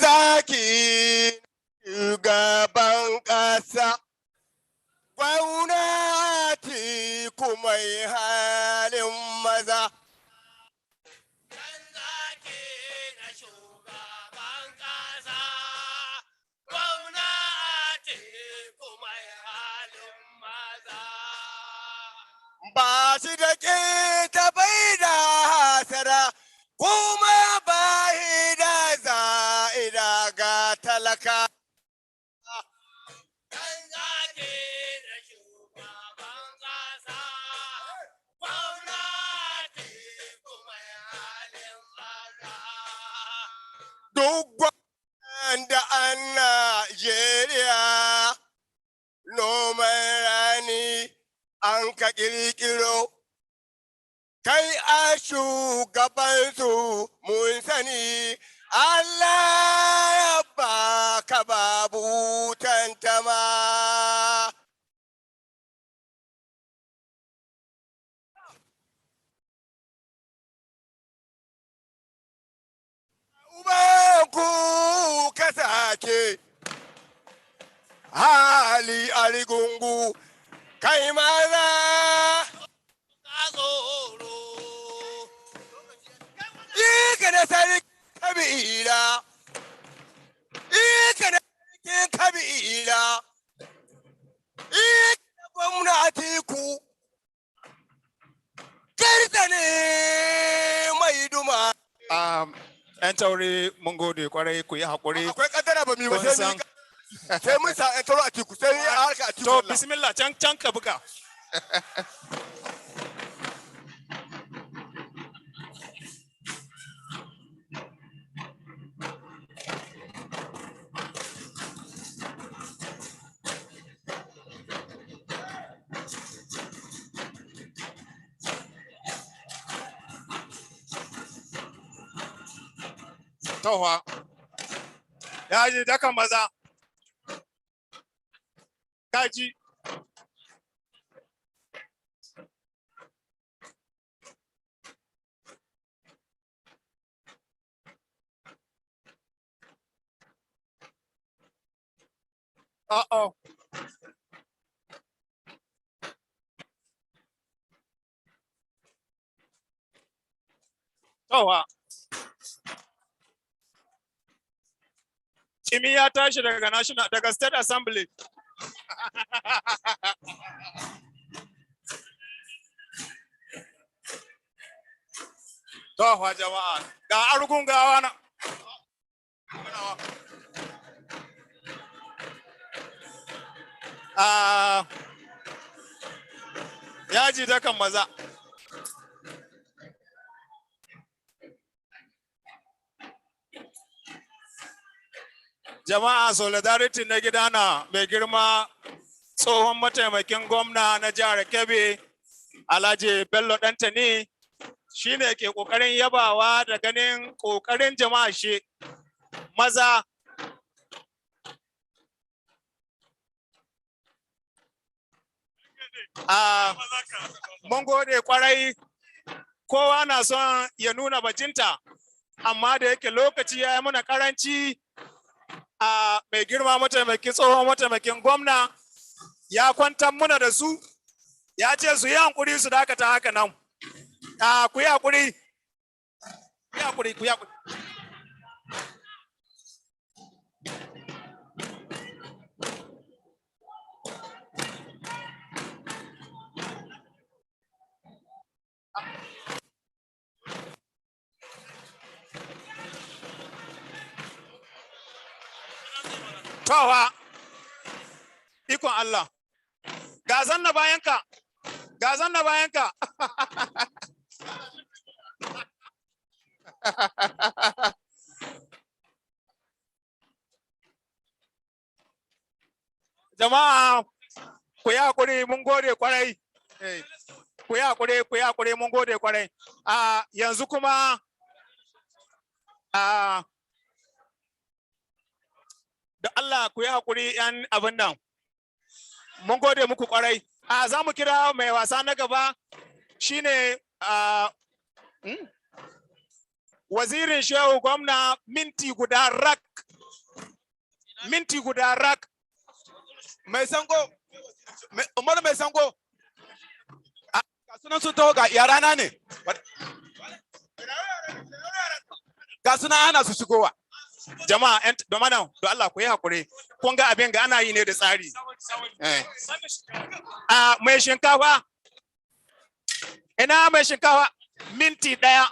Zaki shugaban ƙasa, gwamnati kuma halin maza. Ba shi da ke ta bai da hasara, kuma ba shi da za'ida ga talaka. Duk wanda an Najeriya noman rani an ka ƙirƙiro, kai a shugabansu mun sani, Allah ya baka babu tantama. Ubanku ka sake hali arigungu kai maza. Ika da sarki kabila, ika da sarki kabila, ika da gwamnati ku, kirta ne mai duma. Entauri mun gode kwarai ku yi hakuri. Akwai kaddara ba mi ba sai mun sa entauri a tiku sai harka a tiku. To bismillah can ka buga. Towa. Ya ji daka maza. Kaji. Uh-oh. Towa. Kimi ya tashi daga National, daga State Assembly. Towa jama'a. Ga argun gawa na. Yaji ta kan maza. Jama'a solidarity na gidana mai girma tsohon mataimakin gwamna na jihar Kebbi Alhaji Bello Dantani shine ke kokarin yabawa da ganin kokarin jama'a shi maza mun gode kwarai, kowa na son ya nuna bajinta amma da yake lokaci ya yi muna karanci. Mai girma mataimakin tsohon mataimakin gwamna ya kwantar muna da su, ya ce su yi hankuri su dakata haka nan. Ku yi hakuri, ku yi hakuri, ku yi hakuri. Towa, ikon Allah, gazan na bayanka, gazan na bayanka. Jama'a, ku yi hakuri, mun gode kwarai. Ku yi hakuri, mun gode kwarai. Yanzu kuma, da Allah ku yi hakuri yan abin nan. Mun gode muku kwarai. Za mu kira mai wasa na gaba shine wazirin shehu gwamna minti guda rak. Minti guda rak. Mai sango, Umar mai sango. Ga sunan sun taho ga yarana ne. Ga sunan ana su shigowa. Jama'a, domin nan, da Allah ku yi hakuri. Kun ga abin ga ana yi ne da tsari. Mai shinkafa. Ina mai shinkafa. Minti ɗaya.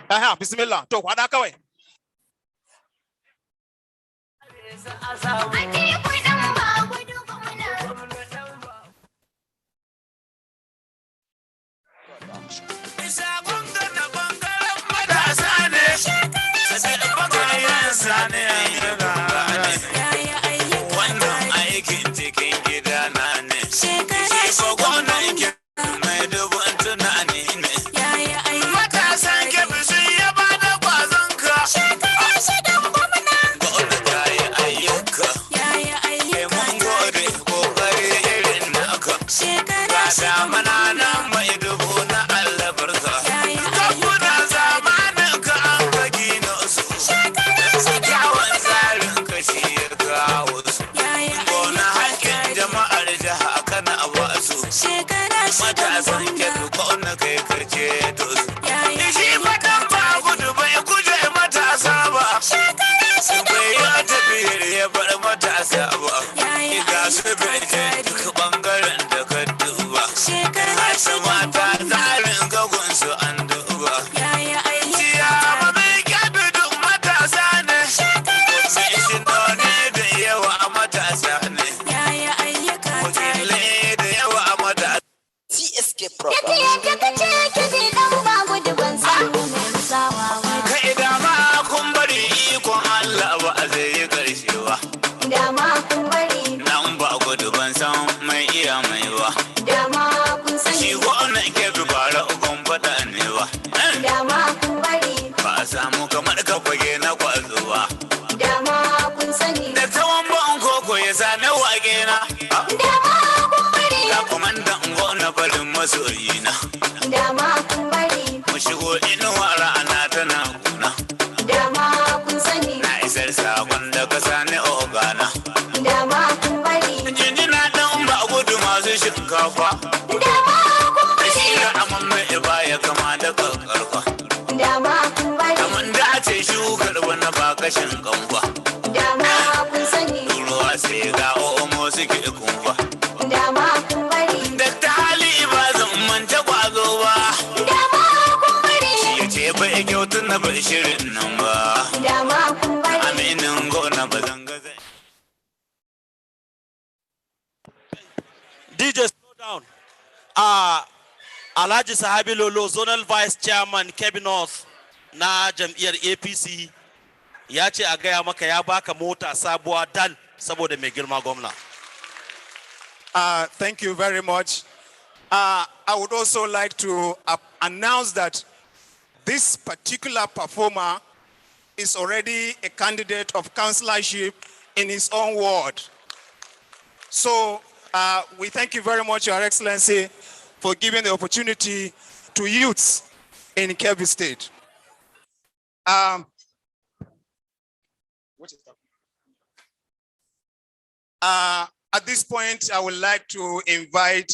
Aha, bismillah. To, kwada kawai. Wannan aikin cikin gida na ne. Shi ko gwamnan mai dubun tunani ne. Matasan Kebbi sun yaba da kwazon ka. Gwamna ta yi ayyuka. Mun gode kokari irin naka. Ga damana nan mai dubu na albarka. Kakuna zamanin ka an ka gina su. Kyawun tsarin kashi ya kawo su. Gona hakkin jama'ar jiha kana wasu. Matasan Kebbi kauna kai kace to su. Shi fatan ba gudu bai kuje matasa ba. Bai ya tafiyar ya bar matasa ba. Ga su bai je duk bangaren da ka duba. Hasa mata tsarin gagunsu an duba. Ciyama mai Kebbi duk matasa ne. Mai shinone da yawa matasa ne. Wakilai da yawa matasa. TSK Kai dama kun bari ikon Allah ba a zai yi ƙarshe ba. Nan ba gudu ban san mai iya mai ba. Shi wannan Kebbi bara ugun faɗa ne ba. Ba a samu kamar ka fage na kwazo ba. Da tsawon ban koko ya sami wage na. Ga kwamandan gona farin masoyina. Mu shigo inuwa rana tana kuna. Na isar sakon da ka sani ogana. shinkafa. Shi da aman mai baya kama da karkarfa. Kaman da a ce shukar wani ba kashin kamfa. Ruwa sai ga omo suke kumfa. Dakta Ali ba zan manta kwazo ba. Shi ya ce bai kyautun na bai shirin nan ba. Aminin gona ba zan gaza. DJ, slow down. Alhaji Sahabi Lolo, Zonal Vice Chairman, Kebbi North na jam'iyyar APC, ya ce a gaya maka ya baka mota sabuwa dal saboda mai girma gwamna. Thank you very much. I would also like to announce that this particular performer is already a candidate of councillorship in his own ward. So we thank you very much, Your Excellency, for giving the opportunity to youths in Kebbi State. At this point, I would like to invite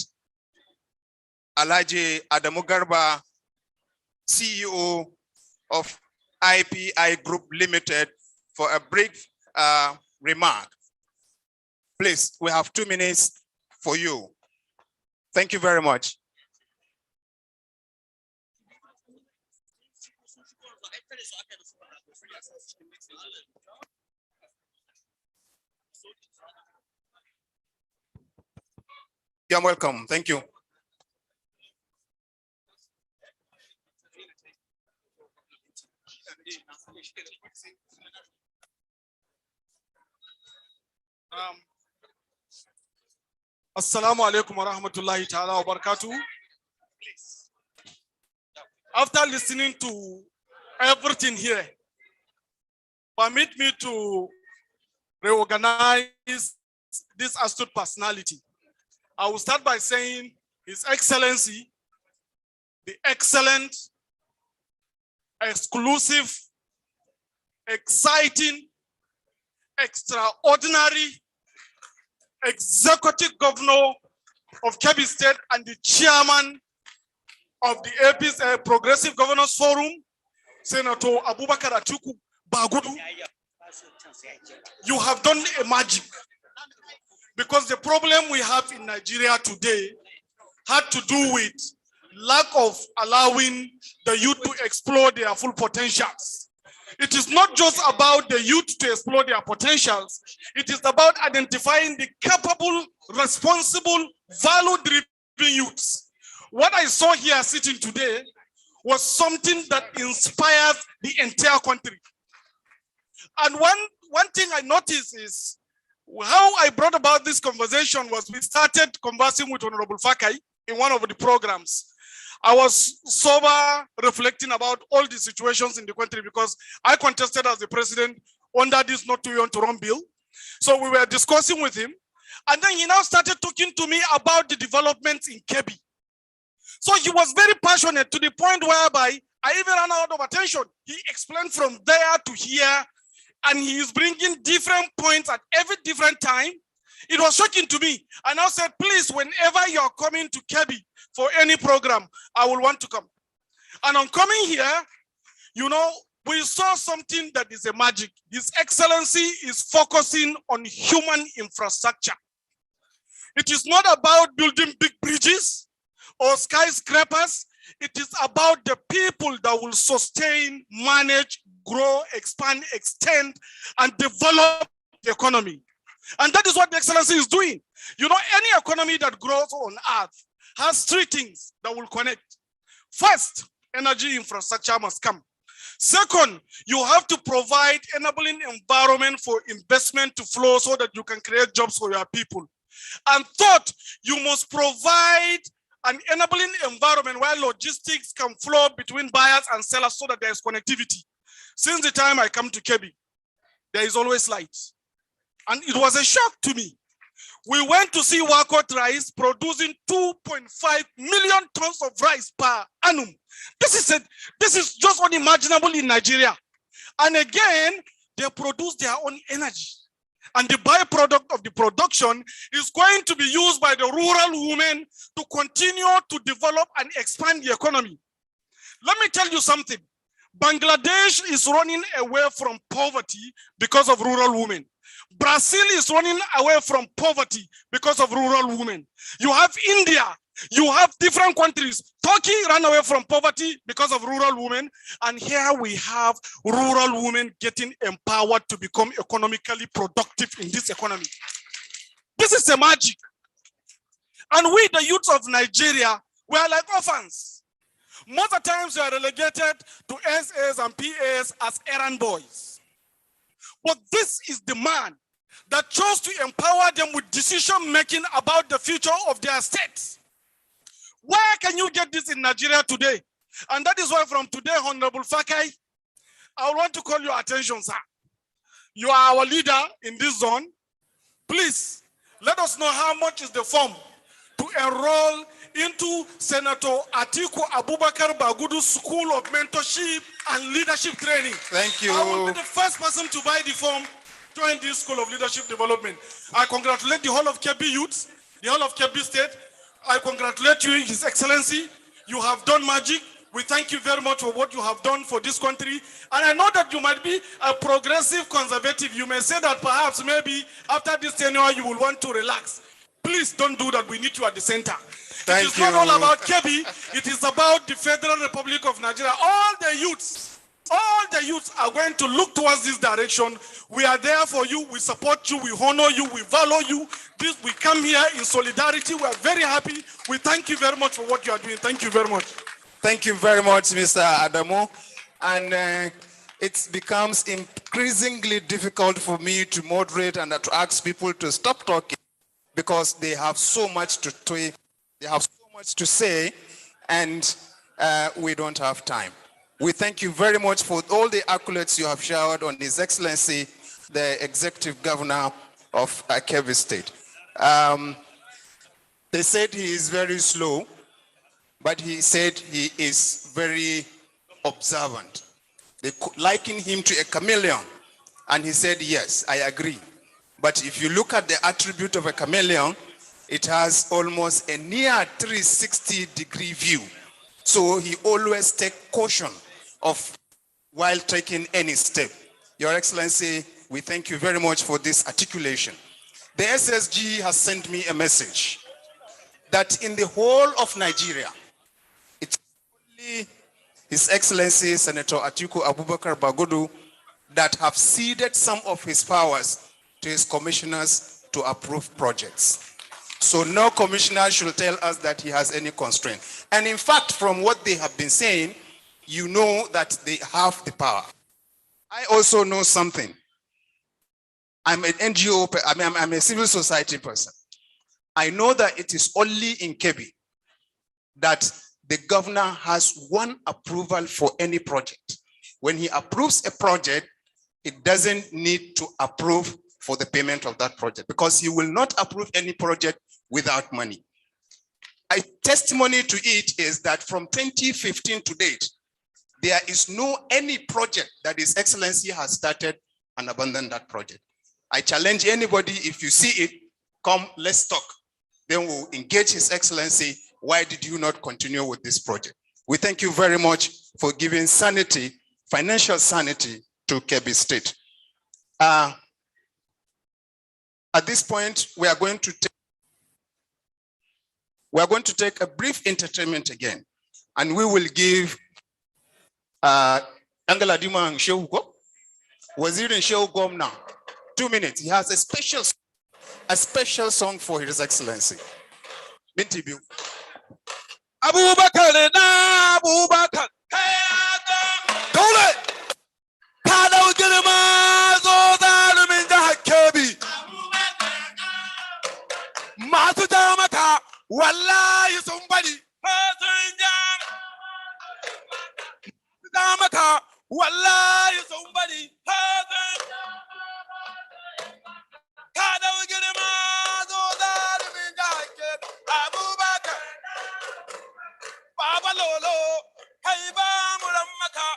Alhaji Adamu Garba, CEO of IPI Group Limited, for a brief remark. Please, we have 2 minutes for you. Thank you very much. You're welcome. Thank you. Assalamu alaikum wa rahmatullahi ta'ala wa barakatuh. After listening to everything here, permit me to reorganize this astute personality. I will start by saying His Excellency, the excellent, exclusive, exciting, extraordinary Executive Governor of Kebbi State and the Chairman of the AP's Progressive Governors Forum, Senator Abubakar Atiku Bagudu. You have done a magic, because the problem we have in Nigeria today had to do with lack of allowing the youth to explore their full potentials. It is not just about the youth to explore their potentials. It is about identifying the capable, responsible, value-driven youths. What I saw here sitting today was something that inspires the entire country. And one thing I noticed is how I brought about this conversation was we started conversing with Honorable Fakai in one of the programs. I was sober, reflecting about all the situations in the country, because I contested as the president under this not too young to run bill. So we were discussing with him. And then he now started talking to me about the developments in Kebbi. So he was very passionate to the point whereby I even ran out of attention. He explained from there to here, and he is bringing different points at every different time. It was shocking to me. I now said, please, whenever you're coming to Kebbi for any program, I will want to come. And on coming here, you know, we saw something that is a magic. His Excellency is focusing on human infrastructure. It is not about building big bridges or skyscrapers. It is about the people that will sustain, manage, grow, expand, extend, and develop the economy. And that is what the Excellency is doing. You know, any economy that grows on earth has 3 things that will connect. First, energy infrastructure must come. Second, you have to provide enabling environment for investment to flow so that you can create jobs for your people. And third, you must provide an enabling environment where logistics can flow between buyers and sellers so that there is connectivity. Since the time I come to Kebbi, there is always light. And it was a shock to me. We went to see Wakot Rice producing 2.5 million tons of rice per annum. This is just unimaginable in Nigeria. And again, they produce their own energy. And the byproduct of the production is going to be used by the rural women to continue to develop and expand the economy. Let me tell you something. Bangladesh is running away from poverty because of rural women. Brazil is running away from poverty because of rural women. You have India, you have different countries. Turkey ran away from poverty because of rural women. And here we have rural women getting empowered to become economically productive in this economy. This is the magic. And we, the youth of Nigeria, we are like orphans. Most of the times we are relegated to SAs and PAs as errand boys. But this is the man that chose to empower them with decision making about the future of their states. Where can you get this in Nigeria today? And that is why from today, Honorable Fakai, I want to call your attention, sir. You are our leader in this zone. Please, let us know how much is the form to enroll into Senator Atiku Abubakar Bagudu's School of Mentorship and Leadership Training. Thank you. I will be the first person to buy the form to join this School of Leadership Development. I congratulate the whole of Kebbi youths, the whole of Kebbi State. I congratulate you, His Excellency. You have done magic. We thank you very much for what you have done for this country. And I know that you might be a progressive conservative. You may say that perhaps maybe after this tenure you will want to relax. Please don't do that. We need you at the center. It is not all about Kebbi. It is about the Federal Republic of Nigeria. All the youths are going to look towards this direction. We are there for you. We support you. We honor you. We value you. We come here in solidarity. We are very happy. We thank you very much for what you are doing. Thank you very much. Thank you very much, Mr. Adamo. And it becomes increasingly difficult for me to moderate and to ask people to stop talking because they have so much to say, and we don't have time. We thank you very much for all the accolades you have showered on His Excellency, the Executive Governor of Kebbi State. They said he is very slow, but he said he is very observant. They liken him to a chameleon, and he said, yes, I agree. But if you look at the attribute of a chameleon, it has almost a near 360-degree view. So he always takes caution while taking any step. Your Excellency, we thank you very much for this articulation. The SSG has sent me a message that in the whole of Nigeria, it's only His Excellency Senator Atiku Abubakar Bagudu that have ceded some of his powers to his commissioners to approve projects. So no commissioner should tell us that he has any constraint. And in fact, from what they have been saying, you know that they have the power. I also know something. I'm an NGO, I'm a civil society person. I know that it is only in Kebbi that the governor has one approval for any project. When he approves a project, it doesn't need to approve for the payment of that project because he will not approve any project without money. A testimony to it is that from 2015 to date, there is any project that His Excellency has started and abandoned that project. I challenge anybody, if you see it, come, let's talk. Then we'll engage His Excellency. Why did you not continue with this project? We thank you very much for giving sanity, financial sanity to Kebbi State. At this point, we are going to take a brief entertainment again, and we will give Angela Dima Sheuko, Waziri Sheuko now, 2 minutes. He has a special song for His Excellency. Binti Biu. Abubakar na Abubakar. Dole. Ka dau girma zo zalumin jihar Kebbi. Masu ja maka wallahi sun bari. Ja maka wallahi sun bari. Ka dau girma zo zalumin jihar Kebbi. Abubakar. Baba Lolo, hey Bamuram Maka,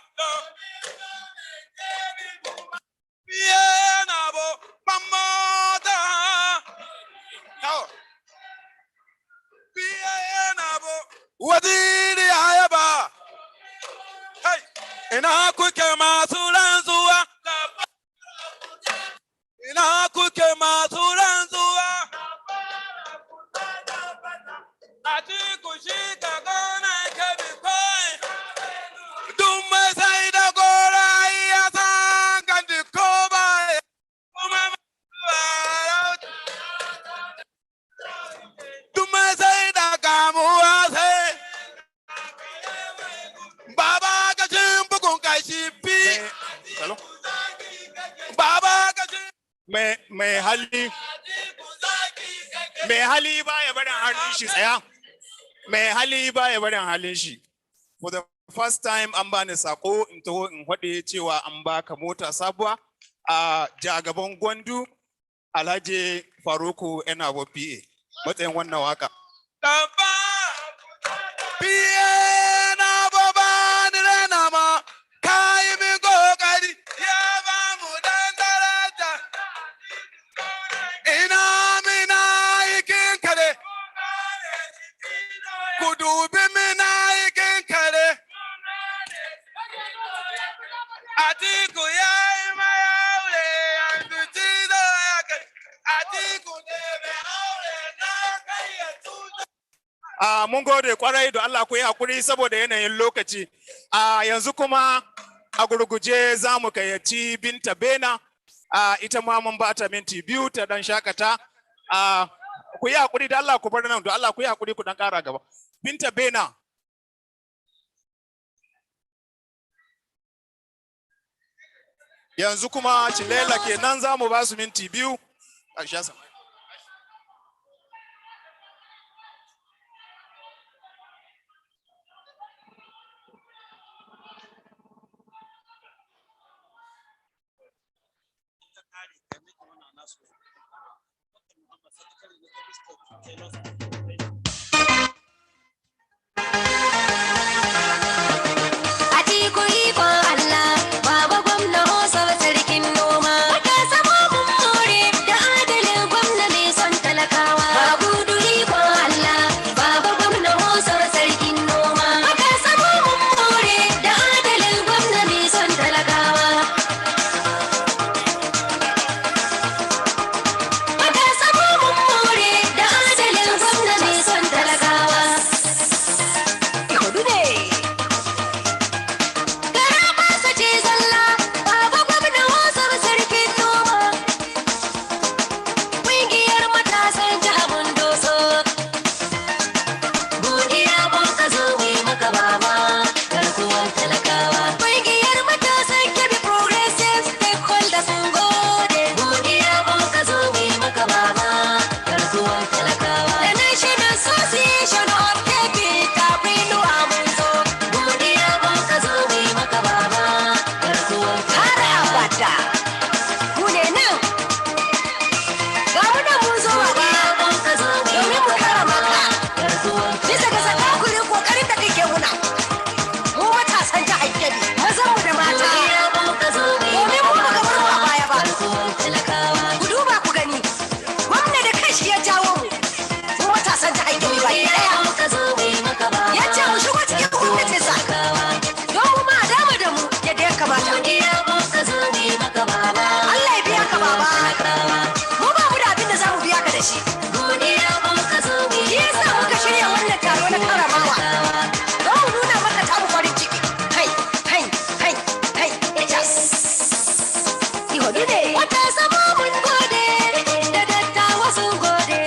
Pianabo, Mama. waziri ayaba. Hey, ina kuke masu rantsuwa. Ina kuke masu rantsuwa. Atiku shi ka gona Kebbi koi. Duk mai sai da gora iya san kan ko ba. Kuma duk mai sai da kamuwa sai. Baba ka jin bugun kashi fi. Baba ka jin. Mai hali ba ya barin halin shi tsaya. Mai hali ba ya barin halin shi. For the first time an bani sako in taho in haɗe cewa an baka mota sabuwa a jagaban gwandu Alhaji Faruku yana wa PA matsayin wannan waka. PA na baba ni rena ma kai mi kokari ya ba mu dan daraja. Ina mina ikin kare. Ku dubi mina ikin kare. Atiku ya yi mai aure yanzu cizo ya kai. Atiku ne mai aure na kai ya tuta. Mun gode kwarai da Allah ku yi hakuri saboda yanayin lokaci. Yanzu kuma a gurguje za mu kayyaci Binta Bena. Ita ma mun ba ta minti biyu ta dan shakata. Ku yi hakuri da Allah ku bar nan da Allah ku yi hakuri ku dan kara gaba. Binta Bena. Yanzu kuma Cilela kenan za mu ba su minti biyu. Atiku ikon Allah, baba gwamna Hosa sarkin noma. Matasa mun more da adalin gwamna mai son talakawa. Babu ikon Allah, baba gwamna Hosa sarkin noma. Matasa mun more da adalin gwamna mai son talakawa. Matasa mun more da adalin gwamna mai son talakawa. Kudu ne. Garabasa ce zalla, baba gwamna wasar sarkin noma. Ƙungiyar matasan jiha mun doso. Godiya mun ka zo mu yi maka baba, garkuwar talakawa. Ƙungiyar matasan Kebbi Progressive Stakeholders sun gode. Godiya mun ka zo mu yi maka baba, garkuwar talakawa. The National Association of Kebbi Tabrinuwa mun zo. Godiya mun ka zo mu yi maka baba, garkuwar har abada. Mu ne nan. Ga mu nan mun zo baba, domin mu karama ka. Bisa ga sadakurin kokarin da kake muna. Mu matasan jihar Kebbi, mazan mu da mata. Domin mu baka bar mu a baya ba. Ku duba ku gani. Gwamna da kanshi ya jawo mu. Mu matasan jihar Kebbi baki daya. Ya ce mu shigo cikin gwamnatinsa. Don mu ma dama da mu yadda ya kamata. Allah ya biya ka baba. Mu ba mu da abin da za mu biya ka da shi. Shi yasa muka shirya wannan taro na karamawa. Don mu nuna maka tamu farin ciki. Hai, hai, hai, hai, yes. Ihodu ne. Wata sama mun gode, da dattawa sun gode,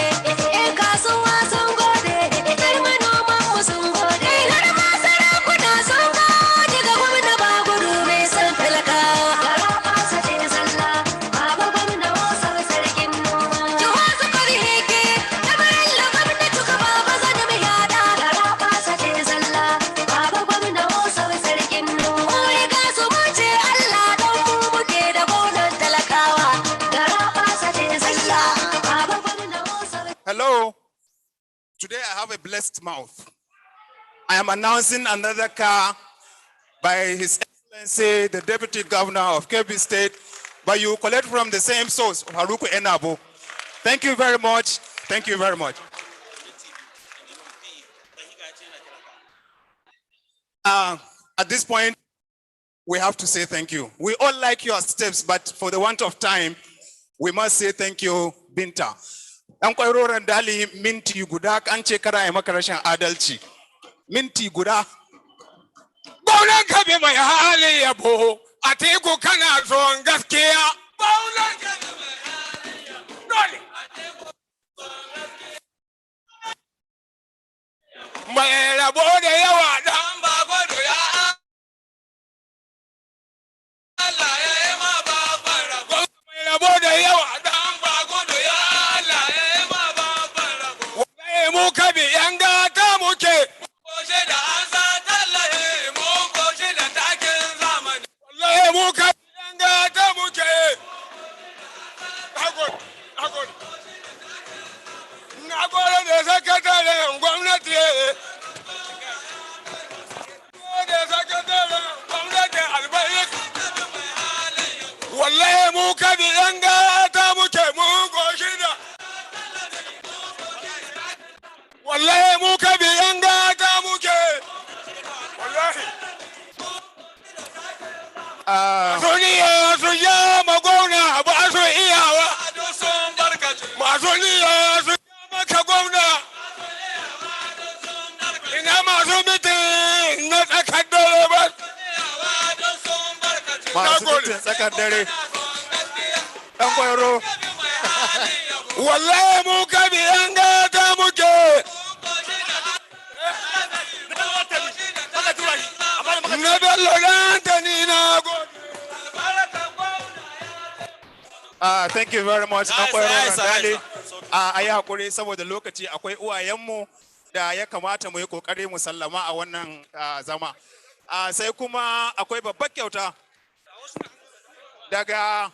'yan kasuwa sun gode, 'yan manoman mu sun gode, har ma sarakuna sun gode ga gwamna ba gudu mai son talakawa. Garabasa ce zalla, baba gwamna wasar sarkin noma. Jiwa su kari heke, da bayan gwamnati ka baba zan mi yada. Garabasa ce zalla, baba gwamna wasar sarkin noma. Mu riga su mu ce Allah don mu muke da gonan talakawa. Garabasa ce zalla, baba gwamna wasar. Hello. Today I have a blessed mouth. I am announcing another car by His Excellency, the Deputy Governor of Kebbi State, but you collect from the same source, Haruku Enabo. Thank you very much. Thank you very much. At this point, we have to say thank you. We all like your steps, but for the want of time, we must say thank you, Binta. An kwaroron dali minti guda an ce kara ya maka rashin adalci. Minti guda. Gwamnan Kebbi mai hali yabo, a teku kana son gaskiya. Gwamnan Kebbi mai hali yabo. Dole. Mai rabo da yawa dan ba gwado ya Allah ya yi ma babban rabo. Mai rabo da yawa dan ba gwado ya Allah ya yi ma babban rabo. Wallahi mu Kebbi yan gata muke. Koshe da an sa tallahe mu koshe da takin zamani. Wallahi mu Kebbi yan gata muke. Nagode da sakataren gwamnati. Da sakataren gwamnati albayyaki. Wallahi mu Kebbi yan gata muke mu goshi da. Wallahi mu Kebbi yan gata muke. Wallahi. Masoniya su ja magona ba su iyawa. Masu niyya su ja maka gwamna. Ina masu mitin na tsakar dare ba. Masu mitin tsakar dare. Ɗan kwairo. Wallahi mu Kebbi yan gata muke. Na bello Dantani na gode. Thank you very much. Ɗan kwairo Randali. A yi hakuri saboda lokaci akwai uwayenmu da ya kamata mu yi kokari mu sallama a wannan zama. Sai kuma akwai babbar kyauta daga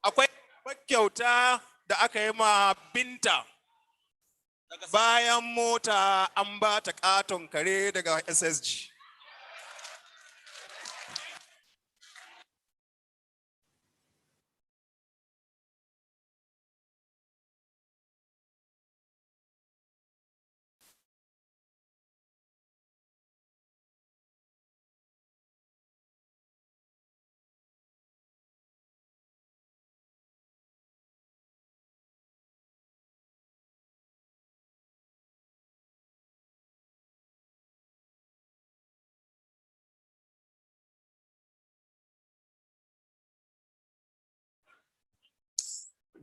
akwai babbar kyauta da aka yi ma Binta bayan mota an ba ta katon kare daga SSG.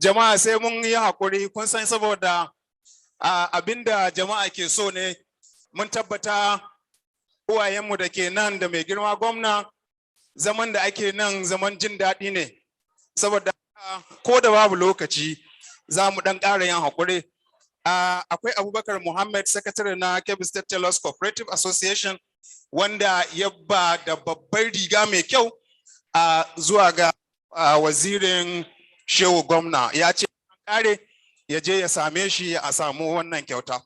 Jama'a sai mun yi hakuri kun san saboda abinda jama'a ke so ne mun tabbata uwayenmu da ke nan da mai girma gwamna zaman da ake nan zaman jin daɗi ne saboda ko da babu lokaci za mu ɗan ƙara yin hakuri. Akwai Abubakar Muhammad, Secretary na Kebbi State Tailors Cooperative Association, wanda ya ba da babbar riga mai kyau zuwa ga wazirin Shehu gwamna. Ya ce kare ya je ya same shi a samu wannan kyauta.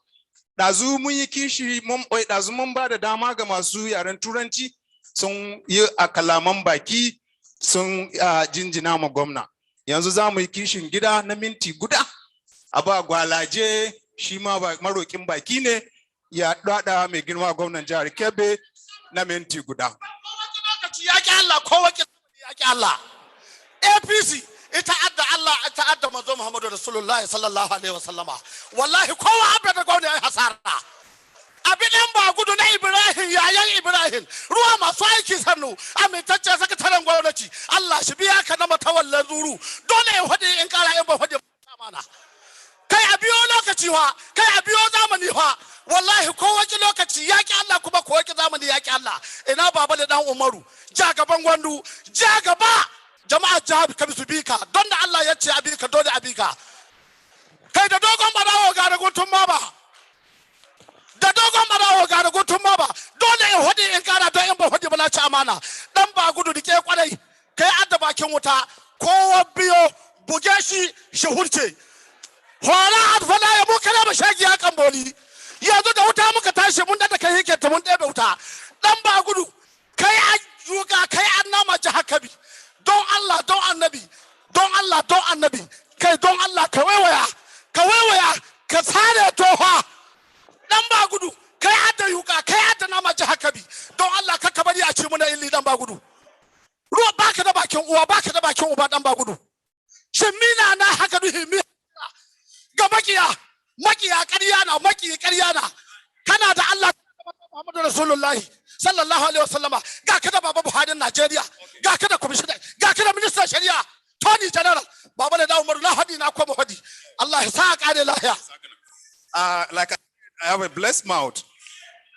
Ɗazu mun yi kishi, ɗazu mun ba da dama ga masu yaren Turanci sun yi a kalaman baki sun jinjina ma gwamna. Yanzu za mu yi kishin gida na minti guda. A ba gwalaje shi ma marokin baki ne ya ɗaɗa mai girma gwamnan jihar Kebbi na minti guda. Ya ki Allah ko wakil ya ki Allah. APC ita adda Allah ita adda manzo Muhammadu Rasulullahi sallallahu alaihi wasallama. Wallahi kowa abin da gwamna ya hasara. Abin ba gudu na Ibrahim yayan Ibrahim ruwa masu aiki sannu amintacce sakataren gwamnati Allah shi biya ka na matawallan zuru dole ya hade in kara in ba hade amana. Kai a biyo lokaci wa kai a biyo zamani wa wallahi ko waki lokaci yaki Allah kuma ko waki zamani yaki Allah ina baba da dan Umaru ja gaban gwandu ja gaba jama'a jihar Kebbi su bika don da Allah ya ce a bika dole a bika kai da dogon barawo ga da gutun baba da dogon barawo ga da gutun baba dole in hodi in kara don in ba hodi bala ci amana dan ba gudu dike kwarai kai adda bakin wuta kowa biyo buge shi hurce hora adfala ya muka da mashagi ya kamboli yanzu da wuta muka tashi mun da kai yake ta mun ɗebe wuta dan ba gudu kai an yuga kai an nama jihar Kebbi don Allah don annabi don Allah don annabi kai don Allah ka waiwaya ka sare tofa dan ba gudu kai hadda yuka kai hadda nama ji haka bi don Allah ka kabari a ci muna illi dan ba gudu ruwa baka da bakin uwa baka da bakin uba dan ba gudu shin mina na haka duhi mi ga makiya ƙarya na maki ƙarya na kana da Allah Muhammadu Rasulullahi sallallahu alaihi wasallama ga kada baba Buhari Najeriya ga kada commissioner ga kada minister shari'a Tony General baba da Umar Lahadi na ko Buhari Allah ya sa kare lafiya like I have a blessed mouth.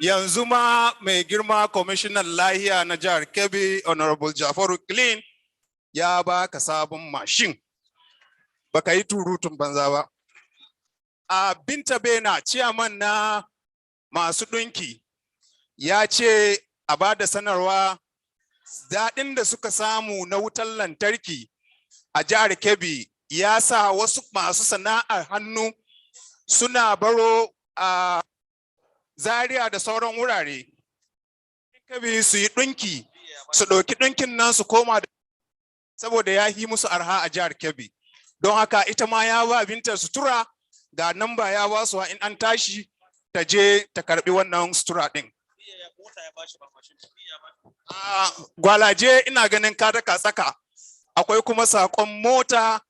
Yanzu ma mai girma commissioner lahiya na jihar Kebbi Honorable Jafaru Clean ya baka sabon mashin. Baka yi turutun banza ba. Binta Bena chairman na masu ɗinki ya ce a ba da sanarwa daɗin da suka samu na wutar lantarki a jihar Kebbi ya sa wasu masu sana'ar hannu suna baro a Zaria da sauran wurare. Kebbi su yi ɗinki, su ɗauki ɗinkin nan su koma da saboda ya yi musu arha a jihar Kebbi. Don haka ita ma ya ba Binta sutura ga namba ya ba su in an tashi ta je ta karbi wannan sutura din. Gwalaje ina ganin ka daka tsaka akwai kuma sakon mota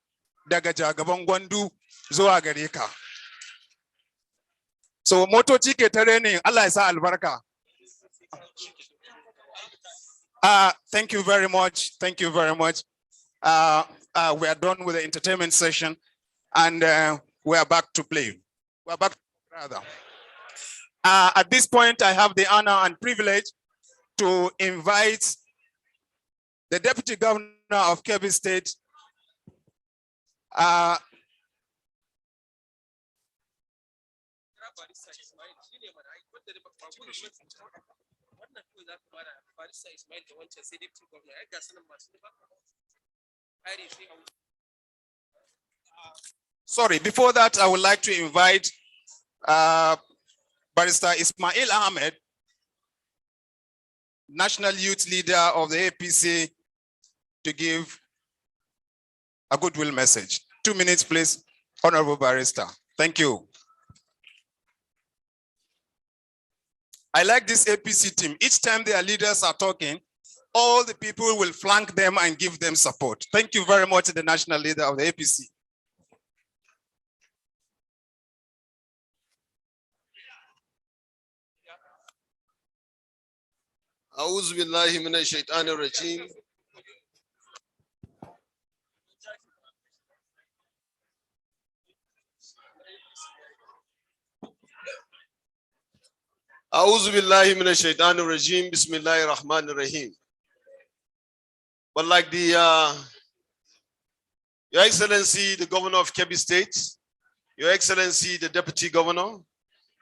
daga jagaban Gwandu zuwa gare ka. So motoci ke tare ne Allah ya sa albarka. Thank you very much. Thank you very much. We are done with the entertainment session and we are back to play. We are back to rather. At this point, I have the honor and privilege to invite the Deputy Governor of Kebbi State, sorry, before that, I would like to invite Barrister Ismail Ahmed, National Youth Leader of the APC, to give a goodwill message. 2 minutes, please, Honorable Barrister. Thank you. I like this APC team. Each time their leaders are talking, all the people will flank them and give them support. Thank you very much, the National Leader of the APC. أعوذ بالله من الشيطان الرجيم أعوذ بالله من الشيطان الرجيم بسم الله الرحمن الرحيم. But like Your Excellency, the Governor of Kebbi State, Your Excellency, the Deputy Governor,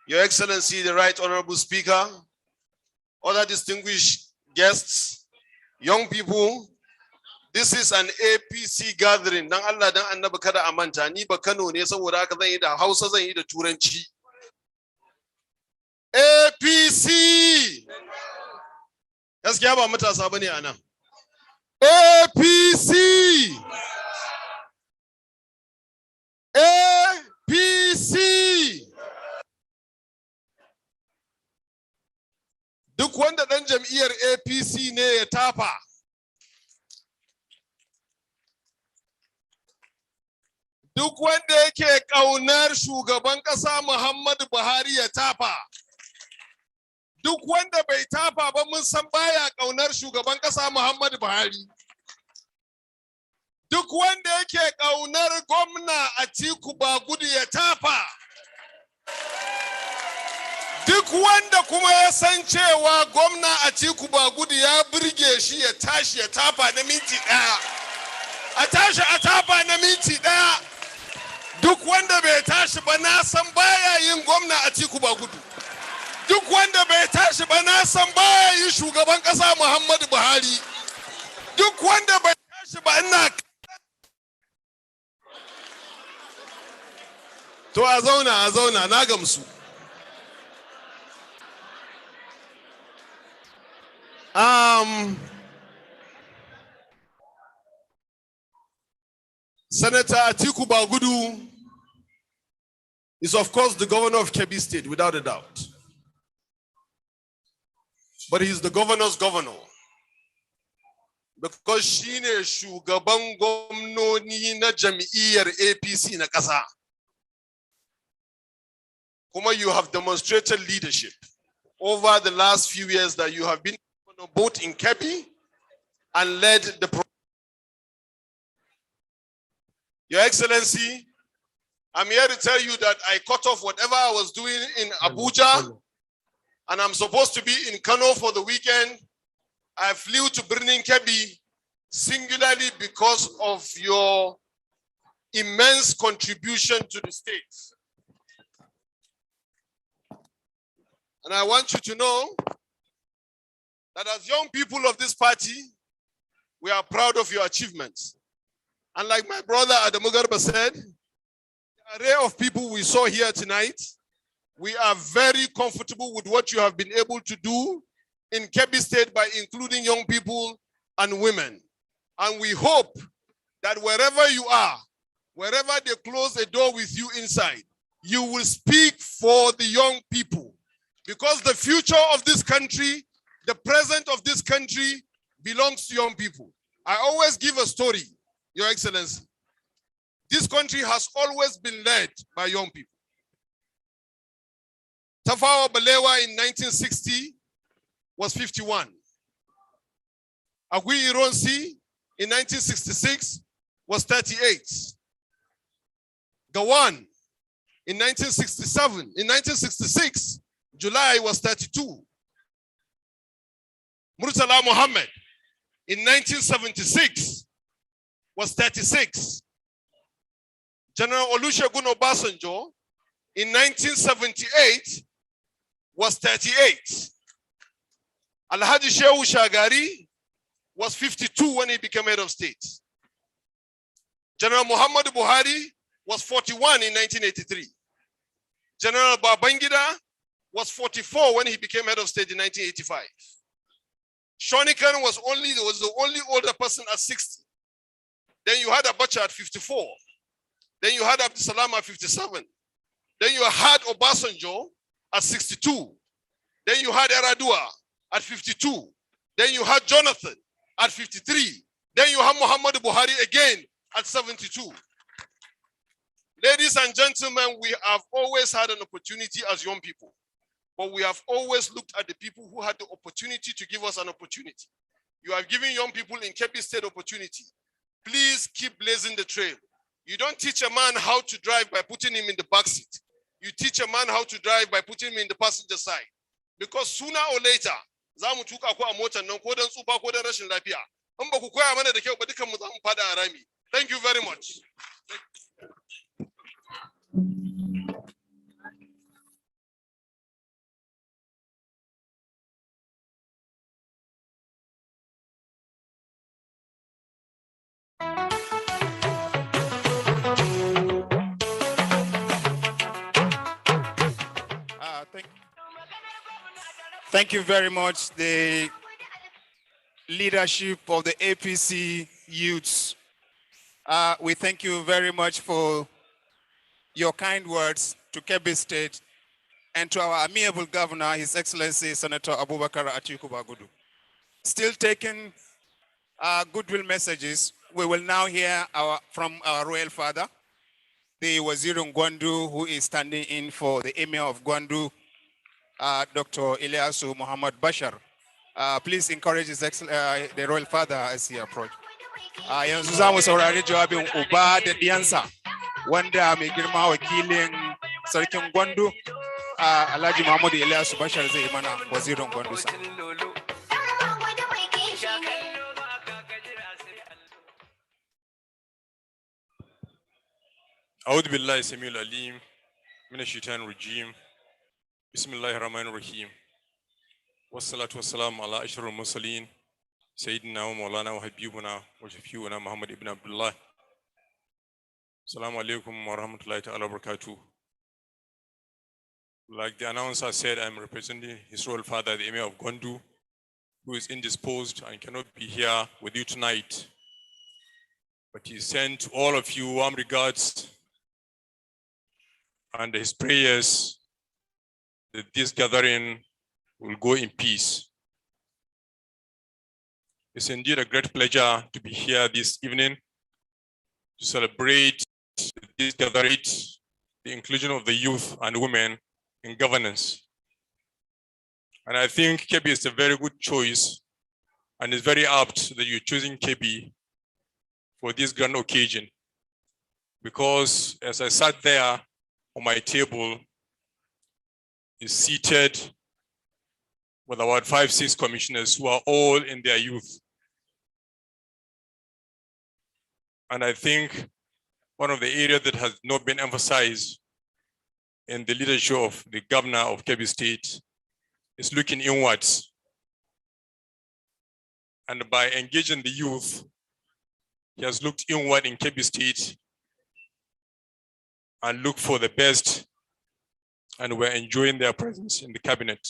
Your Excellency, the Right Honorable Speaker, other distinguished guests, young people, this is an APC gathering. Dan Allah dan Annabi kada a manta ni ba Kano ne saboda haka zan yi da Hausa zan yi da Turanci. APC. Gaskiya ba matasa bane anan. APC. APC. Duk wanda dan jam'iyyar APC ne ya tafa. Duk wanda yake kaunar shugaban kasa Muhammadu Buhari ya tafa. Duk wanda bai tafa ba mun san baya kaunar shugaban kasa Muhammadu Buhari. Duk wanda yake kaunar gwamna Atiku Bagudu ya tafa. Duk wanda kuma ya san cewa gwamna Atiku Bagudu ya burge shi ya tashi ya tafa na minti ɗaya. A tashi a tafa na minti ɗaya. Duk wanda bai tashi ba na san baya yin gwamna Atiku Bagudu. Duk wanda bai tashi ba na san baya yin shugaban ƙasa Muhammadu Buhari. Duk wanda bai tashi ba ina to a zauna na gamsu. Senator Atiku Bagudu is of course the governor of Kebbi State, without a doubt. but he's the governor's governor. Because shine shugaban gwamnoni na jam'iyyar APC na ƙasa. Kuma, you have demonstrated leadership over the last few years that you have been both in Kebbi and led the. Your Excellency, I'm here to tell you that I cut off whatever I was doing in Abuja, and I'm supposed to be in Kano for the weekend. I flew to Birnin Kebbi singularly because of your immense contribution to the state. And I want you to know that as young people of this party, we are proud of your achievements. And like my brother Adamu Garba said, the array of people we saw here tonight, we are very comfortable with what you have been able to do in Kebbi State by including young people and women. And we hope that wherever you are, wherever they close a door with you inside, you will speak for the young people. Because the future of this country, the present of this country belongs to young people. I always give a story, Your Excellency. This country has always been led by young people. Tafawa Balewa in 1960 was 51. Agui Ironsi in 1966 was 38. Gawan in 1966, July was 32. Murtala Muhammad in 1976 was 36. General Olusegun Obasanjo in 1978 was 38. Alhaji Shehu Shagari was 52 when he became head of state. General Muhammadu Buhari was 41 in 1983. General Babangida was 44 when he became head of state in 1985. Shonikan was the only older person at 60. Then you had Abacha at 54. Then you had Abdusalam at 57. Then you had Obasanjo at 62. Then you had Eradua at 52. Then you had Jonathan at 53. Then you have Muhammadu Buhari again at 72. Ladies and gentlemen, we have always had an opportunity as young people, but we have always looked at the people who had the opportunity to give us an opportunity. You have given young people in Kebbi State opportunity. Please keep blazing the trail. You don't teach a man how to drive by putting him in the back seat. You teach a man how to drive by putting him in the passenger side. Because sooner or later, za mu tuka ko a motar nan ko dan tsufa ko dan rashin lafiya. In ba ku koya mana da kyau ba dukan mu za mu fada a rami. Thank you very much. Thank you very much, the leadership of the APC youths. We thank you very much for your kind words to Kebbi State and to our amiable governor, His Excellency Senator Abubakar Atiku Bagudu. Still taking goodwill messages, we will now hear from our royal father, the Wazir Gwandu, who is standing in for the Emir of Gwandu, Dr. Ilyasu Muhammad Bashar. Please encourage the royal father as he approaches. Yanzu za mu saurari jawabin uba da diyansa wanda mai girma wakilin sarkin Gwandu Alhaji Muhammadu Ilyasu Bashar zai mana wazirin Gwandu sa. أعوذ بالله السميع العليم من الشيطان الرجيم بسم الله الرحمن الرحيم والصلاة والسلام على أشرف المرسلين سيدنا ومولانا وحبيبنا وشفيعنا محمد ابن عبد الله السلام عليكم ورحمة الله تعالى وبركاته. Like the announcer said, I'm representing his royal father, the Emir of Gwandu, who is indisposed and cannot be here with you tonight. But he sent all of you warm regards and his prayers that this gathering will go in peace. It's indeed a great pleasure to be here this evening to celebrate this gathering, the inclusion of the youth and women in governance. And I think Kebbi is a very good choice, and it's very apt that you're choosing Kebbi for this grand occasion. Because as I sat there on my table, is seated with about 5-6 commissioners who are all in their youth. And I think one of the areas that has not been emphasized in the leadership of the governor of Kebbi State is looking inwards. And by engaging the youth, he has looked inward in Kebbi State and looked for the best, and we're enjoying their presence in the cabinet.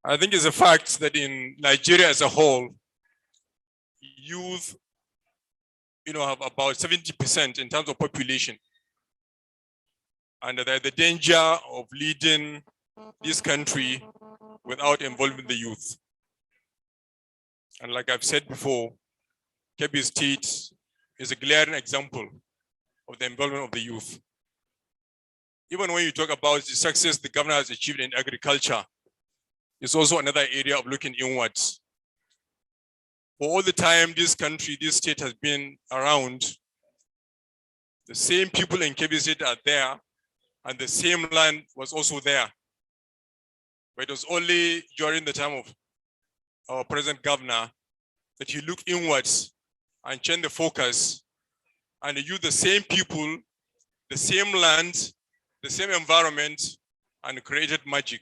I think it's a fact that in Nigeria as a whole, youth, have about 70% in terms of population. And there's the danger of leading this country without involving the youth. And like I've said before, Kebbi State is a glaring example of the involvement of the youth. Even when you talk about the success the governor has achieved in agriculture, it's also another area of looking inwards. For all the time this country, this state has been around, the same people in Kebbi State are there, and the same land was also there. But it was only during the time of our present governor that he looked inwards and changed the focus and use the same people, the same land, the same environment, and created magic.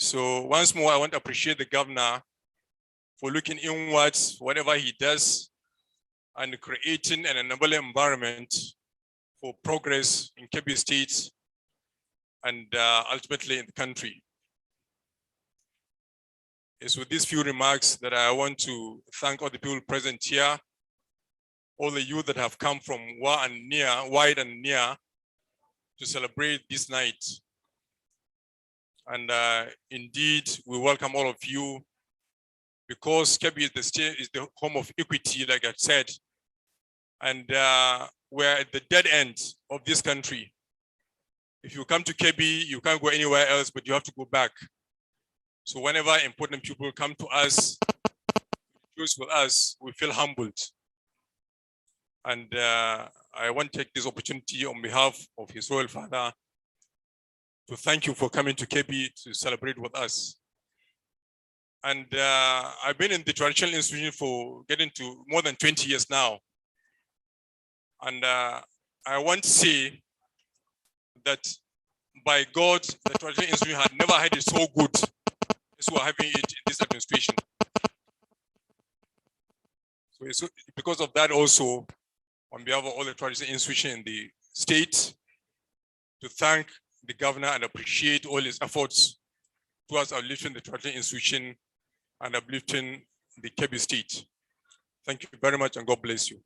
So once more, I want to appreciate the governor for looking inwards, whatever he does, and creating an enabling environment for progress in Kebbi State and ultimately in the country. It's with these few remarks that I want to thank all the people present here, all the youth that have come from wide and near to celebrate this night. And indeed, we welcome all of you because Kebbi is the home of equity, like I said. And we're at the dead end of this country. If you come to Kebbi, you can't go anywhere else, but you have to go back. So whenever important people come to us, choose with us, we feel humbled. And I want to take this opportunity on behalf of His Royal Father to thank you for coming to Kebbi to celebrate with us. And I've been in the traditional institution for getting to more than 20 years now. And I want to say that by God, the traditional institution had never had it so good as we're having it in this administration. So it's because of that also, on behalf of all the traditional institutions in the state, to thank the governor and appreciate all his efforts towards uplifting the traditional institution and uplifting the Kebbi State. Thank you very much and God bless you.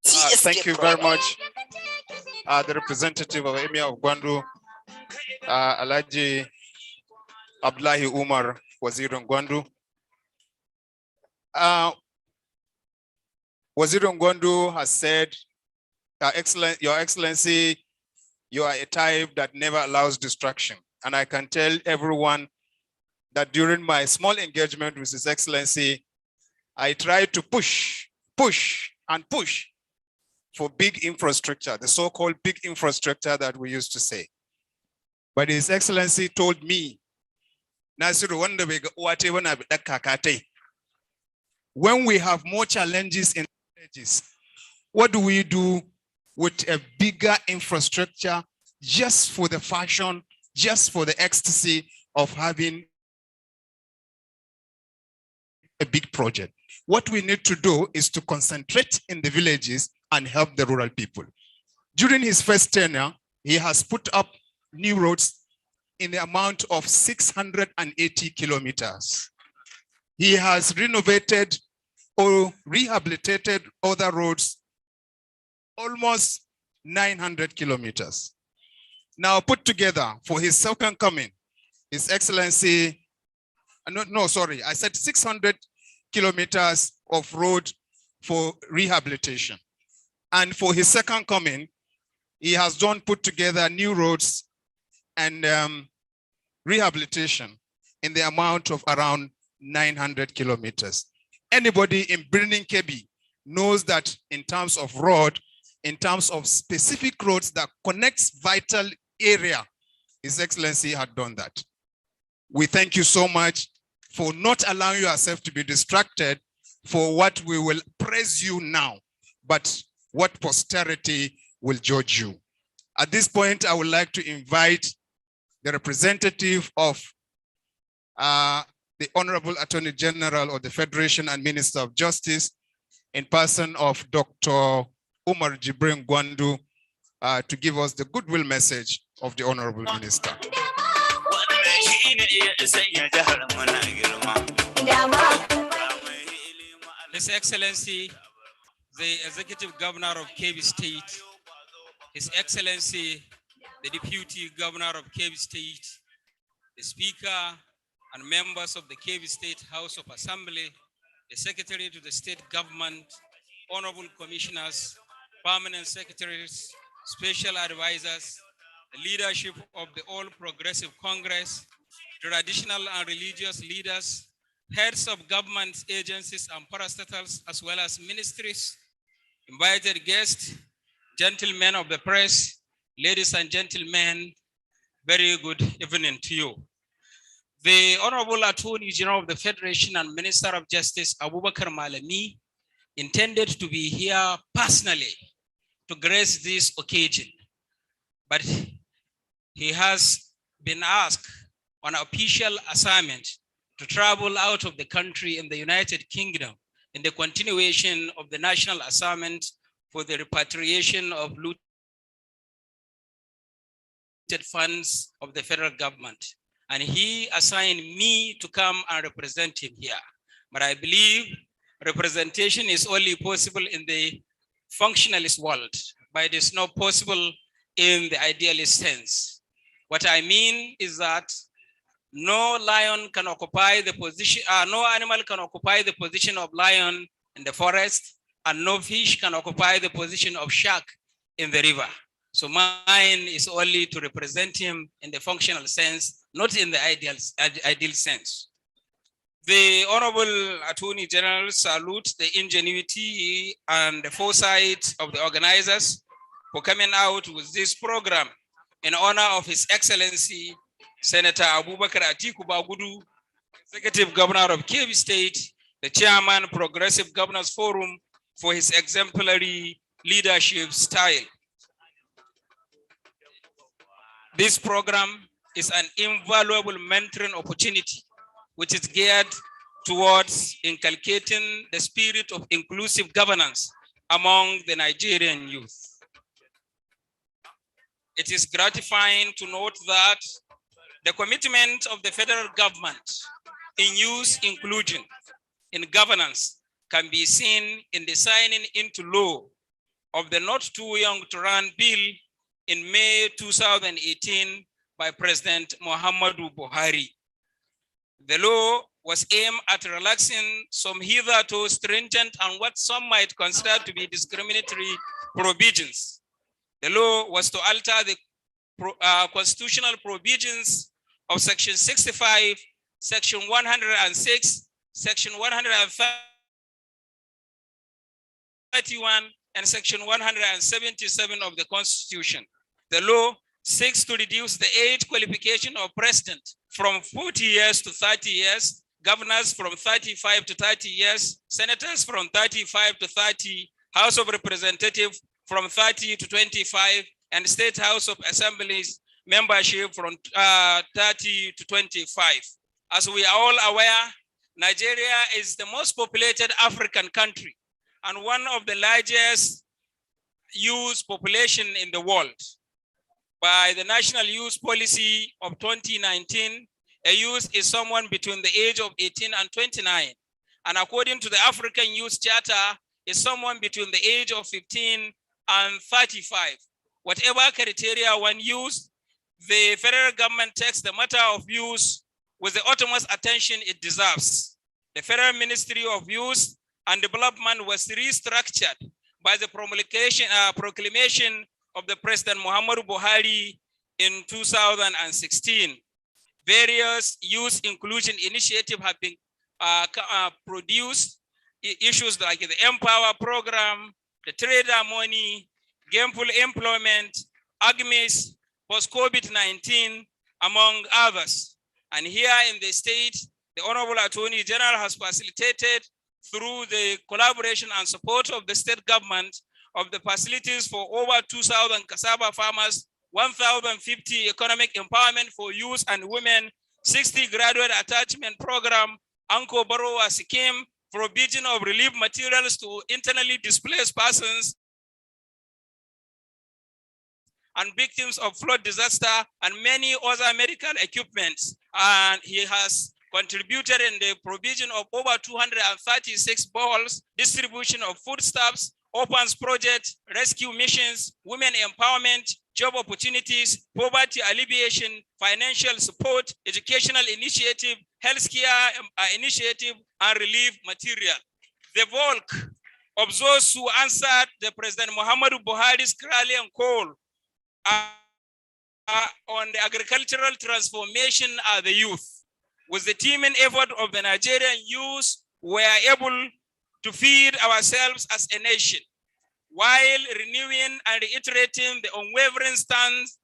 Thank you very much, the representative of Emir of Gwandu, Alhaji Abdullahi Umar, Wazir Gwandu. Wazir Gwandu has said, Your Excellency, you are a type that never allows distraction. And I can tell everyone that during my small engagement with His Excellency, I tried to push for big infrastructure, the so-called big infrastructure that we used to say. But His Excellency told me, when we have more challenges in villages, what do we do with a bigger infrastructure just for the fashion, just for the ecstasy of having a big project? What we need to do is to concentrate in the villages and help the rural people. During his first tenure, he has put up new roads in the amount of 680 kilometers. He has renovated or rehabilitated other roads, almost 900 kilometers. Now put together for his second coming, His Excellency, I said 600 kilometers of road for rehabilitation. And for his second coming, he has put together new roads and rehabilitation in the amount of around 900 kilometers. Anybody in Birnin Kebbi knows that in terms of road, in terms of specific roads that connects vital area, His Excellency had done that. We thank you so much for not allowing yourself to be distracted for what we will praise you now, but what posterity will judge you. At this point, I would like to invite the representative of the Honorable Attorney General of the Federation and Minister of Justice, in person of Dr. Umar Jibrin Gwandu, to give us the goodwill message of the Honorable Minister. His Excellency, the Executive Governor of Kebbi State, His Excellency, the Deputy Governor of Kebbi State, the Speaker and members of the Kebbi State House of Assembly, the Secretary to the State Government, Honorable Commissioners, Permanent Secretaries, Special Advisors, the leadership of the All Progressive Congress, traditional and religious leaders, heads of government agencies and parastatals, as well as ministries, invited guests, gentlemen of the press, ladies and gentlemen, very good evening to you. The Honorable Attorney General of the Federation and Minister of Justice, Abubakar Malami, intended to be here personally to grace this occasion, but he has been asked on official assignment to travel out of the country in the United Kingdom in the continuation of the national assignment for the repatriation of looted funds of the federal government. And he assigned me to come and represent him here. But I believe representation is only possible in the functionalist world, but it is not possible in the idealist sense. What I mean is that no lion can occupy the position, no animal can occupy the position of lion in the forest, and no fish can occupy the position of shark in the river. So mine is only to represent him in the functional sense, not in the ideal sense. The Honorable Attorney General salutes the ingenuity and the foresight of the organizers for coming out with this program in honor of His Excellency Senator Abubakar Atiku Bagudu, Executive Governor of Kebbi State, the Chairman Progressive Governors Forum, for his exemplary leadership style. This program is an invaluable mentoring opportunity, which is geared towards inculcating the spirit of inclusive governance among the Nigerian youth. It is gratifying to note that the commitment of the federal government in youth inclusion in governance can be seen in the signing into law of the Not Too Young to Run bill in May 2018 by President Muhammadu Buhari. The law was aimed at relaxing some hitherto stringent and what some might consider to be discriminatory provisions. The law was to alter the constitutional provisions of Section 65, Section 106, Section 131, and Section 177 of the Constitution. The law seeks to reduce the age qualification of president from 40 years to 30 years, governors from 35 to 30 years, senators from 35 to 30, House of Representatives from 30 to 25, and State House of Assemblies membership from 30 to 25. As we are all aware, Nigeria is the most populated African country and one of the largest youth population in the world. By the National Youth Policy of 2019, a youth is someone between the age of 18 and 29. and according to the African Youth Charter, is someone between the age of 15 and 35. Whatever criteria one used, the federal government takes the matter of youth with the utmost attention it deserves. The Federal Ministry of Youth and Development was restructured by the proclamation of the President Muhammadu Buhari in 2016. Various youth inclusion initiatives have been produced. Issues like the Empower Program, the Trader Money, Gainful Employment, AGMIS, post-COVID-19, among others. And here in the state, the Honorable Attorney General has facilitated through the collaboration and support of the state government of the facilities for over 2,000 cassava farmers, 1,050 economic empowerment for youth and women, 60 graduate attachment program, Anko Barowa scheme, provision of relief materials to internally displaced persons and victims of flood disaster, and many other medical equipments. And he has contributed in the provision of over 236 balls, distribution of foodstuffs, Opens project, rescue missions, women empowerment, job opportunities, poverty alleviation, financial support, educational initiative, healthcare initiative, and relief material. The bulk of those who answered the President Muhammadu Buhari's clarion call on the agricultural transformation are the youth. With the teaming effort of the Nigerian youth, we are able to feed ourselves as a nation, while renewing and reiterating the unwavering stance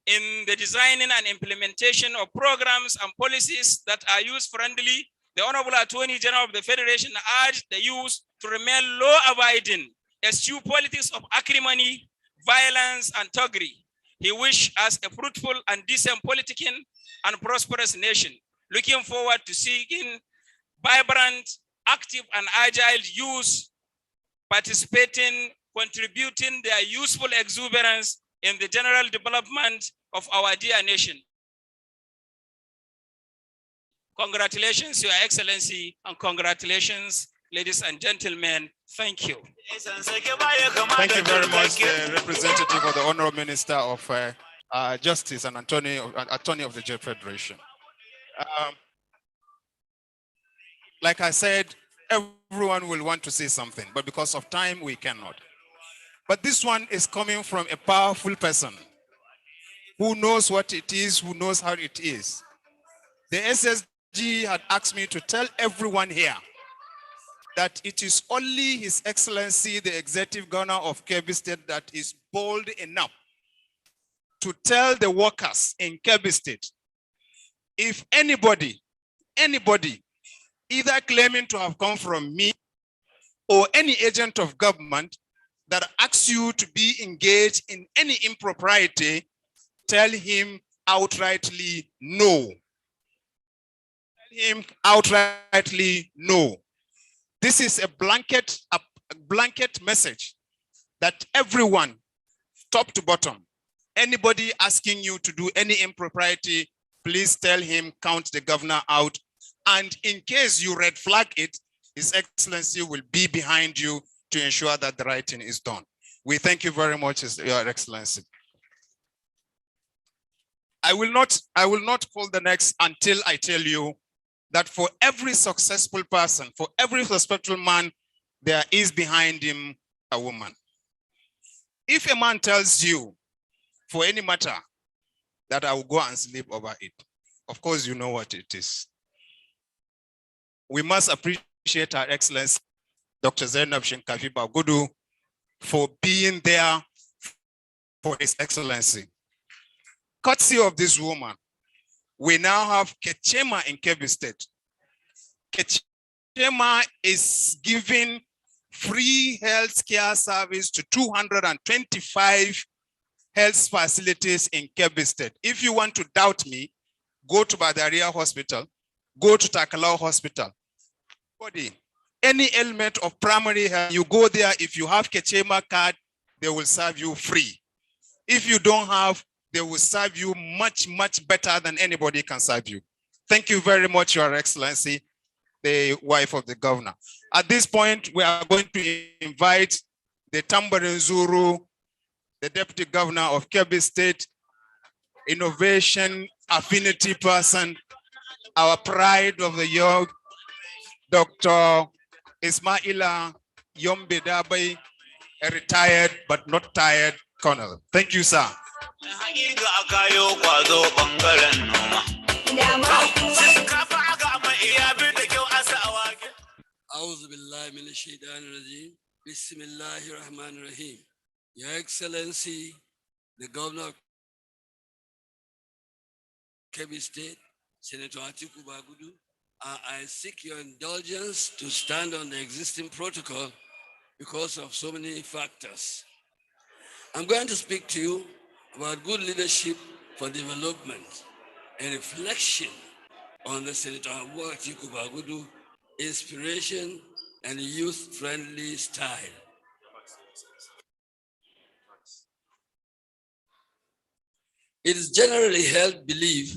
in the designing and implementation of programs and policies that are youth-friendly. The Honorable Attorney General of the Federation urged the youth to remain law-abiding, eschew politics of acrimony, violence, and thuggery. He wished us a fruitful and decent politicking and prosperous nation, looking forward to seeing vibrant, active, and agile youth participating, contributing their useful exuberance in the general development of our dear nation. Congratulations, Your Excellency, and congratulations, ladies and gentlemen. Thank you. Thank you very much, the representative of the Honorable Minister of Justice and Attorney of the Federation. Like I said, everyone will want to say something, but because of time, we cannot. But this one is coming from a powerful person who knows what it is, who knows how it is. The SSG had asked me to tell everyone here that it is only His Excellency, the Executive Governor of Kebbi State, that is bold enough to tell the workers in Kebbi State, if anybody, either claiming to have come from me or any agent of government that asks you to be engaged in any impropriety, tell him outrightly no. Tell him outrightly no. This is a blanket message that everyone, top to bottom, anybody asking you to do any impropriety, please tell him, count the governor out. And in case you red flag it, His Excellency will be behind you to ensure that the right thing is done. We thank you very much, Your Excellency. I will not call the next until I tell you that for every successful person, for every successful man, there is behind him a woman. If a man tells you for any matter that I will go and sleep over it, of course you know what it is. We must appreciate Her Excellency, Dr. Zainab Shinkafi Bagudu, for being there for His Excellency. Courtesy of this woman, we now have Kechema in Kebbi State. Kechema is giving free health care service to 225 health facilities in Kebbi State. If you want to doubt me, go to Badaria Hospital, go to Takalau Hospital. Any element of primary health, you go there. If you have Kechema card, they will serve you free. If you don't have, they will serve you much, much better than anybody can serve you. Thank you very much, Your Excellency. the wife of the governor. At this point, we are going to invite the Tambarin Zuru, the deputy governor of Kebbi State, innovation affinity person, our pride of the young, Dr. Ismaila Yombe Dabai, a retired but not tired colonel. Thank you, sir. أعوذ بالله من الشيطان الرجيم بسم الله الرحمن الرحيم. Your Excellency, the Governor of Kebbi State, Senator Atiku Bagudu, I seek your indulgence to stand on the existing protocol because of so many factors. I'm going to speak to you about good leadership for development, a reflection on the Senator Atiku Bagudu inspiration and youth-friendly style. It is generally held belief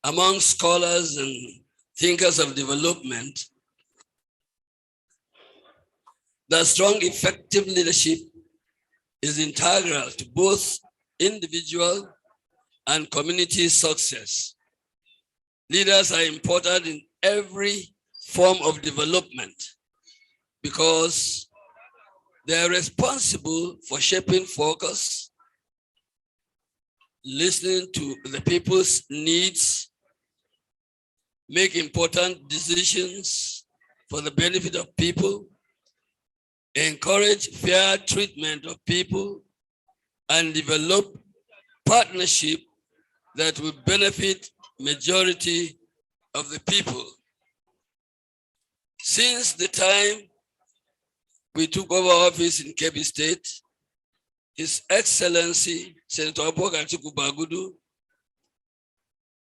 among scholars and thinkers of development that strong, effective leadership is integral to both individual and community success. Leaders are important in every form of development because they are responsible for shaping focus, listening to the people's needs, make important decisions for the benefit of people, encourage fair treatment of people, and develop partnership that will benefit majority of the people. Since the time we took over office in Kebbi State, His Excellency Senator Atiku Bagudu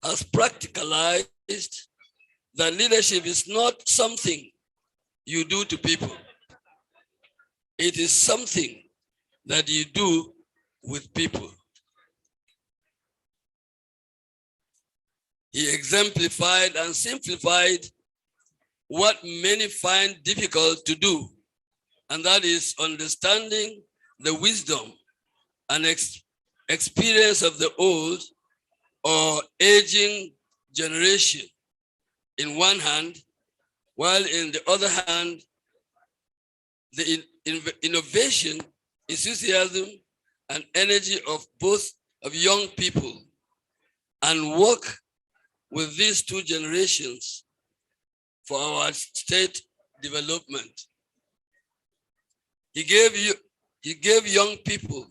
has practicalized that leadership is not something you do to people. It is something that you do with people. He exemplified and simplified what many find difficult to do, and that is understanding the wisdom and experience of the old or aging generation in one hand, while in the other hand, the innovation, enthusiasm, and energy of both of young people, and work with these two generations for our state development. He gave young people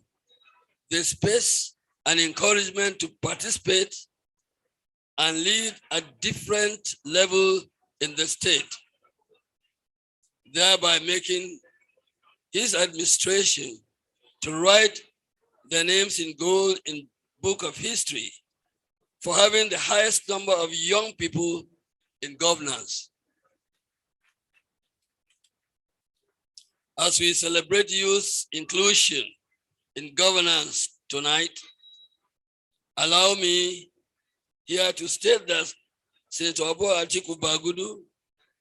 the space and encouragement to participate and lead at different level in the state, thereby making his administration to write their names in gold in Book of History for having the highest number of young people in governance. As we celebrate youth inclusion in governance tonight, allow me here to state that Senator Atiku Bagudu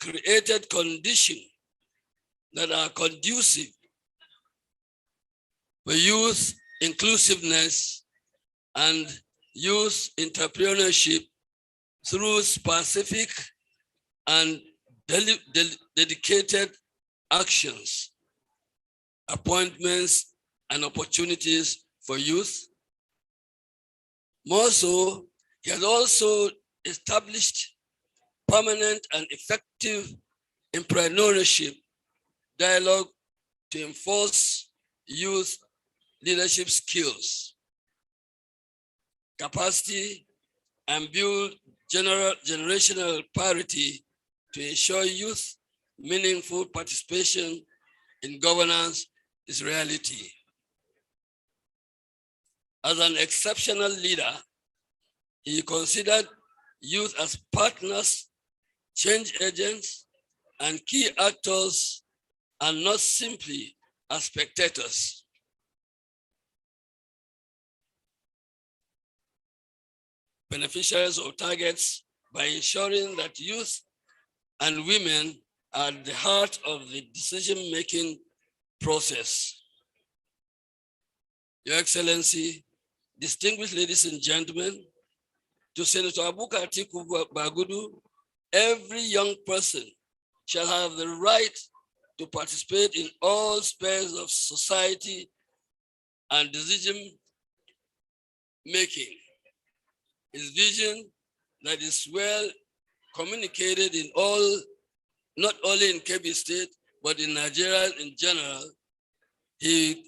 created conditions that are conducive for youth inclusiveness and youth entrepreneurship through specific and dedicated actions, appointments, and opportunities for youth. More so, he has also established permanent and effective entrepreneurship dialogue to enforce youth leadership skills, capacity, and build generational parity to ensure youth meaningful participation in governance is reality. As an exceptional leader, he considered youth as partners, change agents, and key actors, and not simply as spectators. Beneficiaries of targets by ensuring that youth and women are at the heart of the decision-making process. Your Excellency, distinguished ladies and gentlemen, to Senator Abuka Atiku Bagudu, every young person shall have the right to participate in all spheres of society and decision making. His vision that is well communicated in all, not only in Kebbi State, but in Nigeria in general. He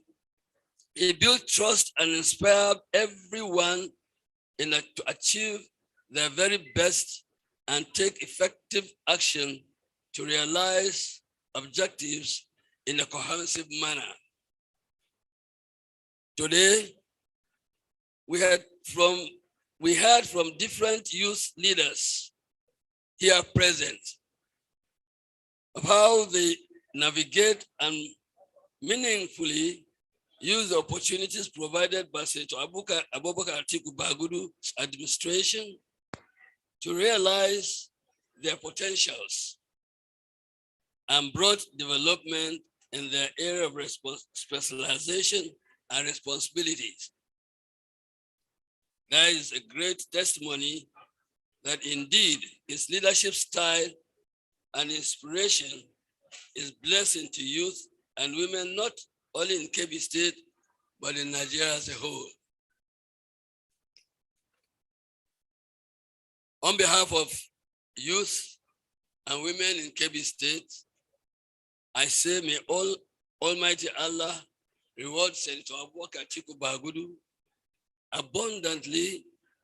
built trust and inspired everyone to achieve their very best and take effective action to realize objectives in a cohesive manner. Today, we heard from different youth leaders here present of how they navigate and meaningfully use the opportunities provided by Senator Abubakar Atiku Bagudu's administration to realize their potentials and brought development in their area of specialization and responsibilities. That is a great testimony that indeed his leadership style and inspiration is blessing to youth and women, not only in Kebbi State, but in Nigeria as a whole. On behalf of youth and women in Kebbi State, I say may Almighty Allah reward Senator Abubakar Atiku Bagudu abundantly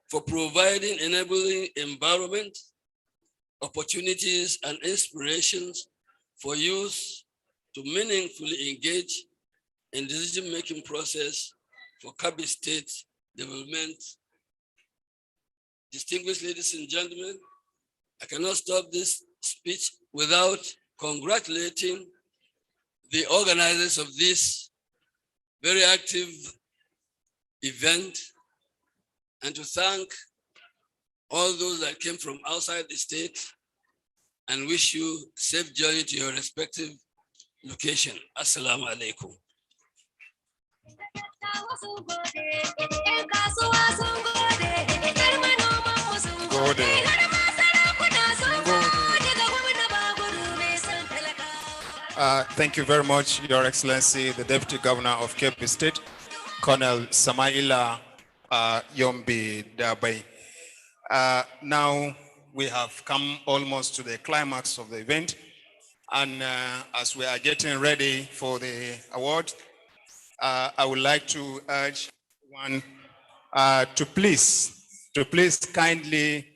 for providing enabling environment, opportunities, and inspirations for youth to meaningfully engage in decision-making process for Kebbi State development. Distinguished ladies and gentlemen, I cannot stop this speech without congratulating the organizers of this very active event and to thank all those that came from outside the state and wish you safe journey to your respective location. Assalamu alaikum. Thank you very much, Your Excellency, the Deputy Governor of Kebbi State, Colonel Samaila Yombi Dabai. Now we have come almost to the climax of the event, and as we are getting ready for the award, I would like to urge everyone to please kindly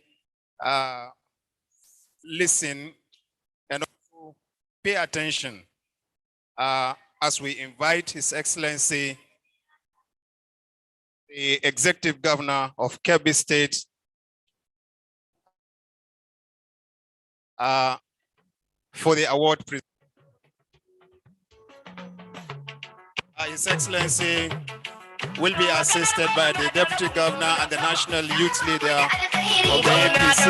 listen and also pay attention as we invite His Excellency, the Executive Governor of Kebbi State, for the award. His Excellency will be assisted by the Deputy Governor and the National Youth Leader of the APC.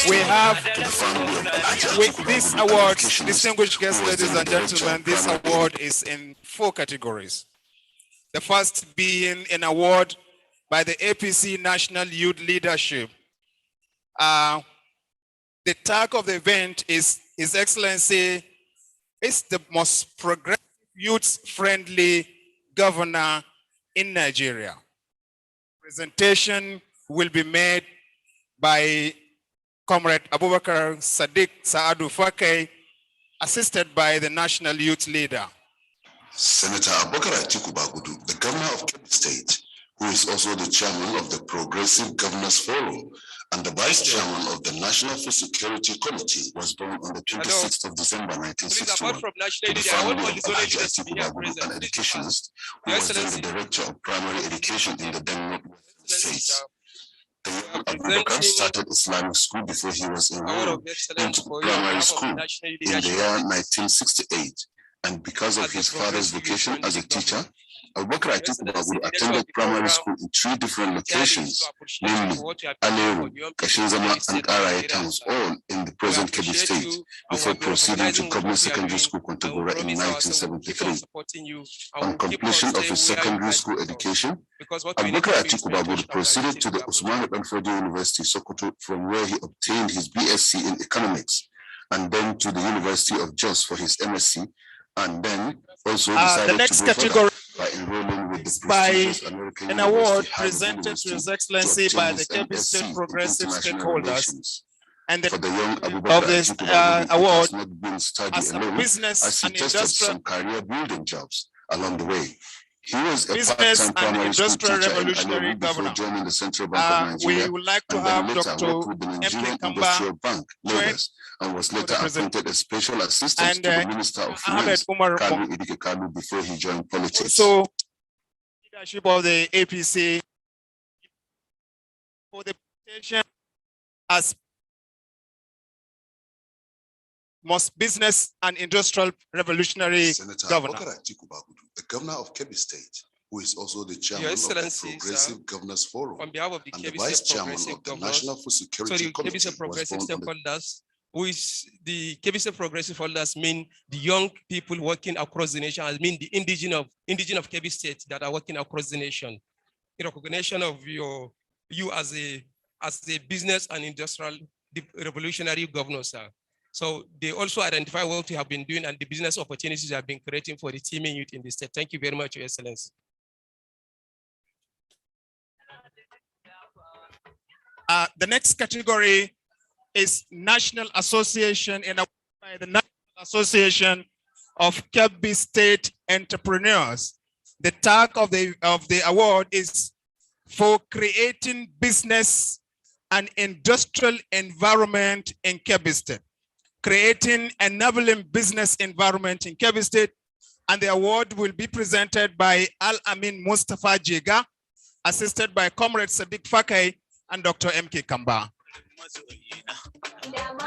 We have this award, distinguished guests, ladies and gentlemen, this award is in 4 categories. The first being an award by the APC National Youth Leadership. The tag of the event is His Excellency is the most progressive youth-friendly governor in Nigeria. Presentation will be made by Comrade Abubakar Sadiq Saadu Fakay, assisted by the National Youth Leader. Senator Abubakar Atiku Bagudu, the governor of Kebbi State, who is also the chairman of the Progressive Governors Forum and the vice chairman of the National Food Security Committee, was born on the 26th of December 1961 to the family of Alhaji Atiku Bagudu, an educationist who was then the director of primary education in the then Northwest States. The young Abubakar started Islamic school before he was enrolled into primary school in the year 1968. And because of his father's vocation as a teacher, Abubakar Atiku Bagudu attended primary school in 3 different locations, namely Aleru, Kashinzama, and Araye towns, all in the present Kebbi state, before proceeding to Government Secondary School Kontagora in 1973. On completion of his secondary school education, Abubakar Atiku Bagudu proceeded to the Usman ibn Fodio University, Sokoto, from where he obtained his BSc in economics, and then to the University of Jos for his MSc, and then also decided the next to go category by enrolling with the by prestigious American an University, award Harvard presented to University, His Excellency to by obtain the his Kebbi MSc State in Progressive International Stakeholders. Relations. And the For the young of Abubakar this Atiku Bagudu, it award has not been study as a alone, business as he and tested industrial some career building jobs along the way. He was a business part-time and primary school industrial teacher in revolutionary Aleru before governor. joining the Central Bank of Nigeria, We would like to and then have later Dr. worked with the Nigerian MK Industrial Kamba Bank, Lagos, and was later appointed as special assistant and to the Minister of Ahmed Finance, Umar Kalu Idike Kalu, before he joined politics. So, leadership of the APC for the presentation as most business and industrial revolutionary Senator governor. Abubakar Atiku Bagudu, the governor of Kebbi State, who is also the chairman Your of the Excellency, Progressive Governors Forum on behalf of the and the Kebbi vice State chairman Progressive of the Governors, National Food Security Kebbi Committee, State was Progressive born on the Stakeholders, who is the Kebbi State Progressive Holders, mean the young people working across the nation, I mean the indigenous of Kebbi State that are working across the nation. In recognition of you as a business and industrial revolutionary governor, sir. So they also identify what we have been doing and the business opportunities we have been creating for the teaming youth in the state. Thank you very much, Your Excellency. The next category is National Association by the National Association of Kebbi State Entrepreneurs. The tag of the award is for creating business and industrial environment in Kebbi State. Creating enabling business environment in Kebbi State, and the award will be presented by Al-Amin Mustafa Jega, assisted by Comrade Sadiq Fakai and Dr. MK Kamba.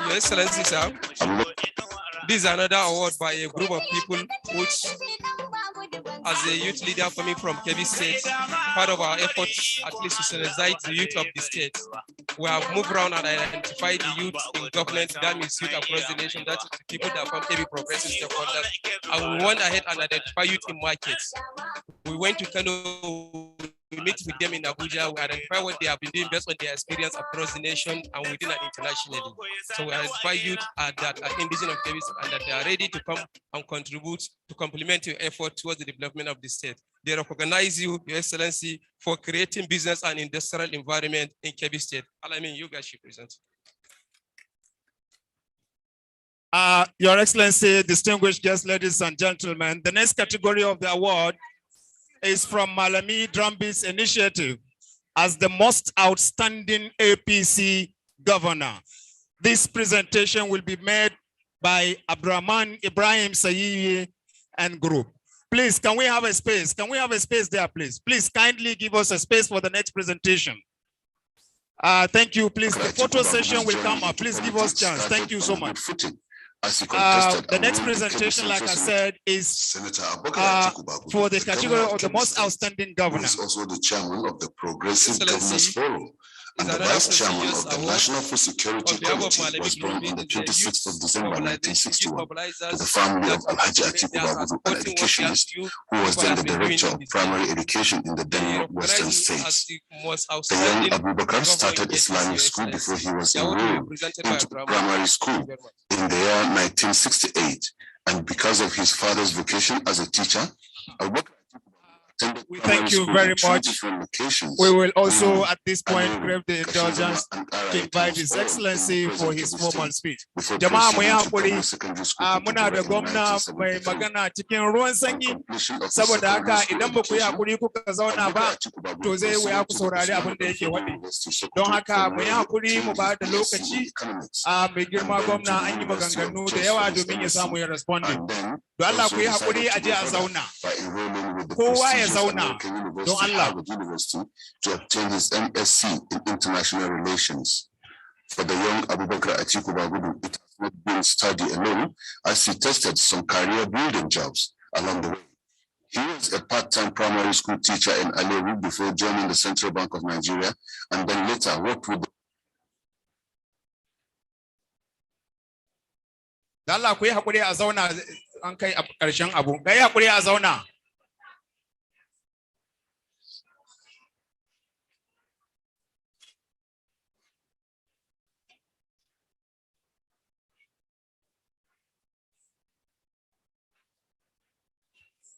Your Excellency, sir, this is another award by a group of people which, as a youth leader coming from Kebbi State, part of our efforts at least to sensitize the youth of the state. We have moved around and identified the youth in government, that means youth across the nation, that is the people that form Kebbi Progressive Stakeholders. And we went ahead and identify youth in markets. We went to Kano, we meet with them in Abuja, we identify what they have been doing based on their experience across the nation and within and internationally. So we identify youth that are indigenous of Kebbi and that they are ready to come and contribute to complement your effort towards the development of the state. They recognize you, Your Excellency, for creating business and industrial environment in Kebbi State. I mean, you guys should present. Your Excellency, distinguished guests, ladies and gentlemen, the next category of the award is from Malami Drumbeat's initiative as the most outstanding APC governor. This presentation will be made by Abdurrahman Ibrahim Sayiye and group. Please, can we have a space? Can we have a space there, please? Please kindly give us a space for the next presentation. Thank you. Please, the photo session will come up. Please give us a chance. Thank you so much. The next presentation, like I said, is for the category of the most outstanding governor. He is also the chairman of the Progressive Governors Forum and the vice chairman of the National Food Security Committee, was born on the 26th of December 1961 to the family of Alhaji Atiku Bagudu, an educationist who was then the director of primary education in the then Western states. The young Abubakar started Islamic school before he was enrolled into primary school in the year 1968, and because of his father's vocation as a teacher, We thank you very much. We will also, at this point, crave the indulgence to invite His Excellency for his formal speech. Jama'a mu yi hakuri, muna da gwamna mai magana cikin ruwan sanyi, saboda haka idan ba ku yi hakuri kuka zauna ba, to zai wuya ku saurari abin da yake waɗi. Don haka mu yi hakuri mu ba da lokaci mai girma gwamna an yi maganganu da yawa domin ya samu ya responding. Don Allah ku yi hakuri a je a zauna. Kowa ya zauna don Allah. To obtain his MSc in International Relations. For the young Abubakar Atiku Bagudu, it has not been study alone, as he tested some career-building jobs along the way. He was a part-time primary school teacher in Aleru before joining the Central Bank of Nigeria, and then later worked with the Allah ku yi hakuri a zauna an kai a ƙarshen abu. Kai hakuri a zauna.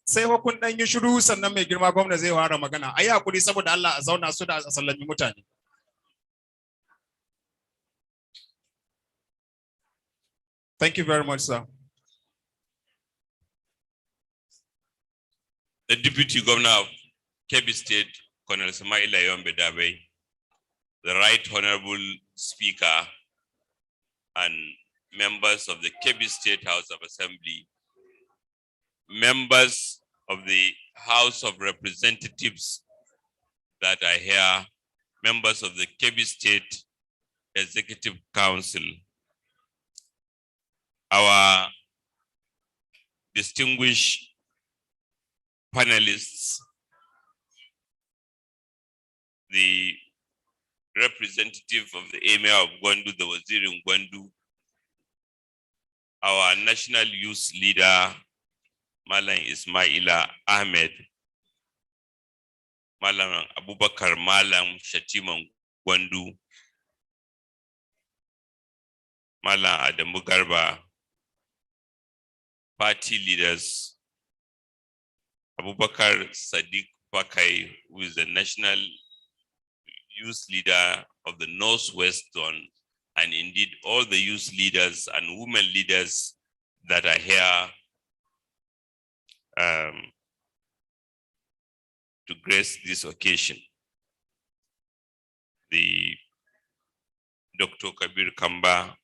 Sai kun dan yi shiru sannan mai girma gwamna zai fara magana. Ayi hakuri saboda Allah a zauna su da a sallami mutane. Thank you very much, sir. The Deputy Governor of Kebbi State, Colonel Samaila Yombe Dabe, the Right Honorable Speaker, and members of the Kebbi State House of Assembly, members of the House of Representatives that are here, members of the Kebbi State Executive Council, our distinguished panelists, the representative of the Emir of Gwandu, the Wazir in Gwandu, our national youth leader, Malam Ismaila Ahmed, Malam Abubakar Malam Shatima Gwandu, Malam Adamu Garba, party leaders, Abubakar Sadiq Pakai, who is the national youth leader of the Northwest Zone, and indeed all the youth leaders and women leaders that are here to grace this occasion. The Dr. Kabir Kamba,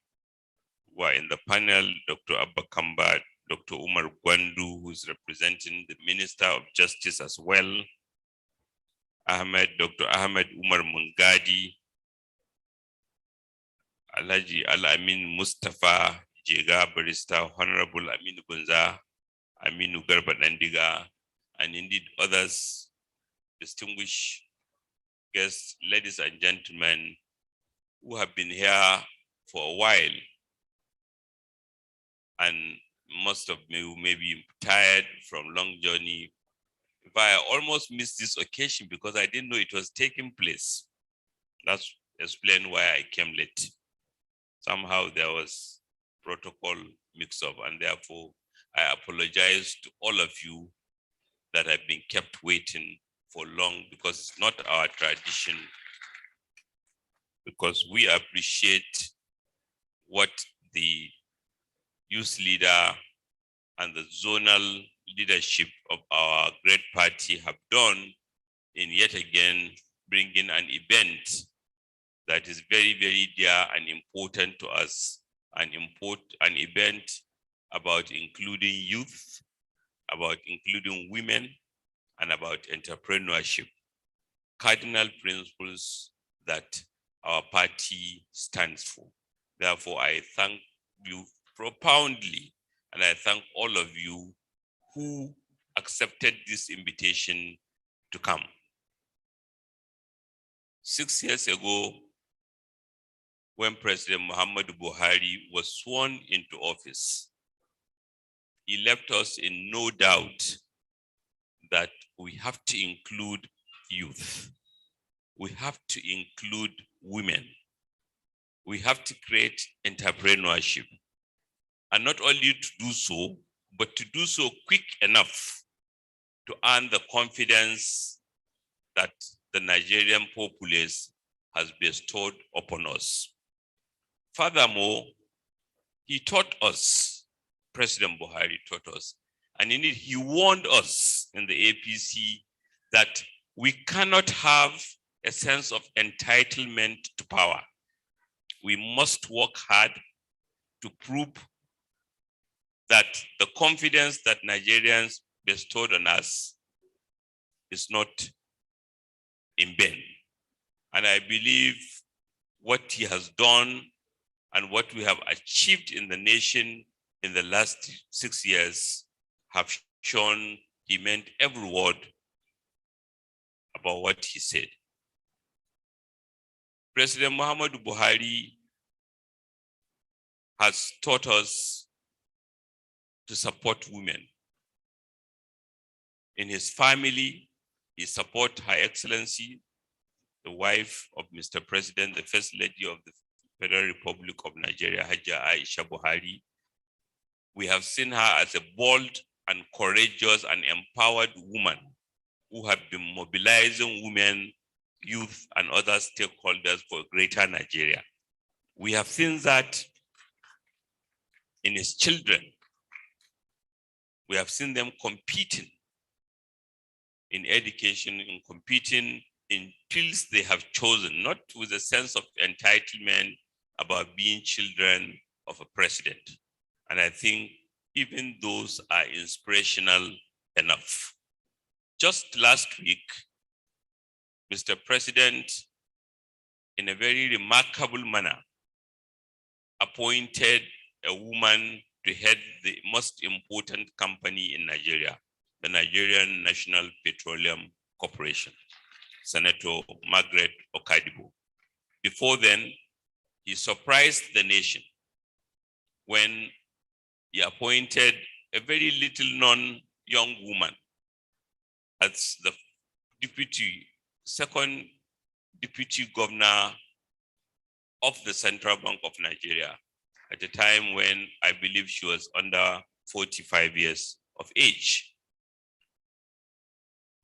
who are in the panel, Dr. Abba Kamba, Dr. Umar Gwandu, who is representing the Minister of Justice as well, Dr. Ahmed Umar Mungadi, Alhaji Al-Amin Mustafa Jega, Barrister, Honorable Aminu Bunza, Aminu Garba Nandiga, and indeed others, distinguished guests, ladies and gentlemen, who have been here for a while, and most of you may be tired from long journey. If I almost missed this occasion because I didn't know it was taking place. That's explain why I came late. Somehow there was protocol mix-up, and therefore I apologize to all of you that have been kept waiting for long, because it's not our tradition, because we appreciate what the youth leader and the zonal leadership of our great party have done in yet again bringing an event that is very, very dear and important to us, an event about including youth, about including women, and about entrepreneurship, cardinal principles that our party stands for. Therefore, I thank you profoundly, and I thank all of you who accepted this invitation to come. 6 years ago, when President Muhammadu Buhari was sworn into office, he left us in no doubt that we have to include youth. We have to include women. We have to create entrepreneurship. And not only to do so, but to do so quick enough to earn the confidence that the Nigerian populace has bestowed upon us. Furthermore, he taught us, President Buhari taught us, and indeed he warned us in the APC that we cannot have a sense of entitlement to power. We must work hard to prove that the confidence that Nigerians bestowed on us is not in vain. And I believe what he has done and what we have achieved in the nation in the last 6 years have shown he meant every word about what he said. President Muhammadu Buhari has taught us to support women. In his family, he supports Her Excellency, the wife of Mr. President, the First Lady of the Federal Republic of Nigeria, Hajia Aisha Buhari. We have seen her as a bold and courageous and empowered woman who have been mobilizing women, youth, and other stakeholders for greater Nigeria. We have seen that in his children. We have seen them competing in education, in competing in fields they have chosen, not with a sense of entitlement about being children of a president. And I think even those are inspirational enough. Just last week, Mr. President, in a very remarkable manner, appointed a woman to head the most important company in Nigeria, the Nigerian National Petroleum Corporation, Senator Margaret Okadibo. Before then, he surprised the nation when he appointed a very little known young woman as the second deputy governor of the Central Bank of Nigeria at a time when I believe she was under 45 years of age.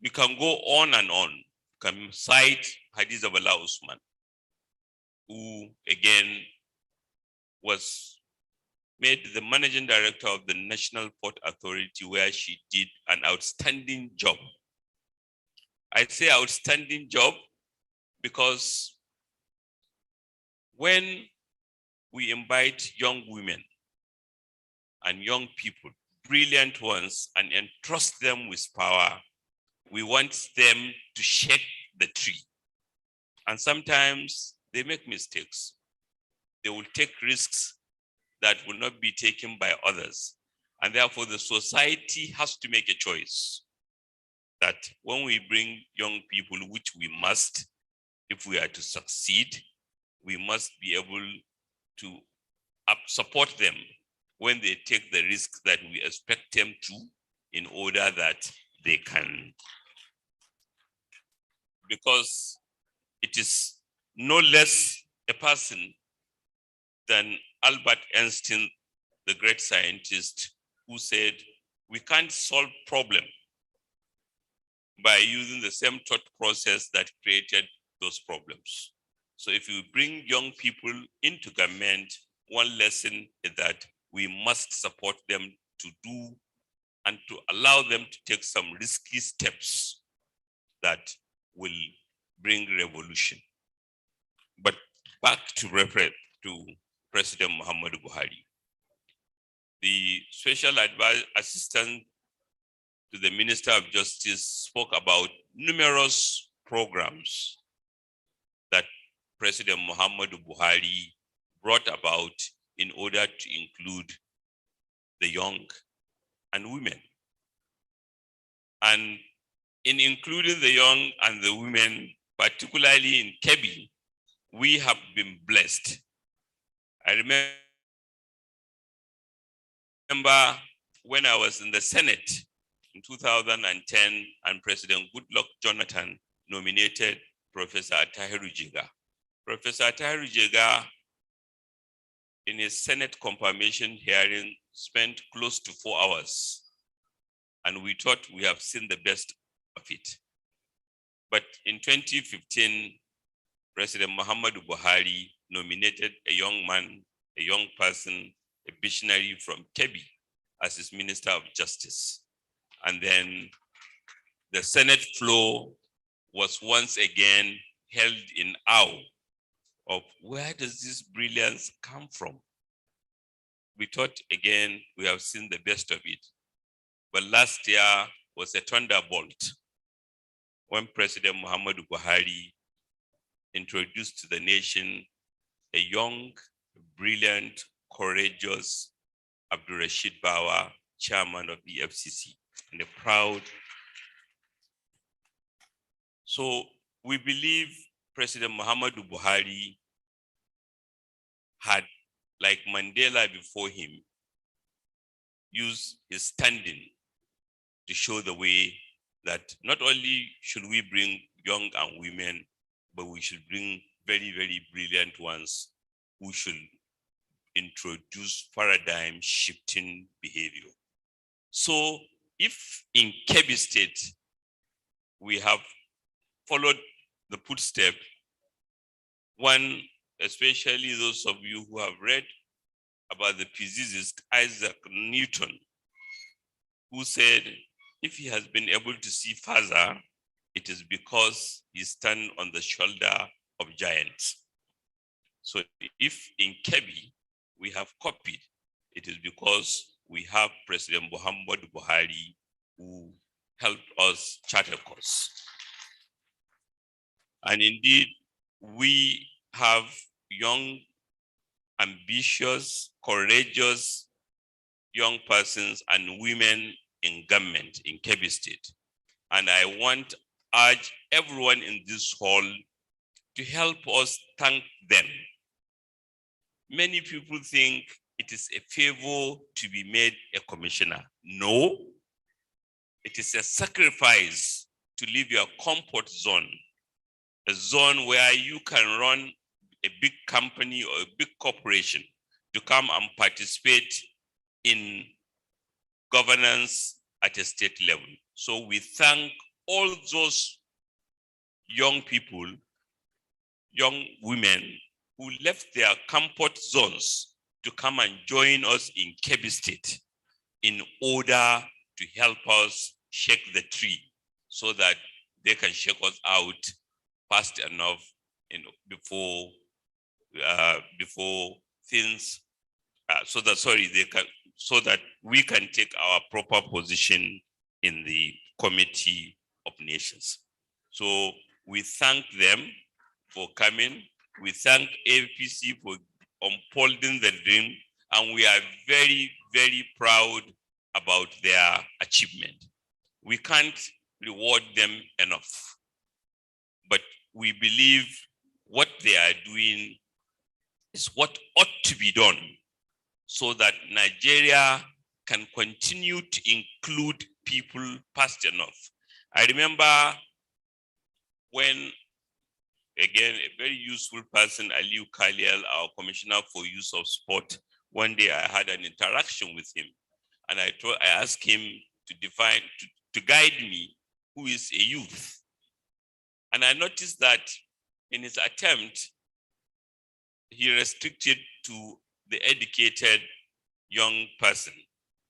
We can go on and on. We can cite Hadiza Bala Usman, who again was made the managing director of the National Port Authority, where she did an outstanding job. I say outstanding job because when we invite young women and young people, brilliant ones, and entrust them with power, we want them to shake the tree. And sometimes they make mistakes. They will take risks that will not be taken by others. And therefore the society has to make a choice that when we bring young people, which we must, if we are to succeed, we must be able to support them when they take the risks that we expect them to, in order that they can. Because it is no less a person than Albert Einstein, the great scientist, who said, we can't solve problem by using the same thought process that created those problems. So if you bring young people into government, one lesson is that we must support them to do and to allow them to take some risky steps that will bring revolution. But back to President Muhammadu Buhari. The special assistant to the Minister of Justice spoke about numerous programs that President Muhammadu Buhari brought about in order to include the young and women. And in including the young and the women, particularly in Kebbi, we have been blessed. I remember when I was in the Senate in 2010 and President Goodluck Jonathan nominated Professor Tahiru Jega. Professor Tahiru Jega, in his Senate confirmation hearing, spent close to 4 hours and we thought we have seen the best of it. But in 2015, President Muhammadu Buhari nominated a young man, a young person, a visionary from Kebbi as his Minister of Justice. And then the Senate floor was once again held in awe of where does this brilliance come from? We thought again, we have seen the best of it. But last year was a thunderbolt when President Muhammadu Buhari introduced to the nation a young, brilliant, courageous Abdul Rashid Bawa, chairman of the FCC, and a proud. So we believe President Muhammadu Buhari had, like Mandela before him, used his standing to show the way that not only should we bring young and women, but we should bring very, very brilliant ones who should introduce paradigm shifting behavior. So if in Kebbi State, we have followed the footstep, one, especially those of you who have read about the physicist Isaac Newton, who said, if he has been able to see further, it is because he stands on the shoulder of giants. So if in Kebbi we have copied, it is because we have President Muhammadu Buhari who helped us chart a course. And indeed, we have young, ambitious, courageous young persons and women in government in Kebbi State. And I want to urge everyone in this hall to help us thank them. Many people think it is a favor to be made a commissioner. No, it is a sacrifice to leave your comfort zone, a zone where you can run a big company or a big corporation to come and participate in governance at a state level. So we thank all those young people, young women who left their comfort zones to come and join us in Kebbi State in order to help us shake the tree so that they can shake us out fast enough, before things, so that we can take our proper position in the Committee of Nations. So we thank them for coming. We thank APC for unfolding the dream, and we are very, very proud about their achievement. We can't reward them enough, but we believe what they are doing is what ought to be done so that Nigeria can continue to include people fast enough. I remember when, again, a very useful person, Aliu Kaliel, our Commissioner for Use of Sport, one day I had an interaction with him, and I asked him to guide me who is a youth. And I noticed that in his attempt, he restricted to the educated young person,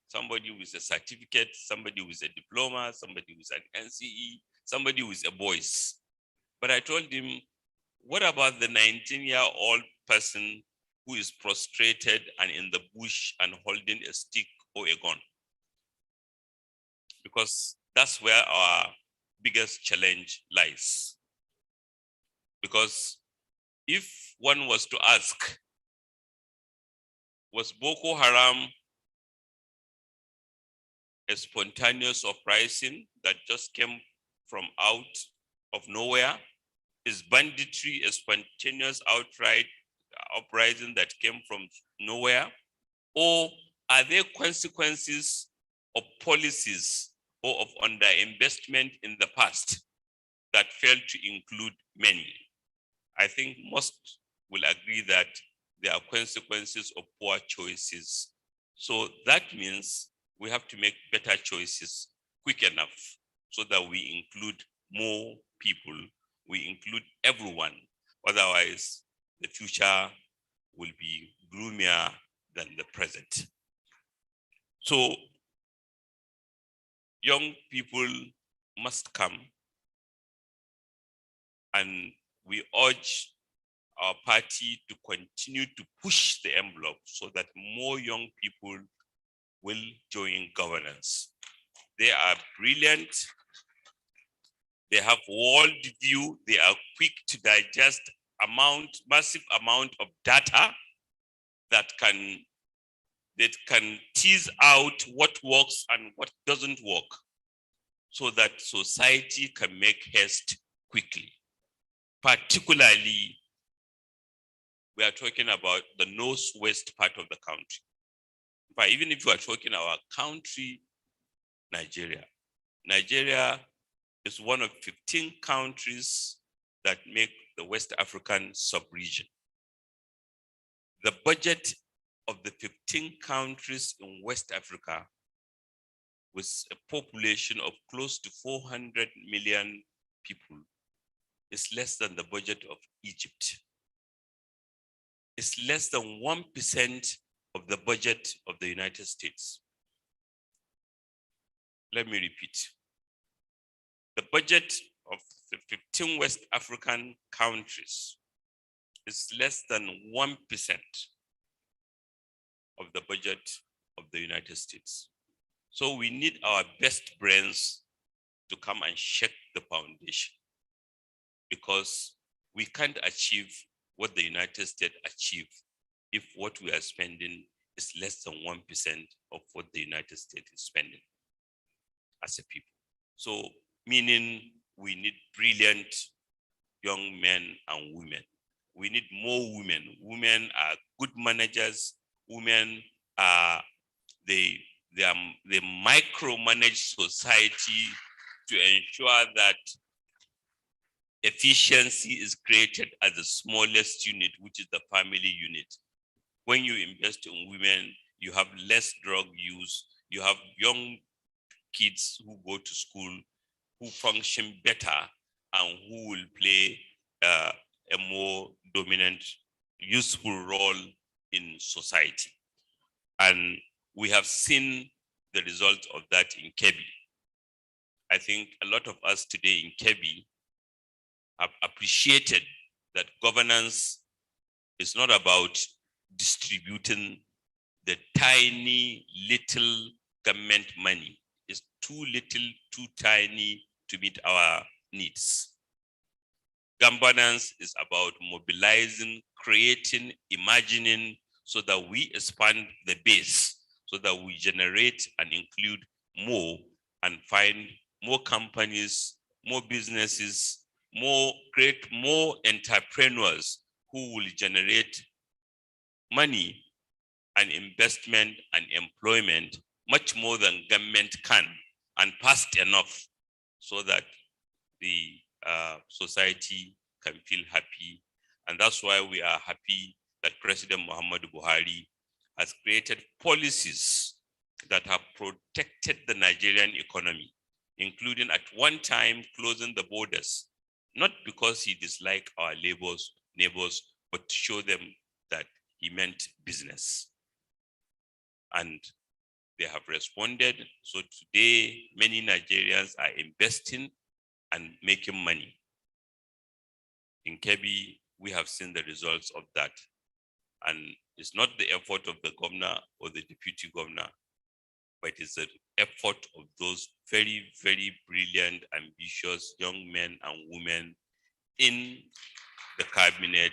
somebody with a certificate, somebody with a diploma, somebody with an NCE, somebody with a voice. But I told him, what about the 19-year-old person who is prostrated and in the bush and holding a stick or a gun? Because that's where our biggest challenge lies. Because if one was to ask, was Boko Haram a spontaneous uprising that just came from out of nowhere? Is banditry a spontaneous outright uprising that came from nowhere? Or are there consequences of policies or of underinvestment in the past that failed to include many? I think most will agree that there are consequences of poor choices. So that means we have to make better choices quick enough so that we include more people, we include everyone. Otherwise, the future will be gloomier than the present. So young people must come, and we urge our party to continue to push the envelope so that more young people will join governance. They are brilliant. They have world view. They are quick to digest massive amount of data that can tease out what works and what doesn't work, so that society can make haste quickly. Particularly, we are talking about the northwest part of the country. But even if you are talking our country, Nigeria is one of 15 countries that make the West African sub-region. The budget of the 15 countries in West Africa, with a population of close to 400 million people, is less than the budget of Egypt. It's less than 1% of the budget of the United States. Let me repeat. The budget of the 15 West African countries is less than 1% of the budget of the United States. So we need our best brains to come and shake the foundation, because we can't achieve what the United States achieved if what we are spending is less than 1% of what the United States is spending as a people. So meaning we need brilliant young men and women. We need more women. Women are good managers. Women are, they micromanage society to ensure that efficiency is created at the smallest unit, which is the family unit. When you invest in women, you have less drug use, you have young kids who go to school, who function better, and who will play a more dominant, useful role in society. And we have seen the result of that in Kebbi. I think a lot of us today in Kebbi have appreciated that governance is not about distributing the tiny little government money. It's too little, too tiny to meet our needs. Governance is about mobilizing, creating, imagining, so that we expand the base, so that we generate and include more and find more companies, more businesses, create more entrepreneurs who will generate money and investment and employment much more than government can, and fast enough so that the society can feel happy. And that's why we are happy that President Muhammadu Buhari has created policies that have protected the Nigerian economy, including at one time closing the borders, not because he disliked our neighbors, but to show them that he meant business. And they have responded. So today, many Nigerians are investing and making money. In Kebbi, we have seen the results of that. And it's not the effort of the governor or the deputy governor, but it's the effort of those very, very brilliant, ambitious young men and women in the cabinet,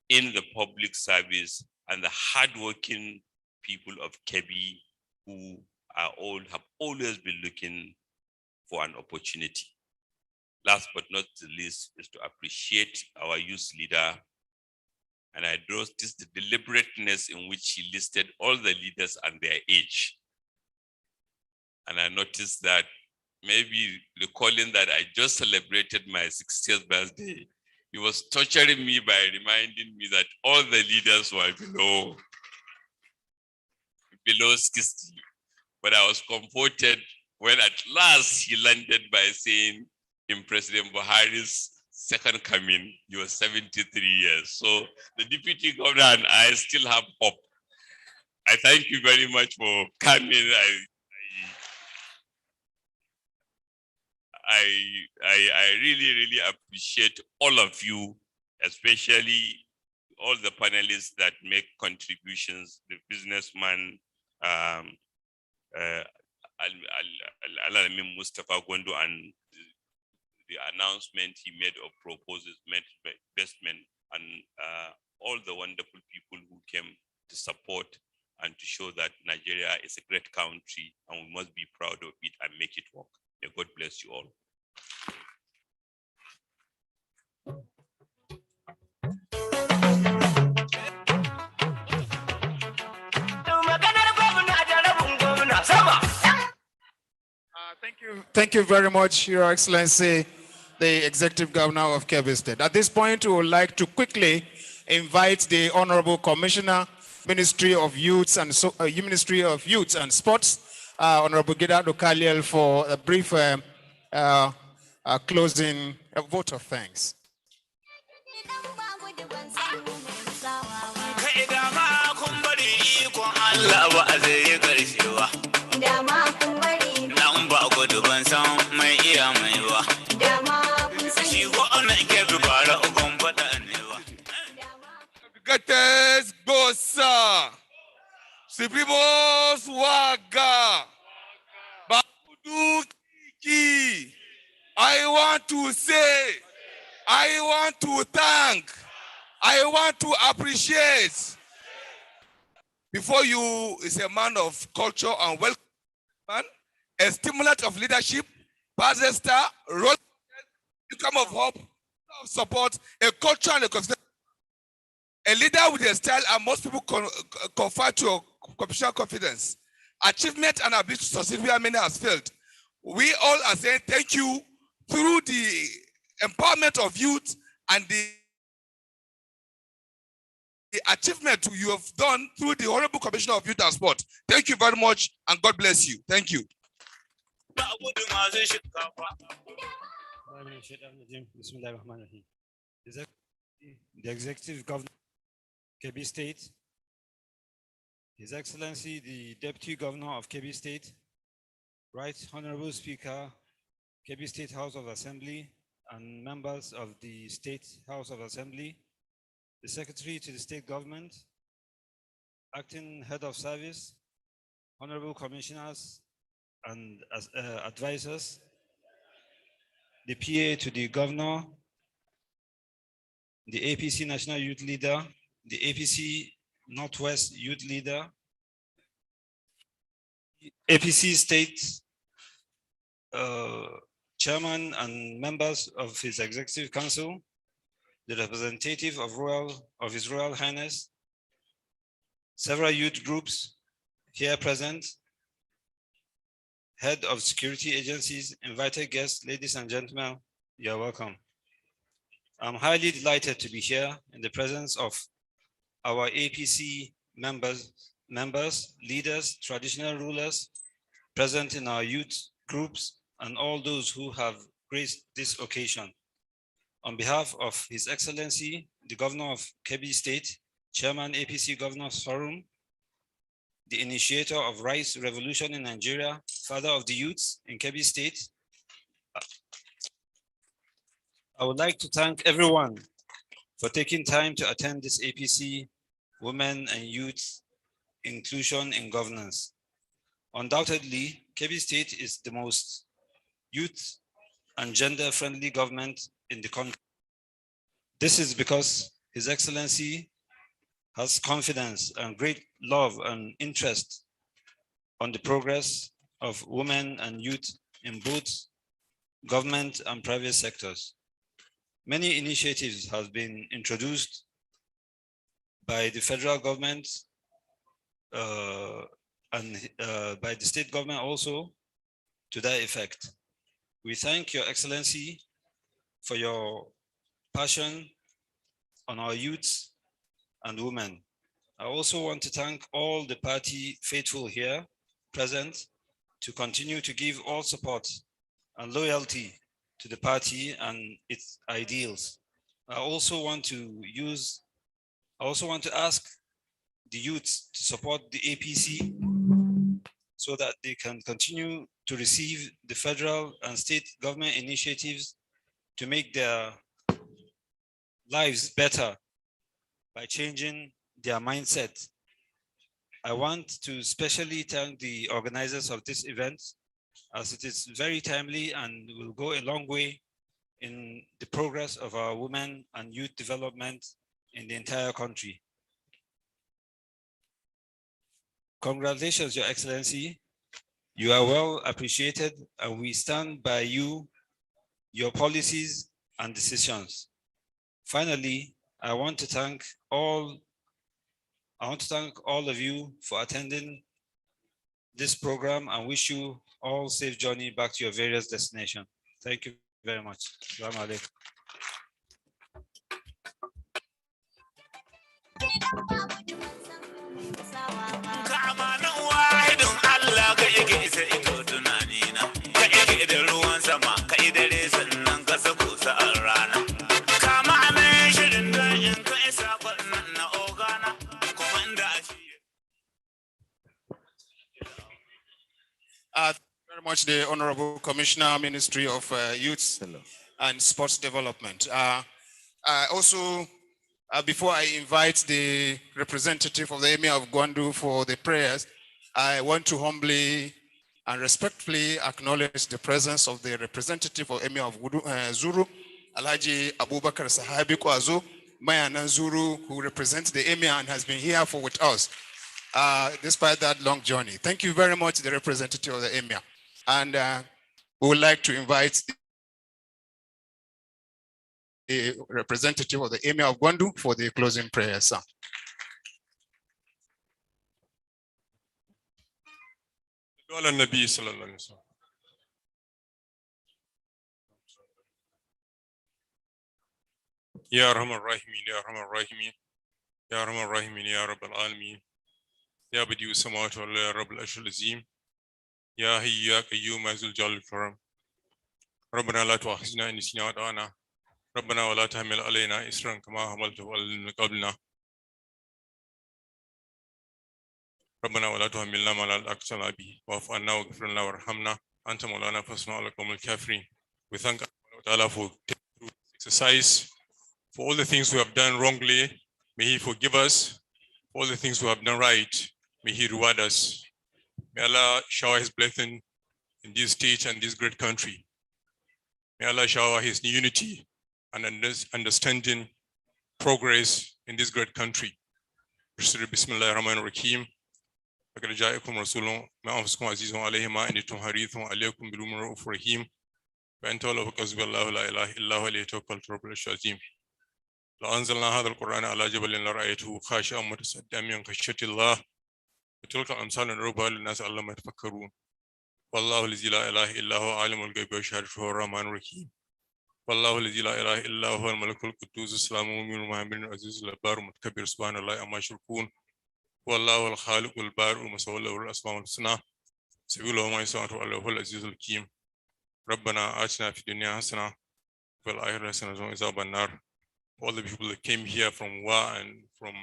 in the public service, and the hardworking people of Kebbi who have always been looking for an opportunity. Last but not the least is to appreciate our youth leader. And I noticed the deliberateness in which he listed all the leaders and their age. And I noticed that maybe recalling that I just celebrated my 60th birthday, he was torturing me by reminding me that all the leaders were below 60. But I was comforted when at last he landed by saying in President Buhari's second coming, he was 73 years. So the deputy governor and I still have hope. I thank you very much for coming. I really, really appreciate all of you, especially all the panelists that make contributions, the businessman, Alamin Mustafa Gondo, and the announcement he made of proposals, investment, and all the wonderful people who came to support and to show that Nigeria is a great country and we must be proud of it and make it work. May God bless you all. Thank you very much, Your Excellency, the Executive Governor of Kebbi State. At this point, we would like to quickly invite the Honorable Commissioner, Ministry of Youth and Ministry of Youth and Sports, Honorable Gidado Kaliel, for a brief closing vote of thanks. Gates Bosa Supremos Waga Bakudu Kiki. I want to say, I want to thank, I want to appreciate. Before you is a man of culture and welcome, a stimulant of leadership, pastor star, role, income of hope, of support, a culture and a consideration. A leader with a style and most people confer to a professional confidence. Achievement and ability to succeed where many has failed. We all are saying thank you through the empowerment of youth and the achievement you have done through the Honorable Commissioner of Youth and Sport. Thank you very much and God bless you. Thank you. The Executive Governor of Kebbi State, His Excellency the Deputy Governor of Kebbi State, Right Honorable Speaker, Kebbi State House of Assembly, and members of the State House of Assembly, the Secretary to the State Government, Acting Head of Service, Honorable Commissioners and advisors, the PA to the Governor, the APC National Youth Leader, the APC Northwest Youth Leader, APC State Chairman and members of his Executive Council, the representative of His Royal Highness, several youth groups here present, head of security agencies, invited guests, ladies and gentlemen, you're welcome. I'm highly delighted to be here in the presence of our APC members, leaders, traditional rulers present in our youth groups, and all those who have graced this occasion. On behalf of His Excellency, the Governor of Kebbi State, Chairman APC Governors Forum, the initiator of Rice Revolution in Nigeria, father of the youths in Kebbi State, I would like to thank everyone for taking time to attend this APC Women and Youth Inclusion in Governance. Undoubtedly, Kebbi State is the most youth and gender-friendly government in the country. This is because His Excellency has confidence and great love and interest on the progress of women and youth in both government and private sectors. Many initiatives have been introduced by the federal government and by the state government also to that effect. We thank Your Excellency for your passion on our youth and women. I also want to thank all the party faithful here present to continue to give all support and loyalty to the party and its ideals. I also want to ask the youths to support the APC so that they can continue to receive the federal and state government initiatives to make their lives better by changing their mindset. I want to especially thank the organizers of this event, as it is very timely and will go a long way in the progress of our women and youth development in the entire country. Congratulations, Your Excellency. You are well appreciated, and we stand by you, your policies and decisions. Finally, I want to thank all of you for attending this program and wish you all safe journey back to your various destinations. Thank you very much. Assalamu alaikum. Very much the Honorable Commissioner, Ministry of Youth and Sports Development. Also, before I invite the representative of the Emir of Gwandu for the prayers, I want to humbly and respectfully acknowledge the presence of the representative of Emir of Zuru, Alhaji Abubakar Sahabi Kwazo, Mayanan Zuru, who represents the Emir and has been here with us despite that long journey. Thank you very much, the representative of the Emir. And we would like to invite the representative of the Emir of Gwandu for the closing prayer, sir. يا أرحم الراحمين يا أرحم الراحمين يا أرحم الراحمين يا رب العالمين يا بديع السماوات والأرض يا رب العرش العظيم يا حي يا قيوم يا ذو الجلال والإكرام ربنا لا تؤاخذنا إن نسينا وأخطأنا ربنا ولا تحمل علينا إصرا كما حملته على الذين من قبلنا ربنا ولا تحملنا ما لا طاقة لنا به واعف عنا واغفر لنا وارحمنا أنت مولانا فانصرنا على القوم الكافرين. We thank Allah for this exercise, for all the things we have done wrongly. May He forgive us. For all the things we have done right, may He reward us. May Allah shower His blessing in this state and this great country. May Allah shower His unity and understanding, progress in this great country. Bismillahir Rahmanir Rahim. لقد جاءكم رسول من أنفسكم عزيز عليه ما أنتم حريص عليكم بالرؤوف الرحيم فإن تولوا فحسبي الله لا إله إلا هو عليه توكلت رب العرش العظيم. لو أنزلنا هذا القرآن على جبل لرأيته خاشعا متصدعا من خشية الله وتلك الأمثال نضربها للناس لعلهم يتفكرون. والله الذي لا إله إلا هو عالم الغيب والشهادة هو الرحمن الرحيم. والله الذي لا إله إلا هو الملك القدوس السلام المؤمن المهيمن العزيز الجبار المتكبر سبحان الله عما يشركون. والله الخالق البارئ المصور له الأسماء الحسنى سبيل الله ما يسمع الله هو العزيز الحكيم. ربنا آتنا في الدنيا حسنة وفي الآخرة حسنة وقنا عذاب النار. All the people that came here from Wa and from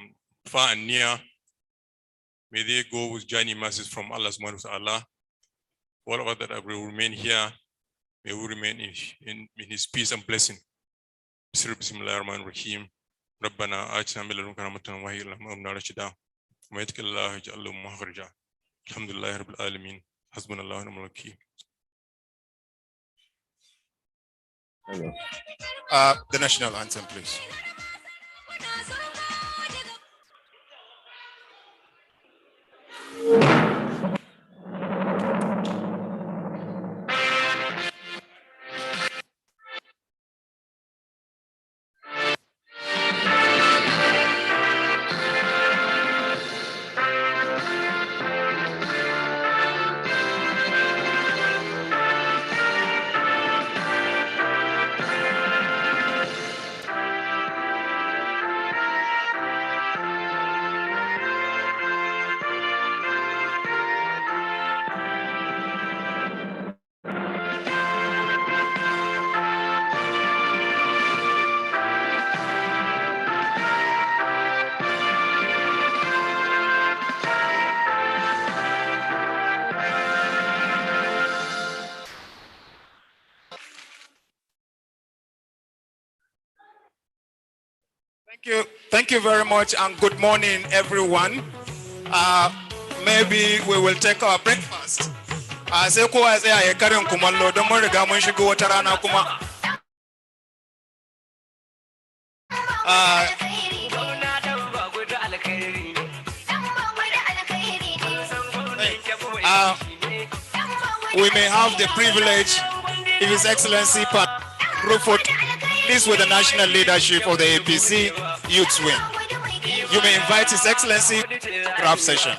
far and near, may they go with journey masses from Allah subhanahu wa ta'ala. All of us that will remain here, may we remain in His peace and blessing. Bismillahir Rahmanir Rahim. ربنا آتنا من لدنك رحمة وهيئ لنا من أمرنا رشدا ومن يتق الله يجعل له مخرجا. الحمد لله رب العالمين. حسبنا الله ونعم الوكيل. The national anthem, please. Thank you very much, and good morning, everyone. Maybe we will take our breakfast. Sai kowa ya tsaya ya karin kumallo don mun riga mun shigo wata rana kuma. We may have the privilege, if His Excellency group photo, this with the national leadership of the APC Youth Wing. You may invite His Excellency graph session.